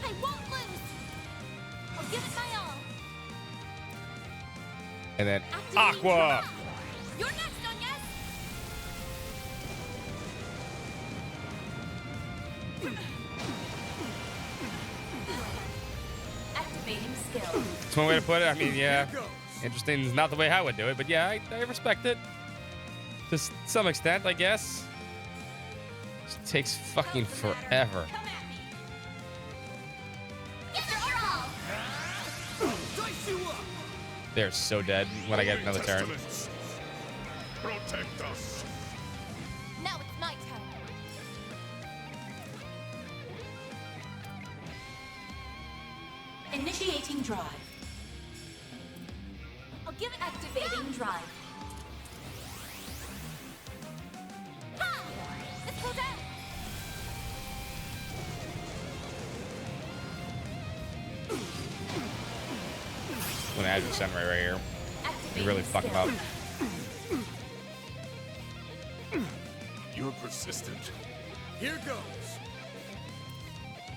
[SPEAKER 7] I won't lose. I'll give it my all.
[SPEAKER 1] And then
[SPEAKER 7] Activating
[SPEAKER 1] Aqua.
[SPEAKER 7] Drama. You're next, Onyes.
[SPEAKER 16] Activating skill.
[SPEAKER 1] That's one way to put it. I mean, yeah. Interesting is not the way I would do it, but yeah, I respect it. To some extent, I guess. It takes fucking forever.
[SPEAKER 7] Give it your all.
[SPEAKER 15] Dice you up!
[SPEAKER 1] They're so dead when I get another turn.
[SPEAKER 4] Protect us.
[SPEAKER 7] Now it's my turn.
[SPEAKER 16] Initiating drive.
[SPEAKER 7] I'll give it
[SPEAKER 16] Activating drive.
[SPEAKER 7] Ha! Let's go down.
[SPEAKER 1] When I add the samurai right here. You really fuck him up.
[SPEAKER 4] You're persistent.
[SPEAKER 15] Here goes.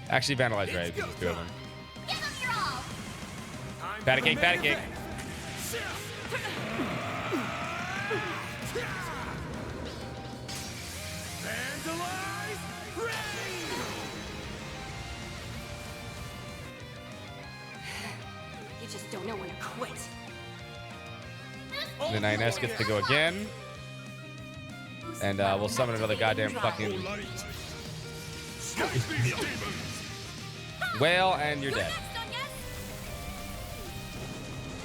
[SPEAKER 1] Actually, Vandalize right. Just two of them.
[SPEAKER 7] Give them your all.
[SPEAKER 1] Patty cake, patty cake.
[SPEAKER 15] Vandalize! Ready!
[SPEAKER 20] You just don't know when to quit.
[SPEAKER 1] And then INS gets to go again. And we'll summon another goddamn fucking whale, and you're dead.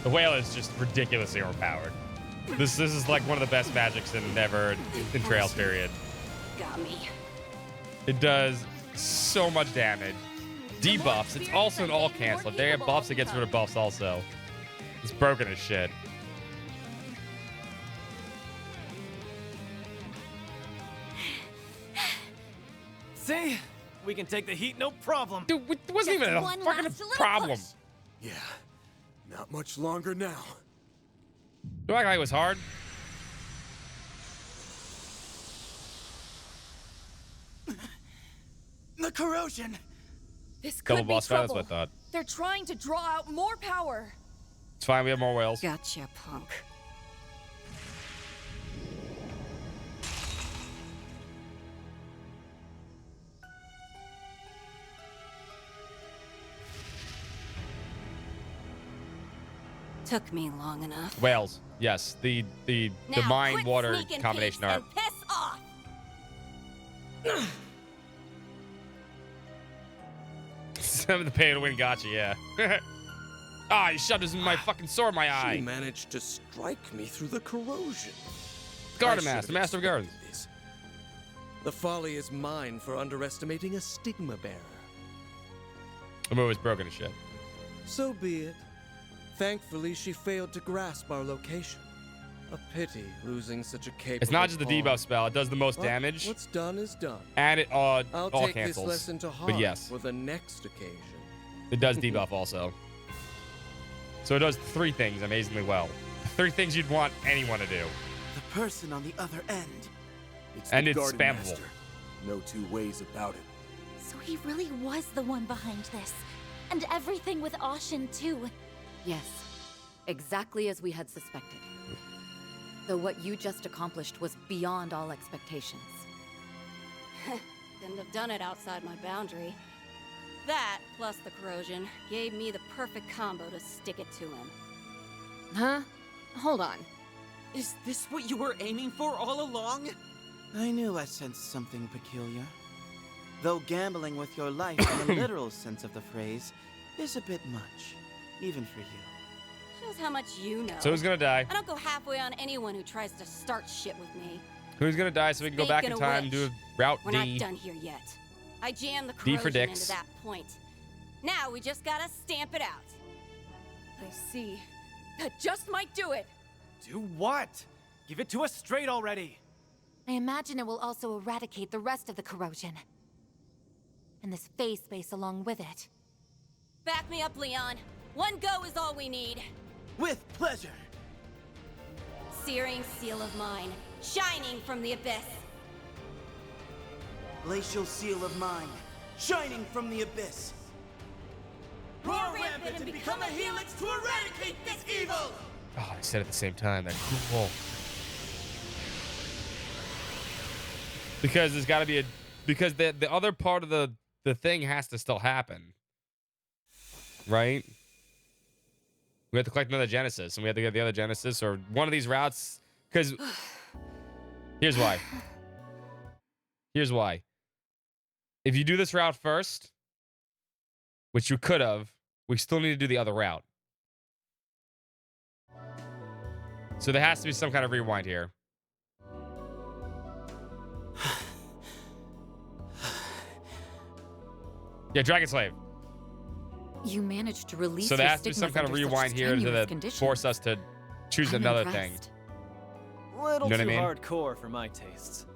[SPEAKER 1] The whale is just ridiculously overpowered. This is like one of the best magics in Trails, period.
[SPEAKER 20] Got me.
[SPEAKER 1] It does so much damage. Debuffs. It's also an all cancel. If they have buffs, it gets rid of buffs also. It's broken as shit.
[SPEAKER 11] See? We can take the heat, no problem.
[SPEAKER 1] Dude, it wasn't even a
[SPEAKER 7] one
[SPEAKER 1] fucking
[SPEAKER 7] last little
[SPEAKER 1] problem.
[SPEAKER 7] push.
[SPEAKER 6] Yeah, not much longer now.
[SPEAKER 1] Do I act like it was hard?
[SPEAKER 23] The corrosion.
[SPEAKER 2] This could
[SPEAKER 1] Double
[SPEAKER 2] be
[SPEAKER 1] boss fight, that's
[SPEAKER 2] trouble.
[SPEAKER 1] what I thought.
[SPEAKER 2] They're trying to draw out more power.
[SPEAKER 1] It's fine, we have more whales.
[SPEAKER 20] Gotcha, punk. Took me long enough.
[SPEAKER 1] Whales. Yes, the
[SPEAKER 20] Now
[SPEAKER 1] mine
[SPEAKER 20] quit
[SPEAKER 1] water
[SPEAKER 20] sneaking
[SPEAKER 1] combination
[SPEAKER 20] peeks
[SPEAKER 1] art.
[SPEAKER 20] and piss off.
[SPEAKER 1] The pay to win gotcha, yeah. Ah, he shoved his my fucking sword in my eye.
[SPEAKER 6] She managed to strike me through the corrosion.
[SPEAKER 1] Garden Master, Master of Gardens.
[SPEAKER 6] This. The folly is mine for underestimating a stigma bearer.
[SPEAKER 1] The move is broken as shit.
[SPEAKER 14] So be it. Thankfully, she failed to grasp our location. A pity losing such a capable
[SPEAKER 1] It's not just the
[SPEAKER 14] pawn.
[SPEAKER 1] debuff spell. It does the most
[SPEAKER 14] Well,
[SPEAKER 1] damage.
[SPEAKER 14] What's done is done.
[SPEAKER 1] And it
[SPEAKER 14] I'll
[SPEAKER 1] all
[SPEAKER 14] take
[SPEAKER 1] cancels.
[SPEAKER 14] this lesson to heart
[SPEAKER 1] But yes,
[SPEAKER 14] for the next occasion.
[SPEAKER 1] it does debuff also. So it does 3 things amazingly well. 3 things you'd want anyone to do.
[SPEAKER 23] The person on the other end.
[SPEAKER 1] And
[SPEAKER 6] the
[SPEAKER 1] it's
[SPEAKER 6] Garden
[SPEAKER 1] spammable.
[SPEAKER 6] Master. No two ways about it.
[SPEAKER 2] So he really was the one behind this. And everything with Ashen, too.
[SPEAKER 19] Yes, exactly as we had suspected. Though what you just accomplished was beyond all expectations.
[SPEAKER 20] Couldn't have done it outside my boundary. That, plus the corrosion, gave me the perfect combo to stick it to him.
[SPEAKER 17] Huh? Hold on.
[SPEAKER 11] Is this what you were aiming for all along?
[SPEAKER 23] I knew I sensed something peculiar. Though gambling with your life in the literal sense of the phrase is a bit much, even for you.
[SPEAKER 20] Shows how much you know.
[SPEAKER 1] So who's gonna die?
[SPEAKER 20] I don't go halfway on anyone who tries to start shit with me.
[SPEAKER 1] Who's gonna die so we can go back in
[SPEAKER 20] Speaking of
[SPEAKER 1] time and do
[SPEAKER 20] which,
[SPEAKER 1] a Route
[SPEAKER 20] We're
[SPEAKER 1] D?
[SPEAKER 20] not done here yet. I jammed the
[SPEAKER 1] D for
[SPEAKER 20] corrosion
[SPEAKER 1] dicks.
[SPEAKER 20] into that point. Now we just gotta stamp it out.
[SPEAKER 17] I see. That just might do it.
[SPEAKER 10] Do what? Give it to us straight already.
[SPEAKER 9] I imagine it will also eradicate the rest of the corrosion. And this phase space along with it.
[SPEAKER 20] Back me up, Leon. One go is all we need.
[SPEAKER 23] With pleasure.
[SPEAKER 20] Searing seal of mine, shining from the abyss.
[SPEAKER 23] Glacial seal of mine, shining from the abyss.
[SPEAKER 20] Roar rampant and become a helix to eradicate this evil!
[SPEAKER 1] Oh, I said it at the same time. That cool. Because there's got to be a because the other part of the thing has to still happen, right? We have to collect another Genesis, and we have to get the other Genesis or one of these routes. Because here's why. Here's why. If you do this route first, which you could have, we still need to do the other route. So there has to be some kind of rewind here. Yeah, Dragon Slave.
[SPEAKER 19] You managed to release
[SPEAKER 1] So there
[SPEAKER 19] your
[SPEAKER 1] has to be some
[SPEAKER 19] stigmas
[SPEAKER 1] kind of
[SPEAKER 19] under such
[SPEAKER 1] rewind here to
[SPEAKER 19] strenuous conditions.
[SPEAKER 1] force us to choose
[SPEAKER 19] I'm
[SPEAKER 1] another
[SPEAKER 19] impressed.
[SPEAKER 10] Little
[SPEAKER 1] You know what I
[SPEAKER 10] too
[SPEAKER 1] mean?
[SPEAKER 10] hardcore for my tastes.
[SPEAKER 1] thing.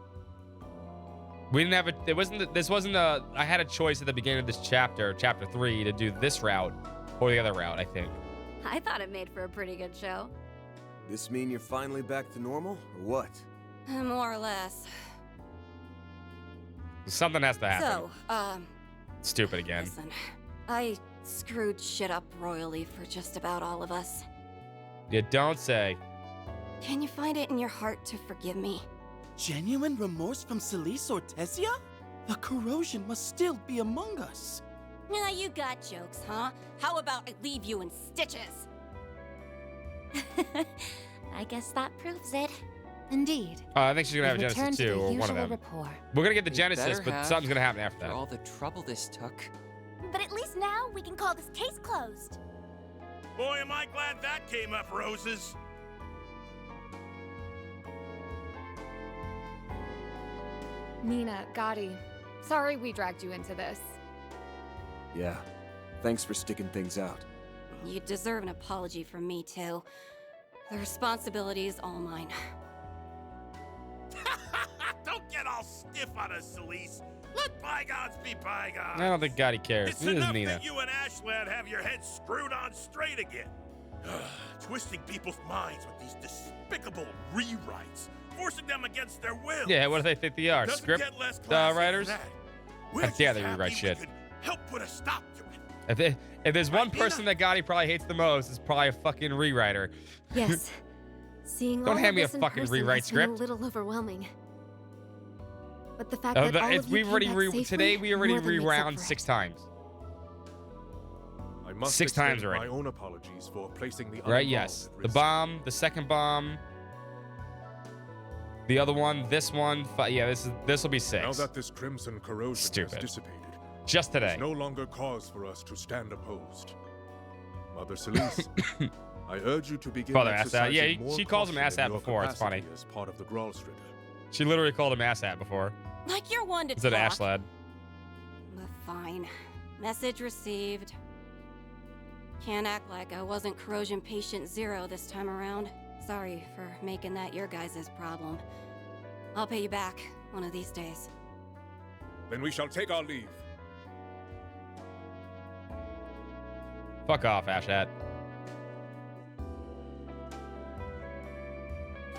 [SPEAKER 1] We didn't have a. It wasn't. This wasn't a. I had a choice at the beginning of this chapter, chapter 3, to do this route or the other route. I think.
[SPEAKER 17] I thought it made for a pretty good show.
[SPEAKER 6] This mean you're finally back to normal, or what?
[SPEAKER 20] More or less.
[SPEAKER 1] Something has to happen.
[SPEAKER 20] So,
[SPEAKER 1] Stupid again.
[SPEAKER 20] listen. I screwed shit up royally for just about all of us.
[SPEAKER 1] You don't say.
[SPEAKER 20] Can you find it in your heart to forgive me?
[SPEAKER 23] Genuine remorse from Celise Ortesia? The corrosion must still be among us.
[SPEAKER 20] Now you got jokes, huh? How about I leave you in stitches?
[SPEAKER 9] I guess that proves it.
[SPEAKER 2] Indeed.
[SPEAKER 1] I think she's gonna have a
[SPEAKER 9] We've
[SPEAKER 1] Genesis
[SPEAKER 9] returned to
[SPEAKER 1] too,
[SPEAKER 9] the
[SPEAKER 1] or one of
[SPEAKER 9] usual
[SPEAKER 1] them.
[SPEAKER 9] rapport.
[SPEAKER 1] We're gonna get the
[SPEAKER 11] We
[SPEAKER 1] Genesis,
[SPEAKER 11] better
[SPEAKER 1] but
[SPEAKER 11] have,
[SPEAKER 1] something's gonna happen after
[SPEAKER 11] for
[SPEAKER 1] that.
[SPEAKER 11] all the trouble this took.
[SPEAKER 9] But at least now we can call this case closed.
[SPEAKER 5] Boy, am I glad that came up, Roses.
[SPEAKER 17] Nina, Gotti, sorry we dragged you into this.
[SPEAKER 6] Yeah. Thanks for sticking things out.
[SPEAKER 20] You deserve an apology from me, too. The responsibility is all mine.
[SPEAKER 5] Don't get all stiff on us, Celise. Let bygones be bygones.
[SPEAKER 1] I don't think Gotti cares.
[SPEAKER 5] It's
[SPEAKER 1] Neither does
[SPEAKER 5] enough
[SPEAKER 1] Nina.
[SPEAKER 5] that you and Ashland have your heads screwed on straight again. Twisting people's minds with these despicable rewrites, forcing them against their will.
[SPEAKER 1] Yeah, what do they think they are?
[SPEAKER 5] Doesn't
[SPEAKER 1] Script
[SPEAKER 5] get less classy
[SPEAKER 1] writers?
[SPEAKER 5] than that. We're
[SPEAKER 1] How dare
[SPEAKER 5] just
[SPEAKER 1] they rewrite
[SPEAKER 5] happy
[SPEAKER 1] shit?
[SPEAKER 5] we could help put a stop to it.
[SPEAKER 1] If there's one person that Gotti probably hates the most, it's probably a fucking rewriter.
[SPEAKER 8] Yes. Seeing
[SPEAKER 1] Don't
[SPEAKER 8] all
[SPEAKER 1] hand
[SPEAKER 8] of
[SPEAKER 1] me a
[SPEAKER 8] this in
[SPEAKER 1] fucking
[SPEAKER 8] person
[SPEAKER 1] rewrite
[SPEAKER 8] has been
[SPEAKER 1] script.
[SPEAKER 8] a little overwhelming. But the fact
[SPEAKER 1] Oh,
[SPEAKER 8] that all of you
[SPEAKER 1] we've
[SPEAKER 8] came
[SPEAKER 1] already
[SPEAKER 8] back safely
[SPEAKER 1] today we already
[SPEAKER 8] more than makes up
[SPEAKER 1] rewound
[SPEAKER 8] for it.
[SPEAKER 1] 6 times.
[SPEAKER 4] I must
[SPEAKER 1] 6
[SPEAKER 4] extend
[SPEAKER 1] times already.
[SPEAKER 4] my own apologies for placing the
[SPEAKER 1] Right?
[SPEAKER 4] uninvolved
[SPEAKER 1] Yes.
[SPEAKER 4] at
[SPEAKER 1] The
[SPEAKER 4] risk.
[SPEAKER 1] bomb, the second bomb, the other one, this one. Yeah, this will be 6.
[SPEAKER 4] Now that this crimson corrosion
[SPEAKER 1] Stupid.
[SPEAKER 4] has dissipated,
[SPEAKER 1] Just today.
[SPEAKER 4] There's no longer cause for us to stand opposed. Mother Celise, I urge you to begin
[SPEAKER 1] Father Asshat.
[SPEAKER 4] exercising
[SPEAKER 1] Yeah,
[SPEAKER 4] more
[SPEAKER 1] she calls him
[SPEAKER 4] caution in
[SPEAKER 1] Asshat
[SPEAKER 4] your
[SPEAKER 1] before. It's funny.
[SPEAKER 4] capacity as part of the Gralstritter.
[SPEAKER 1] She literally called him Asshat before.
[SPEAKER 20] Like you're one to
[SPEAKER 1] Instead of
[SPEAKER 20] talk.
[SPEAKER 1] Ashlad.
[SPEAKER 20] But fine. Message received. Can't act like I wasn't corrosion patient 0 this time around. Sorry for making that your guys' problem. I'll pay you back one of these days.
[SPEAKER 4] Then we shall take our leave.
[SPEAKER 1] Fuck off, Asshat.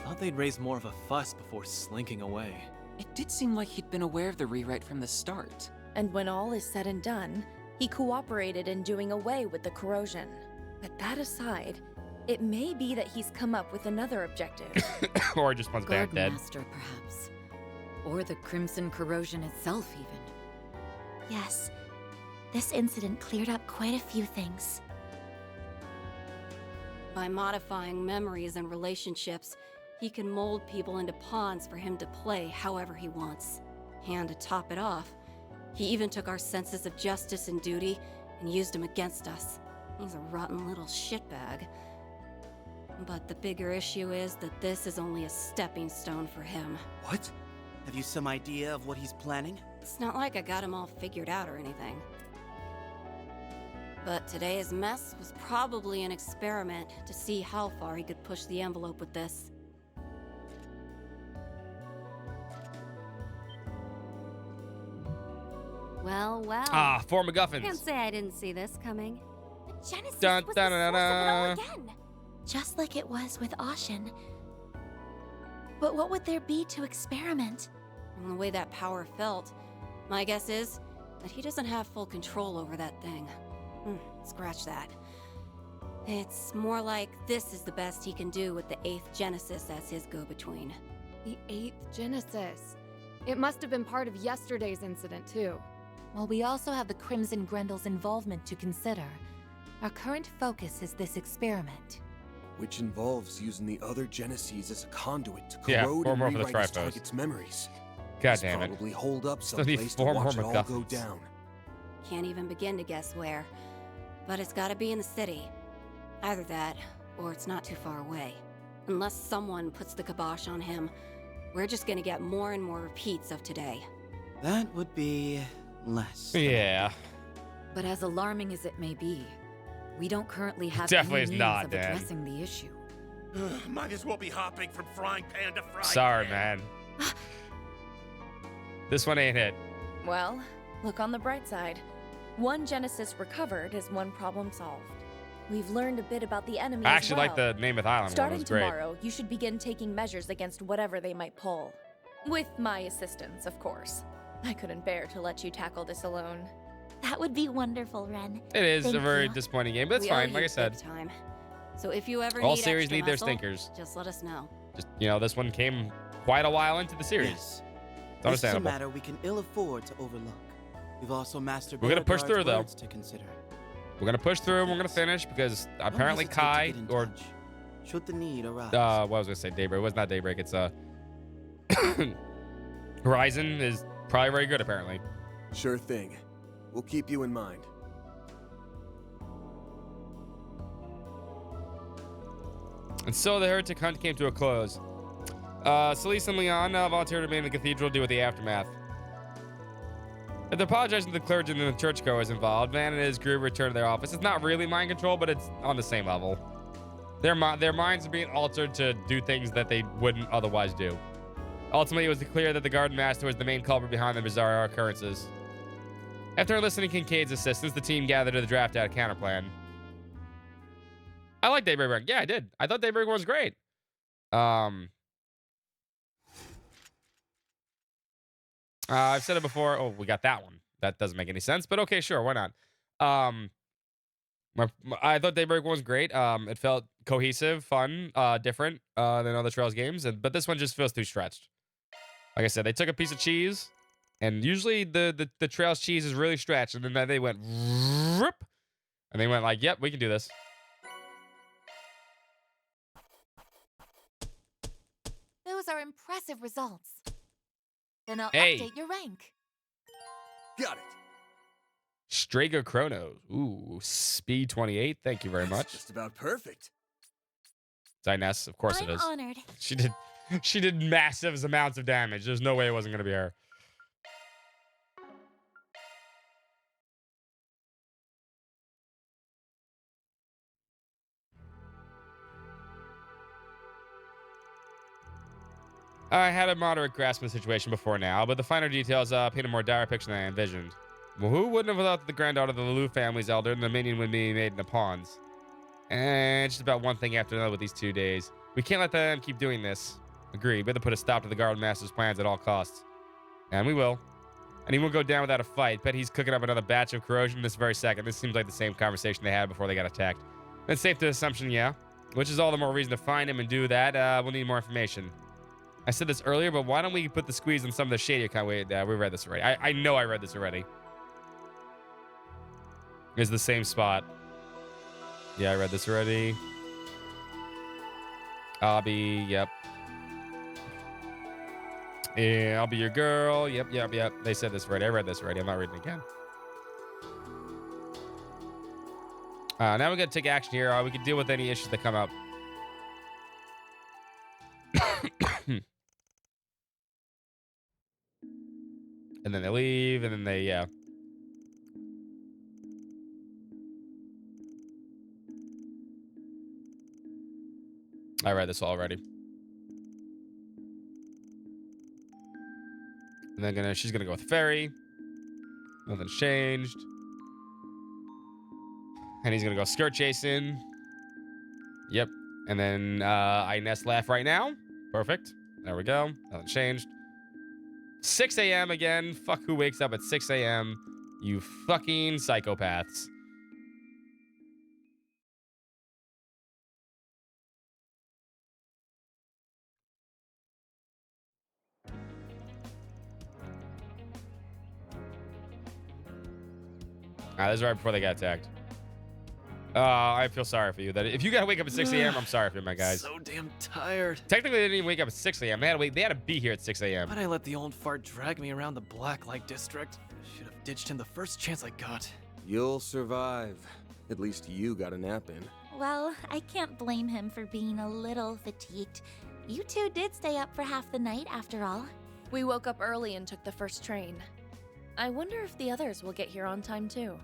[SPEAKER 10] Thought they'd raise more of a fuss before slinking away.
[SPEAKER 11] It did seem like he'd been aware of the rewrite from the start.
[SPEAKER 18] And when all is said and done, he cooperated in doing away with the corrosion. But that aside, it may be that he's come up with another objective.
[SPEAKER 1] Or he just wants Baron dead.
[SPEAKER 19] Guardmaster, perhaps. Or the Crimson Corrosion itself, even.
[SPEAKER 2] Yes, this incident cleared up quite a few things.
[SPEAKER 20] By modifying memories and relationships, he can mold people into pawns for him to play however he wants. And to top it off, he even took our senses of justice and duty and used them against us. He's a rotten little shitbag. But the bigger issue is that this is only a stepping stone for him.
[SPEAKER 23] What? Have you some idea of what he's planning?
[SPEAKER 20] It's not like I got him all figured out or anything. But today's mess was probably an experiment to see how far he could push the envelope with this.
[SPEAKER 17] Well, well.
[SPEAKER 1] Ah, 4 MacGuffins.
[SPEAKER 17] Can't say I didn't see this coming.
[SPEAKER 2] But Genesis
[SPEAKER 1] Dun,
[SPEAKER 2] was
[SPEAKER 1] dun,
[SPEAKER 2] the
[SPEAKER 1] dun,
[SPEAKER 2] source of it all
[SPEAKER 1] dun.
[SPEAKER 2] again. Just like it was with Ashen. But what would there be to experiment?
[SPEAKER 20] From the way that power felt, my guess is that he doesn't have full control over that thing. Scratch that. It's more like this is the best he can do with the 8th Genesis as his go-between.
[SPEAKER 12] The 8th Genesis. It must have been part of yesterday's incident, too.
[SPEAKER 21] While we also have the Crimson Grendel's involvement to consider, our current focus is this experiment.
[SPEAKER 6] Which involves using the other Genesis as a conduit to
[SPEAKER 1] Yeah,
[SPEAKER 6] corrode
[SPEAKER 1] 4
[SPEAKER 6] and
[SPEAKER 1] more for the
[SPEAKER 6] rewrite his
[SPEAKER 1] Trifos.
[SPEAKER 6] target's memories.
[SPEAKER 1] God
[SPEAKER 6] He's
[SPEAKER 1] damn it.
[SPEAKER 6] probably holed up
[SPEAKER 1] Still need
[SPEAKER 6] someplace to
[SPEAKER 1] 4 more
[SPEAKER 6] watch it all go
[SPEAKER 1] MacGuffins.
[SPEAKER 6] down.
[SPEAKER 20] Can't even begin to guess where. But it's gotta be in the city. Either that, or it's not too far away. Unless someone puts the kibosh on him, we're just gonna get more and more repeats of today.
[SPEAKER 23] That would be less.
[SPEAKER 1] Yeah.
[SPEAKER 19] But as alarming as it may be, we don't currently have
[SPEAKER 1] Definitely
[SPEAKER 19] any
[SPEAKER 1] is
[SPEAKER 19] means
[SPEAKER 1] not,
[SPEAKER 19] of
[SPEAKER 1] Dan.
[SPEAKER 19] addressing the issue.
[SPEAKER 5] Might as well be hopping from frying pan to frying
[SPEAKER 1] Sorry,
[SPEAKER 5] pan.
[SPEAKER 1] man. This one ain't it.
[SPEAKER 18] Well, look on the bright side. One Genesis recovered is one problem solved. We've learned a bit about the enemy
[SPEAKER 1] I
[SPEAKER 18] as
[SPEAKER 1] actually
[SPEAKER 18] well.
[SPEAKER 1] like the Namath Island one. It
[SPEAKER 18] Starting
[SPEAKER 1] was great.
[SPEAKER 18] tomorrow, you should begin taking measures against whatever they might pull. With my assistance, of course. I couldn't bear to let you tackle this alone.
[SPEAKER 2] That would be wonderful, Ren.
[SPEAKER 1] It is
[SPEAKER 2] Thank
[SPEAKER 1] a very
[SPEAKER 2] you.
[SPEAKER 1] disappointing game, but it's
[SPEAKER 20] We owe
[SPEAKER 1] fine.
[SPEAKER 20] you
[SPEAKER 1] Like I said,
[SPEAKER 20] big time. So if you ever
[SPEAKER 1] all
[SPEAKER 20] need
[SPEAKER 1] series
[SPEAKER 20] extra
[SPEAKER 1] need their
[SPEAKER 20] muscle,
[SPEAKER 1] stinkers.
[SPEAKER 20] just let us know.
[SPEAKER 1] Just, you know, this one came quite a while into the series.
[SPEAKER 23] Yes.
[SPEAKER 1] It's
[SPEAKER 23] This is a
[SPEAKER 1] understandable.
[SPEAKER 23] matter we can ill afford to overlook. We've also mastered
[SPEAKER 1] We're gonna push
[SPEAKER 23] Beauregard's
[SPEAKER 1] through, though.
[SPEAKER 23] words to consider.
[SPEAKER 1] We're gonna push through and we're gonna finish because apparently
[SPEAKER 23] hesitate to
[SPEAKER 1] Kai
[SPEAKER 23] get in
[SPEAKER 1] or
[SPEAKER 23] touch, should the need arise.
[SPEAKER 1] what was I gonna say? Daybreak. It was not Daybreak. It's Horizon is probably very good. Apparently.
[SPEAKER 6] Sure thing. We'll keep you in mind.
[SPEAKER 1] And so the heretic hunt came to a close. Celise and Leon volunteered to remain in the cathedral to deal with the aftermath. After apologizing to the clergy and the churchgoers involved, Van and his group returned to their office. It's not really mind control, but it's on the same level. Their minds are being altered to do things that they wouldn't otherwise do. Ultimately, it was clear that the Garden Master was the main culprit behind the bizarre occurrences. After enlisting Kincaid's assistance, the team gathered to the draft out a counterplan. I like Daybreak. Yeah, I did. I thought Daybreak was great. I've said it before. Oh, we got that one. That doesn't make any sense, but okay, sure, why not? I thought Daybreak was great. It felt cohesive, fun, different than other Trails games, but this one just feels too stretched. Like I said, they took a piece of cheese, and usually the Trails cheese is really stretched, and then they went rip, and they went like, "Yep, we can do this."
[SPEAKER 21] Those are impressive results. Then I'll
[SPEAKER 1] Hey.
[SPEAKER 21] update your rank.
[SPEAKER 6] Got it.
[SPEAKER 1] Strager Chronos. Ooh, speed 28. Thank you very much.
[SPEAKER 6] Just about perfect.
[SPEAKER 1] Ziness, of course
[SPEAKER 2] I'm
[SPEAKER 1] it is.
[SPEAKER 2] honored.
[SPEAKER 1] She did massive amounts of damage. There's no way it wasn't gonna be her. I had a moderate grasp of the situation before now, but the finer details paint a more dire picture than I envisioned. Well, who wouldn't have thought that the granddaughter of the Leloup family's elder and the minion would be made into pawns? And just about one thing after another with these 2 days. We can't let them keep doing this. Agreed. Better put a stop to the Guard Master's plans at all costs. And we will. And he won't go down without a fight. Bet he's cooking up another batch of corrosion this very second. This seems like the same conversation they had before they got attacked. It's safe to assumption, yeah. Which is all the more reason to find him and do that. We'll need more information. I said this earlier, but why don't we put the squeeze on some of the shadier kind? Wait, we read this already. I know I read this already. It's the same spot. Yeah, I read this already. I'll be, yep. Yeah, I'll be your girl. Yep. They said this already. I read this already. I'm not reading it again. Now we got to take action here. We can deal with any issues that come up. And then they leave, and then they, yeah. I read this already. And then she's gonna go with Fairy. Nothing's changed. And he's gonna go skirt chasing. Yep. And then I nest laugh right now. Perfect. There we go. Nothing changed. 6 a.m. again. Fuck who wakes up at 6 a.m. You fucking psychopaths. This is right before they got attacked. I feel sorry for you. That if you gotta wake up at 6 a.m., I'm sorry for you, my guys.
[SPEAKER 10] So damn tired.
[SPEAKER 1] Technically, they didn't even wake up at 6 a.m. They had to be here at 6 a.m.
[SPEAKER 10] Why'd I let the old fart drag me around the Blacklight district? Should have ditched him the first chance I got.
[SPEAKER 6] You'll survive. At least you got a nap in.
[SPEAKER 2] Well, I can't blame him for being a little fatigued. You two did stay up for half the night, after all.
[SPEAKER 18] We woke up early and took the first train. I wonder if the others will get here on time too.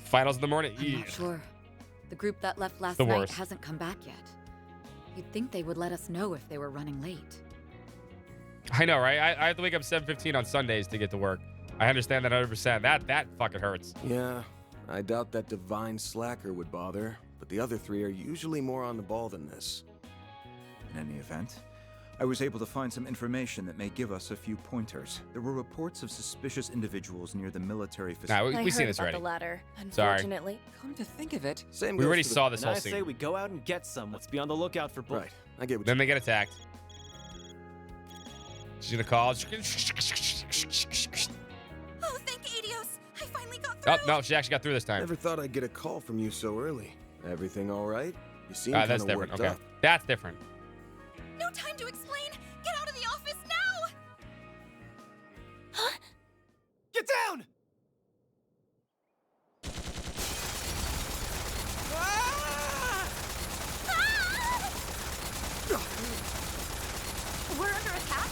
[SPEAKER 1] Finals in the morning.
[SPEAKER 19] I'm not sure. The group that left last
[SPEAKER 1] The
[SPEAKER 19] night
[SPEAKER 1] worst.
[SPEAKER 19] hasn't come back yet. You'd think they would let us know if they were running late.
[SPEAKER 1] I know, right? I have to wake up 7:15 on Sundays to get to work. I understand that 100%. That fucking hurts.
[SPEAKER 6] Yeah, I doubt that divine slacker would bother, but the other three are usually more on the ball than this.
[SPEAKER 3] In any event, I was able to find some information that may give us a few pointers. There were reports of suspicious individuals near the military facility.
[SPEAKER 1] We've seen this
[SPEAKER 18] about
[SPEAKER 1] already.
[SPEAKER 18] the latter.
[SPEAKER 1] Sorry.
[SPEAKER 18] Unfortunately,
[SPEAKER 19] come to think of it,
[SPEAKER 6] Same
[SPEAKER 1] We
[SPEAKER 6] goes
[SPEAKER 1] already
[SPEAKER 6] for the-
[SPEAKER 1] saw this
[SPEAKER 10] And
[SPEAKER 1] whole
[SPEAKER 10] I
[SPEAKER 1] scene.
[SPEAKER 10] say we go out and get some. Let's be on the lookout for bull.
[SPEAKER 6] Right, I get what
[SPEAKER 1] Then they get attacked. She's gonna call.
[SPEAKER 2] Oh, thank Adios! I finally got through!
[SPEAKER 1] Oh, no, she actually got through this time.
[SPEAKER 6] Never thought I'd get a call from you so early. Everything all right? You seem
[SPEAKER 1] That's
[SPEAKER 6] kinda
[SPEAKER 1] different.
[SPEAKER 6] worked
[SPEAKER 1] Okay.
[SPEAKER 6] up.
[SPEAKER 1] That's different.
[SPEAKER 2] No time to explain! Get out of the office now!
[SPEAKER 10] Get down!
[SPEAKER 2] We're under attack?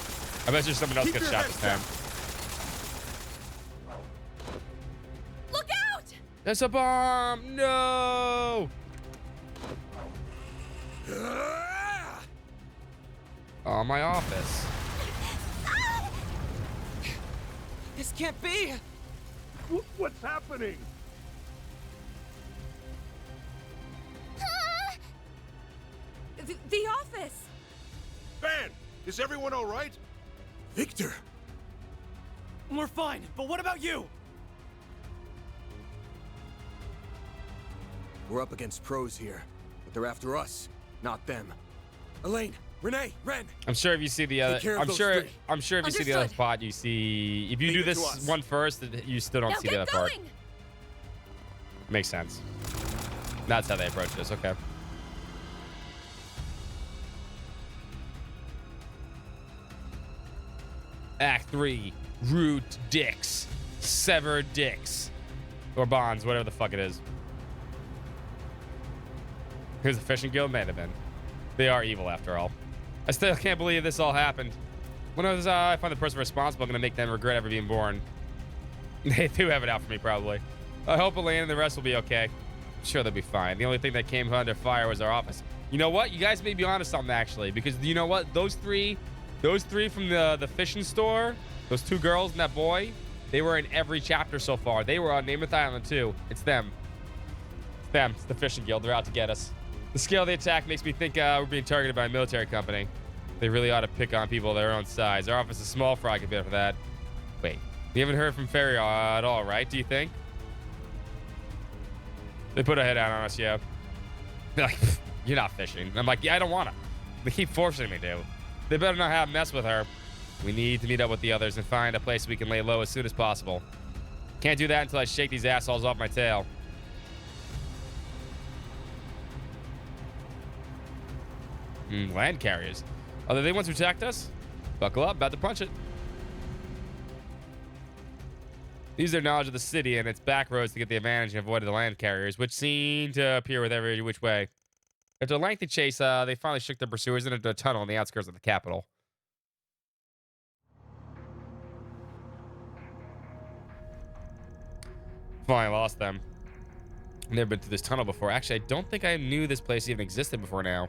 [SPEAKER 1] I bet you someone else gets shot this time.
[SPEAKER 2] Look out!
[SPEAKER 1] There's a bomb! No! Oh, my office.
[SPEAKER 11] This can't be!
[SPEAKER 5] What's happening?
[SPEAKER 18] the office!
[SPEAKER 5] Ben, is everyone all right?
[SPEAKER 6] Victor!
[SPEAKER 10] We're fine, but what about you?
[SPEAKER 6] We're up against pros here, but they're after us, not them. Elaine, Renee, Ren!
[SPEAKER 1] I'm sure if you see the other,
[SPEAKER 6] Take care of
[SPEAKER 1] I'm
[SPEAKER 6] those
[SPEAKER 1] sure
[SPEAKER 6] three.
[SPEAKER 1] if you see the other
[SPEAKER 18] Understood.
[SPEAKER 1] spot, you see. If you
[SPEAKER 6] Leave
[SPEAKER 1] do
[SPEAKER 6] it to
[SPEAKER 1] this
[SPEAKER 6] us.
[SPEAKER 1] one first, you still don't
[SPEAKER 18] Now
[SPEAKER 1] see the
[SPEAKER 18] get
[SPEAKER 1] other part.
[SPEAKER 18] going!
[SPEAKER 1] Makes sense. That's how they approach this. Okay. Act 3, Root Dicks. sever dicks. Or bonds, whatever the fuck it is. Here's the fishing guild, may have been. They are evil after all. I still can't believe this all happened. When I find the person responsible, I'm gonna make them regret ever being born. They do have it out for me, probably. I hope Elaine and the rest will be okay. I'm sure they'll be fine. The only thing that came under fire was our office. You know what? You guys may be onto something, actually, because you know what? Those three from the fishing store, those 2 girls and that boy, they were in every chapter so far. They were on Namath Island too. It's them. It's them. It's the fishing guild. They're out to get us. The scale of the attack makes me think we're being targeted by a military company. They really ought to pick on people their own size. Our office is small for I could bid for that. Wait, we haven't heard from Ferry at all, right? Do you think? They put a head out on us, yeah. They're like, you're not fishing. I'm like, yeah, I don't want to. They keep forcing me to. They better not have mess with her. We need to meet up with the others and find a place we can lay low as soon as possible. Can't do that until I shake these assholes off my tail. Land carriers. Are they the ones who attacked us? Buckle up, about to punch it. Use their knowledge of the city and its back roads to get the advantage and avoid the land carriers, which seem to appear with every which way. After a lengthy chase, they finally shook their pursuers into a tunnel on the outskirts of the capital. Finally lost them. Never been through this tunnel before. Actually, I don't think I knew this place even existed before now.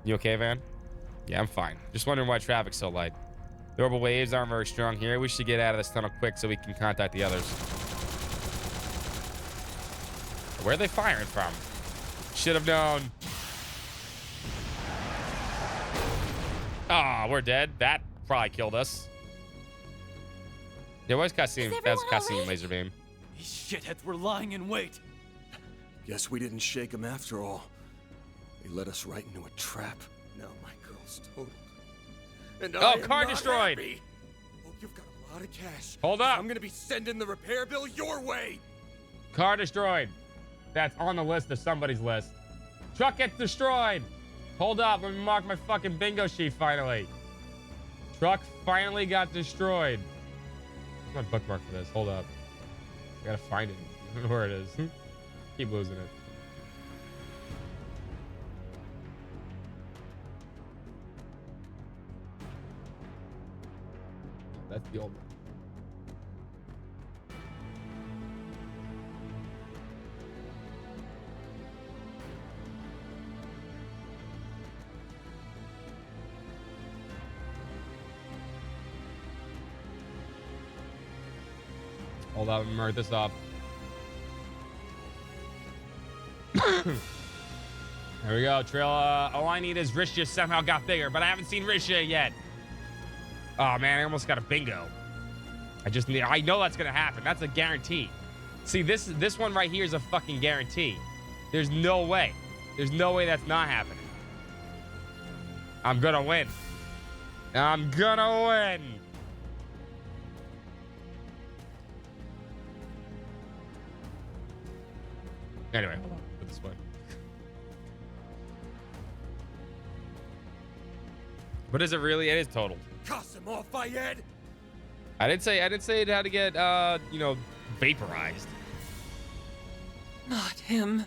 [SPEAKER 1] You okay, Van? Yeah, I'm fine. Just wondering why traffic's so light. The orbital waves aren't very strong here. We should get out of this tunnel quick so we can contact the others. Where are they firing from? Should have known. Ah, we're dead. That probably killed us. Yeah, where's cutscene? That's cutscene laser beam.
[SPEAKER 10] These shitheads were lying in wait.
[SPEAKER 6] Guess we didn't shake them after all. They led us right into a trap. Now my girl's totaled. And
[SPEAKER 1] oh, car destroyed.
[SPEAKER 6] Happy. Hope you've got a lot of cash.
[SPEAKER 1] Hold up.
[SPEAKER 6] I'm gonna be sending the repair bill your way.
[SPEAKER 1] Car destroyed. That's on the list of somebody's list. Truck gets destroyed. Hold up. Let me mark my fucking bingo sheet finally. Truck finally got destroyed. Where's my bookmark for this? Hold up. I gotta find it. I don't know where it is. Keep losing it. That's the old one. Hold on, mark this off. There we go, Trill. All I need is Risha somehow got bigger, but I haven't seen Risha yet. Oh man, I almost got a bingo. I know that's gonna happen. That's a guarantee. See, this one right here is a fucking guarantee. There's no way. There's no way that's not happening. I'm gonna win. I'm gonna win. Anyway, hold on. Put this way. But is it really? It is total.
[SPEAKER 6] Qasim Fayed.
[SPEAKER 1] I didn't say it had to get vaporized.
[SPEAKER 10] Not him.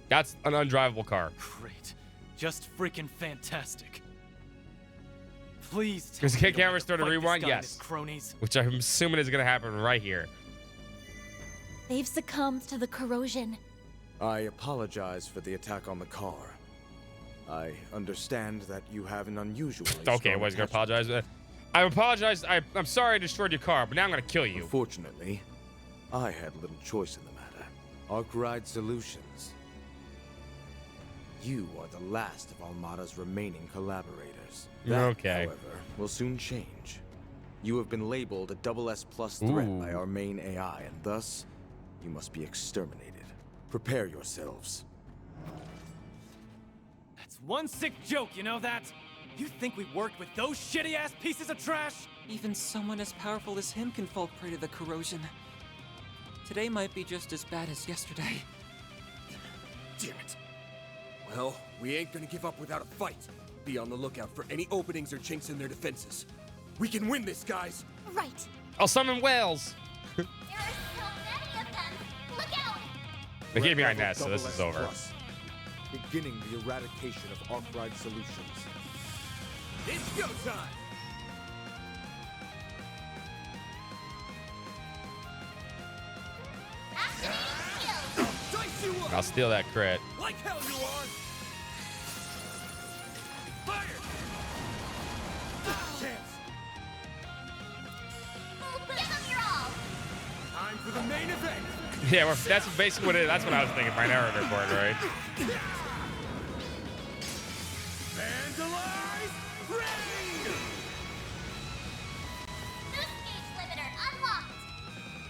[SPEAKER 1] That's an undrivable car.
[SPEAKER 10] Great. Just freaking fantastic. Please tell
[SPEAKER 1] Because
[SPEAKER 10] me
[SPEAKER 1] can't restore to
[SPEAKER 10] fight this
[SPEAKER 1] rewind?
[SPEAKER 10] guy and
[SPEAKER 1] Yes.
[SPEAKER 10] his cronies.
[SPEAKER 1] Which I'm assuming is gonna happen right here.
[SPEAKER 2] They've succumbed to the corrosion.
[SPEAKER 6] I apologize for the attack on the car. I understand that you have an unusually
[SPEAKER 1] Okay, I was gonna apologize. I apologize. I'm sorry I destroyed your car, but now I'm gonna kill you.
[SPEAKER 6] Unfortunately, I had little choice in the matter. Arkwright Solutions. You are the last of Almada's remaining collaborators. That,
[SPEAKER 1] Okay.
[SPEAKER 6] however, will soon change. You have been labeled a SS+ threat by our main AI, and thus, you must be exterminated. Prepare yourselves.
[SPEAKER 10] That's one sick joke, you know that? You think we worked with those shitty-ass pieces of trash?
[SPEAKER 11] Even someone as powerful as him can fall prey to the corrosion. Today might be just as bad as yesterday.
[SPEAKER 6] Damn it. Well, we ain't gonna give up without a fight. Be on the lookout for any openings or chinks in their defenses. We can win this, guys!
[SPEAKER 2] Right.
[SPEAKER 1] I'll summon whales.
[SPEAKER 9] There are so many of them. Look out!
[SPEAKER 1] They gave me
[SPEAKER 13] Red
[SPEAKER 1] Inez, so
[SPEAKER 13] level
[SPEAKER 1] this is
[SPEAKER 13] double S
[SPEAKER 1] over.
[SPEAKER 13] plus, beginning the eradication of Arkwright Solutions.
[SPEAKER 15] It's go time!
[SPEAKER 1] I'll steal that crit.
[SPEAKER 15] Like hell you are! Fire! Chance!
[SPEAKER 9] Give them your all!
[SPEAKER 15] Time for the main event!
[SPEAKER 1] Yeah, that's basically what it is. That's what I was thinking. My narrator board, right?
[SPEAKER 15] Vandalize! Rain!
[SPEAKER 9] Boost gauge limiter unlocked!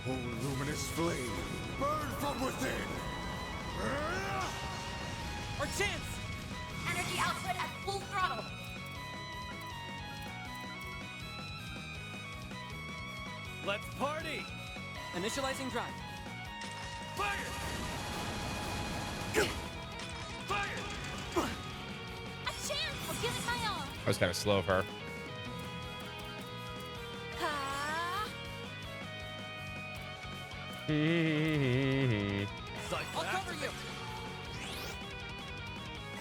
[SPEAKER 13] Oh, luminous flame, burn from within!
[SPEAKER 11] Our chance!
[SPEAKER 9] Energy output at full throttle!
[SPEAKER 15] Let's party!
[SPEAKER 11] Initializing drive.
[SPEAKER 15] Fire! Fire!
[SPEAKER 9] A chance! I'll give it my all!
[SPEAKER 1] I was kind of slow of her.
[SPEAKER 11] I'll cover you!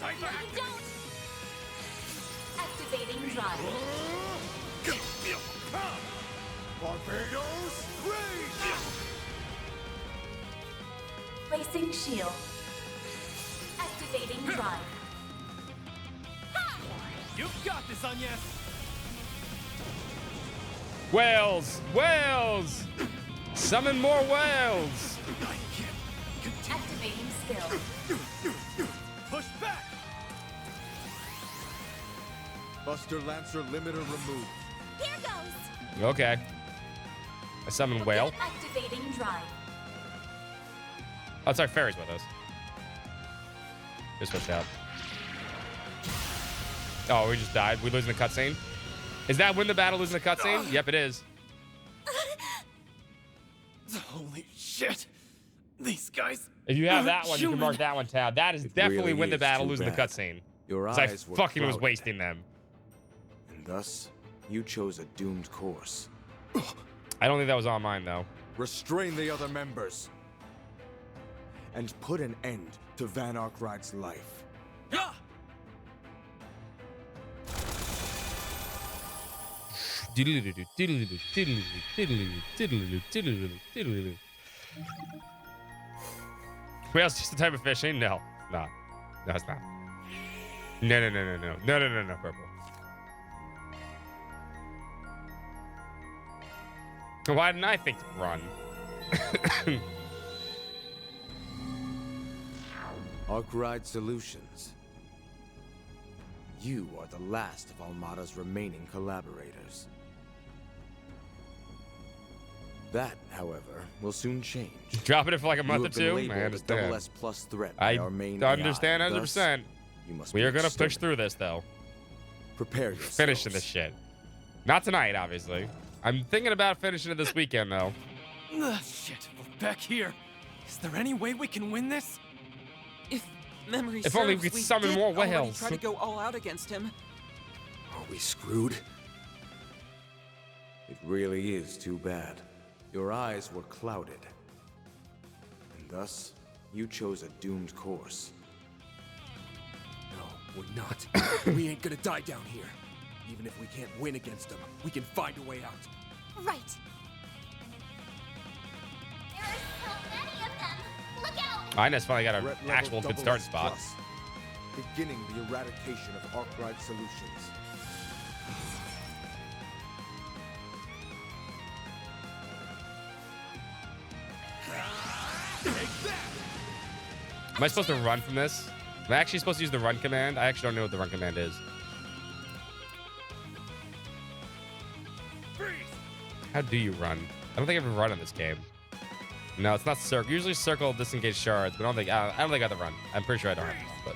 [SPEAKER 9] No, you don't! Activating drive.
[SPEAKER 13] Barbados, rage!
[SPEAKER 9] Placing shield. Activating drive.
[SPEAKER 15] You've got this, Agnes!
[SPEAKER 1] Whales! Whales! Summon more whales!
[SPEAKER 9] Activating skill.
[SPEAKER 15] Push back!
[SPEAKER 13] Buster Lancer limiter removed.
[SPEAKER 9] Here goes!
[SPEAKER 1] Okay. I summon whale.
[SPEAKER 9] Activating drive.
[SPEAKER 1] Oh, sorry, Fairy's with us. Just switched out. Oh, we just died. We losing the cutscene? Is that win the battle, losing the cutscene? Yep, it is.
[SPEAKER 10] Holy shit. These guys.
[SPEAKER 1] If you have that
[SPEAKER 10] aren't
[SPEAKER 1] one, you can mark
[SPEAKER 10] human.
[SPEAKER 1] that one tab. That is definitely
[SPEAKER 3] really
[SPEAKER 1] win the
[SPEAKER 3] is
[SPEAKER 1] battle,
[SPEAKER 3] too
[SPEAKER 1] losing the
[SPEAKER 3] bad.
[SPEAKER 1] cutscene.
[SPEAKER 3] Your
[SPEAKER 1] 'Cause I
[SPEAKER 3] eyes were
[SPEAKER 1] fucking was
[SPEAKER 3] clouded.
[SPEAKER 1] wasting them.
[SPEAKER 3] And thus, you chose a doomed course.
[SPEAKER 1] I don't think that was on mine, though.
[SPEAKER 13] Restrain the other members. And put an end to Van Arkwright's life.
[SPEAKER 1] Whale's just the type of fishing? No, it's not. No, it's not. No, purple. Why didn't I think to run?
[SPEAKER 3] Arkwright Solutions. You are the last of Almada's remaining collaborators. That, however, will soon change.
[SPEAKER 1] Dropping it for like a
[SPEAKER 3] You
[SPEAKER 1] month or
[SPEAKER 3] have been
[SPEAKER 1] two?
[SPEAKER 3] labeled
[SPEAKER 1] I
[SPEAKER 3] a
[SPEAKER 1] understand.
[SPEAKER 3] double S plus threat by
[SPEAKER 1] I
[SPEAKER 3] our main
[SPEAKER 1] understand
[SPEAKER 3] AI.
[SPEAKER 1] 100%.
[SPEAKER 3] You must
[SPEAKER 1] We
[SPEAKER 3] be
[SPEAKER 1] are going to push
[SPEAKER 3] exterminated.
[SPEAKER 1] through this, though.
[SPEAKER 3] Prepare yourselves.
[SPEAKER 1] Finishing this shit. Not tonight, obviously. I'm thinking about finishing it this weekend, though.
[SPEAKER 10] Shit, we're back here. Is there any way we can win this?
[SPEAKER 11] If memory
[SPEAKER 1] If only we
[SPEAKER 11] serves,
[SPEAKER 1] could summon
[SPEAKER 11] did
[SPEAKER 1] more
[SPEAKER 11] already
[SPEAKER 1] whales.
[SPEAKER 11] try to go all out against him.
[SPEAKER 3] Are we screwed? It really is too bad. Your eyes were clouded. And thus, you chose a doomed course.
[SPEAKER 6] No, we're not. We ain't gonna die down here. Even if we can't win against them, we can find a way out.
[SPEAKER 9] Right. There are so many of them. Look out!
[SPEAKER 1] Inez finally got an
[SPEAKER 13] Threat level
[SPEAKER 1] actual good
[SPEAKER 13] double
[SPEAKER 1] start
[SPEAKER 13] S
[SPEAKER 1] spot.
[SPEAKER 13] plus, beginning the eradication of Arkwright Solutions.
[SPEAKER 1] Am I supposed to run from this? Am I actually supposed to use the run command? I actually don't know what the run command is. How do you run? I don't think I've ever run in this game. No, it's not circle. Usually circle, disengage shards, but I don't think I have to run. I'm pretty sure I don't have to, but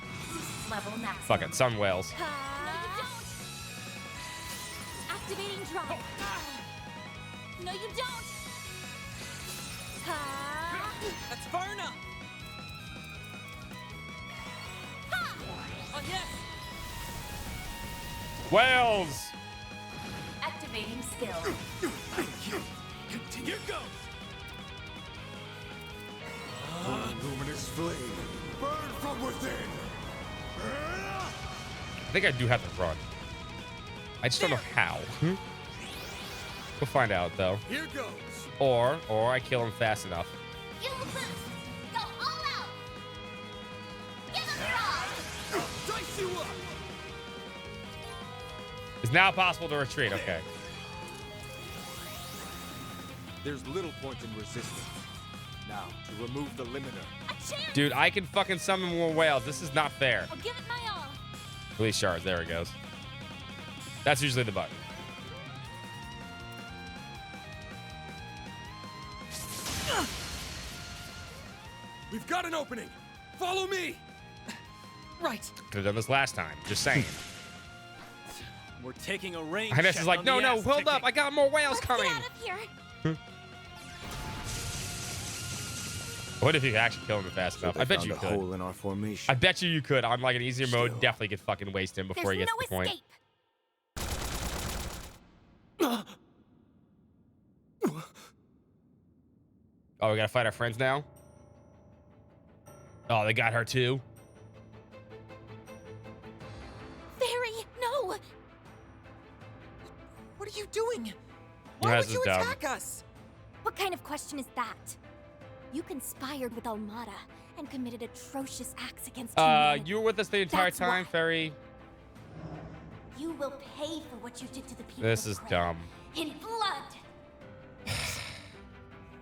[SPEAKER 9] Level max.
[SPEAKER 1] fuck it. Sun whales.
[SPEAKER 9] No, you don't. Activating drive. No, you don't.
[SPEAKER 11] That's far enough. Oh yes.
[SPEAKER 1] Whales!
[SPEAKER 9] Activating skill.
[SPEAKER 15] Here goes!
[SPEAKER 4] Luminous flame, burn from within!
[SPEAKER 1] I think I do have to run. I just don't know how. We'll find out, though.
[SPEAKER 15] Here goes!
[SPEAKER 1] Or I kill him fast enough.
[SPEAKER 9] Fuel boost! Go all out! Give him your all!
[SPEAKER 15] Dice you up!
[SPEAKER 1] It's now possible to retreat. Okay.
[SPEAKER 13] There's little point in resistance. Now, to remove the limiter.
[SPEAKER 1] Dude, I can fucking summon more whales. This is not fair.
[SPEAKER 9] I'll give it my all.
[SPEAKER 1] Release shards. There it goes. That's usually the button.
[SPEAKER 15] We've got an opening! Follow me!
[SPEAKER 11] Right.
[SPEAKER 1] Could have done this last time. Just saying.
[SPEAKER 10] We're taking a range.
[SPEAKER 1] Highness
[SPEAKER 10] check
[SPEAKER 1] is like,
[SPEAKER 10] on
[SPEAKER 1] no,
[SPEAKER 10] the
[SPEAKER 1] no,
[SPEAKER 10] ass
[SPEAKER 1] hold
[SPEAKER 10] kicking.
[SPEAKER 1] up. I got more whales coming.
[SPEAKER 9] Get out of here!
[SPEAKER 1] What if you could actually kill him fast enough? I bet you
[SPEAKER 3] found a
[SPEAKER 1] could.
[SPEAKER 3] hole in our formation.
[SPEAKER 1] I bet you could. On like an easier mode, definitely could fucking waste him before he gets to the point. Oh, we gotta fight our friends now? Oh, they got her too?
[SPEAKER 2] Fairy, no!
[SPEAKER 11] What are you doing?
[SPEAKER 1] Yeah,
[SPEAKER 11] Why
[SPEAKER 1] this
[SPEAKER 11] would you
[SPEAKER 1] is dumb.
[SPEAKER 11] attack us?
[SPEAKER 9] What kind of question is that? You conspired with Almada and committed atrocious acts against humanity.
[SPEAKER 1] You were with us the entire
[SPEAKER 9] That's
[SPEAKER 1] time,
[SPEAKER 9] why.
[SPEAKER 1] Fairy.
[SPEAKER 9] You will pay for what you did to the people
[SPEAKER 1] This
[SPEAKER 9] of
[SPEAKER 1] is
[SPEAKER 9] Kryn.
[SPEAKER 1] dumb.
[SPEAKER 9] In blood!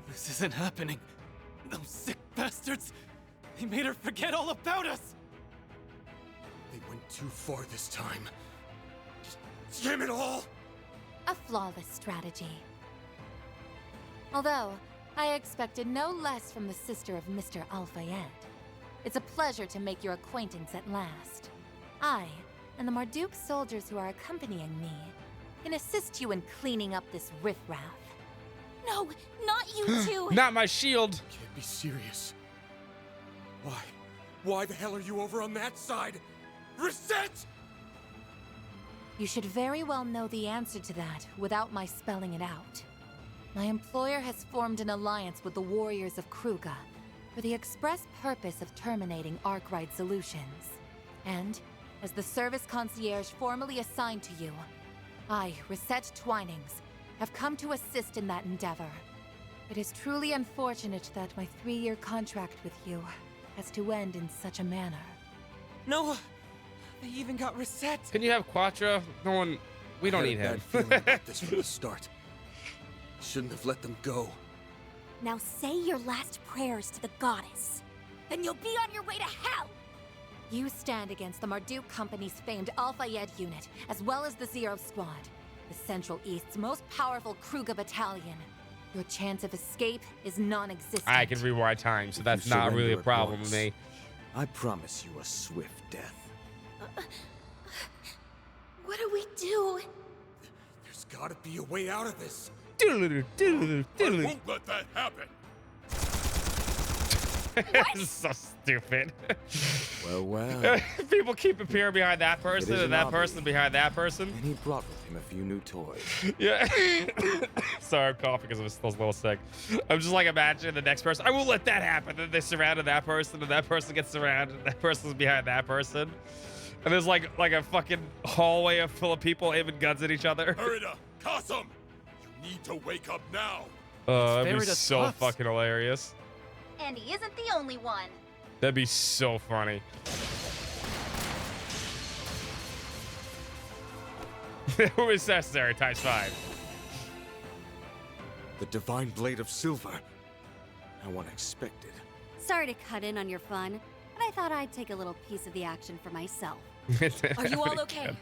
[SPEAKER 10] This isn't happening. Those sick bastards. They made her forget all about us.
[SPEAKER 4] They went too far this time. Damn it all!
[SPEAKER 21] A flawless strategy. Although, I expected no less from the sister of Mr. Al-Fayed. It's a pleasure to make your acquaintance at last. I, and the Marduk soldiers who are accompanying me, can assist you in cleaning up this riffraff.
[SPEAKER 9] No, not you two!
[SPEAKER 1] Not my shield!
[SPEAKER 4] Can't be serious. Why? Why the hell are you over on that side? Reset!
[SPEAKER 21] You should very well know the answer to that without my spelling it out. My employer has formed an alliance with the warriors of Kruga for the express purpose of terminating Arkwright Solutions. And, as the service concierge formally assigned to you, I, Reset Twinings, have come to assist in that endeavor. It is truly unfortunate that my 3-year contract with you has to end in such a manner.
[SPEAKER 11] No, they even got reset.
[SPEAKER 1] Can you have Quattro? No one... We don't
[SPEAKER 4] I
[SPEAKER 1] need
[SPEAKER 4] had a
[SPEAKER 1] him.
[SPEAKER 4] bad feeling about this from the start. Shouldn't have let them go.
[SPEAKER 9] Now say your last prayers to the goddess. Then you'll be on your way to hell!
[SPEAKER 21] You stand against the Marduk Company's famed Al-Fayed unit, as well as the Zero Squad, the Central East's most powerful Kruga battalion. Your chance of escape is non-existent.
[SPEAKER 1] I can rewind time, so that's
[SPEAKER 3] You
[SPEAKER 1] not really a
[SPEAKER 3] surrender at
[SPEAKER 1] problem with
[SPEAKER 3] once.
[SPEAKER 1] me.
[SPEAKER 3] I promise you a swift death.
[SPEAKER 2] What do we do?
[SPEAKER 4] There's gotta be a way out of this.
[SPEAKER 1] Doodle-doo, doodle-doo,
[SPEAKER 5] I
[SPEAKER 1] doodle-doo.
[SPEAKER 5] won't let that happen.
[SPEAKER 1] This is so stupid.
[SPEAKER 3] Well, well.
[SPEAKER 1] People keep appearing behind that person
[SPEAKER 3] is
[SPEAKER 1] and
[SPEAKER 3] an
[SPEAKER 1] that
[SPEAKER 3] hobby.
[SPEAKER 1] person behind that person.
[SPEAKER 3] And he brought with him a few new toys.
[SPEAKER 1] Yeah. Sorry, I'm coughing because I was still a little sick. I'm just like imagining the next person. I won't let that happen. Then they surrounded that person, and that person gets surrounded, and that person's behind that person. And there's like a fucking hallway full of people aiming guns at each other.
[SPEAKER 5] Merida, Kasum, you need to wake up now.
[SPEAKER 1] That'd be
[SPEAKER 10] Merida's
[SPEAKER 1] so
[SPEAKER 10] nuts.
[SPEAKER 1] fucking hilarious.
[SPEAKER 9] And he isn't the only one.
[SPEAKER 1] That'd be so funny. It was necessary, times 5.
[SPEAKER 4] The Divine Blade of Silver. How unexpected.
[SPEAKER 20] Sorry to cut in on your fun, but I thought I'd take a little piece of the action for myself.
[SPEAKER 2] Are you all okay?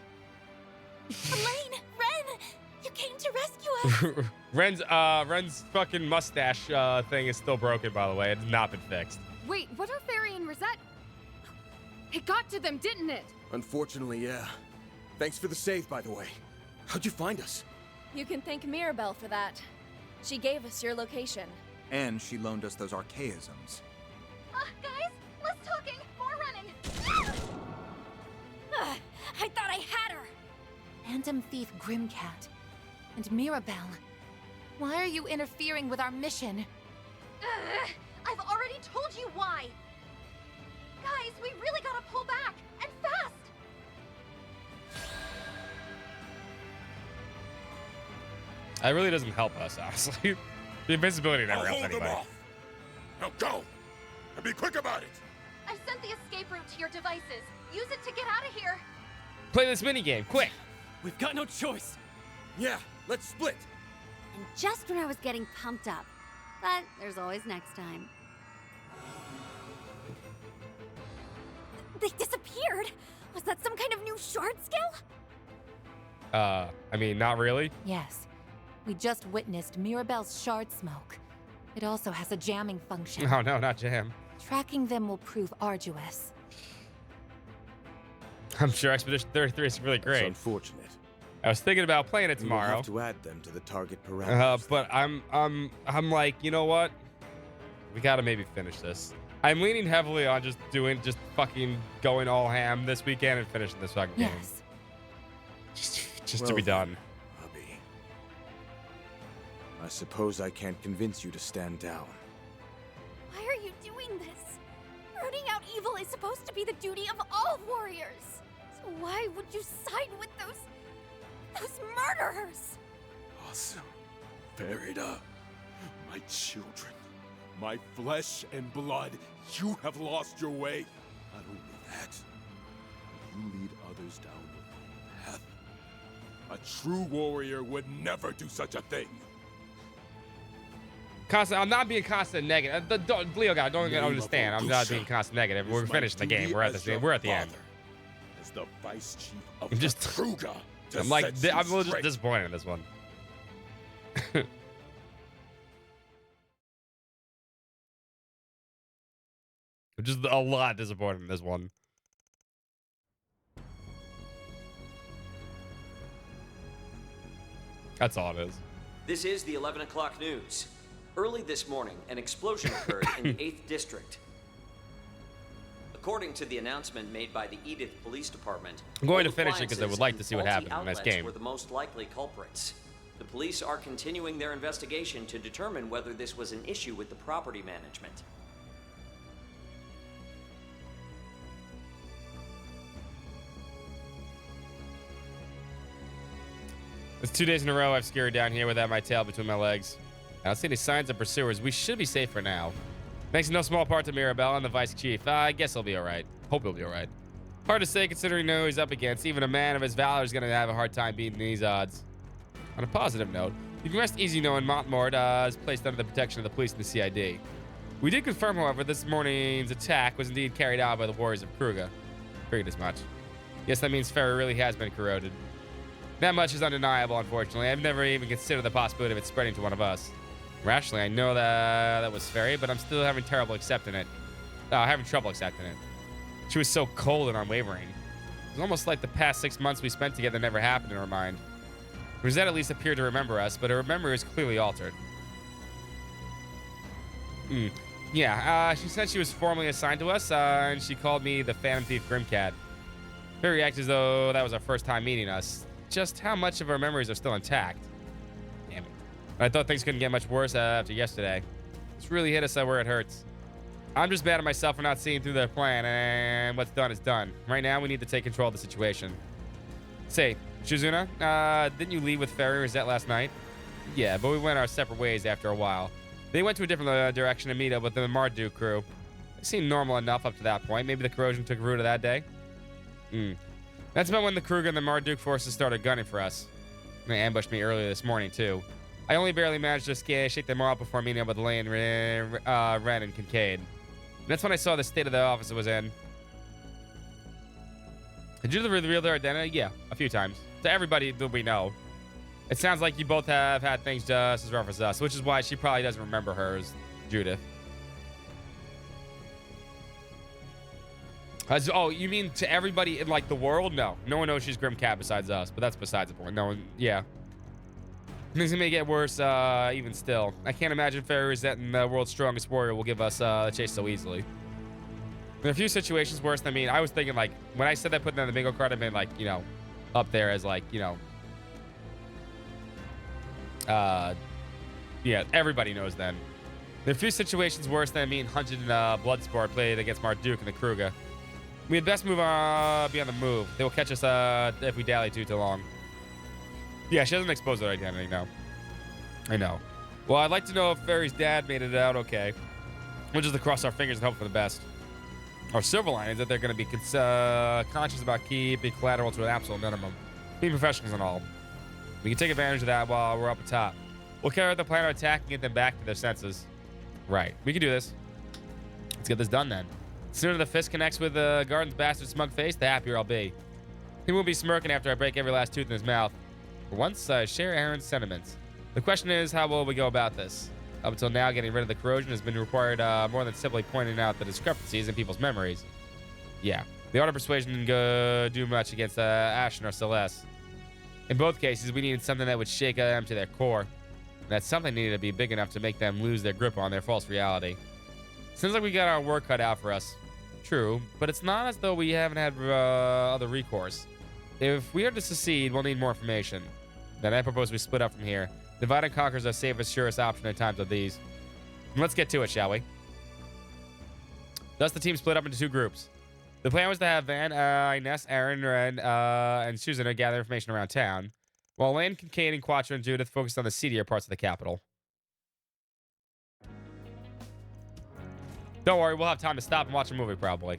[SPEAKER 2] Elaine! Ren! You came to rescue us!
[SPEAKER 1] Ren's fucking mustache thing is still broken, by the way. It's not been fixed.
[SPEAKER 12] Wait, what are Fairy and Rosette? It got to them, didn't it?
[SPEAKER 6] Unfortunately, yeah. Thanks for the save, by the way. How'd you find us?
[SPEAKER 18] You can thank Mirabelle for that. She gave us your location.
[SPEAKER 3] And she loaned us those archaisms.
[SPEAKER 9] Guys, less talking, more running. I thought I had her.
[SPEAKER 21] Phantom Thief Grimcat, and Mirabelle. Why are you interfering with our mission?
[SPEAKER 7] Ugh, I've already told you why! Guys, we really gotta pull back, and fast!
[SPEAKER 1] That really doesn't help us, honestly. The invincibility never helps
[SPEAKER 5] hold them
[SPEAKER 1] anybody.
[SPEAKER 5] off. Now go! And be quick about it!
[SPEAKER 7] I've sent the escape route to your devices. Use it to get out of here.
[SPEAKER 1] Play this minigame, quick!
[SPEAKER 10] We've got no choice.
[SPEAKER 13] Yeah, let's split.
[SPEAKER 20] And just when I was getting pumped up. But there's always next time. They disappeared! Was that some kind of new shard skill?
[SPEAKER 1] I mean, not really.
[SPEAKER 21] Yes. We just witnessed Mirabelle's shard smoke. It also has a jamming function.
[SPEAKER 1] Oh, no, not jam.
[SPEAKER 21] Tracking them will prove arduous.
[SPEAKER 1] I'm sure Expedition 33 is really
[SPEAKER 6] It's
[SPEAKER 1] great.
[SPEAKER 6] unfortunate.
[SPEAKER 1] I was thinking about playing it
[SPEAKER 6] We will
[SPEAKER 1] tomorrow.
[SPEAKER 6] have to add them to the target parameters.
[SPEAKER 1] But I'm like, you know what? We gotta maybe finish this. I'm leaning heavily on just fucking going all ham this weekend and finishing this fucking game.
[SPEAKER 21] Yes.
[SPEAKER 1] Just to be done.
[SPEAKER 6] Hubby. I suppose I can't convince you to stand down.
[SPEAKER 7] Why are you doing this? Rooting out evil is supposed to be the duty of all warriors. So why would you side with those murderers?
[SPEAKER 4] Also, Farida, my children, my flesh and blood, you have lost your way. Not only that, you lead others down the wrong path. A true warrior would never do such a thing.
[SPEAKER 1] Constant. I'm not being constant negative. Leo guy, don't understand. I'm not being constant negative. We're finishing the game. We're at the end.
[SPEAKER 4] As the vice chief of
[SPEAKER 1] I'm just.
[SPEAKER 4] Kruga,
[SPEAKER 1] I'm like. I'm a little just disappointed in this one. I'm just a lot disappointed in this one. That's all it is.
[SPEAKER 16] This is the 11 o'clock news. Early this morning, an explosion occurred in the 8th District. According to the announcement made by the Edith Police Department,
[SPEAKER 1] I'm going to
[SPEAKER 16] old
[SPEAKER 1] finish it because I would like to see what
[SPEAKER 16] appliances
[SPEAKER 1] happens in this
[SPEAKER 16] and faulty
[SPEAKER 1] game.
[SPEAKER 16] outlets were the most likely culprits. The police are continuing their investigation to determine whether this was an issue with the property management.
[SPEAKER 1] It's 2 days in a row I've scurried down here without my tail between my legs. I don't see any signs of pursuers. We should be safe for now. Thanks in no small part to Mirabelle and the vice chief. I guess he'll be alright. Hope he'll be alright. Hard to say considering who he's up against. Even a man of his valor is going to have a hard time beating these odds. On a positive note, you can rest easy knowing Montmort is placed under the protection of the police and the CID. We did confirm, however, this morning's attack was indeed carried out by the warriors of Kruga. Figured as much. Yes, that means Farah really has been corroded. That much is undeniable, unfortunately. I've never even considered the possibility of it spreading to one of us. Rationally, I know that was Fairy, but I'm still having trouble accepting it. Having trouble accepting it. She was so cold and unwavering. It was almost like the past 6 months we spent together never happened in her mind. Rosette at least appeared to remember us, but her memory was clearly altered. Yeah, she said she was formally assigned to us, and she called me the Phantom Thief Grimcat. Fairy acted as though that was our first time meeting us. Just how much of our memories are still intact? Damn it. I thought things couldn't get much worse after yesterday. It's really hit us where it hurts. I'm just mad at myself for not seeing through their plan, and what's done is done. Right now, we need to take control of the situation. Say, Shizuna, didn't you leave with Fairy and Rosette last night? Yeah, but we went our separate ways after a while. They went to a different direction to meet up with the Marduk crew. It seemed normal enough up to that point. Maybe the corrosion took root of that day? That's about when the Kruger and the Marduk forces started gunning for us. They ambushed me earlier this morning, too. I only barely managed to shake them all up before meeting up with Lane, Ren, and Kincaid. And that's when I saw the state of the office it was in. Did you reveal their identity? Yeah, a few times. To everybody that we know. It sounds like you both have had things just as rough as us, which is why she probably doesn't remember her as Judith. Oh, you mean to everybody in, like, the world? No. No one knows she's Grimcat besides us, but that's besides the point. No one, yeah. Things may get worse, even still. I can't imagine Fairy Rosette and the world's strongest warrior will give us a chase so easily. There are a few situations worse than me. I was thinking, like, when I said that putting on the bingo card, I meant, like, you know, up there as, like, you know, Yeah, everybody knows then. There are few situations worse than me and Hunted in Bloodsport played against Marduk and the Kruga. We had best move be on the move. They will catch us if we dally too long. Yeah, she doesn't expose her identity, no. I know. Well, I'd like to know if Fairy's dad made it out okay. We'll just cross our fingers and hope for the best. Our silver line is that they're going to be conscious about keeping collateral to an absolute minimum. Being professionals and all. We can take advantage of that while we're up top. We'll carry out the plan of attacking and get them back to their senses. Right. We can do this. Let's get this done then. The sooner the fist connects with the Garden's bastard smug face, the happier I'll be. He won't be smirking after I break every last tooth in his mouth. For once, I share Aaron's sentiments. The question is, how will we go about this? Up until now, getting rid of the corrosion has been required more than simply pointing out the discrepancies in people's memories. Yeah, the art of persuasion didn't do much against Ashen or Celeste. In both cases, we needed something that would shake them to their core. And that something needed to be big enough to make them lose their grip on their false reality. Seems like we got our work cut out for us. True, but it's not as though we haven't had other recourse. If we are to succeed, we'll need more information. Then I propose we split up from here. Divide and conquer is our safest, surest option in times of these. And let's get to it, shall we? Thus, the team split up into two groups. The plan was to have Van, Ines, Aaron, and Susan gather information around town, while Lane, Kincaid, and Quattro and Judith focused on the seedier parts of the capital. Don't worry, we'll have time to stop and watch a movie, probably.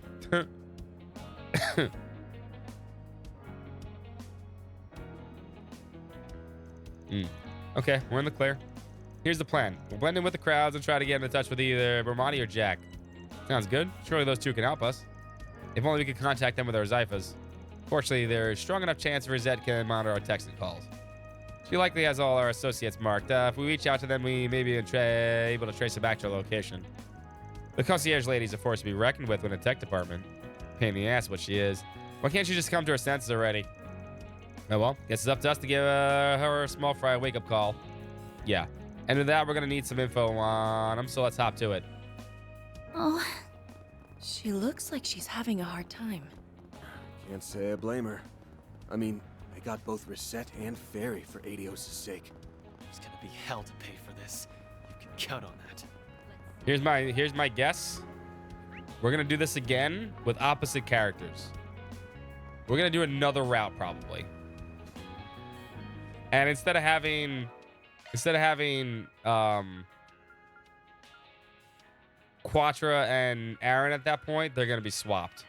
[SPEAKER 1] Okay, we're in the clear. Here's the plan. We'll blend in with the crowds and try to get in touch with either Bermonti or Jack. Sounds good. Surely those two can help us. If only we could contact them with our Zyphas. Fortunately, there's strong enough chance Rosette can monitor our texting calls. She likely has all our associates marked. If we reach out to them, we may be able to trace it back to our location. The concierge lady's a force to be reckoned with in the tech department. Pain in the ass what she is. Why can't she just come to her senses already? Oh well, guess it's up to us to give her a small fry wake-up call. Yeah. And with that, we're going to need some info on them, so let's hop to it.
[SPEAKER 18] Oh. She looks like she's having a hard time.
[SPEAKER 6] Can't say I blame her. I mean, I got both Reset and Fairy for Adios' sake.
[SPEAKER 10] There's gonna be hell to pay for this. You can count on that.
[SPEAKER 1] Here's my guess. We're going to do this again with opposite characters. We're going to do another route, probably. And instead of having Quattro and Aaron at that point, they're gonna be swapped.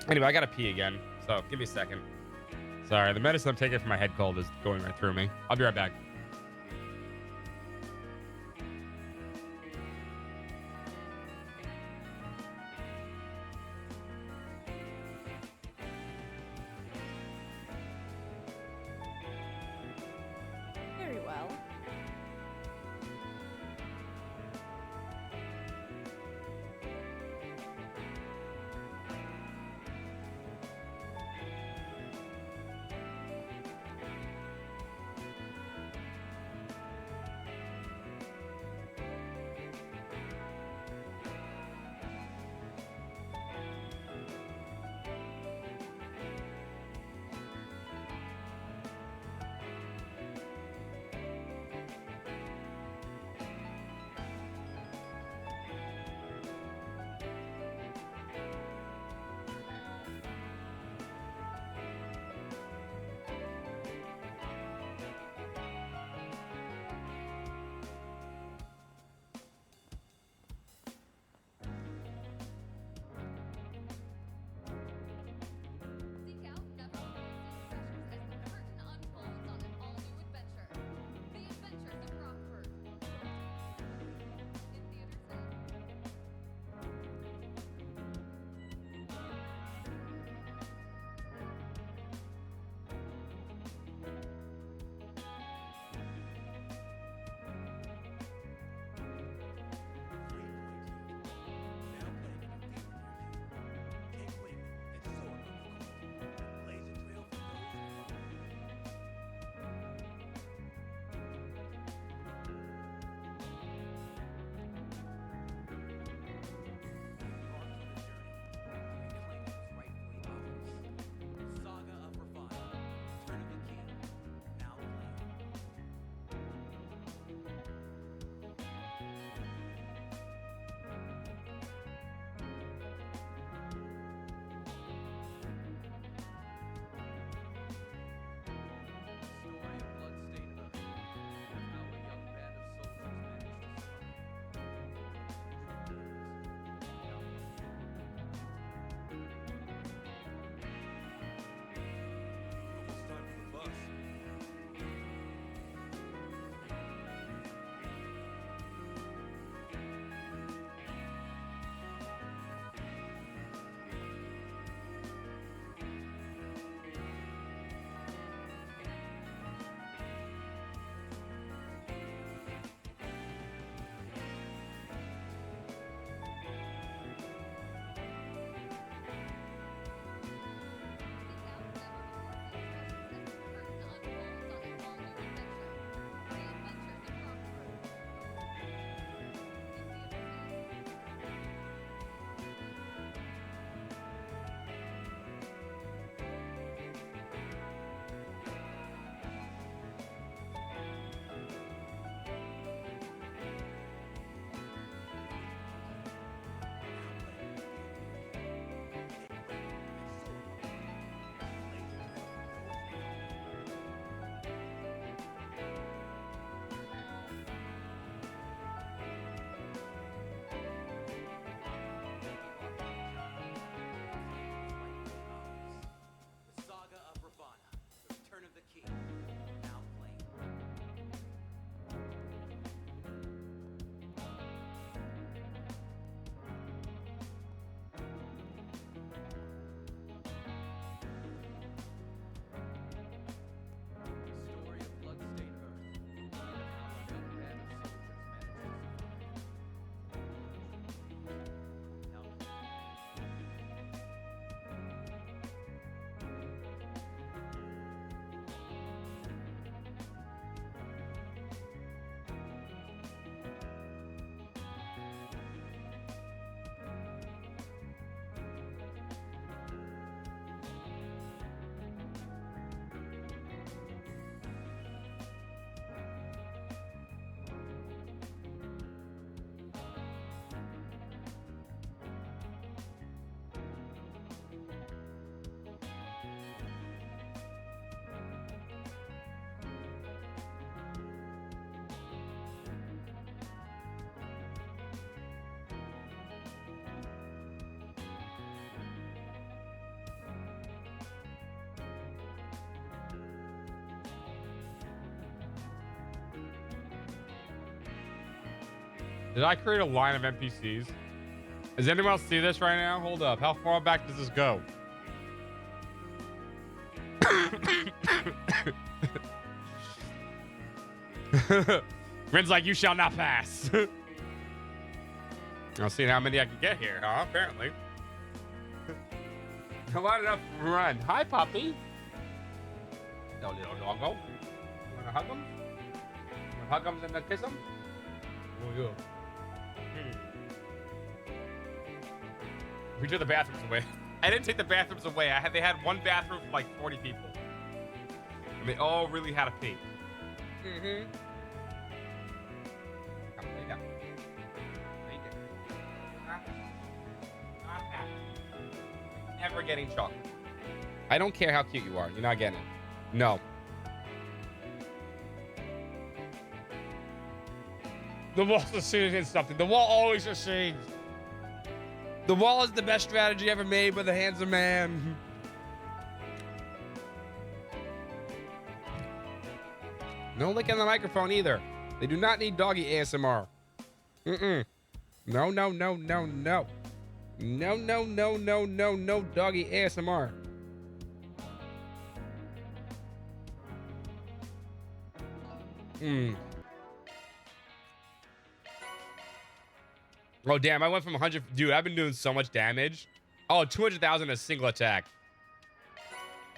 [SPEAKER 1] Anyway, I gotta pee again, so give me a second. Sorry, the medicine I'm taking for my head cold is going right through me. I'll be right back.
[SPEAKER 7] Very well.
[SPEAKER 1] Did I create a line of NPCs? Does anyone else see this right now? Hold up. How far back does this go? Rin's like, you shall not pass. I'll see how many I can get here, huh? Apparently. Come on enough run. Hi, puppy. No little doggo. You wanna hug him? You wanna hug him and then kiss him? Oh, yeah. We took the bathrooms away. I didn't take the bathrooms away. They had one bathroom for like 40 people. And they all really had a pee. Mm-hmm. Come lay down. Lay down. Not happy. Never getting chocolate. I don't care how cute you are. You're not getting it. No. The wall succeeds something. The wall always succeeds. The wall is the best strategy ever made by the hands of man. No licking the microphone either. They do not need doggy ASMR. Mm-mm. No, no, no, no, no. No, no, no, no, no, no doggy ASMR. Oh, damn. I went from 100. Dude, I've been doing so much damage. Oh, 200,000 a single attack.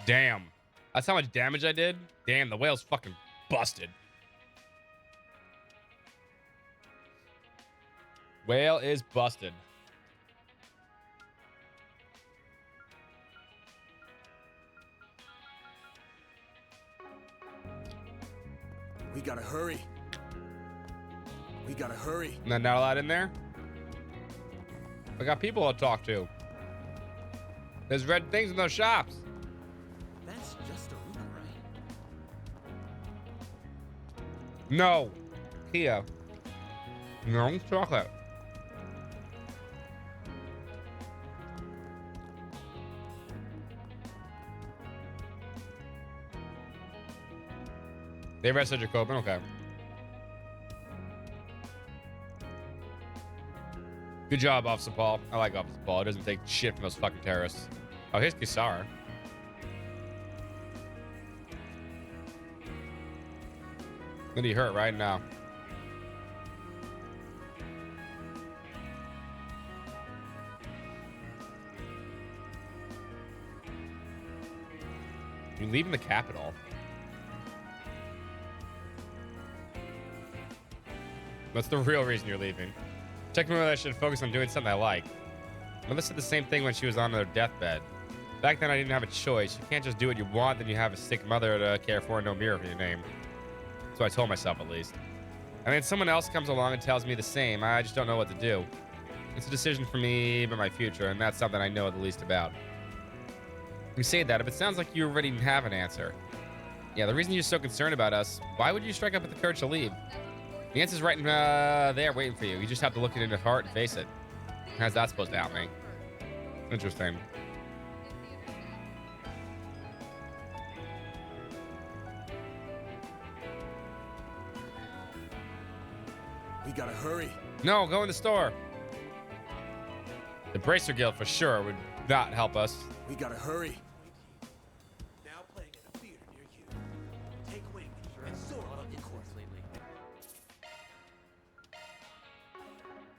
[SPEAKER 1] Damn. That's how much damage I did? Damn, the whale's fucking busted. Whale is busted.
[SPEAKER 6] We gotta hurry. We gotta hurry.
[SPEAKER 1] Not a lot in there? I got people to talk to. There's red things in those shops.
[SPEAKER 15] That's just a rumor, right?
[SPEAKER 1] No. Here. No chocolate. They arrested Jacobin? Okay. Good job, Officer Paul. I like Officer Paul. He doesn't take shit from those fucking terrorists. Oh, here's Kisara. Then he hurt right now. You're leaving the capital. What's the real reason you're leaving? Check me whether I should focus on doing something I like. Mother said the same thing when she was on her deathbed. Back then I didn't have a choice. You can't just do what you want, then you have a sick mother to care for and no mirror for your name. So I told myself at least. And then someone else comes along and tells me the same. I just don't know what to do. It's a decision for me, but my future, and that's something I know the least about. You say that, if it sounds like you already have an answer. Yeah, the reason you're so concerned about us, why would you strike up with the courage to leave? The answer's right there waiting for you. You just have to look it in your heart and face it. How's that supposed to help me? Interesting.
[SPEAKER 6] We gotta hurry.
[SPEAKER 1] No, go in the store. The Bracer Guild for sure would not help us.
[SPEAKER 6] We gotta hurry.
[SPEAKER 15] Now playing at a theater near you. Take wing and soar above the course lately.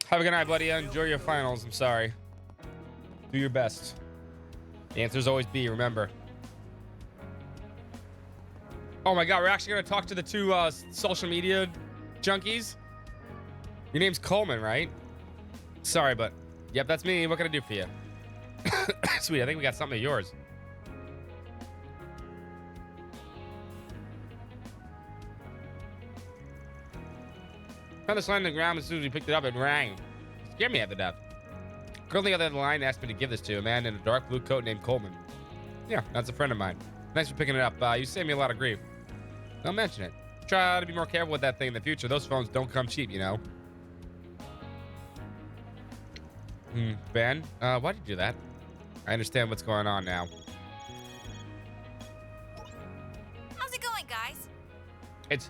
[SPEAKER 1] Have a good night, buddy. Enjoy your finals. I'm sorry. Do your best. The answer's always B, remember. Oh my god, we're actually going to talk to the two social media junkies. Your name's Coleman, right? Sorry, but... Yep, that's me. What can I do for you? Sweet, I think we got something of yours. Found this line on the ground as soon as we picked it up, it rang. Scared me half to death. Girl on the other end of the line asked me to give this to a man in a dark blue coat named Coleman. Yeah, that's a friend of mine. Thanks for picking it up. You saved me a lot of grief. Don't mention it. Try to be more careful with that thing in the future. Those phones don't come cheap, you know. Ben, why'd you do that? I understand what's going on now.
[SPEAKER 17] How's it going, guys?
[SPEAKER 1] It's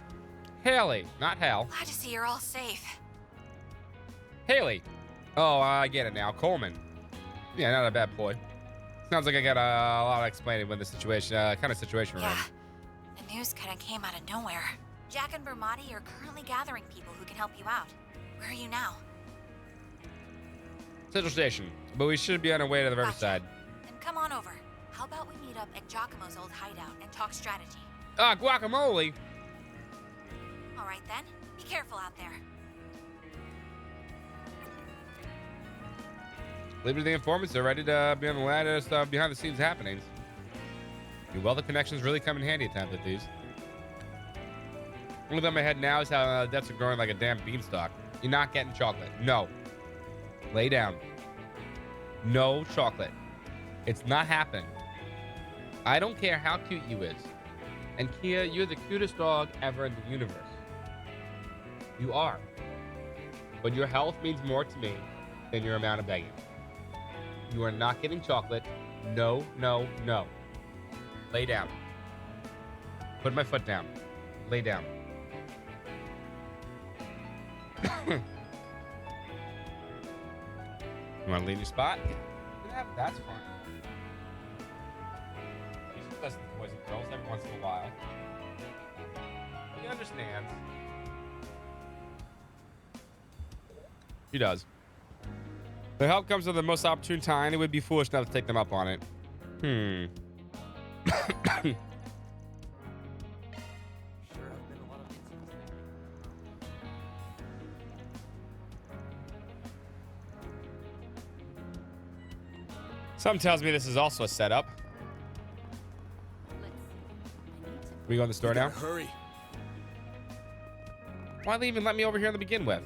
[SPEAKER 1] Haley, not Hal.
[SPEAKER 17] Glad to see you're all safe.
[SPEAKER 1] Haley. Oh, I get it now. Coleman. Yeah, not a bad ploy. Sounds like I got a lot of explaining when the situation, kind of situation we're in.
[SPEAKER 21] Yeah, the news kind of came out of nowhere. Jack and Bermati are currently gathering people who can help you out. Where are you now?
[SPEAKER 1] Central Station, but we should be on our way to the riverside.
[SPEAKER 21] Then come on over. How about we meet up at Giacomo's old hideout and talk strategy?
[SPEAKER 1] Ah, guacamole.
[SPEAKER 21] All right then. Be careful out there.
[SPEAKER 1] Leave the informants are ready to be on the latest behind the scenes happenings. Your wealth of connections really come in handy at times like these. Only thing in my head now is how debts are growing like a damn beanstalk. You're not getting chocolate. No. Lay down. No chocolate. It's not happening. I don't care how cute you is. And Kia, you're the cutest dog ever in the universe. You are. But your health means more to me than your amount of begging. You are not getting chocolate. No, no, no. Lay down. Put my foot down. Lay down. You want to leave your spot? Yeah, that's fine. You should listen to boys and girls every once in a while. He understands. He does. The help comes at the most opportune time. It would be foolish not to take them up on it. Something tells me this is also a setup. We go in the store now?
[SPEAKER 6] Hurry.
[SPEAKER 1] Why they even let me over here to begin with?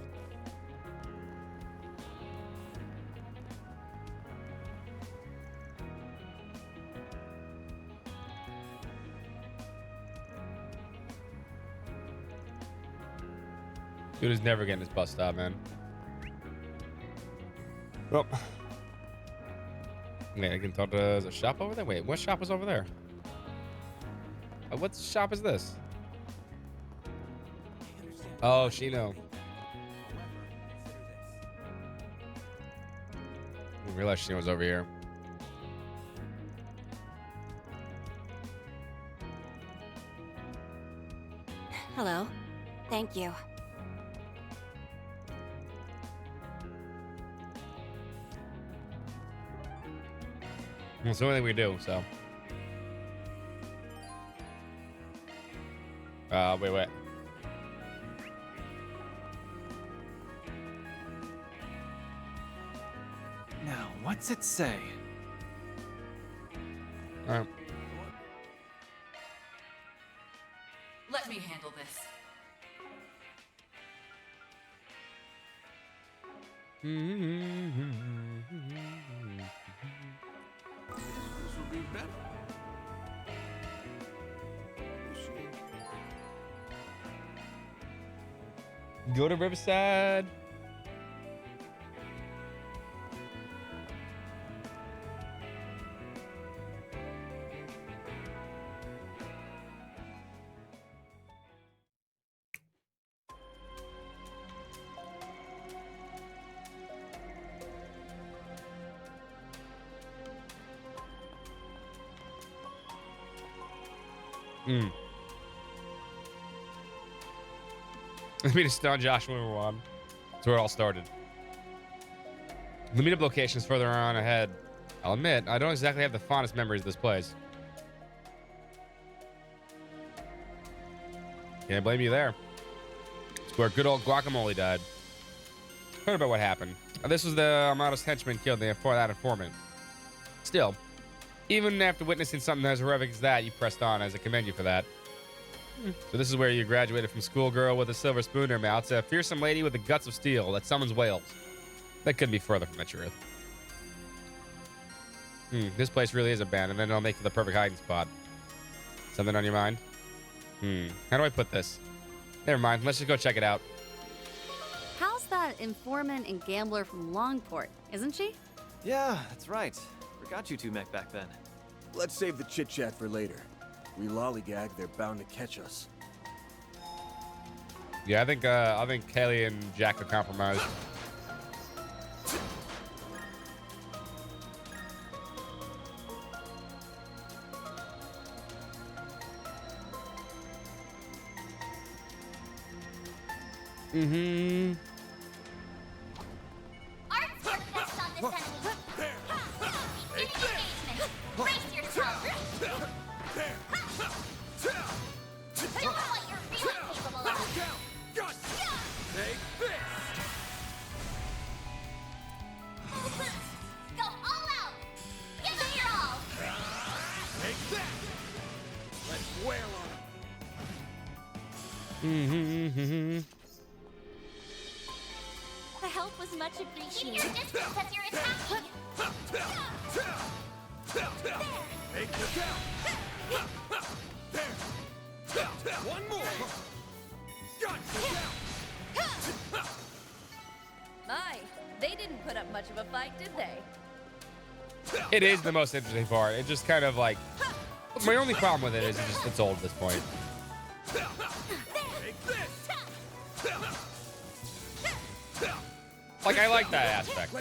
[SPEAKER 1] Dude is never getting his bus stop, man. Well, wait, I can talk to there's a shop over there. Wait, what shop is over there? What shop is this? Oh, Shino. I didn't realize Shino was over here.
[SPEAKER 20] Hello. Thank you.
[SPEAKER 1] Well, it's the only thing we do, so. Wait.
[SPEAKER 10] Now, what's it say?
[SPEAKER 1] Alright.
[SPEAKER 19] Let me handle this.
[SPEAKER 15] This will be better.
[SPEAKER 1] Go to Riverside. Let me just stun Joshua when we're on. That's where it all started. The meetup location is further on ahead. I'll admit, I don't exactly have the fondest memories of this place. Can't blame you there. It's where good old Guacamole died. Heard about what happened. This was the Amado's henchman killed for that informant. Still, even after witnessing something as horrific as that, you pressed on, as I commend you for that. So this is where you graduated from schoolgirl with a silver spoon in her mouth to a fearsome lady with the guts of steel that summons whales. That couldn't be further from the truth. This place really is abandoned, and it'll make for the perfect hiding spot. Something on your mind? How do I put this? Never mind, let's just go check it out.
[SPEAKER 8] How's that informant and gambler from Longport, isn't she?
[SPEAKER 10] Yeah, that's right. Forgot you two met back then.
[SPEAKER 6] Let's save the chit-chat for later. We lollygag, they're bound to catch us.
[SPEAKER 1] Yeah, I think Kelly and Jack are compromised. Mm-hmm.
[SPEAKER 9] Art's work best on this enemy. Beginning engagement. Brace yourself. Show them what you're really capable of.
[SPEAKER 15] Take this!
[SPEAKER 9] Go all out. Give them your all.
[SPEAKER 15] Take that! Let's wail on
[SPEAKER 1] Mm-hmm.
[SPEAKER 9] The help was much appreciated. Keep your distance as you're attacking.
[SPEAKER 15] Take this out! One more!
[SPEAKER 18] My, they didn't put up much of a fight, did they?
[SPEAKER 1] It is the most interesting part. It just kind of like... My only problem with it is it's old at this point. Like, I like that aspect.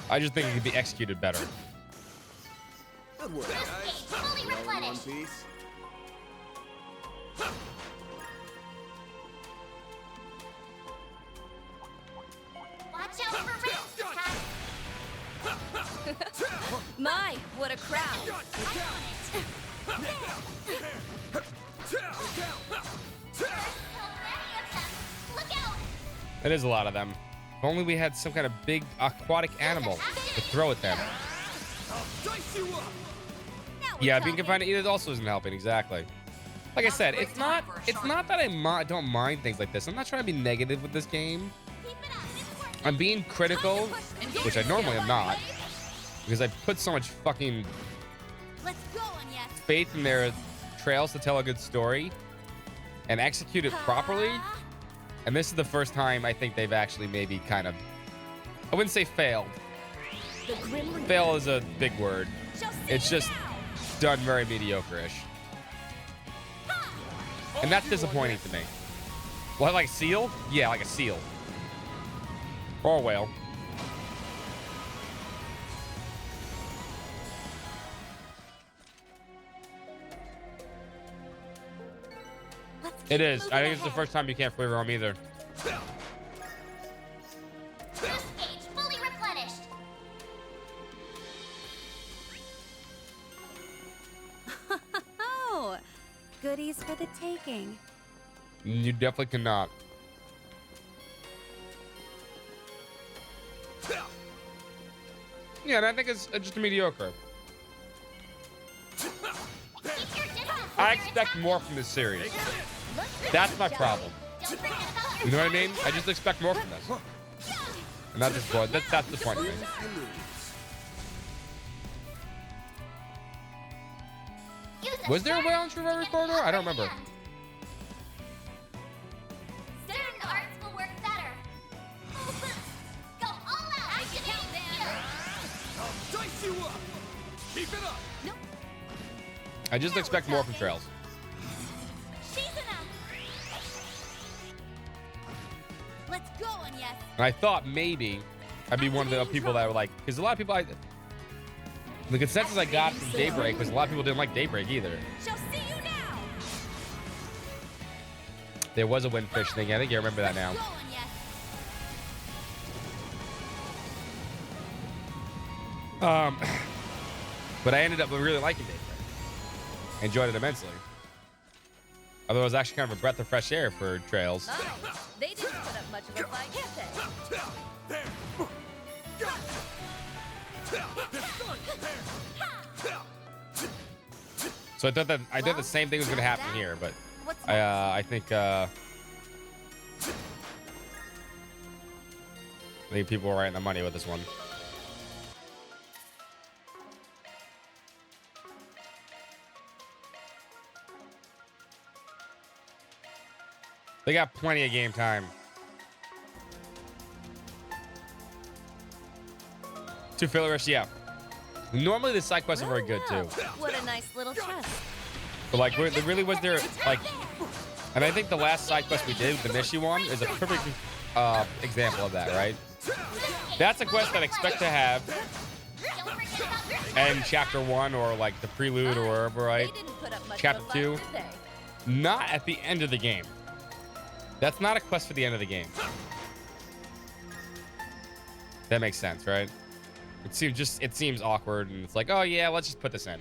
[SPEAKER 1] I just think it could be executed better.
[SPEAKER 6] Good work, guys.
[SPEAKER 9] Fully
[SPEAKER 6] All in one
[SPEAKER 9] replenished.
[SPEAKER 6] piece.
[SPEAKER 9] Watch out for risks, Cat.
[SPEAKER 18] My, what a crowd!
[SPEAKER 9] Look out!
[SPEAKER 1] It is a lot of them. If only we had some kind of big aquatic animal to throw at them. Yeah, being confined to eat also isn't helping, exactly. Like I said, it's not that I don't mind things like this. I'm not trying to be negative with this game. I'm being critical, which I normally am not, because I put so much fucking faith in their trails to tell a good story and execute it properly. And this is the first time I think they've actually maybe kind of, I wouldn't say failed. Fail is a big word. It's just done very mediocre-ish. And that's disappointing to me. What, like a seal? Yeah, like a seal. Or a whale. It is. I think it's the first time you can't flavor them either.
[SPEAKER 9] Boost gauge fully replenished.
[SPEAKER 8] Oh, goodies for the taking.
[SPEAKER 1] You definitely cannot. Yeah, and I think it's just mediocre. I expect more from this series. That's my problem. You know what I mean? I just expect more from this. And that's just that's the point of it. Was there a whale in True Corridor? I don't remember.
[SPEAKER 9] Certain arts will work better. Go all out. Activate here.
[SPEAKER 15] I'll dice you up! Keep it up!
[SPEAKER 1] I just expect more from Trails.
[SPEAKER 20] Let's go, and yes.
[SPEAKER 1] And I thought maybe I'd be one of the people that were like, because a lot of people, the consensus I got from Daybreak was a lot of people didn't like Daybreak either.
[SPEAKER 20] Shall see you now.
[SPEAKER 1] There was a windfish thing. I think you remember that now. But I ended up really liking Daybreak. I enjoyed it immensely. Although it was actually kind of a breath of fresh air for Trails.
[SPEAKER 18] They didn't put up much of a fight, did they?
[SPEAKER 1] So I thought the same thing was going to happen here, but I think people were right in the money with this one. They got plenty of game time. Too fillerish, yeah. Normally the side quests are very good too.
[SPEAKER 18] What a nice little chest.
[SPEAKER 1] But like, there really was there like, and I think the last side quest we did, the Nishi one, is a perfect example of that, right? That's a quest that I expect to have in chapter 1 or like the prelude or wherever, right? Chapter 2. Not at the end of the game. That's not a quest for the end of the game. That makes sense, right? It seems awkward, and it's like, oh yeah, let's just put this in.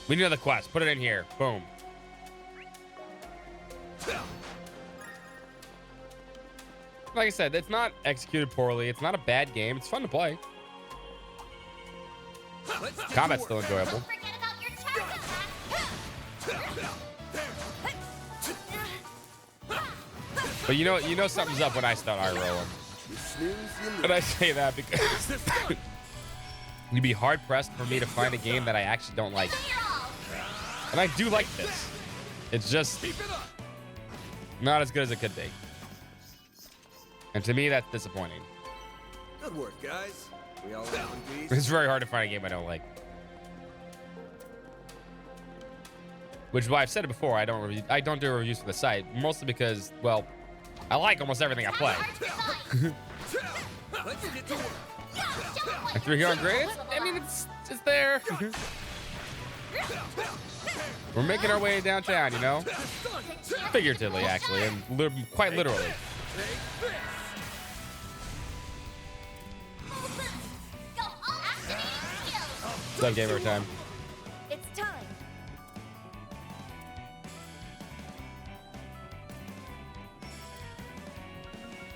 [SPEAKER 1] We need another quest. Put it in here. Boom. Like I said, it's not executed poorly. It's not a bad game. It's fun to play. Combat's still enjoyable. But you know something's up when I start eye rolling. And I say that because you'd be hard pressed for me to find a game that I actually don't like. And I do like this. It's just not as good as it could be. And to me, that's disappointing.
[SPEAKER 6] Good work, guys. We all in one piece.
[SPEAKER 1] It's very hard to find a game I don't like. Which is why I've said it before. I don't do reviews for the site, mostly because, well, I like almost everything I play. And 3 here on grades? I mean, it's there. We're making our way downtown, you know? Figuratively, actually, and quite literally. Sub gamer time.
[SPEAKER 17] It's time.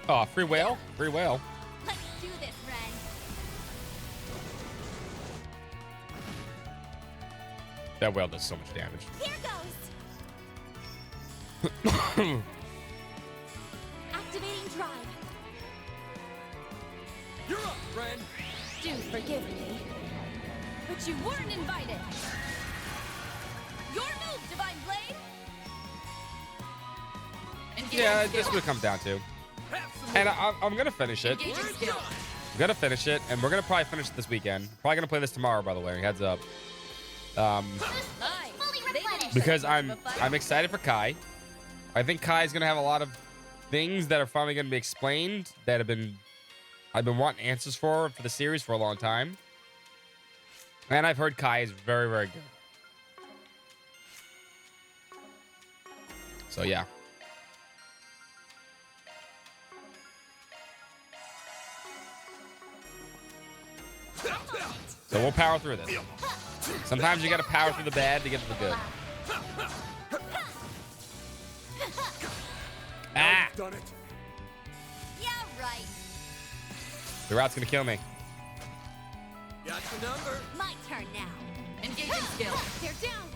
[SPEAKER 1] Oh, free whale? Free whale.
[SPEAKER 9] Let's do this, Ren.
[SPEAKER 1] That whale does so much damage.
[SPEAKER 9] Here goes. Activating drive.
[SPEAKER 15] You're up, Ren.
[SPEAKER 18] Do forgive me, but you weren't invited.
[SPEAKER 9] Your move, Divine Blade.
[SPEAKER 1] Yeah, that's what it comes down to. And I'm gonna finish it. I'm gonna finish it, and we're gonna probably finish it this weekend. Probably gonna play this tomorrow, by the way. Heads up. Because I'm excited for Kai. I think Kai's gonna have a lot of things that are finally gonna be explained that I've been wanting answers for the series for a long time. And I've heard Kai is very, very good. So yeah. So we'll power through this. Sometimes you gotta power through the bad to get to the good. Ah!
[SPEAKER 15] Done it.
[SPEAKER 9] Yeah, right.
[SPEAKER 1] The route's gonna kill me.
[SPEAKER 15] Got your number.
[SPEAKER 9] My turn now.
[SPEAKER 17] Engaging skill.
[SPEAKER 9] They're down.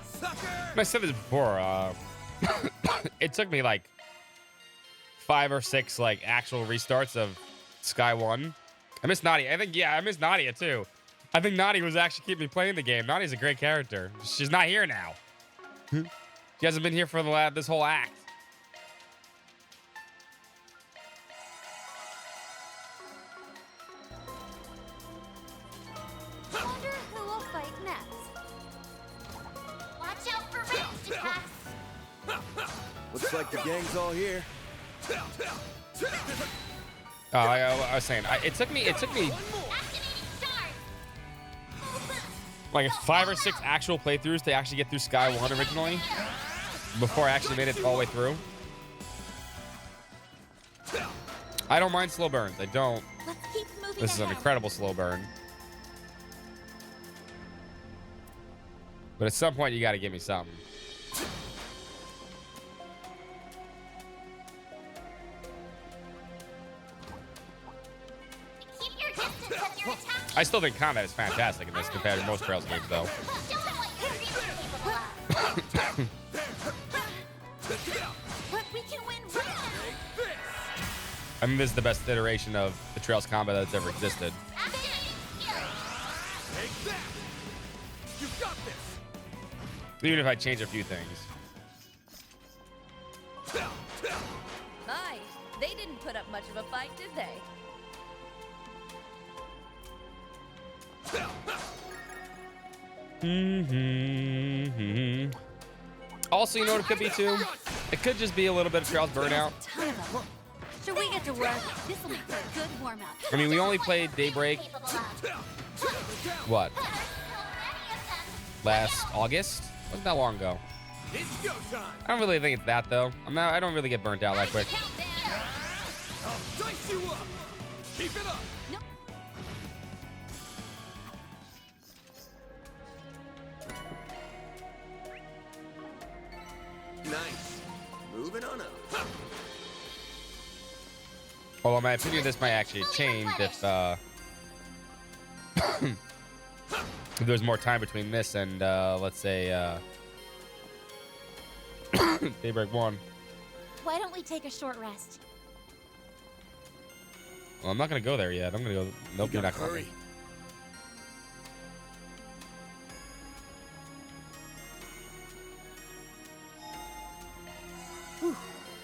[SPEAKER 15] Sucker.
[SPEAKER 1] I said this before. It took me like 5 or 6 like actual restarts of Sky 1. I miss Nadia. I miss Nadia too. I think Nadia was actually keeping me playing the game. Nadia's a great character. She's not here now. She hasn't been here for this whole act.
[SPEAKER 9] Wonder who will fight next. Watch out for range attacks.
[SPEAKER 6] Looks like the gang's all here.
[SPEAKER 1] Oh, I was saying, it took me like 5 or 6 actual playthroughs to actually get through Sky 1 originally, before I actually made it all the way through. I don't mind slow burns. I don't.
[SPEAKER 9] Let's keep moving
[SPEAKER 1] This is an
[SPEAKER 9] ahead.
[SPEAKER 1] incredible slow burn. But at some point, you got to give me something.
[SPEAKER 9] Keep your distance as you're attacking.
[SPEAKER 1] I still think combat is fantastic in this compared to most Trails games, though.
[SPEAKER 9] Show them what you're really capable of. But we can win right now.
[SPEAKER 1] I mean, this is the best iteration of the Trails combat that's ever existed.
[SPEAKER 9] Activating skill.
[SPEAKER 15] Take that. You got this.
[SPEAKER 1] Even if I change a few things.
[SPEAKER 18] My, they didn't put up much of a fight, did they?
[SPEAKER 1] Also, you know what it could be too? It could just be a little bit of Trails burnout.
[SPEAKER 9] Should we get to work? This will make for a good warm-up.
[SPEAKER 1] I mean, we only played Daybreak, what? Last August? Wasn't that long ago.
[SPEAKER 15] It's go time.
[SPEAKER 1] I don't really think it's that though. I don't really get burnt out that quick.
[SPEAKER 15] I'll dice you up. Keep it up.
[SPEAKER 6] Nice. Moving on up.
[SPEAKER 1] Although in my opinion, this might actually change if if there's more time between this and let's say Daybreak 1.
[SPEAKER 9] Why don't we take a short rest?
[SPEAKER 1] Well, I'm not gonna go there yet. I'm gonna go. Nope, you're not coming.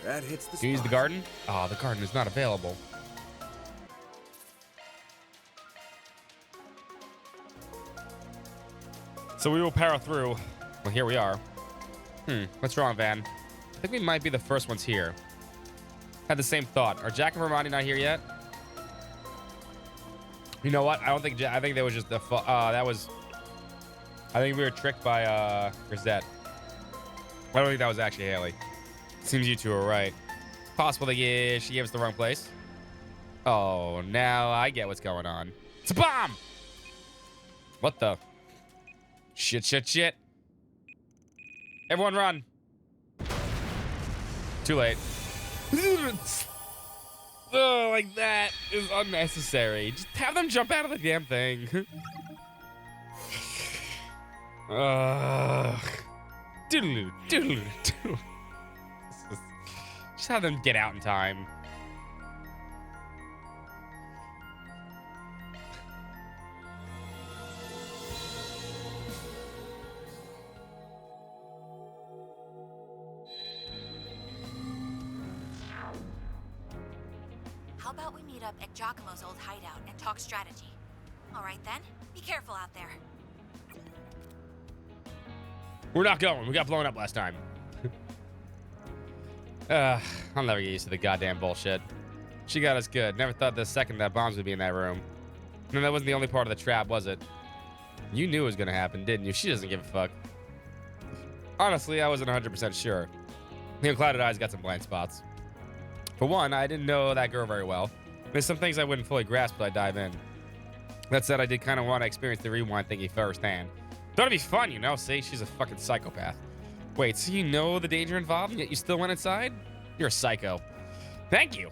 [SPEAKER 6] That hits the
[SPEAKER 1] Can you use the garden? Oh, the garden is not available. So we will power through. Well, here we are. What's wrong, Van? I think we might be the first ones here. Had the same thought. Are Jack and Hermione not here yet? You know what? I don't think. I think that was just the. That was. I think we were tricked by Rosette. I don't think that was actually Haley. Seems you two are right. Possible she gave us the wrong place. Oh, now I get what's going on. It's a bomb! What the? Shit. Everyone run. Too late. Oh, like that is unnecessary. Just have them jump out of the damn thing. Doodaloo, doodaloo, doodaloo. Just have them get out in time.
[SPEAKER 21] How about we meet up at Giacomo's old hideout and talk strategy? All right then, be careful out there.
[SPEAKER 1] We're not going. We got blown up last time. I'll never get used to the goddamn bullshit. She got us good. Never thought the second that bombs would be in that room. No, that wasn't the only part of the trap, was it? You knew it was gonna happen, didn't you? She doesn't give a fuck. Honestly, I wasn't 100% sure. You know, Clouded Eyes got some blind spots. For one, I didn't know that girl very well. There's some things I wouldn't fully grasp till I dive in. That said, I did kind of want to experience the rewind thingy firsthand. Thought it'd be fun, you know? See, she's a fucking psychopath. Wait, so you know the danger involved, and yet you still went inside? You're a psycho. Thank you.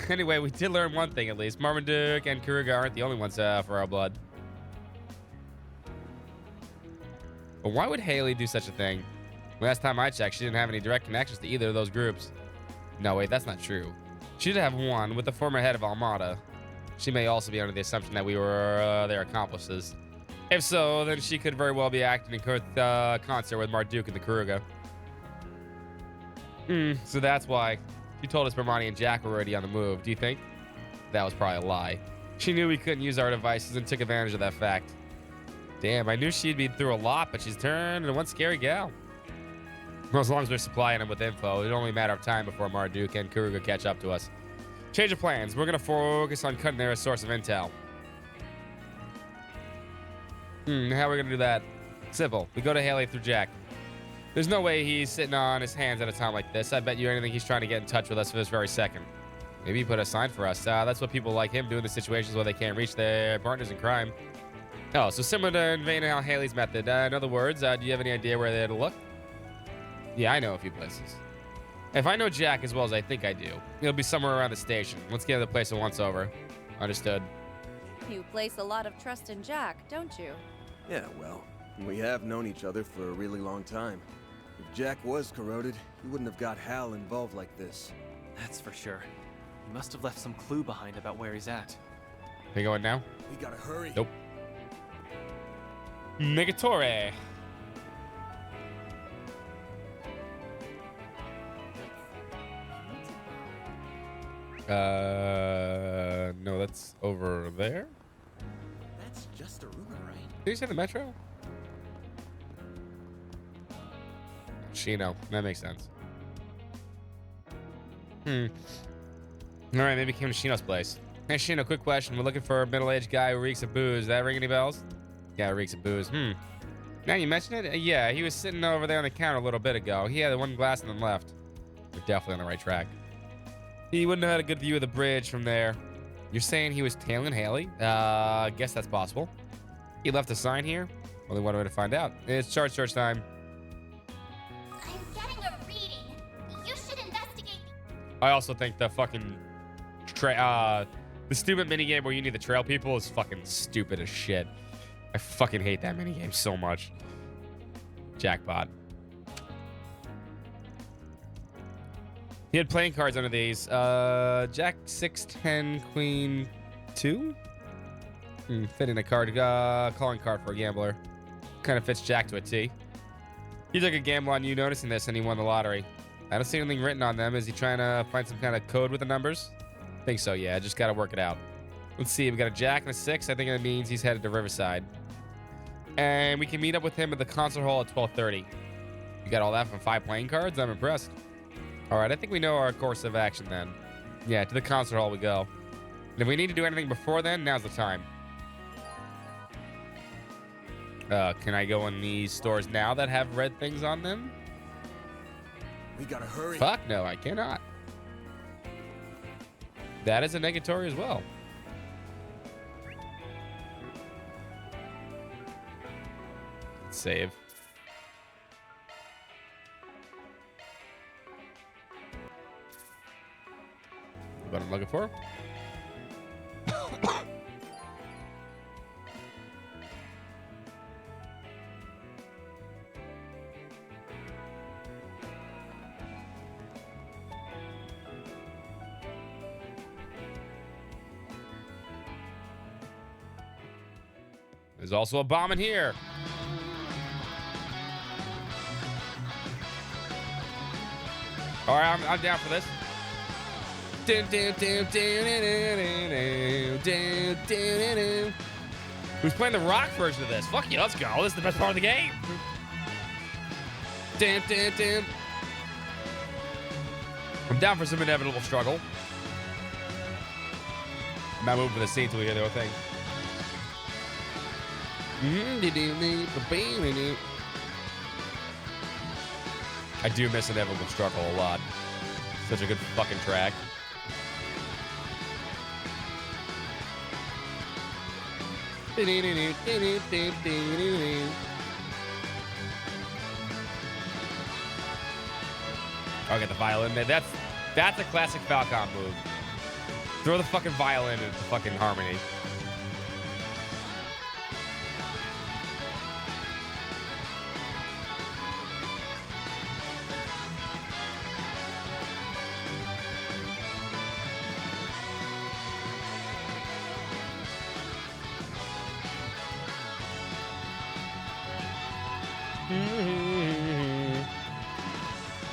[SPEAKER 1] Anyway, we did learn one thing at least. Marmaduke and Kuruga aren't the only ones for our blood. But why would Haley do such a thing? Last time I checked, she didn't have any direct connections to either of those groups. No, wait, that's not true. She did have one with the former head of Almada. She may also be under the assumption that we were their accomplices. If so, then she could very well be acting in concert with Marduk and the Kuruga. So that's why. She told us Hermione and Jack were already on the move. Do you think? That was probably a lie. She knew we couldn't use our devices and took advantage of that fact. Damn, I knew she'd been through a lot, but she's turned into one scary gal. Well, as long as we're supplying them with info, it's only a matter of time before Marduk and Kuruga catch up to us. Change of plans. We're going to focus on cutting their source of intel. How are we going to do that? Simple. We go to Haley through Jack. There's no way he's sitting on his hands at a time like this. I bet you anything he's trying to get in touch with us for this very second. Maybe he put a sign for us. That's what people like him do in the situations where they can't reach their partners in crime. Oh, so similar to in vain how Haley's method. In other words, do you have any idea where they'd look? Yeah, I know a few places. If I know Jack as well as I think I do, he'll be somewhere around the station. Let's get the place at once over. Understood.
[SPEAKER 18] You place a lot of trust in Jack, don't you?
[SPEAKER 6] Yeah, well, we have known each other for a really long time. If Jack was corroded, he wouldn't have got Hal involved like this.
[SPEAKER 10] That's for sure. He must have left some clue behind about where he's at.
[SPEAKER 1] We going now?
[SPEAKER 6] We gotta hurry.
[SPEAKER 1] Nope. Negatore. No, that's over there.
[SPEAKER 15] That's just a rumor, right?
[SPEAKER 1] Did you say the metro? Shino. That makes sense. All right, maybe came to Shino's place. Hey, Shino, quick question. We're looking for a middle-aged guy who reeks of booze. That ring any bells? Yeah, reeks of booze. Now you mention it? Yeah, he was sitting over there on the counter a little bit ago. He had the one glass on the left. We're definitely on the right track. He wouldn't have had a good view of the bridge from there. You're saying he was tailing Haley? I guess that's possible. He left a sign here? Only one way to find out. It's charge search time.
[SPEAKER 9] I'm getting a reading. You should investigate.
[SPEAKER 1] I also think the fucking the stupid minigame where you need to trail people is fucking stupid as shit. I fucking hate that minigame so much. Jackpot. He had playing cards under these. Jack 6-10 Queen 2. Fit in a card, calling card for a gambler. Kind of fits Jack to a T. He took a gamble on you noticing this and he won the lottery. I don't see anything written on them. Is he trying to find some kind of code with the numbers? Think so, yeah. Just gotta work it out. Let's see. We got a Jack and a 6. I think that means he's headed to Riverside. And we can meet up with him at the concert hall at 12:30. You got all that from 5 playing cards? I'm impressed. All right, I think we know our course of action then. Yeah, to the concert hall we go. And if we need to do anything before then, now's the time. Can I go in these stores now that have red things on them?
[SPEAKER 13] We gotta hurry.
[SPEAKER 1] Fuck no, I cannot. That is a negatory as well. Save. What I'm looking for? There's also a bomb in here. All right, I'm down for this. Who's playing the rock version of this? Fuck you, let's go. This is the best part of the game. I'm down for some inevitable struggle. I'm not moving for the scene until we hear the whole thing. I do miss Inevitable Struggle a lot. Such a good fucking track. I'll get the violin there. That's a classic Falcon move. Throw the fucking violin into the fucking harmony.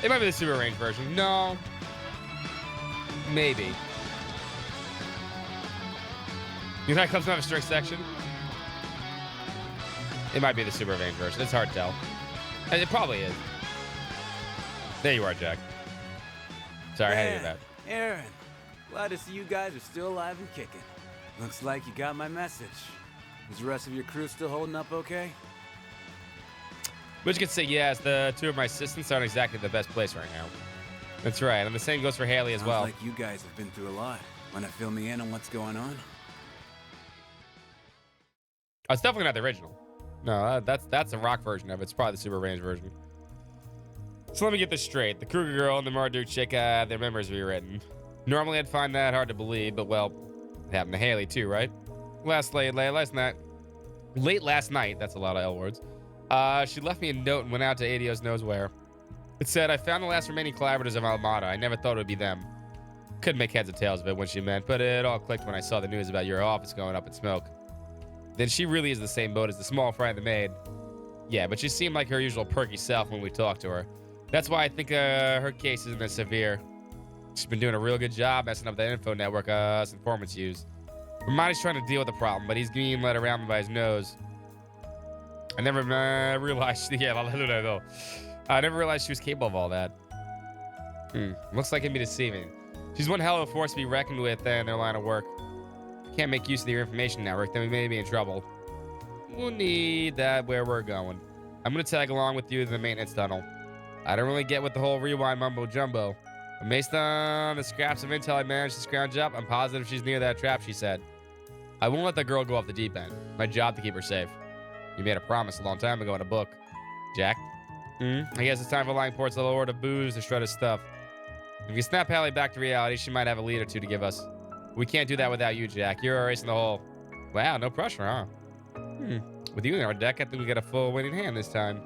[SPEAKER 1] It might be the super range version. No. Maybe. You think that comes out of a strict section? It might be the super range version. It's hard to tell. And it probably is. There you are, Jack. Sorry, I had to do that.
[SPEAKER 14] Aaron, glad to see you guys are still alive and kicking. Looks like you got my message. Is the rest of your crew still holding up okay?
[SPEAKER 1] Which could say yes, the two of my assistants aren't exactly the best place right now. That's right, and the same goes for Haley as well.
[SPEAKER 14] Sounds like you guys have been through a lot. Wanna fill me in on what's going on?
[SPEAKER 1] Oh, it's definitely not the original. No, that's a rock version of it. It's probably the super range version. So let me get this straight. The Kruger girl and the Marduk chick, their memories rewritten. Normally I'd find that hard to believe, but well, it happened to Haley too, right? Late last night, that's a lot of L words. She left me a note and went out to ADO's knows where. It said, I found the last remaining collaborators of Almada. I never thought it would be them. Couldn't make heads or tails of it when she meant, but it all clicked when I saw the news about your office going up in smoke. Then she really is the same boat as the small fry in the maid. Yeah, but she seemed like her usual perky self when we talked to her. That's why I think her case isn't as severe. She's been doing a real good job messing up that info network us informants use. Ramani's trying to deal with the problem, but he's being led around by his nose. I never realized. I never realized she was capable of all that. Looks like it can be deceiving. She's one hell of a force to be reckoned with in their line of work. Can't make use of your information network, then we may be in trouble. We'll need that where we're going. I'm gonna tag along with you to the maintenance tunnel. I don't really get with the whole rewind mumbo jumbo, but based on the scraps of intel I managed to scrounge up, I'm positive she's near that trap, she said. I won't let the girl go off the deep end. My job to keep her safe. You made a promise a long time ago in a book. Jack? I guess it's time for Langport's little lord of booze to shred his stuff. If you snap Hallie back to reality, she might have a lead or two to give us. We can't do that without you, Jack. You're a race in the hole. Wow, no pressure, huh? With you in our deck, I think we got a full winning hand this time.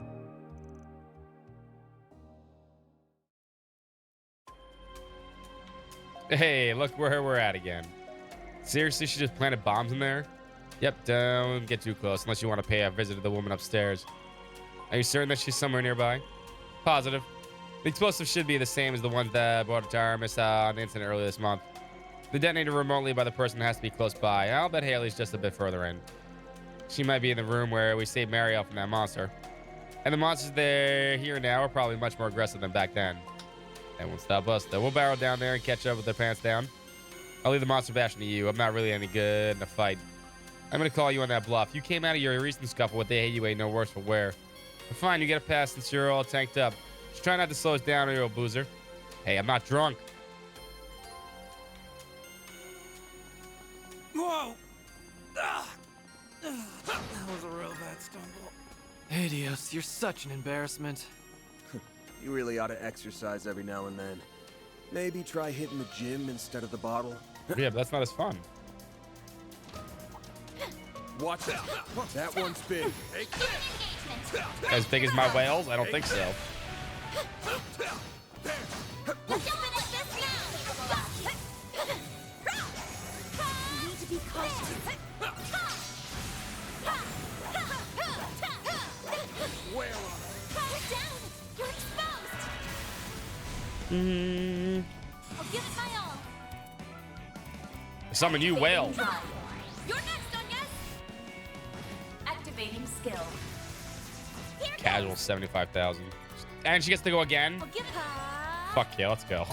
[SPEAKER 1] Hey, look where we're at again. Seriously, she just planted bombs in there? Yep, don't get too close unless you want to pay a visit to the woman upstairs. Are you certain that she's somewhere nearby? Positive. The explosives should be the same as the ones that brought Jarmus on the incident earlier this month. The detonated remotely by the person has to be close by. I'll bet Haley's just a bit further in. She might be in the room where we saved Mariel from that monster. And the monsters there here now are probably much more aggressive than back then. That won't stop us, though. We'll barrel down there and catch up with their pants down. I'll leave the monster bashing to you. I'm not really any good in a fight. I'm gonna call you on that bluff. You came out of your recent scuffle with the AUA, no worse for wear. But fine, you get a pass since you're all tanked up. Just try not to slow us down or you're a boozer. Hey, I'm not drunk.
[SPEAKER 15] Whoa! That was a real bad stumble.
[SPEAKER 10] Adios, you're such an embarrassment.
[SPEAKER 6] You really ought to exercise every now and then. Maybe try hitting the gym instead of the bottle.
[SPEAKER 1] Yeah, but that's not as fun.
[SPEAKER 6] Watch out. That one's big.
[SPEAKER 1] As big as my whales? I don't think so.
[SPEAKER 9] I'll give it my all.
[SPEAKER 1] Summon you, whale.
[SPEAKER 9] You're next, Onyes. Activating skill.
[SPEAKER 1] Casual 75,000. And she gets to go again? Fuck yeah, let's go.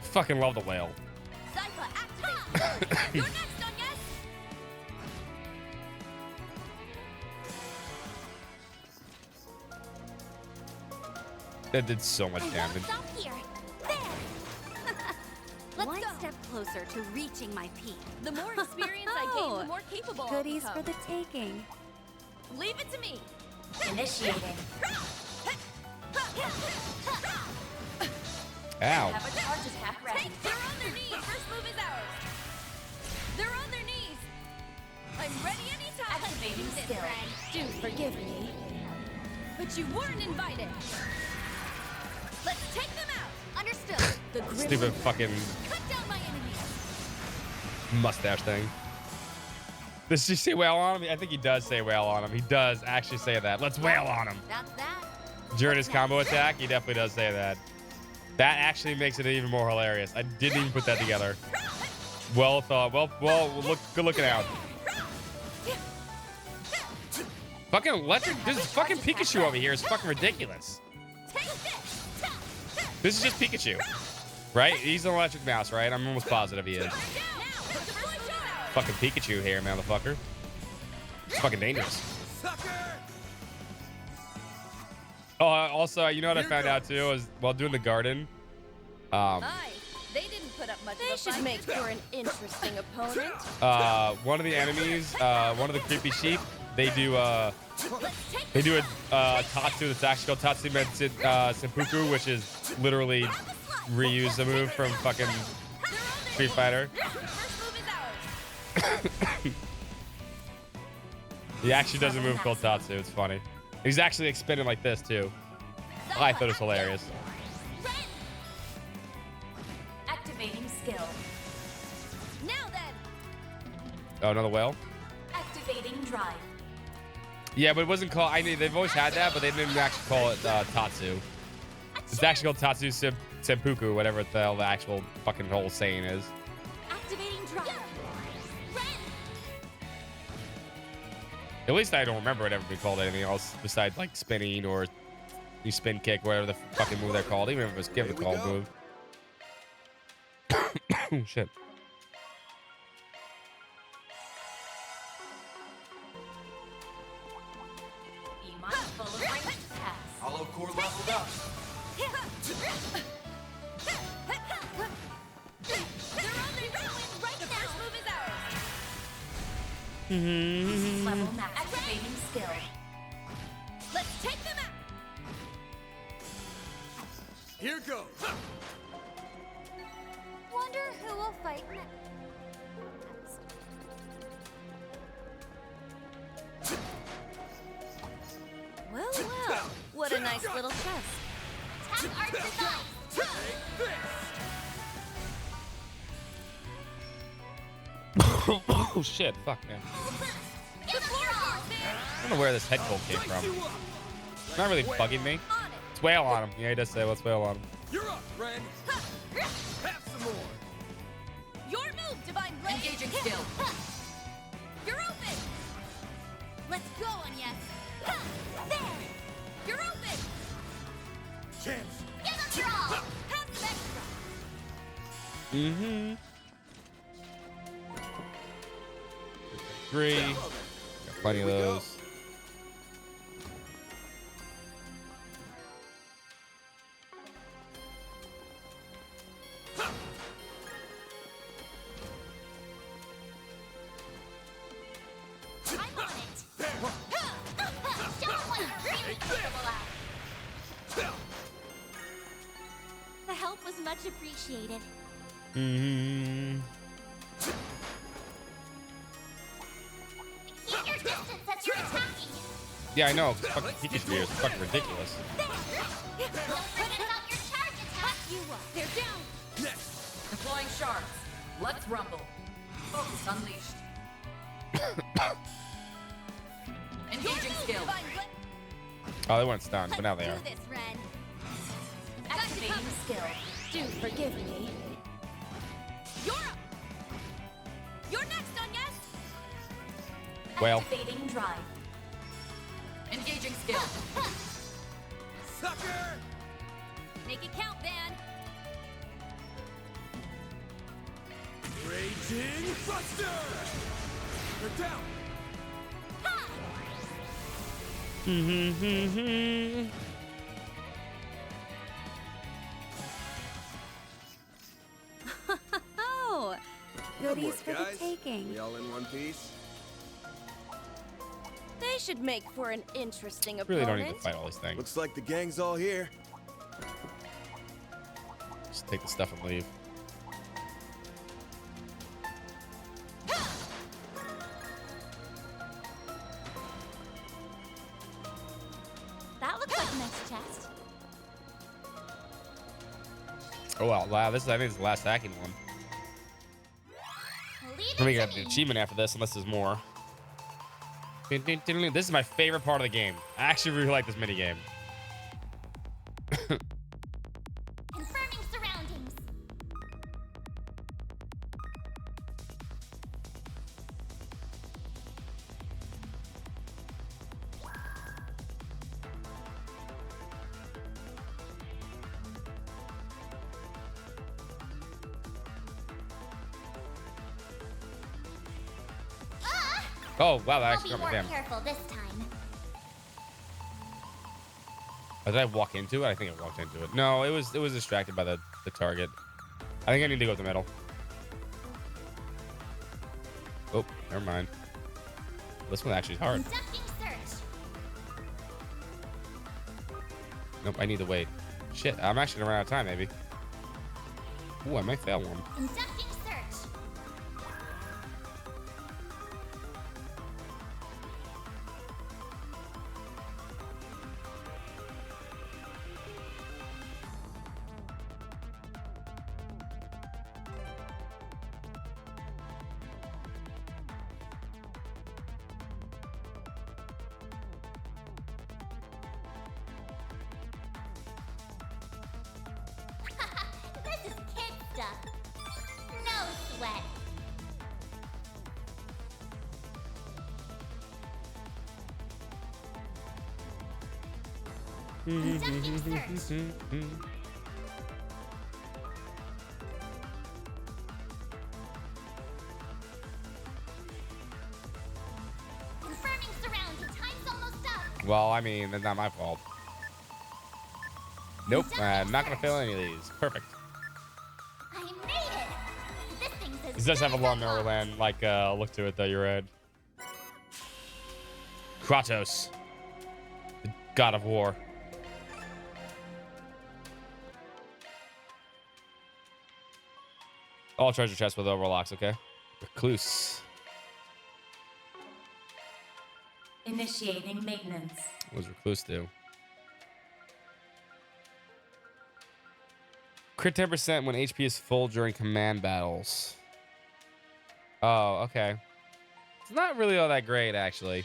[SPEAKER 1] Fucking love the whale.
[SPEAKER 9] You're next, Onyes.
[SPEAKER 1] That did so much damage.
[SPEAKER 9] Stop here. There. Let's
[SPEAKER 8] One
[SPEAKER 9] go.
[SPEAKER 8] step closer to reaching my peak.
[SPEAKER 7] The more experience I gain, the more capable I'll
[SPEAKER 8] Goodies
[SPEAKER 7] become.
[SPEAKER 8] for the taking.
[SPEAKER 7] Leave it to me.
[SPEAKER 9] Initiating.
[SPEAKER 1] Ow.
[SPEAKER 7] Have a charge attack ready. They're on their knees. First move is ours. They're on their knees. I'm ready anytime.
[SPEAKER 9] Activating skill.
[SPEAKER 7] Do forgive me. But you weren't invited. Let's take them out. Understood. The grim
[SPEAKER 1] Stupid fucking
[SPEAKER 7] cut down my enemies.
[SPEAKER 1] mustache thing. Does she say whale on him? I think he does say whale on him. He does actually say that. Let's whale on him.
[SPEAKER 8] That's that.
[SPEAKER 1] During his combo attack, he definitely does say that. That actually makes it even more hilarious. I didn't even put that together. Well thought. Well, look, good looking out. Fucking electric. This is fucking Pikachu over here. It's fucking ridiculous. This is just Pikachu, right? He's an electric mouse, right? I'm almost positive he is. Fucking Pikachu here, motherfucker. It's fucking dangerous. Oh, also, you know what I found out too is while doing the garden.
[SPEAKER 7] They didn't put up much
[SPEAKER 18] They
[SPEAKER 7] of a
[SPEAKER 18] should
[SPEAKER 7] fight.
[SPEAKER 18] make for an interesting opponent.
[SPEAKER 1] One of the enemies, one of the creepy sheep, they do a Tatsu that's actually called Tatsu Senpuku, which is literally reuse a move from fucking Street Fighter. He actually does a move called Tatsu. It's funny. He's actually expended like this too. I thought it was hilarious.
[SPEAKER 9] Activating skill.
[SPEAKER 7] Now then.
[SPEAKER 1] Oh, another whale?
[SPEAKER 9] Activating drive.
[SPEAKER 1] Yeah, but it wasn't called. They've always had that, but they didn't actually call it Tatsu. It's actually called Tatsu Senpuku, whatever the hell the actual fucking whole saying is.
[SPEAKER 9] Activating drive.
[SPEAKER 1] At least I don't remember it ever being called anything else besides like spinning or you spin kick, whatever the fucking move they're called. Even if it was given a called move. Shit.
[SPEAKER 9] Be mindful of range Level max. Activating skill.
[SPEAKER 17] Let's take them out!
[SPEAKER 13] Here goes.
[SPEAKER 7] Wonder who will fight next.
[SPEAKER 18] Well, well. What a nice little chest.
[SPEAKER 9] Attack art design.
[SPEAKER 1] Oh shit! Fuck man.
[SPEAKER 9] Give us your all.
[SPEAKER 1] I don't know where this head cold came from. It's not really bugging me. Let's wail on him. Yeah, he does say let's wail on him.
[SPEAKER 13] You're up, friend. Have some more.
[SPEAKER 17] Your move, Divine Blade!
[SPEAKER 19] Engaging skill.
[SPEAKER 17] You're open!
[SPEAKER 7] Let's go, Anya.
[SPEAKER 17] There! You're open!
[SPEAKER 13] Chance.
[SPEAKER 9] Give us your all.
[SPEAKER 17] Have some extra!
[SPEAKER 1] Mm-hmm. 3. Got plenty of those.
[SPEAKER 9] I'm on it. Show them what you're really capable of. The help was much appreciated.
[SPEAKER 1] Mm-hmm.
[SPEAKER 9] Keep your distance as you're attacking.
[SPEAKER 1] Yeah, I know. It's fucking Pikachu here. It's fucking ridiculous.
[SPEAKER 9] Don't forget about your charge attack.
[SPEAKER 17] You up. They're down!
[SPEAKER 19] Deploying shards. Let's rumble. Focus unleashed. Engaging skill.
[SPEAKER 17] Divine Blade!
[SPEAKER 1] Oh, they weren't stunned, but now they are.
[SPEAKER 9] Do this, Ren. Activating skill.
[SPEAKER 18] Do forgive me.
[SPEAKER 17] You're up! You're next, Anya!
[SPEAKER 1] Well.
[SPEAKER 9] Activating drive.
[SPEAKER 19] Engaging skill.
[SPEAKER 13] Sucker.
[SPEAKER 17] Make it count, Van!
[SPEAKER 13] Raging Buster. They're down.
[SPEAKER 1] Mm-hmm.
[SPEAKER 18] Oh,
[SPEAKER 6] Good
[SPEAKER 18] goodies
[SPEAKER 6] work,
[SPEAKER 18] for
[SPEAKER 6] guys.
[SPEAKER 18] the taking.
[SPEAKER 6] We all in one piece?
[SPEAKER 18] They should make for an interesting
[SPEAKER 1] Really
[SPEAKER 18] opponent.
[SPEAKER 1] don't need to fight all these things.
[SPEAKER 6] Looks like the gang's all here.
[SPEAKER 1] Just take the stuff and leave.
[SPEAKER 9] That looks like a nice chest.
[SPEAKER 1] Oh wow, this is, I think it's the last hacking one.
[SPEAKER 9] Leave
[SPEAKER 1] Let me
[SPEAKER 9] it
[SPEAKER 1] get
[SPEAKER 9] to
[SPEAKER 1] the
[SPEAKER 9] me.
[SPEAKER 1] achievement after this, unless there's more. This is my favorite part of the game. I actually really like this mini game.
[SPEAKER 9] Confirming surroundings.
[SPEAKER 1] Oh wow, that
[SPEAKER 9] I'll
[SPEAKER 1] actually
[SPEAKER 9] be
[SPEAKER 1] got me
[SPEAKER 9] more
[SPEAKER 1] down.
[SPEAKER 9] careful this time.
[SPEAKER 1] Oh, did I walk into it? I think I walked into it. No, it was distracted by the target. I think I need to go to the middle. Oh, never mind. This one actually is hard.
[SPEAKER 9] Conducting search.
[SPEAKER 1] Nope, I need to wait. Shit, I'm actually gonna run out of time, maybe. Ooh, I might fail one.
[SPEAKER 9] Conducting search. This is kid stuff. No sweat. Conducting search. Confirming surroundings. Time's almost up.
[SPEAKER 1] Well, I mean, that's not my fault. Nope, I'm not gonna fail any of these. Perfect.
[SPEAKER 9] I made it. This thing's as
[SPEAKER 1] This does have a
[SPEAKER 9] good as
[SPEAKER 1] long
[SPEAKER 9] I want.
[SPEAKER 1] Neverland like look to it though. You're right. Kratos, the god of war. All treasure chests with overlocks, okay? Recluse.
[SPEAKER 11] Initiating maintenance.
[SPEAKER 1] What does Recluse do? Crit 10% when HP is full during command battles. Oh, okay. It's not really all that great, actually.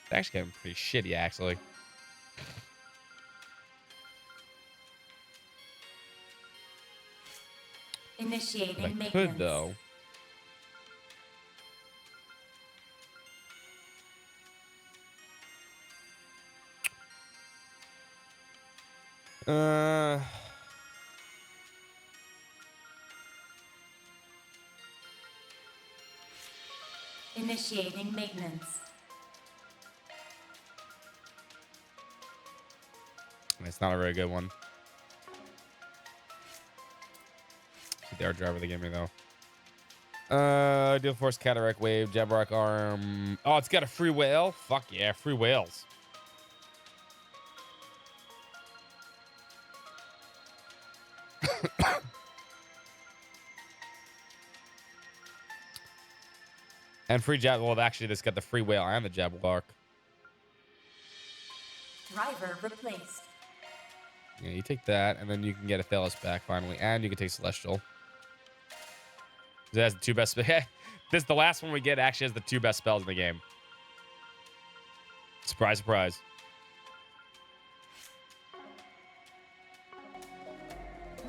[SPEAKER 1] It's actually getting pretty shitty, actually.
[SPEAKER 11] Initiating
[SPEAKER 1] I
[SPEAKER 11] maintenance.
[SPEAKER 1] could, though.
[SPEAKER 11] Initiating maintenance.
[SPEAKER 1] It's not a very good one. The air driver they gave me, though. Deal Force, Cataract Wave, Jabrock Arm. Oh, it's got a free whale? Fuck yeah, free whales. And free jab. Well, actually, this got the free whale and the Jablark.
[SPEAKER 11] Driver replaced.
[SPEAKER 1] Yeah, you take that, and then you can get Athelos back finally, and you can take Celestial. It has the two best. This the last one we get actually has the two best spells in the game. Surprise, surprise.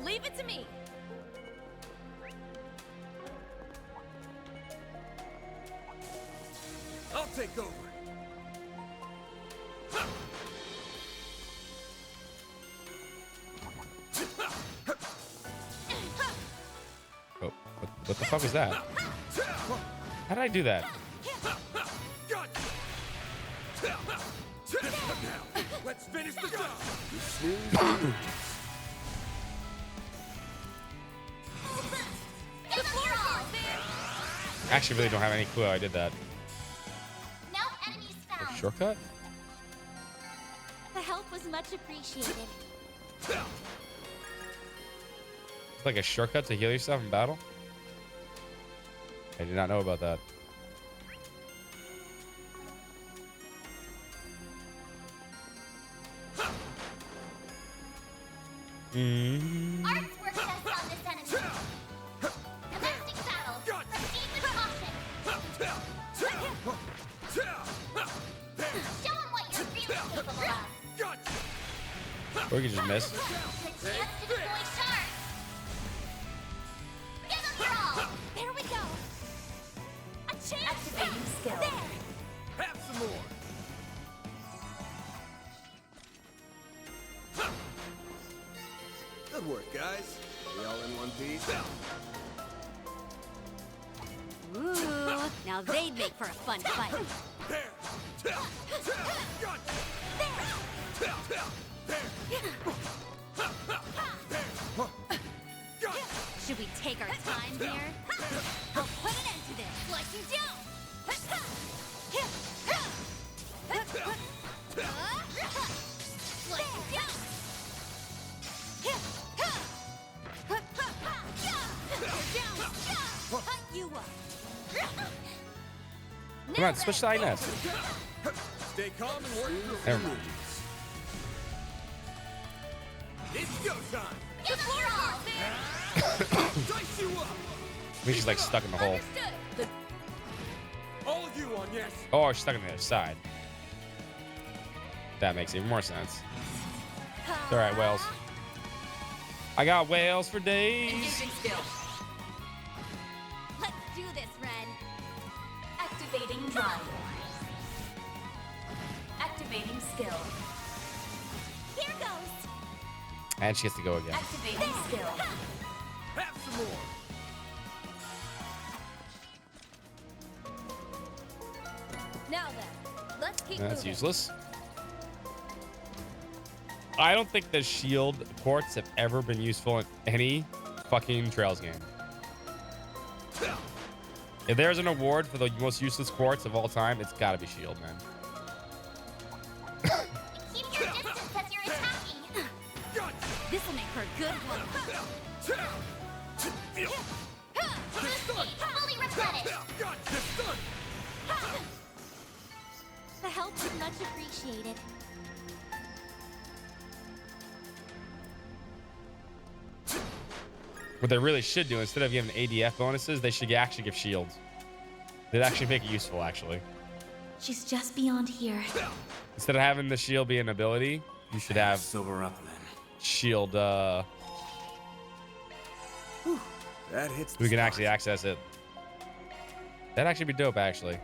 [SPEAKER 18] Leave it to me.
[SPEAKER 6] I'll take over.
[SPEAKER 1] Oh, what the fuck was that? How did I do that?
[SPEAKER 6] Now, let's finish the job.
[SPEAKER 1] Actually, really don't have any clue how I did that.
[SPEAKER 9] No enemies
[SPEAKER 1] A
[SPEAKER 9] found.
[SPEAKER 1] shortcut?
[SPEAKER 9] The help was much appreciated.
[SPEAKER 1] It's like a shortcut to heal yourself in battle? I did not know about that.
[SPEAKER 9] Arts work best on this enemy. Domestic battle. Proceed with caution. Show them what you're really capable of.
[SPEAKER 1] Or you can just miss.
[SPEAKER 9] The chance to deploy sharks. Give them your all. There we go. A chance.
[SPEAKER 11] Activating skill.
[SPEAKER 9] There.
[SPEAKER 6] Have some more. Good work, guys. We all in one piece?
[SPEAKER 20] Ooh, now they'd make for a fun fight. Should we take our time here? I'll put an end to this. Slice you down. Slice you down. Cut you up.
[SPEAKER 1] Come on, switch to Inez.
[SPEAKER 6] Stay calm and work through
[SPEAKER 1] Never mind.
[SPEAKER 6] It's go time.
[SPEAKER 9] Give them your all.
[SPEAKER 6] Dice you up.
[SPEAKER 1] I think she's like stuck in the hole.
[SPEAKER 6] All of you on yes.
[SPEAKER 1] Oh, she's stuck on the other side. That makes even more sense. It's alright, whales. I got whales for days.
[SPEAKER 18] Engaging skill.
[SPEAKER 20] Let's do this, Ren.
[SPEAKER 11] Activating drive. Activating skill.
[SPEAKER 20] Here goes.
[SPEAKER 1] And she gets to go again.
[SPEAKER 11] Activating skill.
[SPEAKER 6] Have some more.
[SPEAKER 18] Now then, let's keep
[SPEAKER 1] That's
[SPEAKER 18] moving.
[SPEAKER 1] useless. I don't think the shield ports have ever been useful in any fucking Trails game. If there's an award for the most useless quartz of all time, it's gotta be Shield, man.
[SPEAKER 9] Keep your distance as you're attacking.
[SPEAKER 17] This'll make for a good one.
[SPEAKER 9] Fully replenished. The help is much appreciated.
[SPEAKER 1] What they really should do, instead of giving ADF bonuses, they should actually give shields. They'd actually make it useful, actually.
[SPEAKER 9] She's just beyond here.
[SPEAKER 1] Instead of having the shield be an ability, you should have
[SPEAKER 14] sober up then.
[SPEAKER 1] Shield.
[SPEAKER 6] That hits.
[SPEAKER 1] We can actually access it. That'd actually be dope, actually.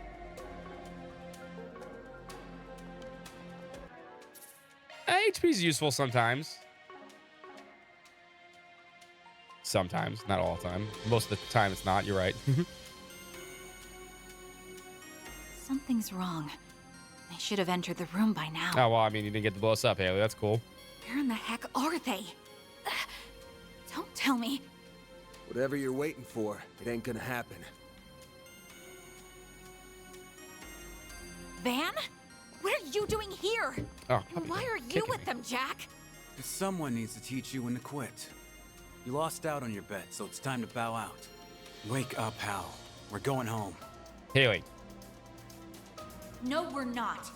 [SPEAKER 1] HP is useful sometimes. Sometimes, not all the time. Most of the time, it's not. You're right.
[SPEAKER 17] Something's wrong. They should have entered the room by now.
[SPEAKER 1] Oh, well, I mean, you didn't get to blow us up, Haley. That's cool.
[SPEAKER 17] Where in the heck are they? Don't tell me.
[SPEAKER 6] Whatever you're waiting for, it ain't gonna happen.
[SPEAKER 17] Van? What are you doing here?
[SPEAKER 1] Oh,
[SPEAKER 17] and why are you with them, Jack?
[SPEAKER 14] Because someone needs to teach you when to quit. You lost out on your bet, so it's time to bow out. Wake up, Hal. We're going home.
[SPEAKER 1] Haley.
[SPEAKER 17] No, we're not.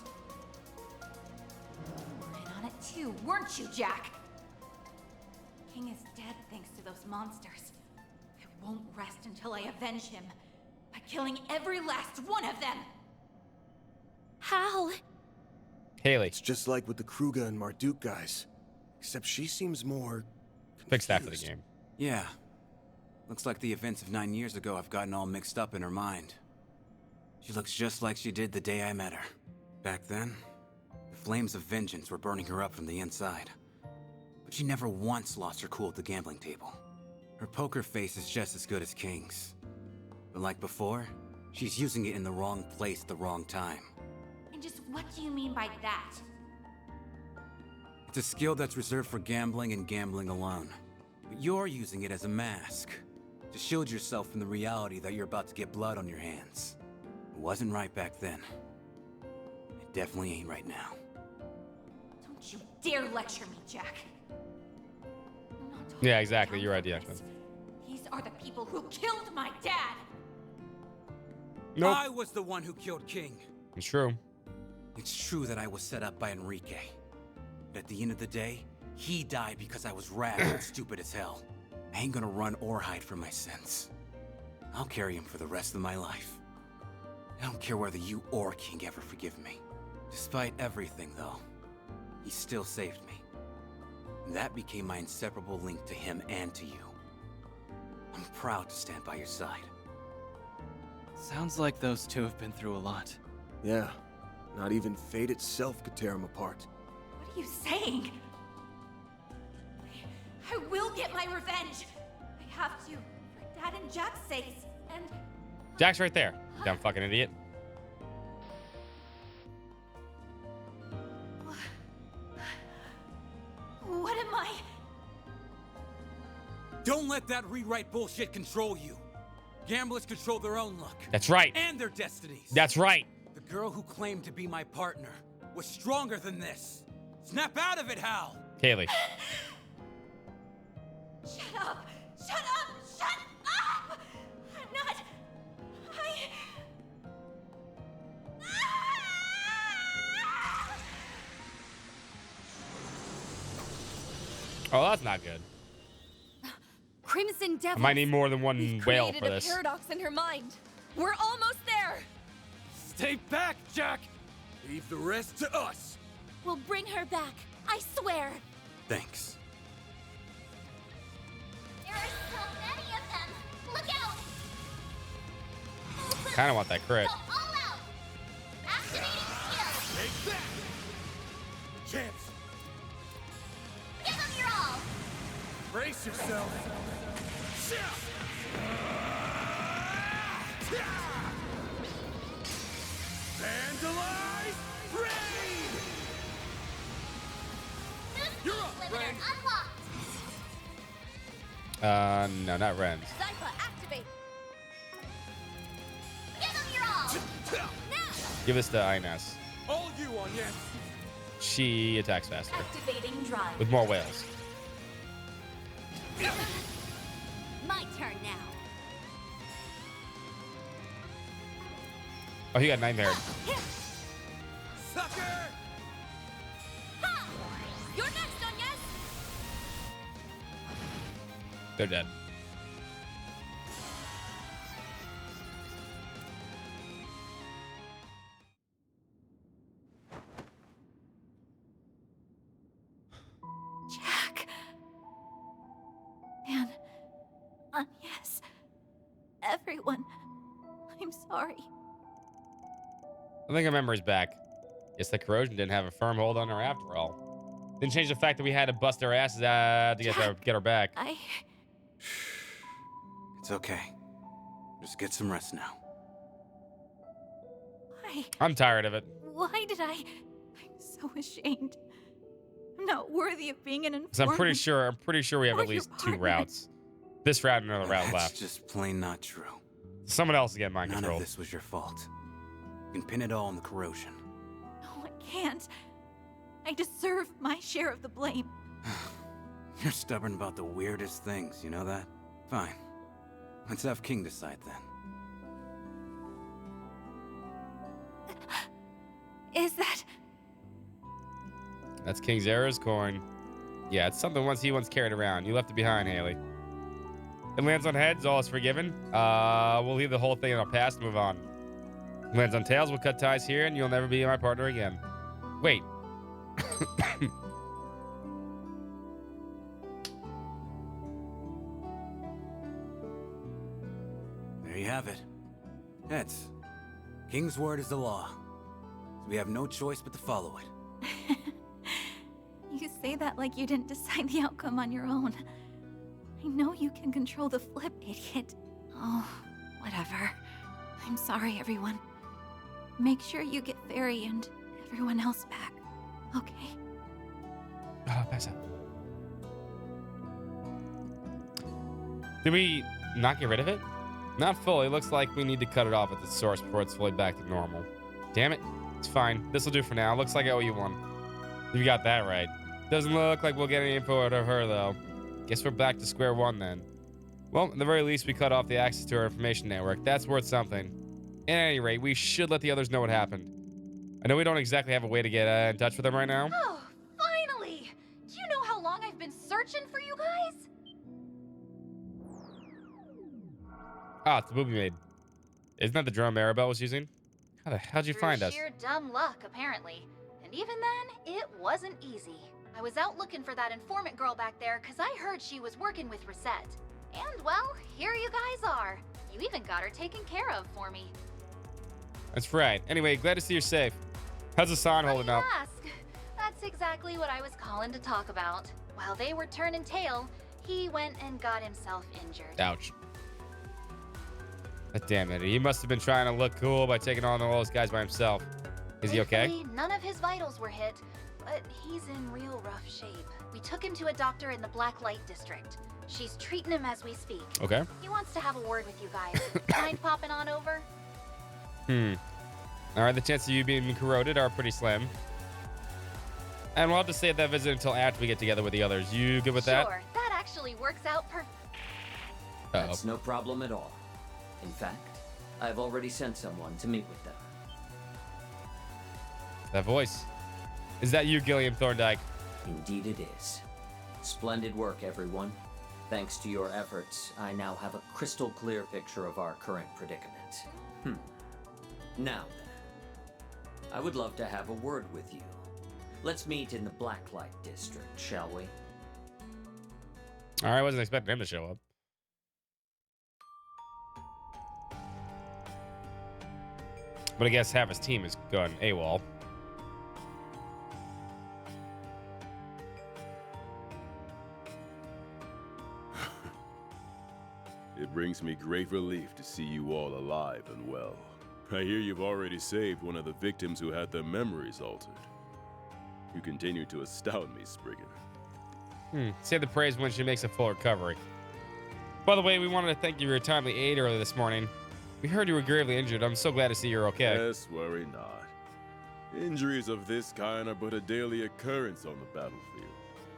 [SPEAKER 17] We're in on it too, weren't you, Jack? King is dead thanks to those monsters. I won't rest until I avenge him by killing every last one of them.
[SPEAKER 9] Hal.
[SPEAKER 1] Haley.
[SPEAKER 6] It's just like with the Kruga and Marduk guys. Except she seems more
[SPEAKER 1] fixed after the game.
[SPEAKER 14] Yeah. Looks like the events of 9 years ago have gotten all mixed up in her mind. She looks just like she did the day I met her. Back then, the flames of vengeance were burning her up from the inside. But she never once lost her cool at the gambling table. Her poker face is just as good as King's. But like before, she's using it in the wrong place at the wrong time.
[SPEAKER 17] And just what do you mean by that?
[SPEAKER 14] It's a skill that's reserved for gambling and gambling alone. But you're using it as a mask to shield yourself from the reality that you're about to get blood on your hands. It wasn't right back then. It definitely ain't right now.
[SPEAKER 17] Don't you dare lecture me, Jack.
[SPEAKER 1] Yeah, exactly. You're right, Jackson.
[SPEAKER 17] These are the people who killed my dad.
[SPEAKER 1] Nope.
[SPEAKER 14] I was the one who killed King.
[SPEAKER 1] It's true.
[SPEAKER 14] It's true that I was set up by Enrique. But at the end of the day, he died because I was rash and stupid as hell. I ain't gonna run or hide from my sins. I'll carry him for the rest of my life. I don't care whether you or King ever forgive me. Despite everything, though, he still saved me. And that became my inseparable link to him and to you. I'm proud to stand by your side.
[SPEAKER 10] Sounds like those two have been through a lot.
[SPEAKER 6] Yeah. Not even fate itself could tear them apart.
[SPEAKER 17] What are you saying? I will get my revenge. I have to, for Dad and Jack's sakes, and...
[SPEAKER 1] Jack's right there. Dumb fucking idiot.
[SPEAKER 17] What am I?
[SPEAKER 14] Don't let that rewrite bullshit control you. Gamblers control their own luck.
[SPEAKER 1] That's right.
[SPEAKER 14] And their destinies.
[SPEAKER 1] That's right.
[SPEAKER 14] The girl who claimed to be my partner was stronger than this. Snap out of it, Hal!
[SPEAKER 1] Haley.
[SPEAKER 17] Shut up! Shut up! Shut up! I'm not...
[SPEAKER 1] Oh, that's not good.
[SPEAKER 18] Crimson
[SPEAKER 1] I
[SPEAKER 18] Devil.
[SPEAKER 1] might need more than one whale
[SPEAKER 18] Created
[SPEAKER 1] for
[SPEAKER 18] a
[SPEAKER 1] this.
[SPEAKER 18] paradox in her mind. We're almost there.
[SPEAKER 10] Stay back, Jack!
[SPEAKER 13] Leave the rest to us.
[SPEAKER 9] We'll bring her back. I swear.
[SPEAKER 14] Thanks.
[SPEAKER 9] There are so many of them. Look out!
[SPEAKER 1] Kind of want that crit.
[SPEAKER 9] Go all out. Activating skill.
[SPEAKER 5] Take that! Chance!
[SPEAKER 9] Give them your all.
[SPEAKER 5] Brace yourself. Vandalize! Raid!
[SPEAKER 9] You're up, Ren. Unlocked.
[SPEAKER 1] No, not Ren's.
[SPEAKER 9] Zypha, activate.
[SPEAKER 1] Give this to Ines.
[SPEAKER 15] All you on, yes.
[SPEAKER 1] She attacks faster.
[SPEAKER 11] Activating drive.
[SPEAKER 1] With more whales.
[SPEAKER 20] My turn now.
[SPEAKER 1] Oh, he got nightmare.
[SPEAKER 15] Sucker!
[SPEAKER 20] Ha! You're next on yes.
[SPEAKER 1] They're dead.
[SPEAKER 17] Jack. Man. Yes. Everyone. I'm sorry.
[SPEAKER 1] I think our memory's back. Guess the corrosion didn't have a firm hold on her after all. Didn't change the fact that we had to bust our asses to get her back.
[SPEAKER 14] It's okay. Just get some rest now.
[SPEAKER 17] Why?
[SPEAKER 1] I'm tired of it.
[SPEAKER 17] Why did I? I'm so ashamed. I'm not worthy of being an informant.
[SPEAKER 1] So I'm pretty sure we have at least 2 routes. This route and another route
[SPEAKER 14] That's
[SPEAKER 1] left.
[SPEAKER 14] just plain not true.
[SPEAKER 1] Someone else again mind
[SPEAKER 14] None
[SPEAKER 1] control.
[SPEAKER 14] of this was your fault. You can pin it all on the corrosion.
[SPEAKER 17] No, I can't. I deserve my share of the blame.
[SPEAKER 14] You're stubborn about the weirdest things, you know that? Fine. Let's have King decide then.
[SPEAKER 17] Is that...
[SPEAKER 1] That's King Zara's coin. Yeah, it's something he once carried around. You left it behind, Haley. It lands on heads, all is forgiven. We'll leave the whole thing in our past and move on. It lands on tails, we'll cut ties here, and you'll never be my partner again. Wait.
[SPEAKER 14] There you have it. Heads. King's word is the law. So we have no choice but to follow it.
[SPEAKER 17] You say that like you didn't decide the outcome on your own. I know you can control the flip, idiot. Oh, whatever. I'm sorry, everyone. Make sure you get Fairy and everyone else back, okay?
[SPEAKER 1] Pass out. Did we not get rid of it? Not fully. Looks like we need to cut it off at the source before it's fully back to normal. Damn it. It's fine. This'll do for now. Looks like I owe you one. You got that right. Doesn't look like we'll get any info out of her, though. Guess we're back to square one, then. Well, at the very least, we cut off the access to our information network. That's worth something. At any rate, we should let the others know what happened. I know we don't exactly have a way to get in touch with them right now.
[SPEAKER 2] Oh, finally! Do you know how long I've been searching for you guys?
[SPEAKER 1] Ah, it's the booby maid. Isn't that the drum Maribel was using? How the hell'd you find us?
[SPEAKER 2] Sheer dumb luck, apparently. And even then, it wasn't easy. I was out looking for that informant girl back there because I heard she was working with Reset. And, well, here you guys are. You even got her taken care of for me.
[SPEAKER 1] That's right. Anyway, glad to see you're safe. How's Hassan holding up?
[SPEAKER 2] Ask. That's exactly what I was calling to talk about. While they were turning tail, he went and got himself injured.
[SPEAKER 1] Ouch. Damn it. He must have been trying to look cool by taking on all those guys by himself. Is he okay?
[SPEAKER 2] Thankfully, none of his vitals were hit, but he's in real rough shape. We took him to a doctor in the Black Light District. She's treating him as we speak.
[SPEAKER 1] Okay.
[SPEAKER 2] He wants to have a word with you guys. Mind popping on over?
[SPEAKER 1] All right, the chances of you being corroded are pretty slim. And we'll have to save that visit until after we get together with the others. You good with that?
[SPEAKER 2] Sure, that actually works out perfect.
[SPEAKER 16] That's no problem at all. In fact, I've already sent someone to meet with them.
[SPEAKER 1] That voice. Is that you, Gilliam Thorndike?
[SPEAKER 16] Indeed it is. Splendid work, everyone. Thanks to your efforts, I now have a crystal clear picture of our current predicament. Now then, I would love to have a word with you. Let's meet in the Blacklight District, shall we?
[SPEAKER 1] All right, I wasn't expecting him to show up. But I guess half his team is gone AWOL.
[SPEAKER 22] It brings me great relief to see you all alive and well. I hear you've already saved one of the victims who had their memories altered. You continue to astound me, Spriggan.
[SPEAKER 1] Say the praise when she makes a full recovery. By the way, we wanted to thank you for your timely aid earlier this morning. We heard you were gravely injured. I'm so glad to see you're okay.
[SPEAKER 22] Yes, worry not. Injuries of this kind are but a daily occurrence on the battlefield.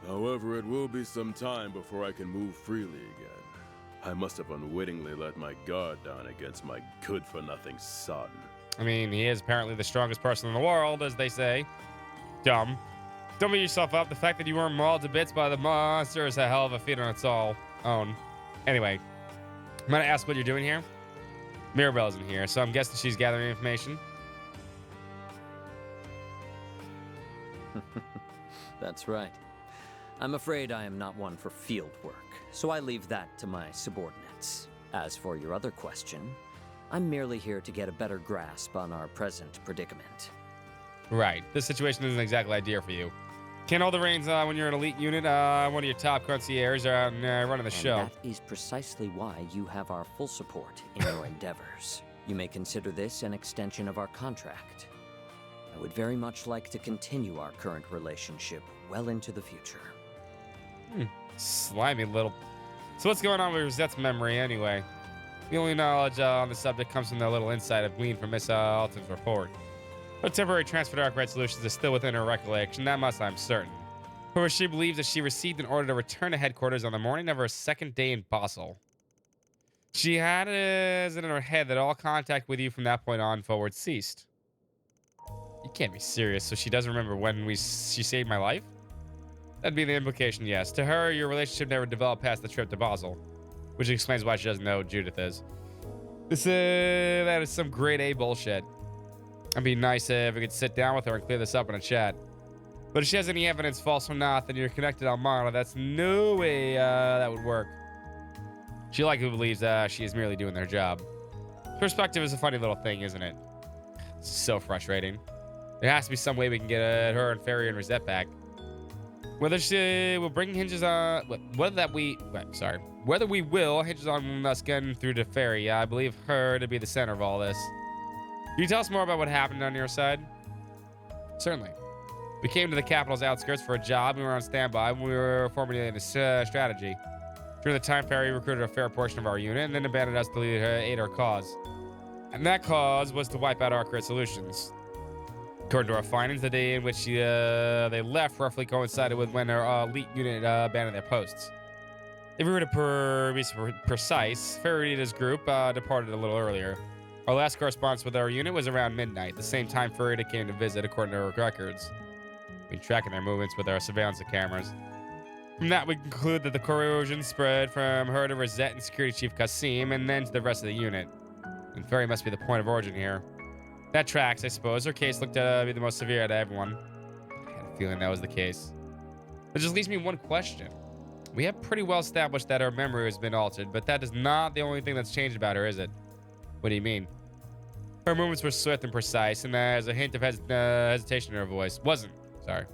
[SPEAKER 22] However, it will be some time before I can move freely again. I must have unwittingly let my guard down against my good-for-nothing son.
[SPEAKER 1] I mean, he is apparently the strongest person in the world, as they say. Dumb. Don't beat yourself up. The fact that you weren't mauled to bits by the monster is a hell of a feat on its own. Anyway, I'm gonna ask what you're doing here. Mirabelle's in here, so I'm guessing she's gathering information.
[SPEAKER 16] That's right. I'm afraid I am not one for field work, so I leave that to my subordinates. As for your other question, I'm merely here to get a better grasp on our present predicament.
[SPEAKER 1] Right. This situation isn't exactly ideal for you. Can't hold the reins when you're an elite unit. One of your top concierges are out running the show.
[SPEAKER 16] And that is precisely why you have our full support in your endeavors. You may consider this an extension of our contract. I would very much like to continue our current relationship well into the future.
[SPEAKER 1] Slimy little... So what's going on with Rosette's memory, anyway? The only knowledge on the subject comes from the little insight I've gleaned from Miss Alton's report. Her temporary transfer to Arkwright Solutions is still within her recollection, that much I'm certain. However, she believes that she received an order to return to headquarters on the morning of her second day in Basel. She had it in her head that all contact with you from that point on forward ceased. You can't be serious, so she doesn't remember when she saved my life? That'd be the implication, yes. To her, your relationship never developed past the trip to Basel, which explains why she doesn't know who Judith is. That is some grade A bullshit. It'd be nice if we could sit down with her and clear this up in a chat. But if she has any evidence, false or not, then you're connected on Mara. That's no way that would work. She likely believes she is merely doing their job. Perspective is a funny little thing, isn't it? It's so frustrating. There has to be some way we can get her and Ferry and Rosette back. Whether she will bring hinges on... Whether we will hinges on us getting through to Ferry. I believe her to be the center of all this. Can you tell us more about what happened on your side? Certainly. We came to the capital's outskirts for a job. We were on standby when we were formulating a strategy. During the time, Ferry recruited a fair portion of our unit and then abandoned us to aid our cause. And that cause was to wipe out Arkwright Solutions. According to our findings, the day in which they left roughly coincided with when our elite unit abandoned their posts. If we were to be precise, Ferry and his group departed a little earlier. Our last correspondence with our unit was around midnight, the same time Farida came to visit, according to our records. We've been tracking their movements with our surveillance cameras. From that, we conclude that the corrosion spread from her to Rosette and Security Chief Kasim, and then to the rest of the unit. And Ferry must be the point of origin here. That tracks, I suppose. Her case looked to be the most severe out of everyone. I had a feeling that was the case. That just leaves me one question. We have pretty well established that her memory has been altered, but that is not the only thing that's changed about her, is it? What do you mean? Her movements were swift and precise, and there's a hint of hesitation in her voice. Sorry.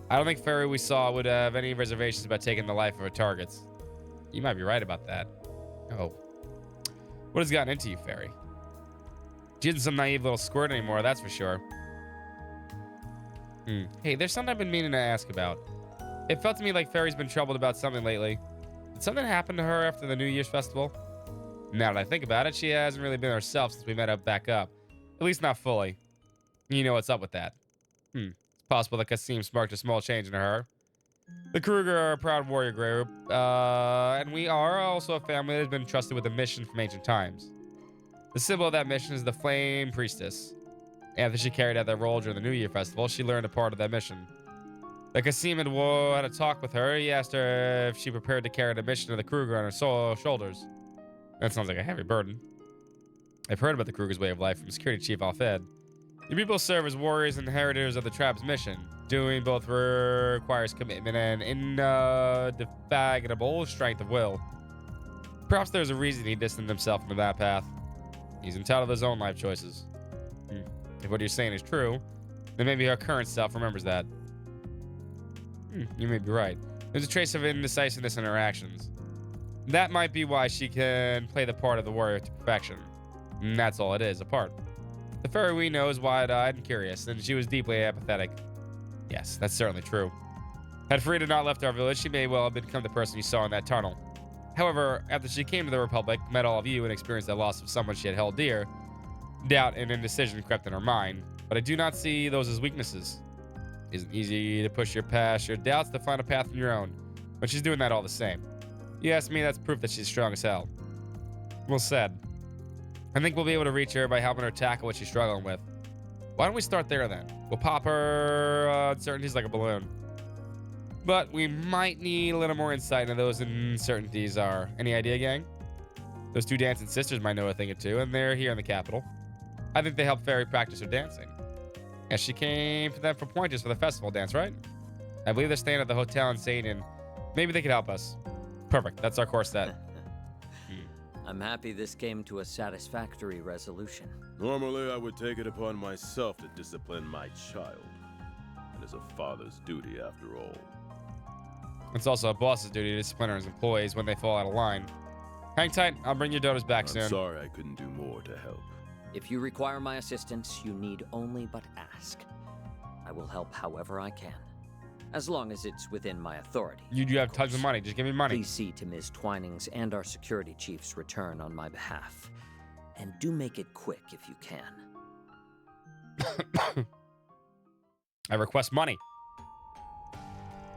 [SPEAKER 1] I don't think Ferry we saw would have any reservations about taking the life of her targets. You might be right about that. Oh. What has gotten into you, Ferry? She isn't some naive little squirt anymore, that's for sure. Hey, there's something I've been meaning to ask about. It felt to me like Ferry's been troubled about something lately. Did something happen to her after the New Year's festival? Now that I think about it, she hasn't really been herself since we met up back up. At least not fully. You know what's up with that. It's possible that Kasim sparked a small change in her. The Kruger are a proud warrior group, and we are also a family that has been trusted with a mission from ancient times. The symbol of that mission is the Flame Priestess. After she carried out that role during the New Year festival, she learned a part of that mission. That Kasim had a talk with her. He asked her if she prepared to carry the mission of the Kruger on her shoulders. That sounds like a heavy burden. I've heard about the Kruger's way of life from Security Chief Alfed. Your people serve as warriors and inheritors of the tribe's mission. Doing both requires commitment and indefatigable strength of will. Perhaps there's a reason he distanced himself from that path. He's entitled to his own life choices. If what you're saying is true, then maybe her current self remembers that. You may be right. There's a trace of indecisiveness in her actions. That might be why she can play the part of the warrior to perfection. And that's all it is, a part. The Ferry we know is wide-eyed and curious, and she was deeply apathetic. Yes, that's certainly true. Had Farida not left our village, she may well have become the person you saw in that tunnel. However, after she came to the Republic, met all of you, and experienced the loss of someone she had held dear, doubt and indecision crept in her mind. But I do not see those as weaknesses. It isn't easy to push your past your doubts to find a path of your own, but she's doing that all the same. You ask me, that's proof that she's strong as hell. Well said. I think we'll be able to reach her by helping her tackle what she's struggling with. Why don't we start there then? We'll pop her uncertainties like a balloon. But we might need a little more insight into those uncertainties are. Any idea, gang? Those two dancing sisters might know a thing or two, and they're here in the capital. I think they helped Fairy practice her dancing. Yeah, she came to them for pointers for the festival dance, right? I believe they're staying at the hotel in St. and maybe they could help us. Perfect, that's our course set.
[SPEAKER 16] I'm happy this came to a satisfactory resolution.
[SPEAKER 22] Normally, I would take it upon myself to discipline my child. It is a father's duty, after all.
[SPEAKER 1] It's also a boss's duty to discipline his employees when they fall out of line. Hang tight, I'll bring your daughters back soon.
[SPEAKER 22] I'm sorry I couldn't do more to help.
[SPEAKER 16] If you require my assistance, you need only but ask. I will help however I can, as long as it's within my authority.
[SPEAKER 1] You do have tons of money, just give me money.
[SPEAKER 16] Please see to Ms. Twining's and our security chief's return on my behalf. And do make it quick if you can.
[SPEAKER 1] I request money.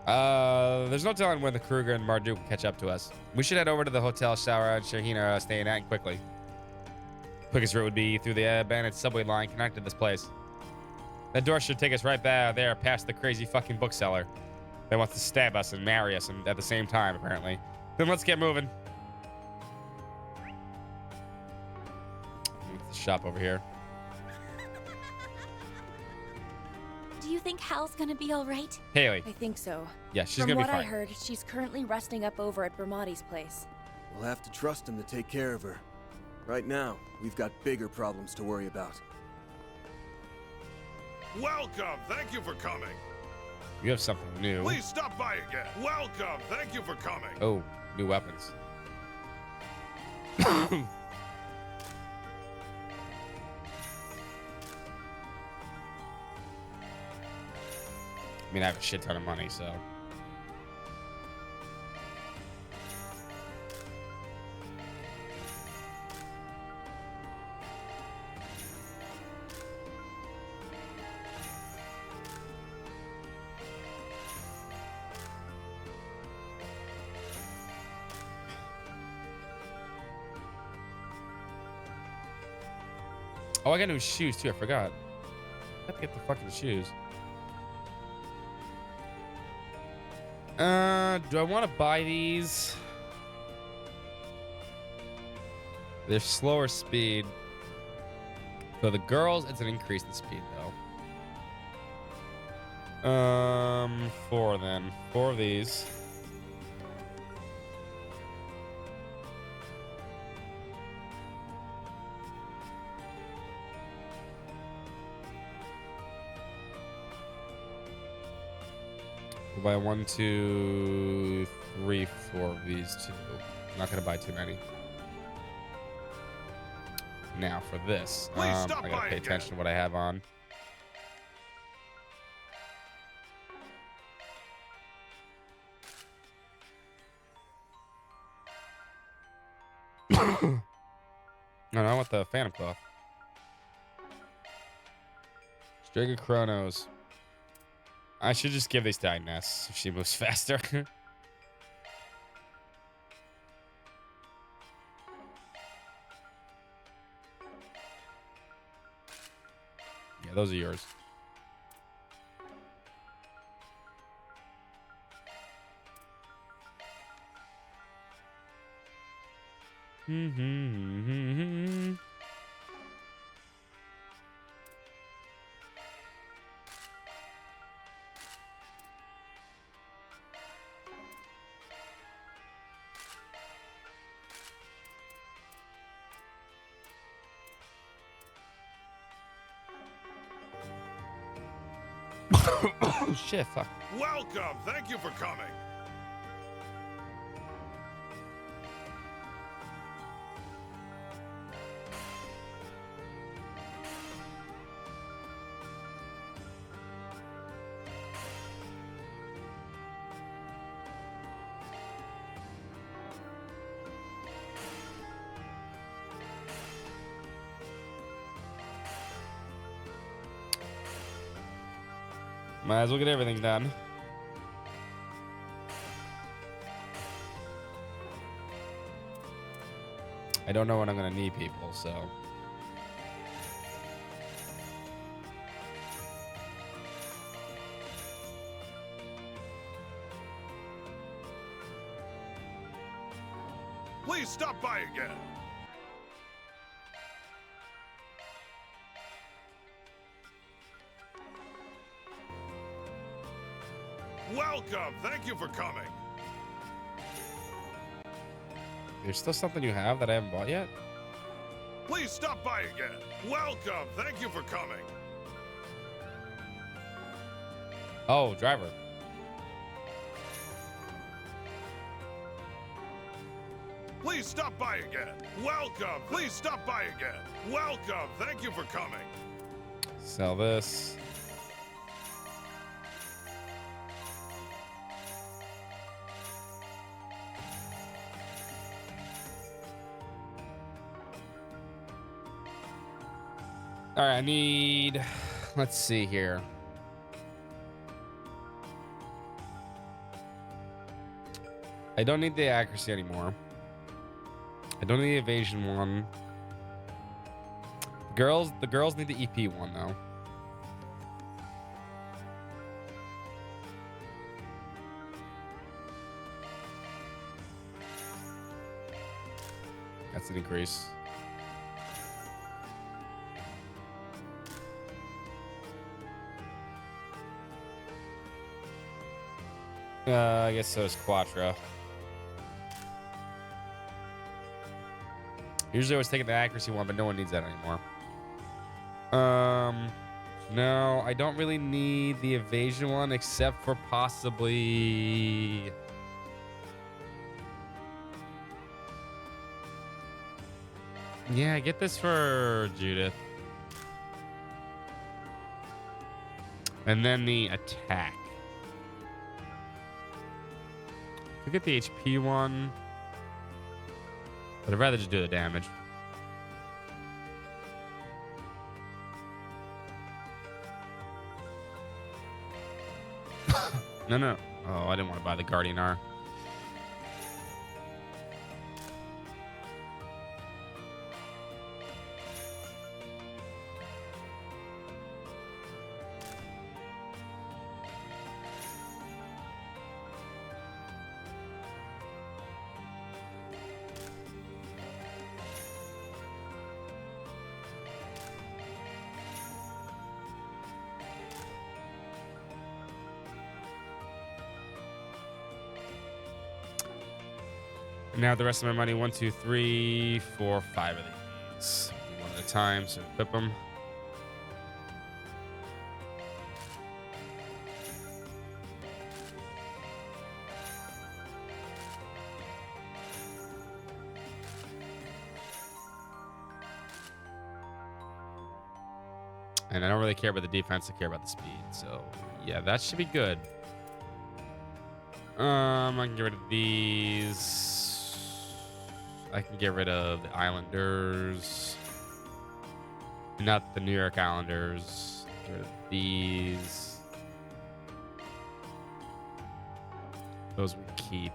[SPEAKER 1] There's no telling when the Kruger and Marduk will catch up to us. We should head over to the hotel Shara and Shahina are staying at quickly. Quickest route would be through the abandoned subway line connected to this place. That door should take us right back there past the crazy fucking bookseller that wants to stab us and marry us and at the same time, apparently. Then let's get moving. What's the shop over here?
[SPEAKER 18] Do you think Hal's gonna be all right?
[SPEAKER 1] Haley.
[SPEAKER 18] I think so.
[SPEAKER 1] Yeah, she's
[SPEAKER 18] From
[SPEAKER 1] gonna be
[SPEAKER 18] what I
[SPEAKER 1] fine.
[SPEAKER 18] heard, she's currently resting up over at Bermati's place.
[SPEAKER 6] We'll have to trust him to take care of her. Right now, we've got bigger problems to worry about.
[SPEAKER 5] Welcome. Thank you for coming.
[SPEAKER 1] You have something new.
[SPEAKER 5] Please stop by again. Welcome. Thank you for coming.
[SPEAKER 1] Oh, new weapons. I mean, I have a shit ton of money, so. Oh, I got new shoes too. I forgot. I have to get the fucking shoes. Do I want to buy these? They're slower speed. So the girls, it's an increase in speed though. 4 then. 4 of these. We'll buy 1, 2, 3, 4 of these two. I'm not gonna buy too many. Now for this, I gotta pay attention to what I have on. No, I want the Phantom Cloth. Striga Chronos. I should just give these to Inez if she moves faster. Yeah, those are yours. Oh shit, fuck.
[SPEAKER 5] Welcome. Thank you for coming.
[SPEAKER 1] Might as well get everything done. I don't know when I'm gonna need people, so.
[SPEAKER 5] Please stop by again. Welcome. Thank you for coming.
[SPEAKER 1] There's still something you have that I haven't bought yet?
[SPEAKER 5] Please stop by again. Welcome. Thank you for coming.
[SPEAKER 1] Oh, driver.
[SPEAKER 5] Please stop by again. Welcome. Please stop by again. Welcome. Thank you for coming.
[SPEAKER 1] Sell this. All right, I need, let's see here. I don't need the accuracy anymore. I don't need the evasion one. The girls need the EP one though. That's an increase. I guess so is Quattro. Usually I was taking the accuracy one, but no one needs that anymore. No, I don't really need the evasion one except for possibly... Yeah, get this for Judith. And then the attack. Could get the HP one, but I'd rather just do the damage. No. Oh, I didn't want to buy the Guardian R. Now the rest of my money, 1, 2, 3, 4, 5 of these. One at a time, so equip them. And I don't really care about the defense, I care about the speed. So yeah, that should be good. I can get rid of these. I can get rid of the Islanders. Not the New York Islanders. Get rid of these. Those we keep.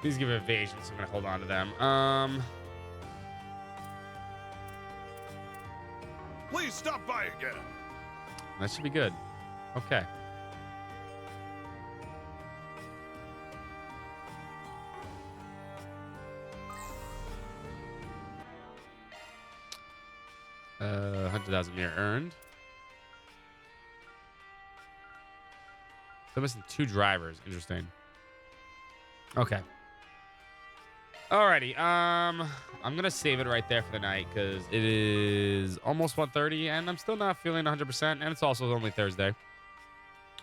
[SPEAKER 1] These give evasion, so I'm gonna hold on to them.
[SPEAKER 5] Please stop by again.
[SPEAKER 1] That should be good. Okay. Uh, 100,000 mirror earned. So missing 2 drivers. Interesting. Okay. Alrighty, I'm gonna save it right there for the night because it is almost 1:30 and I'm still not feeling 100%, and it's also only Thursday.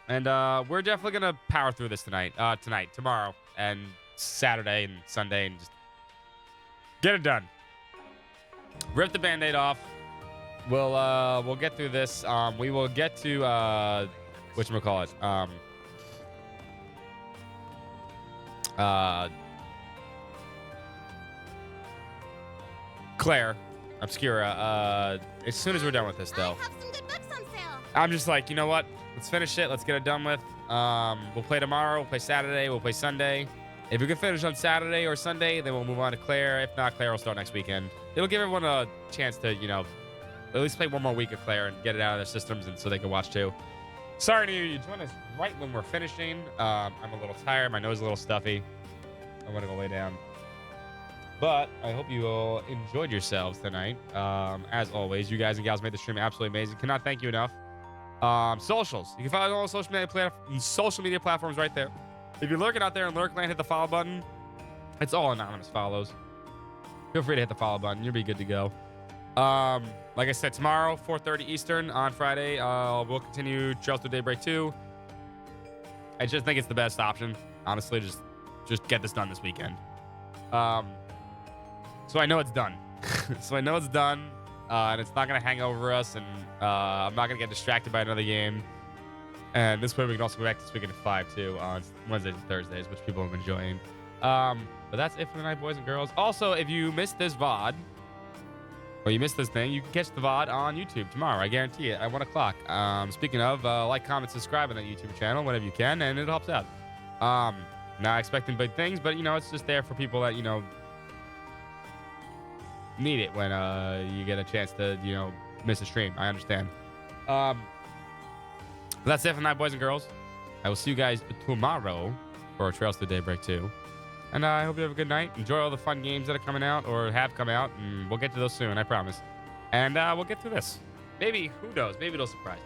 [SPEAKER 1] And we're definitely gonna power through this tonight, tomorrow, and Saturday and Sunday, and just get it done. rip the band-aid off. We'll get through this. We will get to whatchamacallit? Claire Obscura. As soon as we're done with this, though. I'm just like, you know what? Let's finish it. Let's get it done with. We'll play tomorrow. We'll play Saturday. We'll play Sunday. If we can finish on Saturday or Sunday, then we'll move on to Claire. If not, Claire will start next weekend. It'll give everyone a chance to, you know, at least play one more week of Claire and get it out of their systems, and so they can watch too. Sorry to you join us right when we're finishing. I'm a little tired. My nose is a little stuffy. I want to go lay down. But I hope you all enjoyed yourselves tonight. As always, you guys and gals made the stream absolutely amazing. Cannot thank you enough. Socials. You can follow all social media platforms right there. If you're lurking out there in Lurkland, hit the follow button. It's all anonymous follows. Feel free to hit the follow button. You'll be good to go. Like I said, tomorrow, 4:30 Eastern on Friday, we'll continue Trails to Daybreak 2. I just think it's the best option. Honestly, just get this done this weekend. So I know it's done. And it's not going to hang over us, and I'm not going to get distracted by another game. And this way we can also go back this weekend at 5 too on Wednesdays and Thursdays, which people have been enjoying. But that's it for the night, boys and girls. Also, if you missed this VOD, or you missed this thing, you can catch the VOD on YouTube tomorrow. I guarantee it, at 1 o'clock. Speaking of, like, comment, subscribe on that YouTube channel whenever you can, and it helps out. Not expecting big things, but, you know, it's just there for people that, you know, need it when you get a chance to, you know, miss a stream. I understand. That's it for night, boys and girls. I will see you guys tomorrow for Trails to Daybreak 2. And I hope you have a good night. Enjoy all the fun games that are coming out or have come out. And we'll get to those soon, I promise. And we'll get through this. Maybe, who knows? Maybe it'll surprise me.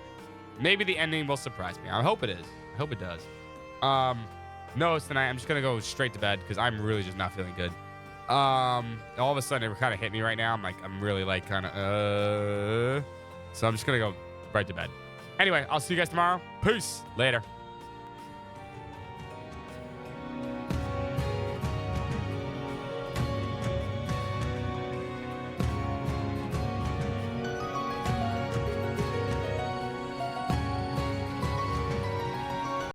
[SPEAKER 1] Maybe the ending will surprise me. I hope it is. I hope it does. No, it's tonight. I'm just going to go straight to bed because I'm really just not feeling good. All of a sudden, it kind of hit me right now. I'm really like kind of, So I'm just going to go right to bed. Anyway, I'll see you guys tomorrow. Peace. Later.